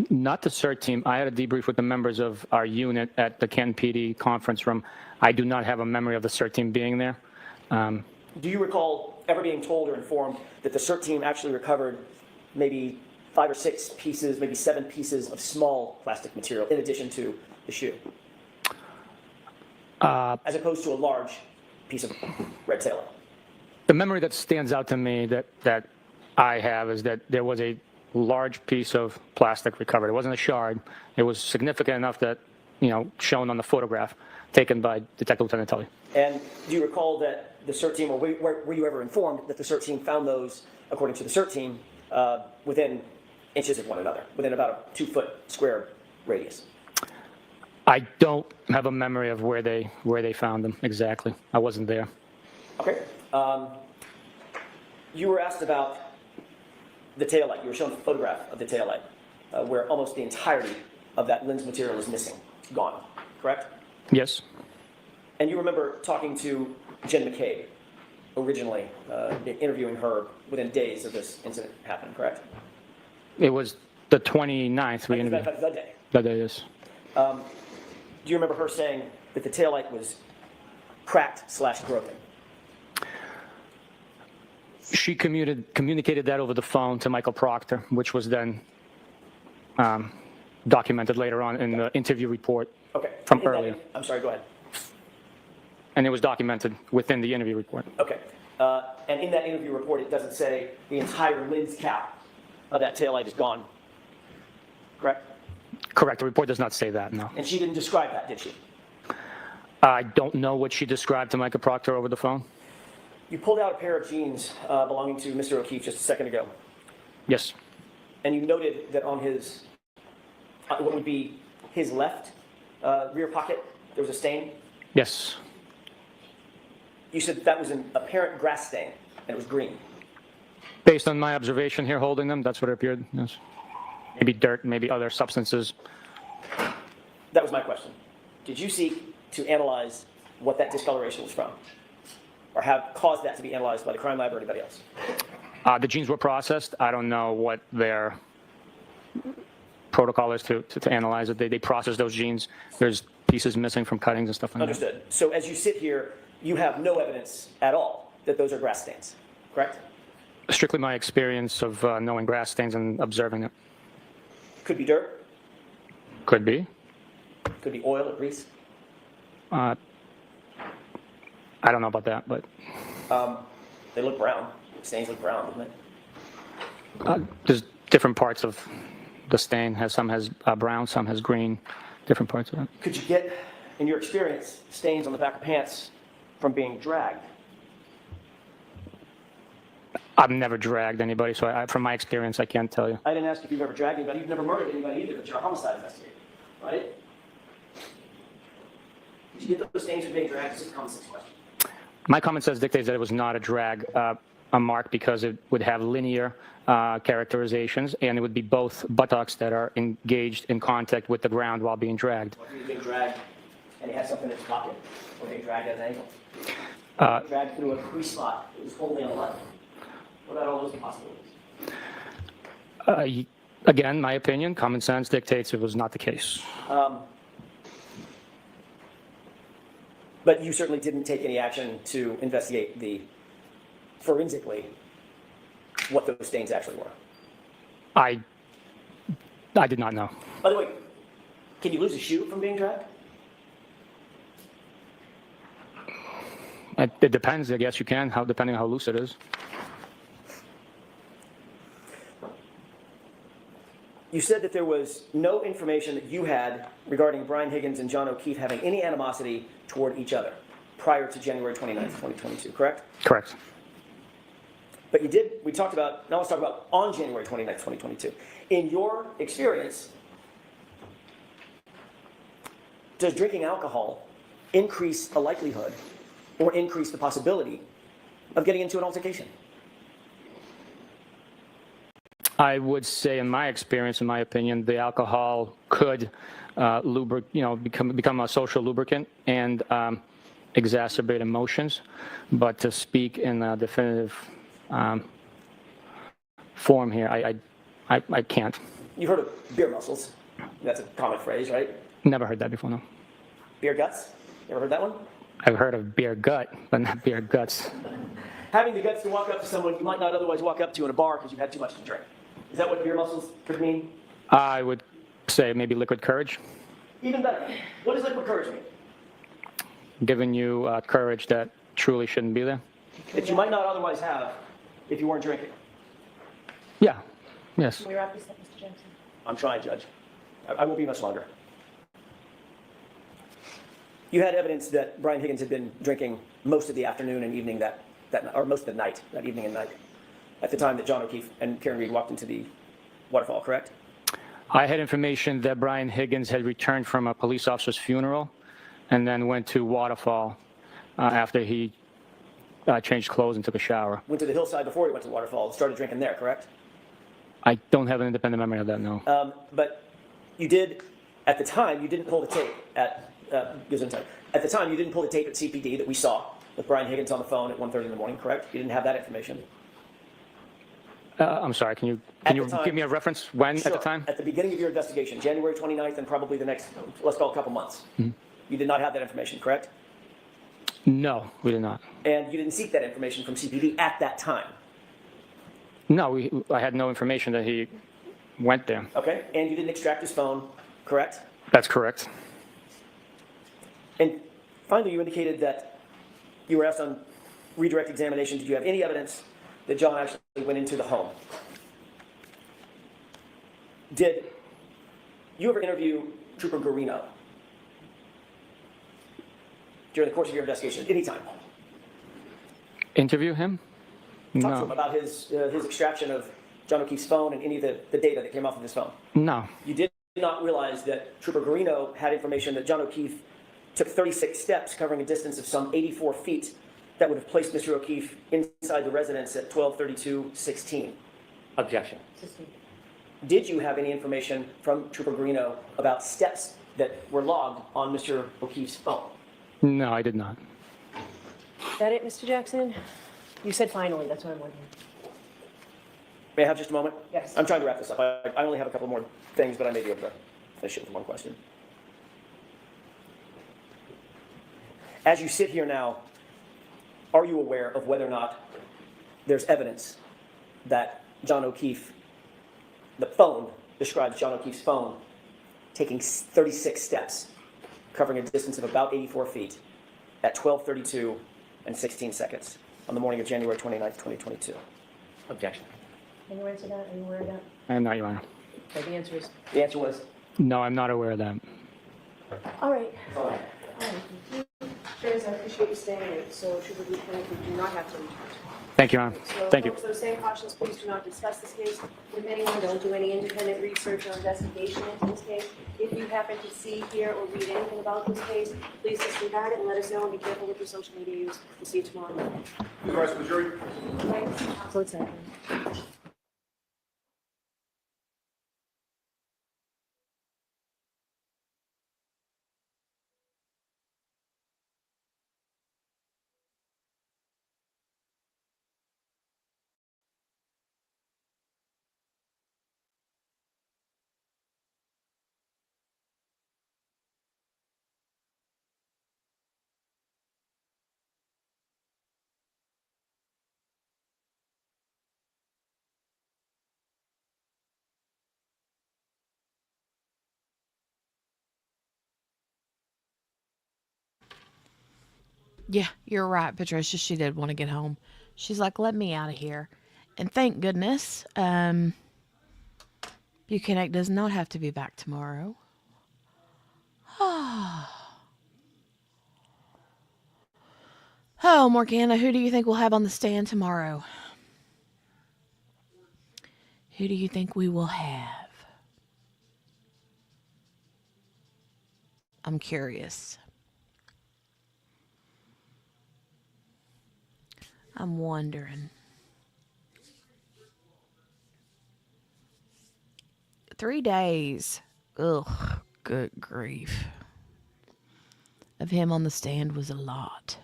[SPEAKER 5] Not the CERT team. I had a debrief with the members of our unit at the Ken PD conference room. I do not have a memory of the CERT team being there.
[SPEAKER 6] Do you recall ever being told or informed that the CERT team actually recovered maybe 5 or 6 pieces, maybe 7 pieces of small plastic material in addition to the shoe? As opposed to a large piece of red taillight.
[SPEAKER 5] The memory that stands out to me that I have is that there was a large piece of plastic recovered. It wasn't a shard. It was significant enough that, shown on the photograph taken by Detective Lieutenant Tully.
[SPEAKER 6] And do you recall that the CERT team, or were you ever informed that the CERT team found those, according to the CERT team, within inches of one another, within about a 2-foot square radius?
[SPEAKER 5] I don't have a memory of where they found them exactly. I wasn't there.
[SPEAKER 6] Okay. You were asked about the taillight. You were shown a photograph of the taillight, where almost the entirety of that lens material is missing, gone, correct?
[SPEAKER 5] Yes.
[SPEAKER 6] And you remember talking to Jen McCabe originally, interviewing her within days of this incident happening, correct?
[SPEAKER 5] It was the 29th we interviewed.
[SPEAKER 6] The day.
[SPEAKER 5] That day, yes.
[SPEAKER 6] Do you remember her saying that the taillight was cracked/broken?
[SPEAKER 5] She communicated that over the phone to Michael Proctor, which was then documented later on in the interview report from earlier.
[SPEAKER 6] I'm sorry, go ahead.
[SPEAKER 5] And it was documented within the interview report.
[SPEAKER 6] Okay. And in that interview report, it doesn't say the entire lens cap of that taillight is gone, correct?
[SPEAKER 5] Correct. The report does not say that, no.
[SPEAKER 6] And she didn't describe that, did she?
[SPEAKER 5] I don't know what she described to Michael Proctor over the phone.
[SPEAKER 6] You pulled out a pair of jeans belonging to Mr. O'Keefe just a second ago.
[SPEAKER 5] Yes.
[SPEAKER 6] And you noted that on his, what would be his left rear pocket, there was a stain.
[SPEAKER 5] Yes.
[SPEAKER 6] You said that was an apparent grass stain, and it was green.
[SPEAKER 5] Based on my observation here holding them, that's what it appeared, yes. Maybe dirt, maybe other substances.
[SPEAKER 6] That was my question. Did you seek to analyze what that discoloration was from? Or have caused that to be analyzed by the crime lab or anybody else?
[SPEAKER 5] The genes were processed. I don't know what their protocol is to analyze it. They process those genes. There's pieces missing from cuttings and stuff like that.
[SPEAKER 6] Understood. So as you sit here, you have no evidence at all that those are grass stains, correct?
[SPEAKER 5] Strictly my experience of knowing grass stains and observing it.
[SPEAKER 6] Could be dirt,
[SPEAKER 5] Could be.
[SPEAKER 6] could be oil or grease.
[SPEAKER 5] I don't know about that, but
[SPEAKER 6] They look brown. Stains look brown, don't they?
[SPEAKER 5] there's different parts of the stain. Some has brown, some has green, different parts of it.
[SPEAKER 6] Could you get, in your experience, stains on the back of pants from being dragged?
[SPEAKER 5] I've never dragged anybody, so from my experience, I can't tell you.
[SPEAKER 6] I didn't ask if you've ever dragged anybody. You've never murdered anybody either, but you're a homicide investigator, right? Did you get those stains from being dragged? It's a common sense question.
[SPEAKER 5] My common sense dictates that it was not a drag, a mark, because it would have linear characterizations, and it would be both buttocks that are engaged in contact with the ground while being dragged.
[SPEAKER 6] What if he was being dragged and he had something in his pocket, or being dragged at an ankle? Dragged through a crease spot that was only on the left. What about all those possibilities?
[SPEAKER 5] Again, my opinion, common sense dictates it was not the case.
[SPEAKER 6] But you certainly didn't take any action to investigate forensically what those stains actually were.
[SPEAKER 5] I did not know.
[SPEAKER 6] By the way, can you lose a shoe from being dragged?
[SPEAKER 5] It depends. I guess you can, depending on how loose it is.
[SPEAKER 6] You said that there was no information that you had regarding Brian Higgins and John O'Keefe having any animosity toward each other prior to January 29th, 2022, correct?
[SPEAKER 5] Correct.
[SPEAKER 6] But you did, now let's talk about on January 29th, 2022. In your experience, does drinking alcohol increase a likelihood or increase the possibility of getting into an altercation?
[SPEAKER 5] I would say, in my experience, in my opinion, the alcohol could become a social lubricant and exacerbate emotions. But to speak in a definitive form here, I can't.
[SPEAKER 6] You've heard of beer muscles. That's a common phrase, right?
[SPEAKER 5] Never heard that before, no.
[SPEAKER 6] Beer guts. You ever heard that one?
[SPEAKER 5] I've heard of beer gut, but not beer guts.
[SPEAKER 6] Having the guts to walk up to someone you might not otherwise walk up to in a bar because you've had too much to drink. Is that what beer muscles could mean?
[SPEAKER 5] I would say maybe liquid courage,
[SPEAKER 6] Even better. What does liquid courage mean?
[SPEAKER 5] giving you courage that truly shouldn't be there.
[SPEAKER 6] That you might not otherwise have if you weren't drinking.
[SPEAKER 5] Yeah, yes.
[SPEAKER 3] Can we wrap this up, Mr. Jackson?
[SPEAKER 6] I'm trying, Judge. I won't be much longer. You had evidence that Brian Higgins had been drinking most of the afternoon and evening or most of the night, that evening and night, at the time that John O'Keefe and Karen Reed walked into the waterfall, correct?
[SPEAKER 5] I had information that Brian Higgins had returned from a police officer's funeral and then went to Waterfall after he changed clothes and took a shower.
[SPEAKER 6] Went to the hillside before he went to the waterfall and started drinking there, correct?
[SPEAKER 5] I don't have an independent memory of that, no.
[SPEAKER 6] But you did, at the time, you didn't pull the tape at the time, you didn't pull the tape at CPD that we saw with Brian Higgins on the phone at 1:30 in the morning, correct? You didn't have that information.
[SPEAKER 5] I'm sorry, can you give me a reference when
[SPEAKER 6] Sure.
[SPEAKER 5] at the time?
[SPEAKER 6] At the beginning of your investigation, January 29th and probably the next, let's call it a couple months.
[SPEAKER 5] Mm-hmm.
[SPEAKER 6] You did not have that information, correct?
[SPEAKER 5] No, we did not.
[SPEAKER 6] And you didn't seek that information from CPD at that time,
[SPEAKER 5] No, I had no information that he went there.
[SPEAKER 6] okay? And you didn't extract his phone, correct?
[SPEAKER 5] That's correct.
[SPEAKER 6] And finally, you indicated that you were asked on redirect examination, did you have any evidence that John actually went into the home? Did you ever interview Trooper Garino during the course of your investigation, anytime?
[SPEAKER 5] Interview him?
[SPEAKER 6] Talk to him
[SPEAKER 5] No.
[SPEAKER 6] about his extraction of John O'Keefe's phone and any of the data that came off of his phone.
[SPEAKER 5] No.
[SPEAKER 6] You did not realize that Trooper Garino had information that John O'Keefe took 36 steps covering a distance of some 84 feet that would have placed Mr. O'Keefe inside the residence at 12:32:16.
[SPEAKER 4] Objection.
[SPEAKER 6] Did you have any information from Trooper Garino about steps that were logged on Mr. O'Keefe's phone?
[SPEAKER 5] No, I did not.
[SPEAKER 3] Is that it, Mr. Jackson? You said finally, that's what I'm wondering.
[SPEAKER 6] May I have just a moment?
[SPEAKER 3] Yes.
[SPEAKER 6] I'm trying to wrap this up. I only have a couple more things, but I may be able to finish it with one question. As you sit here now, are you aware of whether or not there's evidence that John O'Keefe, the phone describes John O'Keefe's phone taking 36 steps, covering a distance of about 84 feet at 12:32 and 16 seconds on the morning of January 29th, 2022?
[SPEAKER 4] Objection.
[SPEAKER 3] Can you answer that? Are you aware of that?
[SPEAKER 5] I am not, Your Honor.
[SPEAKER 3] Okay, the answer is,
[SPEAKER 6] The answer was,
[SPEAKER 5] No, I'm not aware of that.
[SPEAKER 3] all right.
[SPEAKER 6] all right.
[SPEAKER 3] Friends, I appreciate you staying late, so should we do not have to return.
[SPEAKER 5] Thank you, Your Honor.
[SPEAKER 3] So,
[SPEAKER 5] Thank you.
[SPEAKER 3] folks, those same cautions, please do not discuss this case with anyone. Don't do any independent research or investigation into this case. If you happen to see, hear, or read anything about this case, please disregard it and let us know, and be careful with your social media use. We'll see you tomorrow morning.
[SPEAKER 8] The rest of the jury.
[SPEAKER 3] So it's happening.
[SPEAKER 1] Yeah, you're right, Patricia. She did want to get home. She's like, let me out of here. And thank goodness, Buchanan does not have to be back tomorrow. Oh, Morgana, who do you think we'll have on the stand tomorrow? Who do you think we will have? I'm curious. I'm wondering. 3 days. Ugh, good grief. Of him on the stand was a lot.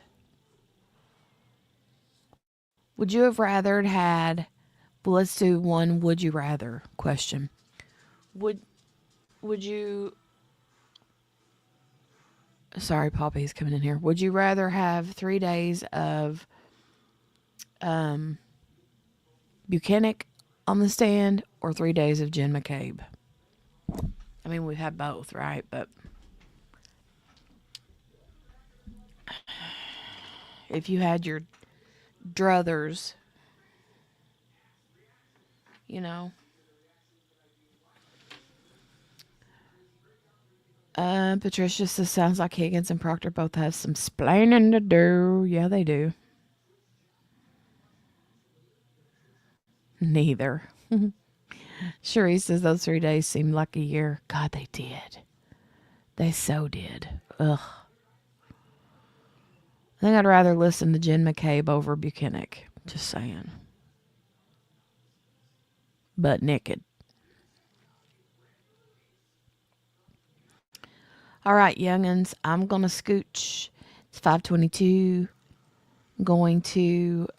[SPEAKER 1] Would you have rather had, well, let's do one would you rather question. Would you, sorry, Poppy's coming in here. Would you rather have 3 days of Buchanan on the stand or 3 days of Jen McCabe? I mean, we've had both, right? But if you had your druthers, you know. Patricia says, sounds like Higgins and Proctor both have some splaining to do. Yeah, they do. Neither. Cherie says those 3 days seemed like a year. God, they did. They so did. Ugh. I think I'd rather listen to Jen McCabe over Buchanan. Just saying. Butt naked. All right, youngins. I'm going to scooch. It's 5:22. I'm going to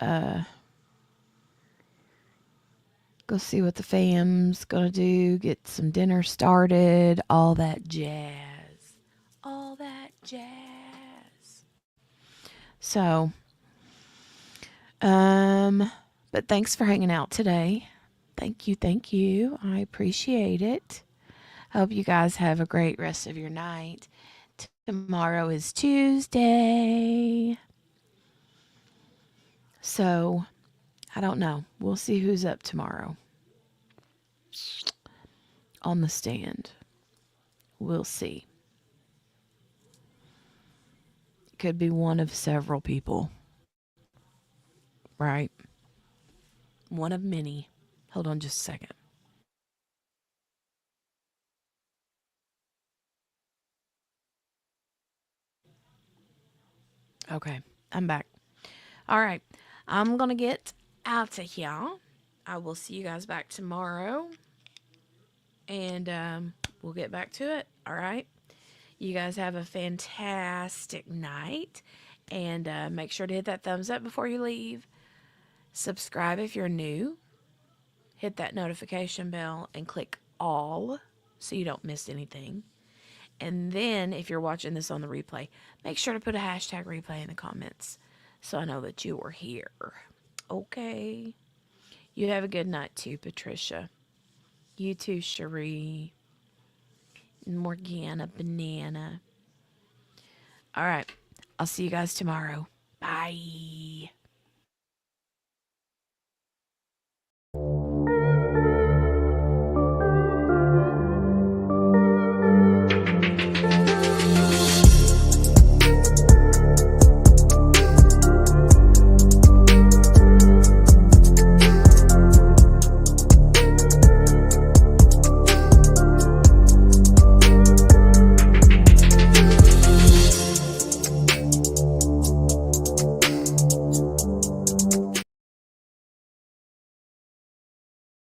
[SPEAKER 1] go see what the fam's going to do. Get some dinner started. All that jazz. All that jazz. So, but thanks for hanging out today. Thank you. I appreciate it. I hope you guys have a great rest of your night. Tomorrow is Tuesday. So, I don't know. We'll see who's up tomorrow on the stand. We'll see. Could be one of several people. Right? One of many. Hold on just a second. Okay, I'm back. All right, I'm going to get out of here. I will see you guys back tomorrow. And we'll get back to it. All right? You guys have a fantastic night. And make sure to hit that thumbs up before you leave. Subscribe if you're new. Hit that notification bell and click all so you don't miss anything. And then if you're watching this on the replay, make sure to put a hashtag replay in the comments so I know that you were here. Okay. You have a good night too, Patricia. You too, Cherie. Morgana Banana. All right. I'll see you guys tomorrow. Bye.